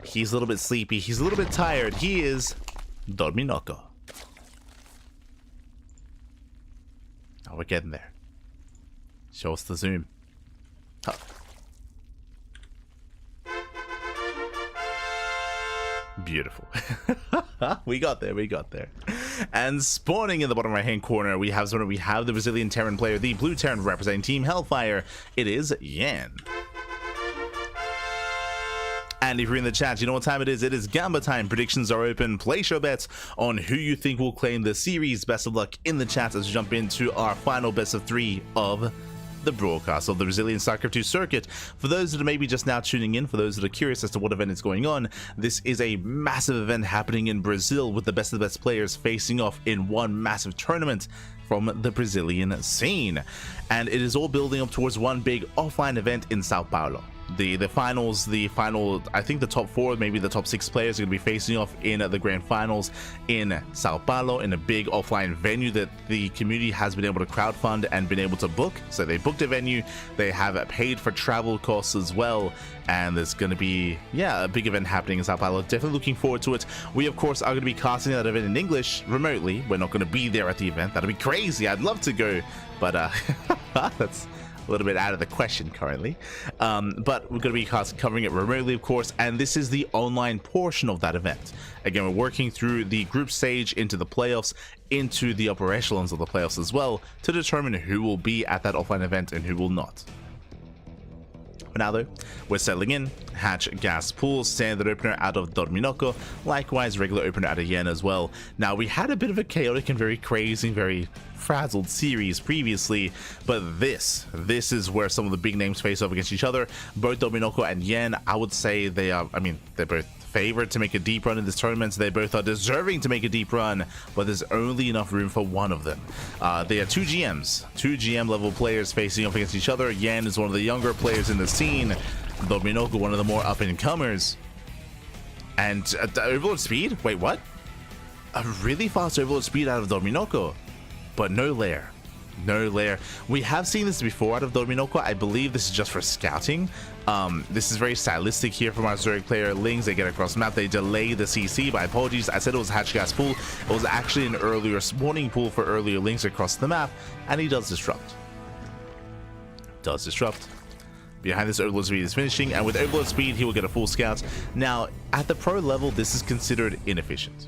He's a little bit sleepy. He's a little bit tired. He is Dorminoko. Oh, we're getting there. Show us the zoom. Oh. Beautiful. We got there. And spawning in the bottom right hand corner, we have the Brazilian Terran player, the blue Terran representing Team Hellfire. It is Yan. And if you're in the chat, you know what time it is. It is Gamba time. Predictions are open. Place your bets on who you think will claim the series. Best of luck in the chat as we jump into our final best of 3 of the broadcast of the Brazilian StarCraft 2 circuit. For those that are maybe just now tuning in, for those that are curious as to what event is going on, this is a massive event happening in Brazil with the best of the best players facing off in one massive tournament from the Brazilian scene. And it is all building up towards one big offline event in Sao Paulo. The final, I think the top 4, maybe the top 6 players are going to be facing off in the grand finals in Sao Paulo in a big offline venue that the community has been able to crowdfund and been able to book. So they booked a venue, they have paid for travel costs as well, and there's going to be, yeah, a big event happening in Sao Paulo. Definitely looking forward to it. We, of course, are going to be casting that event in English remotely. We're not going to be there at the event. That'll be crazy. I'd love to go, but that's a little bit out of the question currently, but we're going to be covering it remotely, of course, and this is the online portion of that event. Again, we're working through the group stage into the playoffs, into the upper echelons of the playoffs as well, to determine who will be at that offline event and who will not. For now though, we're settling in. Hatch, gas, pool, standard opener out of Dorminoko, likewise regular opener out of Yen as well. Now we had a bit of a chaotic and very crazy, very frazzled series previously, but this is where some of the big names face off against each other. Both Dorminoko and Yen, I would say they are, I mean, they're both favored to make a deep run in this tournament. They both are deserving to make a deep run, but there's only enough room for one of them. They are two GM level players facing off against each other. Yan is one of the younger players in the scene, Dorminoko one of the more up and comers. And overload speed, wait, what? A really fast overload speed out of Dorminoko, but no lair. We have seen this before out of Dorminoko. I believe this is just for scouting. This is very stylistic here from our Zerg player Lings. They get across the map, they delay the CC. My apologies, I said it was a hatch gas pool. It was actually an earlier spawning pool for earlier Lings across the map, and he does disrupt. Behind this, overload speed is finishing, and with overload speed he will get a full scout. Now at the pro level, this is considered inefficient.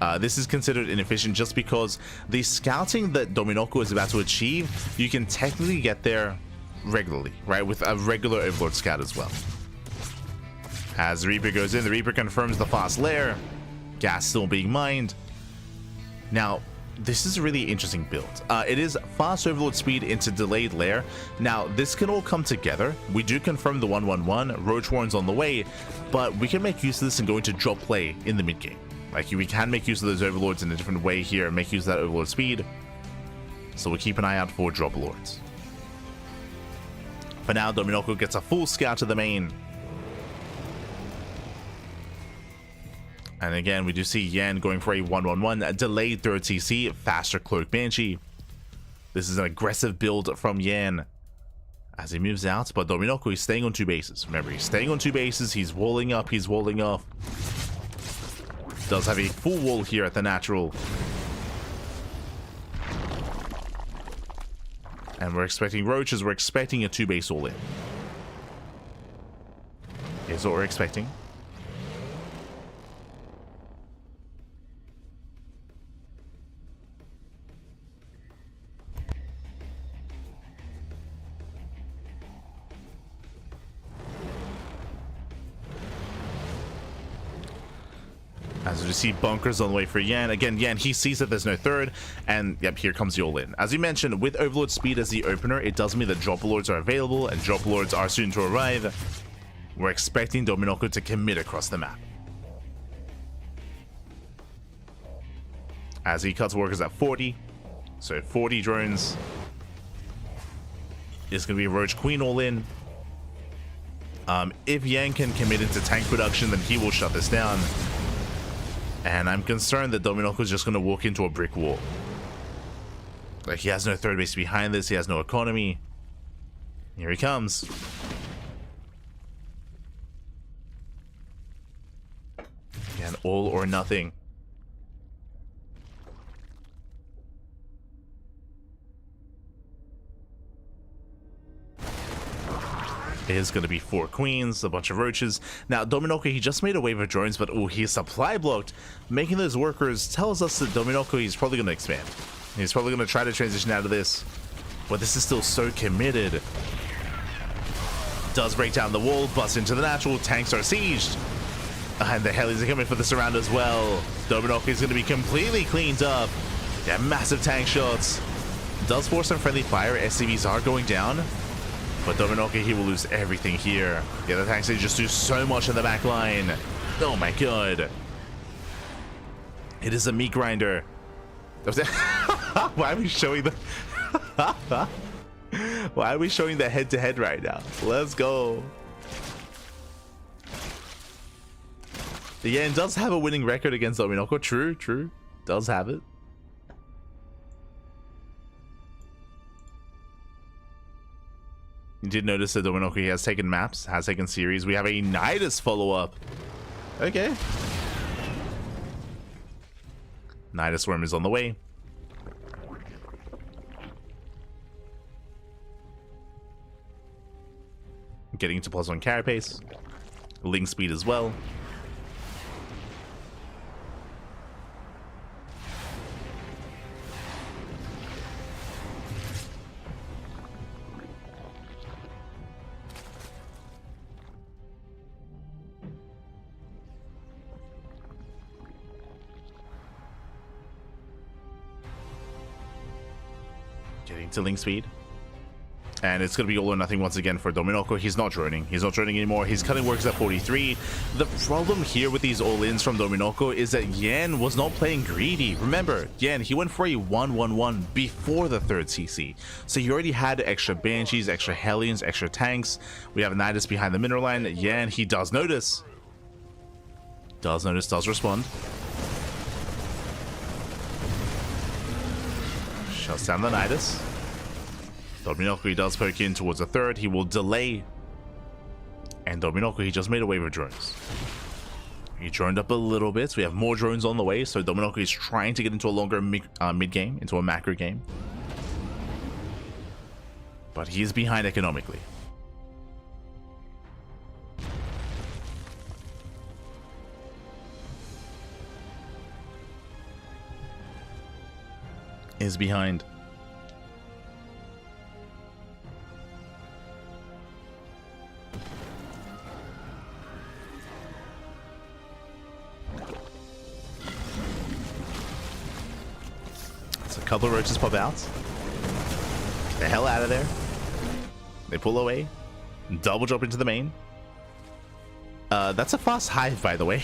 Just because the scouting that Dorminoko is about to achieve, you can technically get there regularly, right, with a regular overlord scout as well. As the Reaper goes in, the Reaper confirms the fast lair. Gas still being mined. Now this is a really interesting build. It is fast overload speed into delayed lair. Now this can all come together. We do confirm the 111 Roach Warren's on the way, but we can make use of this and go into drop play in the mid game. Like, we can make use of those overlords in a different way here and make use of that overlord speed. So we'll keep an eye out for drop lords. For now, Dorminoko gets a full scout to the main. And again, we do see Yan going for a 111, a delayed third CC, faster Cloak Banshee. This is an aggressive build from Yan as he moves out, but Dorminoko is staying on 2 bases. Remember, he's staying on 2 bases, he's walling up, he's walling off. Does have a full wall here at the natural. And we're expecting roaches, we're expecting a 2-base all in. Here's what we're expecting. As we see bunkers on the way for Yan. Again, Yan, he sees that there's no third, and yep, here comes the all-in. As you mentioned, with Overlord Speed as the opener, it does mean that Drop Lords are available, and Drop Lords are soon to arrive. We're expecting Dorminoko to commit across the map. As he cuts workers at 40, so 40 drones. It's going to be a Roach Queen all-in. If Yan can commit into tank production, then he will shut this down. And I'm concerned that Dorminoko is just going to walk into a brick wall. Like, he has no third base behind this. He has no economy. Here he comes. And all or nothing. It is going to be 4 queens, a bunch of roaches. Now, Dominoko, he just made a wave of drones, but oh, he's supply blocked, making those workers tells us that Dominoko, he's probably going to expand. He's probably going to try to transition out of this, but this is still so committed. Does break down the wall, busts into the natural, tanks are sieged. And the helis are coming for the surround as well. Dominoko is going to be completely cleaned up. Yeah, massive tank shots. Does force some friendly fire, SCVs are going down. But Dominoko, he will lose everything here. The other tanks, they just do so much in the back line. Oh my god. It is a meat grinder. Why are we showing the... Why are we showing the head-to-head right now? Let's go. The Yen does have a winning record against Dominoko. True, true. Does have it. You did notice that Dominoko has taken maps, has taken series. We have a Nidus follow-up. Okay. Nidus Worm is on the way. Getting into +1 carapace. Link speed as well. Getting to link speed. And it's going to be all or nothing once again for Dominoko. He's not droning. He's not droning anymore. His cutting works at 43. The problem here with these all-ins from Dominoko is that Yan was not playing greedy. Remember, Yan, he went for a 1-1-1 before the 3rd CC. So he already had extra Banshees, extra Hellions, extra tanks. We have Nidus behind the mineral line. Yan, he does notice. Does respond. Shuts down the Nidus. Dominoko, he does poke in towards the 3rd. He will delay. And Dominoko, he just made a wave of drones. He droned up a little bit. So we have more drones on the way. So Dominoko is trying to get into a longer mid-game, into a macro game. But he is behind economically. Is behind. So a couple of roaches pop out. Get the hell out of there. They pull away. Double drop into the main. That's a fast hive, by the way.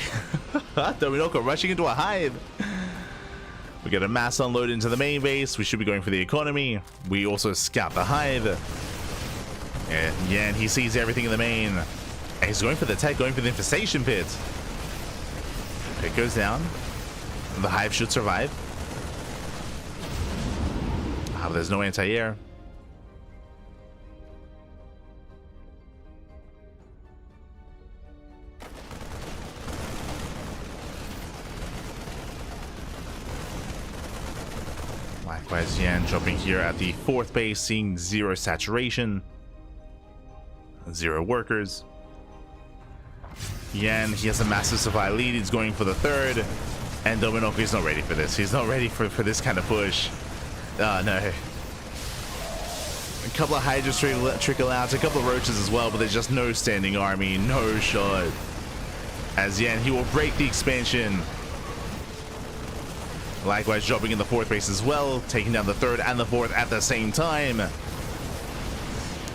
Dominoko rushing into a hive. We get a mass unload into the main base. We should be going for the economy. We also scout the hive. And Yan, he sees everything in the main. And he's going for the tech, going for the infestation pit. Pit goes down. The hive should survive. Oh, there's no anti-air. Likewise, Yan jumping here at the 4th base, seeing 0 saturation, 0 workers. Yan, he has a massive supply lead. He's going for the 3rd, and Dominoko is not ready for this. He's not ready for this kind of push. No. A couple of Hydras trickle out, a couple of roaches as well, but there's just no standing army, no shot. As Yan, he will break the expansion. Likewise, dropping in the 4th base as well, taking down the 3rd and the 4th at the same time.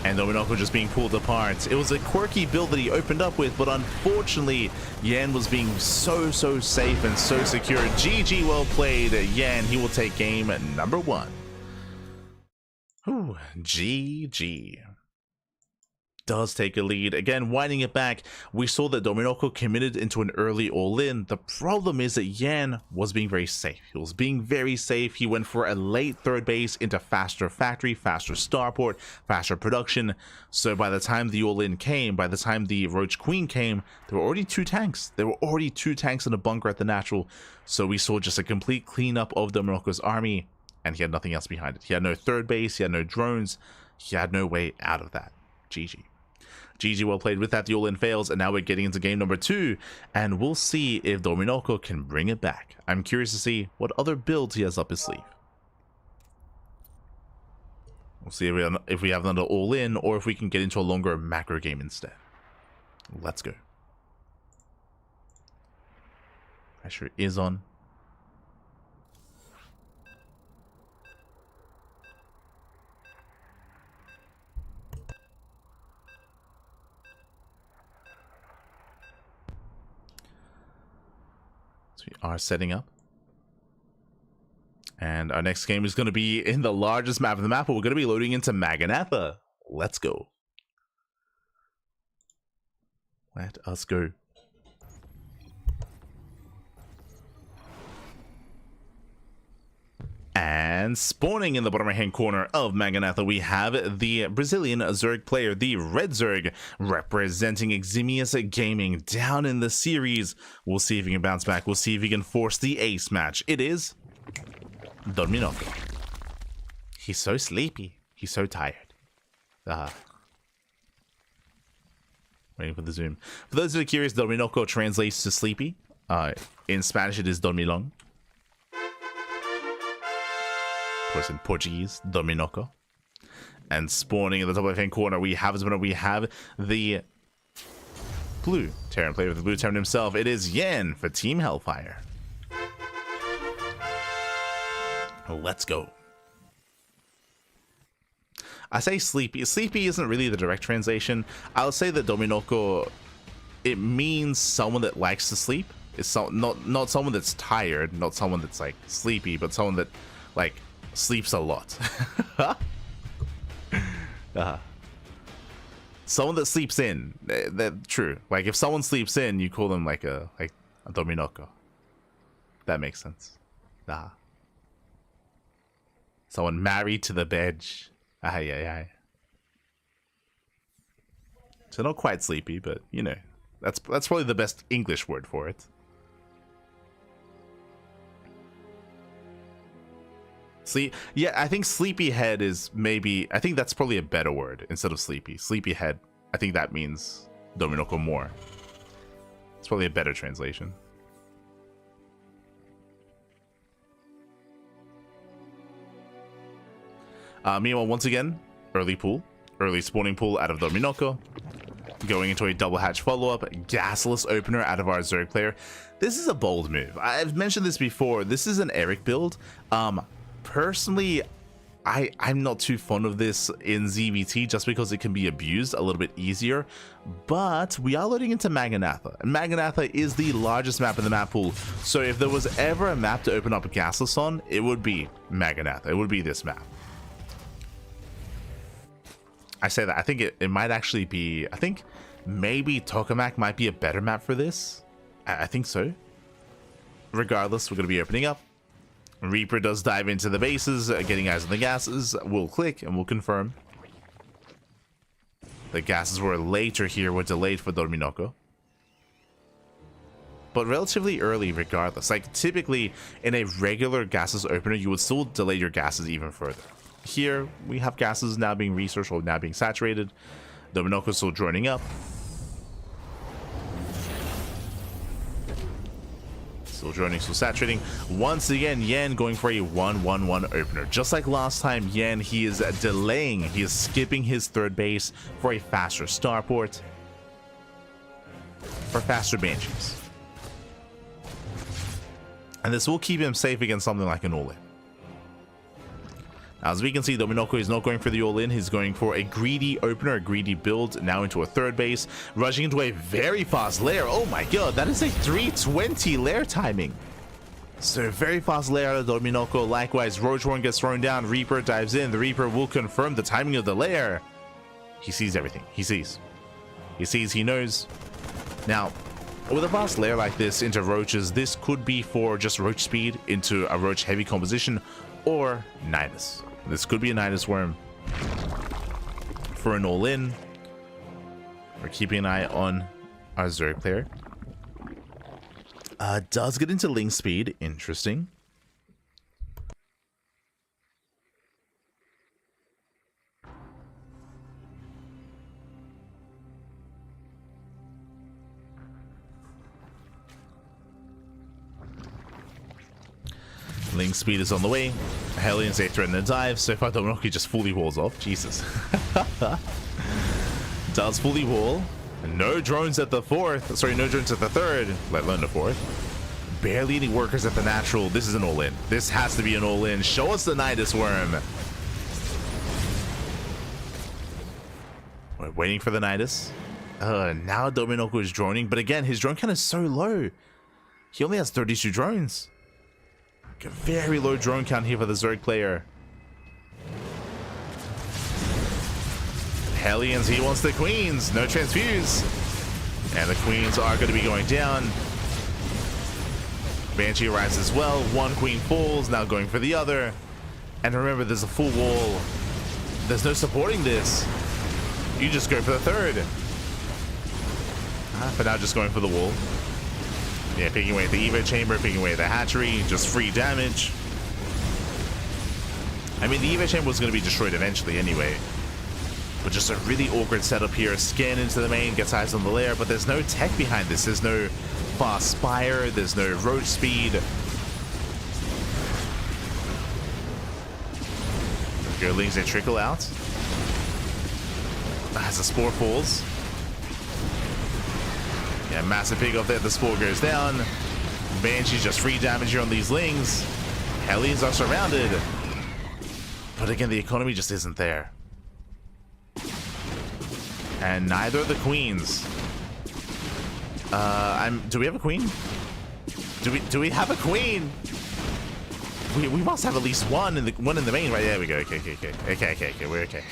And Dominoko just being pulled apart. It was a quirky build that he opened up with, but unfortunately, Yan was being so safe and so secure. GG, well played. Yan, he will take game number 1. Ooh, GG. does take a lead. Again, winding it back, we saw that Dominoko committed into an early all-in. The problem is that Yan was being very safe. He was being very safe. He went for a late third base into faster factory, faster starport, faster production. So by the time the all-in came, by the time the Roach Queen came, there were already 2 tanks. There were already 2 tanks in a bunker at the natural. So we saw just a complete cleanup of Dominoko's army, and he had nothing else behind it. He had no third base, he had no drones, he had no way out of that. GG. GG, well played. With that, the all-in fails, and now we're getting into game number 2, and we'll see if Dominoko can bring it back. I'm curious to see what other builds he has up his sleeve. We'll see if we have another all-in, or if we can get into a longer macro game instead. Let's go. Pressure is on. So we are setting up. And our next game is going to be in the largest map of the map, but we're going to be loading into Maganatha. Let's go. Let us go. And spawning in the bottom right hand corner of Maganatha, we have the Brazilian Zerg player, the Red Zerg, representing Eximius Gaming down in the series. We'll see if he can bounce back. We'll see if he can force the ace match. It is Dominoko. He's so sleepy. He's so tired. Waiting for the zoom. For those who are curious, Dominoko translates to sleepy. In Spanish, it is dormilón. Of course, in Portuguese, Dominoko. And spawning in the top left-hand corner, we have the blue Terran player with the blue Terran himself. It is Yan for Team Hellfire. Let's go. I say sleepy. Sleepy isn't really the direct translation. I'll say that Dominoko, it means someone that likes to sleep. It's not someone that's tired, not someone that's like sleepy, but someone that like sleeps a lot. Someone that sleeps in. True. Like if someone sleeps in, you call them like a Dominoko. That makes sense. Someone married to the bed. So not quite sleepy, but you know, that's probably the best English word for it. Yeah, I think sleepyhead is maybe, I think that's probably a better word instead of sleepy. Sleepyhead, I think that means Dominoko more. It's probably a better translation. Meanwhile, once again, early spawning pool out of Dominoko. Going into a double hatch follow-up, gasless opener out of our Zerg player. This is a bold move. I've mentioned this before. This is an Erik build. Personally, I'm not too fond of this in ZVT just because it can be abused a little bit easier, but we are loading into Maganatha, and Maganatha is the largest map in the map pool, so if there was ever a map to open up a gasless on, it would be Maganatha. It would be this map. I say that, I think it might actually be, I think maybe Tokamak might be a better map for this. I think so. Regardless, we're going to be opening up. Reaper does dive into the bases, getting eyes on the gases. We'll click and we'll confirm. The gases were later here, were delayed for Dominoko. But relatively early regardless. Like typically in a regular gases opener, you would still delay your gases even further. Here, we have gases now being researched or now being saturated. Dominoko's still joining up. Still joining, still saturating. Once again, Yan going for a 1-1-1 opener. Just like last time, Yan, he is delaying. He is skipping his third base for a faster starport. For faster Banshees. And this will keep him safe against something like an all-in. As we can see, Dominoko is not going for the all-in. He's going for a greedy opener, a greedy build, now into a third base, rushing into a very fast lair. Oh my god, that is a 320 lair timing. So very fast lair out of Dominoko. Likewise, Roachborn gets thrown down. Reaper dives in. The Reaper will confirm the timing of the lair. He sees everything. He sees, he knows. Now, with a vast layer like this into roaches, this could be for just roach speed into a roach heavy composition, or Nidus. This could be a Nidus worm for an all-in. We're keeping an eye on our Zerg player. Does get into Ling speed. Interesting. Ling speed is on the way. Hellions, they threaten to dive. So far, Dominoki just fully walls off. Jesus. Does fully wall. No drones at the fourth. Sorry, no drones at the third, let alone the fourth. Barely any workers at the natural. This is an all-in. This has to be an all-in. Show us the Nidus worm. We're waiting for the Nidus. Now Dominoku is droning, but again, his drone count is so low. He only has 32 drones. A very low drone count here for the Zerg player. Hellions, he wants the queens. No transfuse. And the queens are going to be going down. Banshee arrives as well. One queen falls, now going for the other. And remember, there's a full wall. There's no supporting this. You just go for the third. For now, just going for the wall. Yeah, picking away at the Evo chamber, picking away at the hatchery, just free damage. I mean, the Evo chamber was going to be destroyed eventually anyway. But just a really awkward setup here. Scan into the main, gets eyes on the lair, but there's no tech behind this. There's no fast spire, there's no roach speed. Girlings, they trickle out. As the spore falls. Yeah, massive pig off there. The spore goes down. Banshee's just free damage here on these lings. Hellions are surrounded. But again, the economy just isn't there. And neither are the queens. Do we have a queen? Do we have a queen? We must have at least one in the main, right? There we go. Okay, we're okay.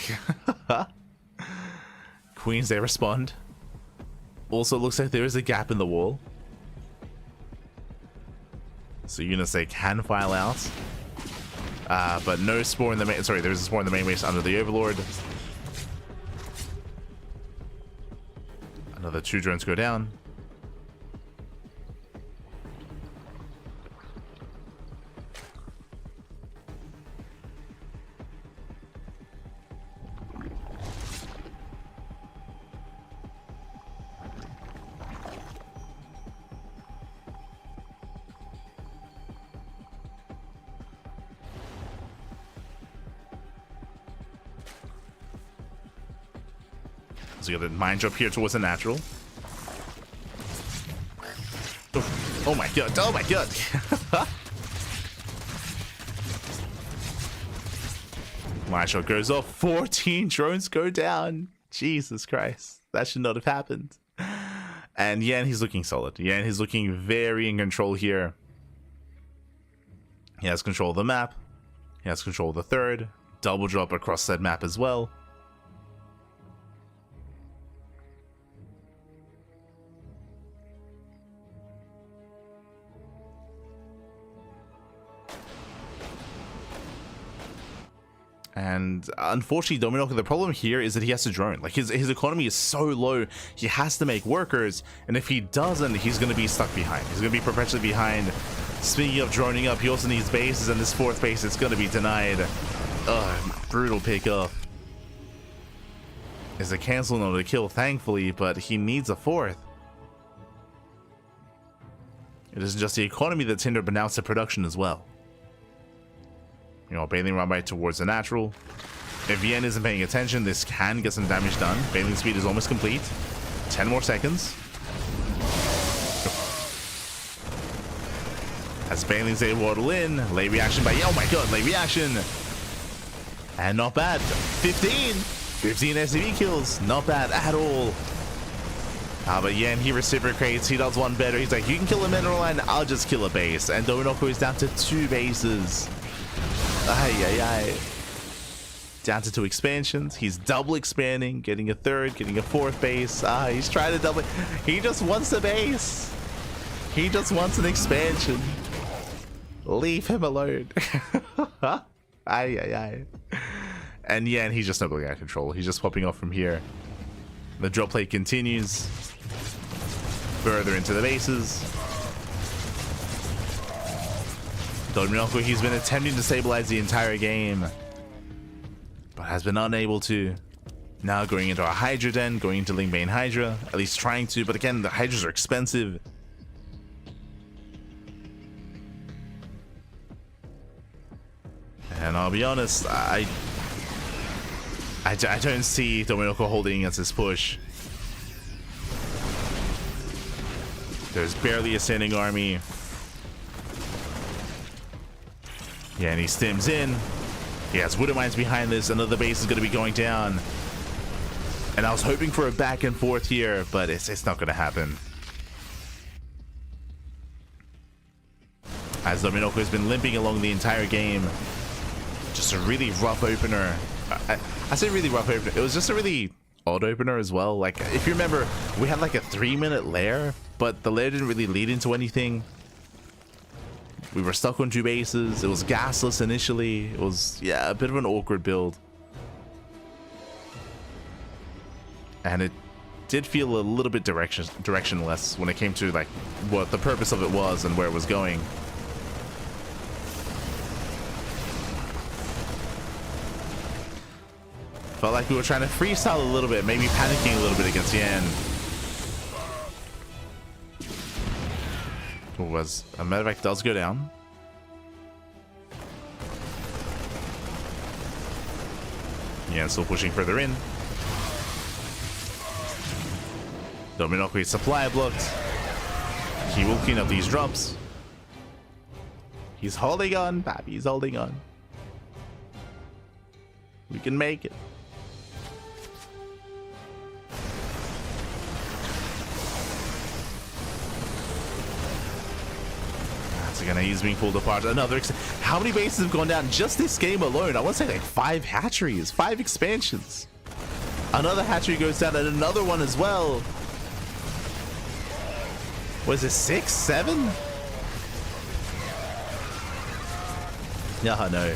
Queens, they respond. Also, looks like there is a gap in the wall. So units, they can file out. But no spore in the main. Sorry, there is a spore in the main base under the Overlord. Another 2 drones go down. So you got the mine drop here towards the natural. Oof. Oh my god, oh my god. Mine shot goes off, 14 drones go down. Jesus Christ, that should not have happened. And Yan, he's looking solid. Yan, he's looking very in control here. He has control of the map. He has control of the third. Double drop across that map as well. And unfortunately, Dominoki, the problem here is that he has to drone. Like, his economy is so low, he has to make workers, and if he doesn't, he's going to be stuck behind. He's going to be perpetually behind. Speaking of droning up, he also needs bases, and this 4th base is going to be denied. Ugh, brutal pick up. Is a cancel, not a kill, thankfully, but he needs a 4th. It isn't just the economy that's hindered, but now it's the production as well. You know, bathing run right towards the natural. If Yen isn't paying attention, this can get some damage done. Bathing speed is almost complete. 10 more seconds. As Banelings, they waddle in. Late reaction by... Oh my god, late reaction. And not bad. 15 SCV kills. Not bad at all. But Yen, he reciprocates. He does one better. He's like, you can kill a mineral and I'll just kill a base. And Dominoku is down to 2 bases. Ay. down to 2 expansions. He's double expanding, getting a 3rd, getting a 4th base. He's trying to double. He just wants a base. He just wants an expansion. Leave him alone. Aye. And yeah, and he's just not going out of control. He's just popping off from here. The drop play continues further into the bases. Dominoko, he's been attempting to stabilize the entire game, but has been unable to. Now going into a Hydra Den, going into Link Main Hydra, at least trying to, but again, the Hydras are expensive. And I'll be honest, I don't see Dominoko holding against this push. There's barely a standing army. Yeah, and he stims in. He has Wooden Mines behind this. Another base is going to be going down. And I was hoping for a back and forth here, but it's not going to happen. As Dominoko has been limping along the entire game. Just a really rough opener. I say really rough opener. It was just a really odd opener as well. Like, if you remember, we had like a 3-minute lair, but the lair didn't really lead into anything. We were stuck on 2 bases. It was gasless initially. It was, yeah, a bit of an awkward build. And it did feel a little bit directionless when it came to like what the purpose of it was and where it was going. Felt like we were trying to freestyle a little bit, maybe panicking a little bit against Yan. Was a medevac does go down. Yeah, still pushing further in. Dominoko supply blocked. He will clean up these drops. He's holding on, Pappy. He's holding on. We can make it. Again, he's being pulled apart. Another. How many bases have gone down just this game alone? I want to say like 5 hatcheries, 5 expansions. Another hatchery goes down, and another one as well. Was it 6, 7? Yeah, no.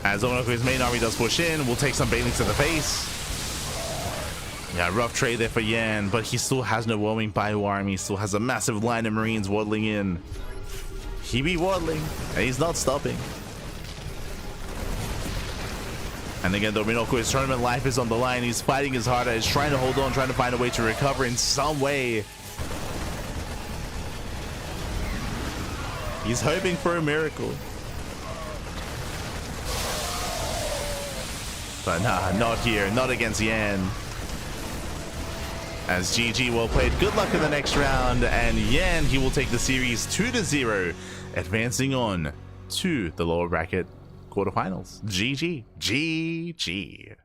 As Dominoko's main army does push in, we'll take some Banelings to the face. Yeah, rough trade there for Yan, but he still has no roaming bio army. He still has a massive line of Marines waddling in. He be waddling, and he's not stopping. And again, Dominoko, his tournament life is on the line. He's fighting his heart out. He's trying to hold on, trying to find a way to recover in some way. He's hoping for a miracle. But nah, not here. Not against Yan. As GG, well played. Good luck in the next round. And Yan, he will take the series 2-0, advancing on to the lower bracket quarterfinals. GG. GG.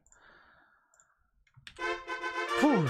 Whew.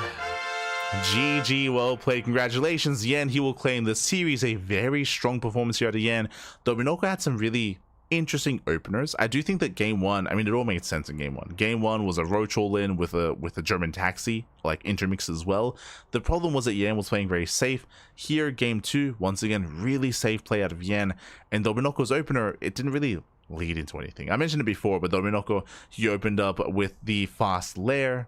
GG, well played. Congratulations, Yan. He will claim the series. A very strong performance here out of Yan. Dominoko had some really interesting openers. I do think that game 1, I mean, it all made sense in game 1. Game 1 was a roach all in with a German taxi, like intermix as well. The problem was that Yan was playing very safe. Here, game 2, once again, really safe play out of Yan. And Dominoko's opener, it didn't really lead into anything. I mentioned it before, but Dominoko, he opened up with the fast lair.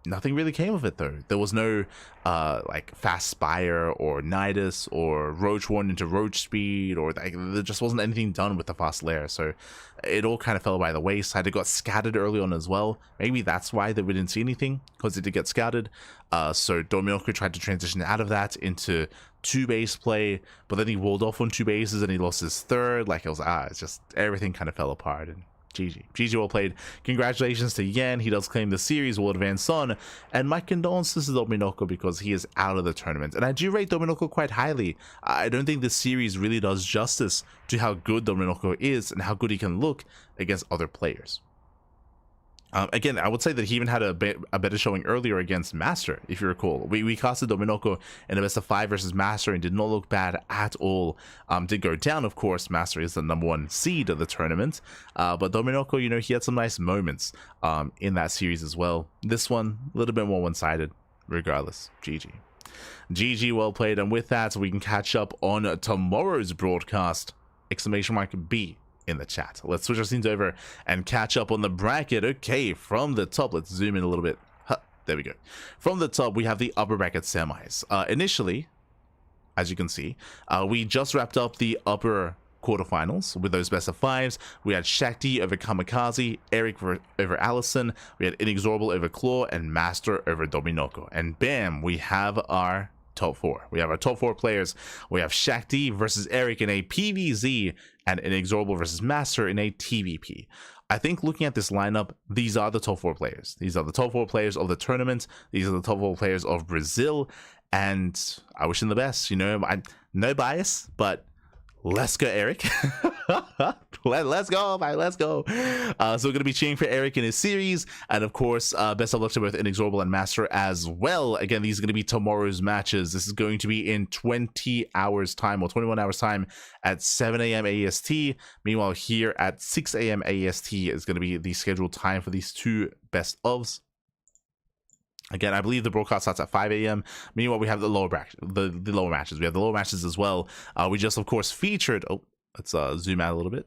Nothing really came of it though. There was no like fast spire or nidus or roach warn into roach speed, or like, there just wasn't anything done with the fast lair, so it all kind of fell by the wayside. It got scattered early on as well. Maybe that's why that we didn't see anything, because it did get scattered. So Dominoko tried to transition out of that into 2-base play, but then he walled off on 2 bases and he lost his 3rd. Like, it was it's just everything kind of fell apart. And GG well played. Congratulations to Yan. He does claim the series, will advance on, and my condolences to Dominoko because he is out of the tournament. And I do rate Dominoko quite highly. I don't think this series really does justice to how good Dominoko is and how good he can look against other players. Again, I would say that he even had a better showing earlier against MasTeR, if you recall. We casted Dominoko in a best of 5 versus MasTeR and did not look bad at all. Did go down, of course. MasTeR is the #1 seed of the tournament. But Dominoko, you know, he had some nice moments in that series as well. This one, a little bit more one-sided. Regardless, GG. GG, well played. And with that, we can catch up on tomorrow's broadcast. !B in the chat. Let's switch our scenes over and catch up on the bracket. Okay, from the top, let's zoom in a little bit. There we go. From the top, we have the upper bracket semis. Initially, as you can see, we just wrapped up the upper quarterfinals with those best of 5s. We had Shakti over Kamikaze, Erik over AlisoN, we had INexorable over Claw, and MasTeR over Dominoko. And bam, we have our top 4. We have our top 4 players. We have Shakti versus Erik in a PvZ and INexorable versus MasTeR in a TVP. I think looking at this lineup, these are the top 4 players. These are the top 4 players of the tournament. These are the top 4 players of Brazil. And I wish them the best. You know, no bias, but let's go, Erik. Let's go, man. Let's go. So we're going to be cheering for Erik in his series. And of course, best of luck to both INexorable and MasTeR as well. Again, these are going to be tomorrow's matches. This is going to be in 20 hours time or 21 hours time at 7 a.m. AEST. Meanwhile, here at 6 a.m. AEST is going to be the scheduled time for these 2 best ofs. Again, I believe the broadcast starts at 5 a.m. Meanwhile, we have the lower bracket, the lower matches. We have the lower matches as well. We just, of course, featured. Oh, let's zoom out a little bit.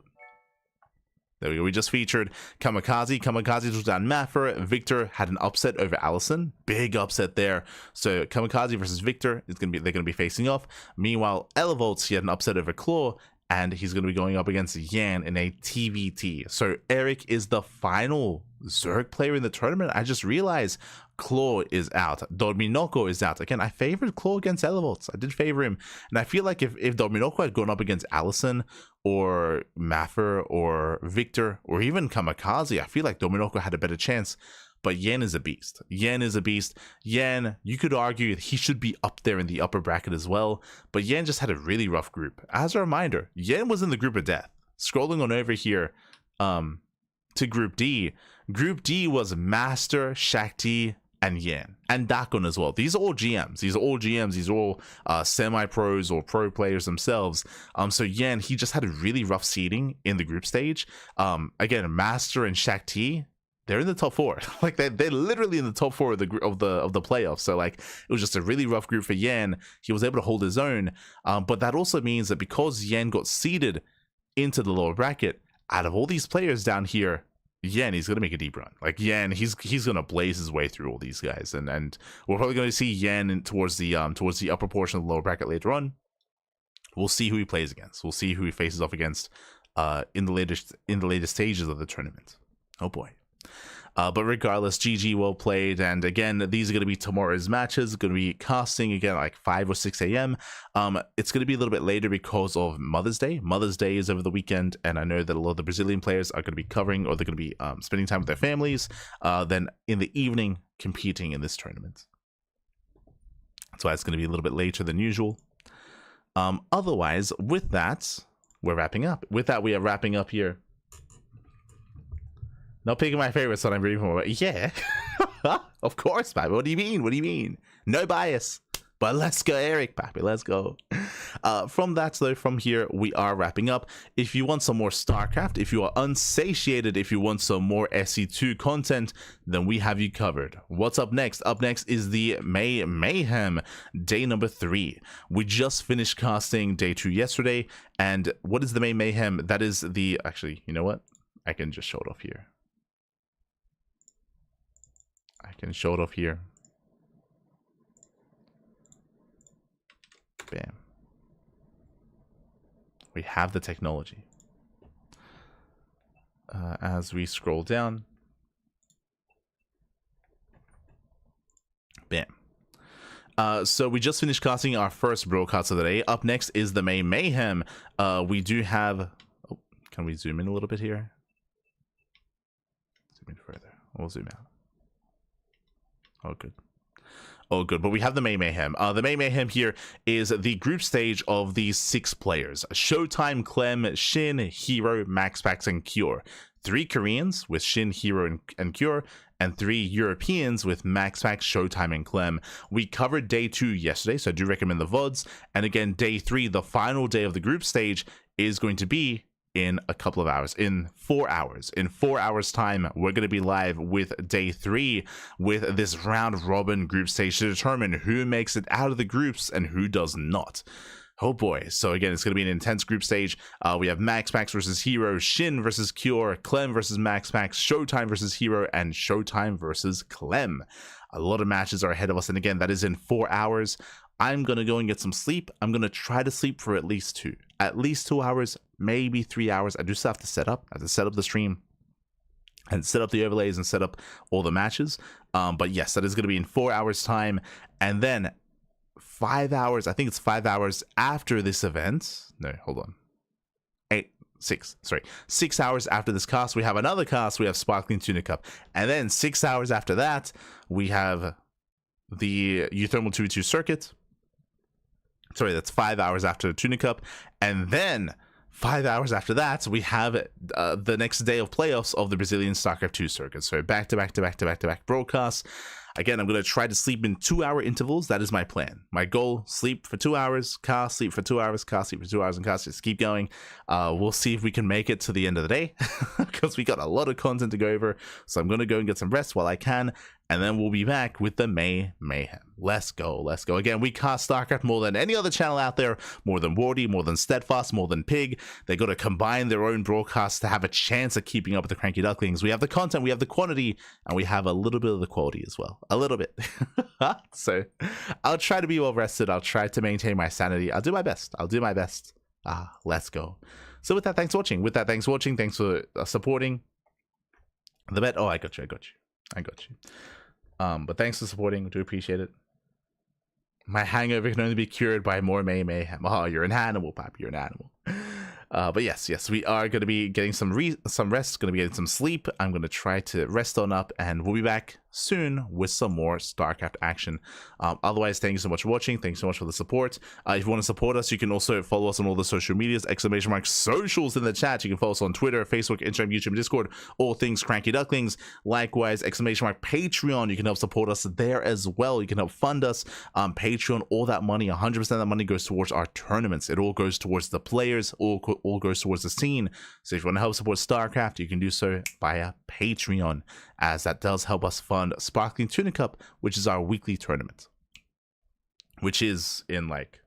There we go. We just featured Kamikaze. Kamikaze took down MasTeR. Victor had an upset over AlisoN. Big upset there. So Kamikaze versus Victor is they're gonna be facing off. Meanwhile, Elevolts, he had an upset over Claw, and he's going to be going up against Yan in a TVT. So Erik is the final Zerg player in the tournament. I just realized Claw is out. Dominoko is out. Again, I favored Claw against Elevolts. I did favor him. And I feel like if Dominoko had gone up against AlisoN or MasTeR or Victor or even Kamikaze, I feel like Dominoko had a better chance. But Yan is a beast. Yan is a beast. Yan, you could argue he should be up there in the upper bracket as well. But Yan just had a really rough group. As a reminder, Yan was in the group of death. Scrolling on over here to Group D. Group D was MasTeR, Shakti, and Yan. And Ducklings as well. These are all GMs. These are all GMs. These are all semi-pros or pro players themselves. So Yan, he just had a really rough seeding in the group stage. Again, MasTeR and Shakti, they're in the top 4. Like they're literally in the top 4 of the playoffs. So like it was just a really rough group for Yan. He was able to hold his own, but that also means that because Yan got seeded into the lower bracket, out of all these players down here, Yan, he's gonna make a deep run. Like Yan, he's gonna blaze his way through all these guys, and we're probably gonna see Yan towards the upper portion of the lower bracket later on. We'll see who he plays against. We'll see who he faces off against in the later stages of the tournament. Oh boy. But regardless, GG, well played. And again, these are going to be tomorrow's matches. Going to be casting again like 5 or 6 a.m. It's going to be a little bit later because of Mother's Day. Mother's Day is over the weekend, and I know that a lot of the Brazilian players are going to be covering, or they're going to be spending time with their families. Then in the evening, competing in this tournament. That's why it's going to be a little bit later than usual. Otherwise, with that, we're wrapping up. With that, we are wrapping up here. Not picking my favorite son, I'm reading from. Yeah, of course, papi. What do you mean? What do you mean? No bias. But let's go, Erik, papi. Let's go. From that, though, from here, we are wrapping up. If you want some more StarCraft, if you are unsatiated, if you want some more SC2 content, then we have you covered. What's up next? Up next is the May Mayhem, day number 3. We just finished casting day 2 yesterday. And what is the May Mayhem? That is the... Actually, you know what? I can just show it off here. I can show it off here. Bam. We have the technology. As we scroll down. Bam. So we just finished casting our first broadcast of the day. Up next is the May Mayhem. We do have... Oh, can we zoom in a little bit here? Zoom in further. We'll zoom out. Oh, good. Oh, good. But we have the May Mayhem. The May Mayhem here is the group stage of these 6 players. Showtime, Clem, Shin, Hero, Max Pax, and Cure. 3 Koreans with Shin, Hero, and Cure, and 3 Europeans with MasTeR, Showtime, and Clem. We covered day 2 yesterday, so I do recommend the VODs. And again, day 3, the final day of the group stage, is going to be in a couple of hours, in 4 hours. In 4 hours time, we're going to be live with day 3 with this round robin group stage to determine who makes it out of the groups and who does not. Oh boy. So again, it's going to be an intense group stage. We have MasTeR versus Hero, Shin versus Cure, Clem versus MasTeR, Showtime versus Hero, and Showtime versus Clem. A lot of matches are ahead of us, and again, that is in 4 hours. I'm going to go and get some sleep. I'm going to try to sleep for at least 2 hours, maybe 3 hours. I do still have to set up. I have to set up the stream and set up the overlays and set up all the matches. But yes, that is going to be in 4 hours time. And then 5 hours, I think it's 5 hours after this event. No, hold on. 6 hours after this cast, we have another cast. We have Sparkling Tuna Cup. And then 6 hours after that, we have the Uthermal 2v2 circuit. Sorry, that's 5 hours after the Tuna Cup. And then 5 hours after that, we have the next day of playoffs of the Brazilian StarCraft 2 circuit. So back to back broadcasts. Again, I'm going to try to sleep in 2 hour intervals. That is my plan. My goal, sleep for 2 hours, cast, sleep for 2 hours, cast, sleep for 2 hours, and cast. Just keep going. We'll see if we can make it to the end of the day because we got a lot of content to go over. So I'm going to go and get some rest while I can. And then we'll be back with the Mayhem. Let's go. Let's go. Again, we cast StarCraft more than any other channel out there, more than Wardy, more than Steadfast, more than Pig. They got to combine their own broadcasts to have a chance at keeping up with the CranKy Ducklings. We have the content, we have the quantity, and we have a little bit of the quality as well. A little bit. So I'll try to be well rested. I'll try to maintain my sanity. I'll do my best. Let's go. So with that, thanks for watching. Thanks for supporting the bet. Oh, I got you. But thanks for supporting. Do appreciate it. My hangover can only be cured by more mayhem. Oh, you're an animal, Pop. You're an animal. But yes, we are going to be getting some rest. Going to be getting some sleep. I'm going to try to rest on up, and we'll be back soon with some more StarCraft action. Otherwise, thank you so much for watching. Thanks so much for the support. If you want to support us, you can also follow us on all the social medias, !socials in the chat. You can follow us on Twitter, Facebook, Instagram, YouTube, and Discord, all things CranKy Ducklings. Likewise, ! Patreon. You can help support us there as well. You can help fund us. Patreon, all that money, 100% of that money goes towards our tournaments. It all goes towards the players, all goes towards the scene. So if you want to help support StarCraft, you can do so via Patreon, as that does help us fund Sparkling Tuna Cup, which is our weekly tournament, which is in like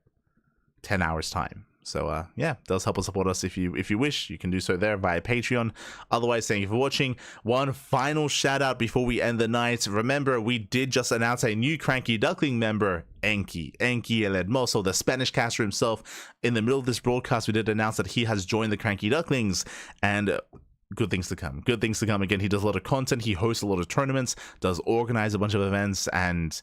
10 hours time. So yeah, it does help us support us. If you wish, you can do so there via Patreon. Otherwise, thank you for watching. One final shout out before we end the night. Remember, we did just announce a new CranKy Duckling member, Enki El Hermoso, the Spanish caster himself. In the middle of this broadcast, we did announce that he has joined the CranKy Ducklings, and good things to come. Again, he does a lot of content. He hosts a lot of tournaments, does organize a bunch of events, and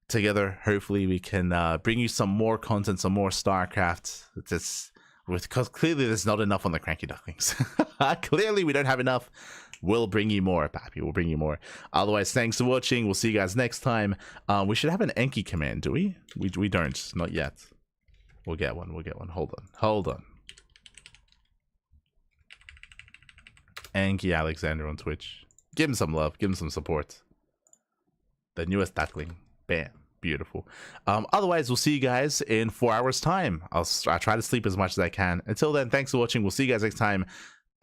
together, hopefully, we can bring you some more content, some more StarCraft. Because clearly there's not enough on the CranKy Ducklings. Clearly, we don't have enough. We'll bring you more, Pappy. We'll bring you more. Otherwise, thanks for watching. We'll see you guys next time. We should have an Enki command, do we? We don't. Not yet. We'll get one. Hold on. Enki Alexander on Twitch. Give him some love. Give him some support. The newest Duckling. Bam. Beautiful. Otherwise, we'll see you guys in 4 hours time. I'll try to sleep as much as I can. Until then, thanks for watching. We'll see you guys next time.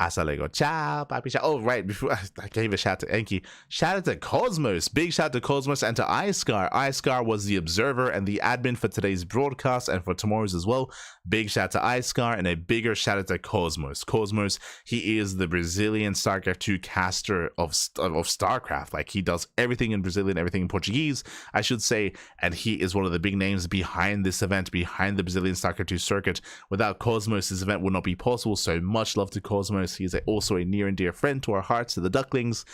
Hasta luego. Ciao, papi. Ciao. Oh, right. Before I gave a shout to Enki. Shout out to Cosmos. Big shout out to Cosmos and to iScar. iScar was the observer and the admin for today's broadcast and for tomorrow's as well. Big shout out to iScar, and a bigger shout out to Cosmos. Cosmos, he is the Brazilian StarCraft 2 caster of StarCraft. Like, he does everything in Brazilian, everything in Portuguese, I should say. And he is one of the big names behind this event, behind the Brazilian StarCraft 2 circuit. Without Cosmos, this event would not be possible. So much love to Cosmos. He is also a near and dear friend to our hearts, to the Ducklings.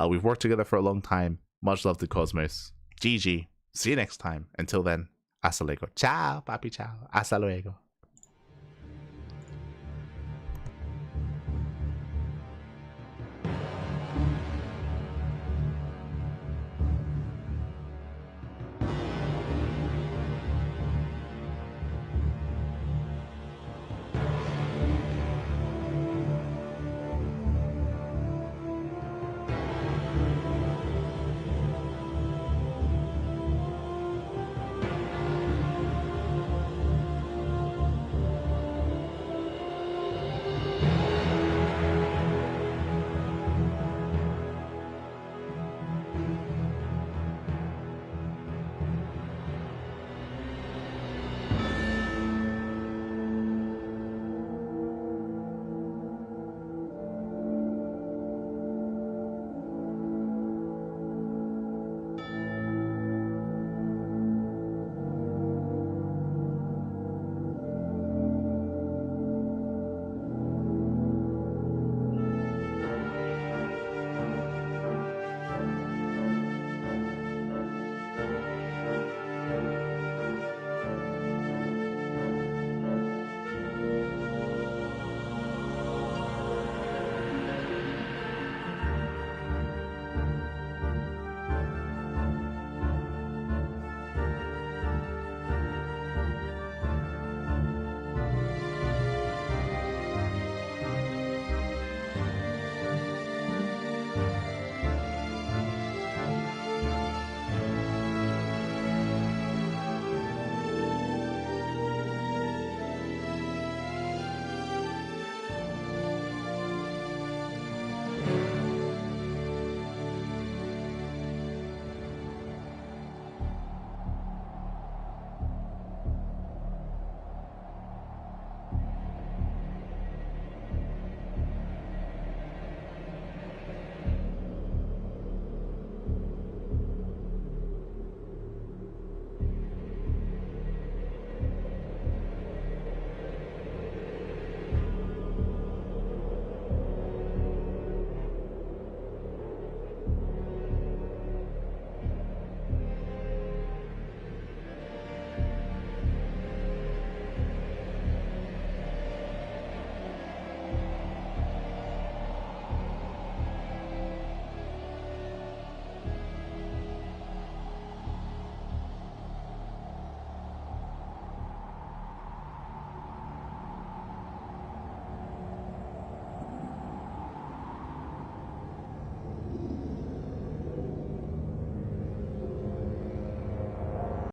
We've worked together for a long time. Much love to Cosmos. GG. See you next time. Until then, hasta luego. Ciao, papi, ciao. Hasta luego.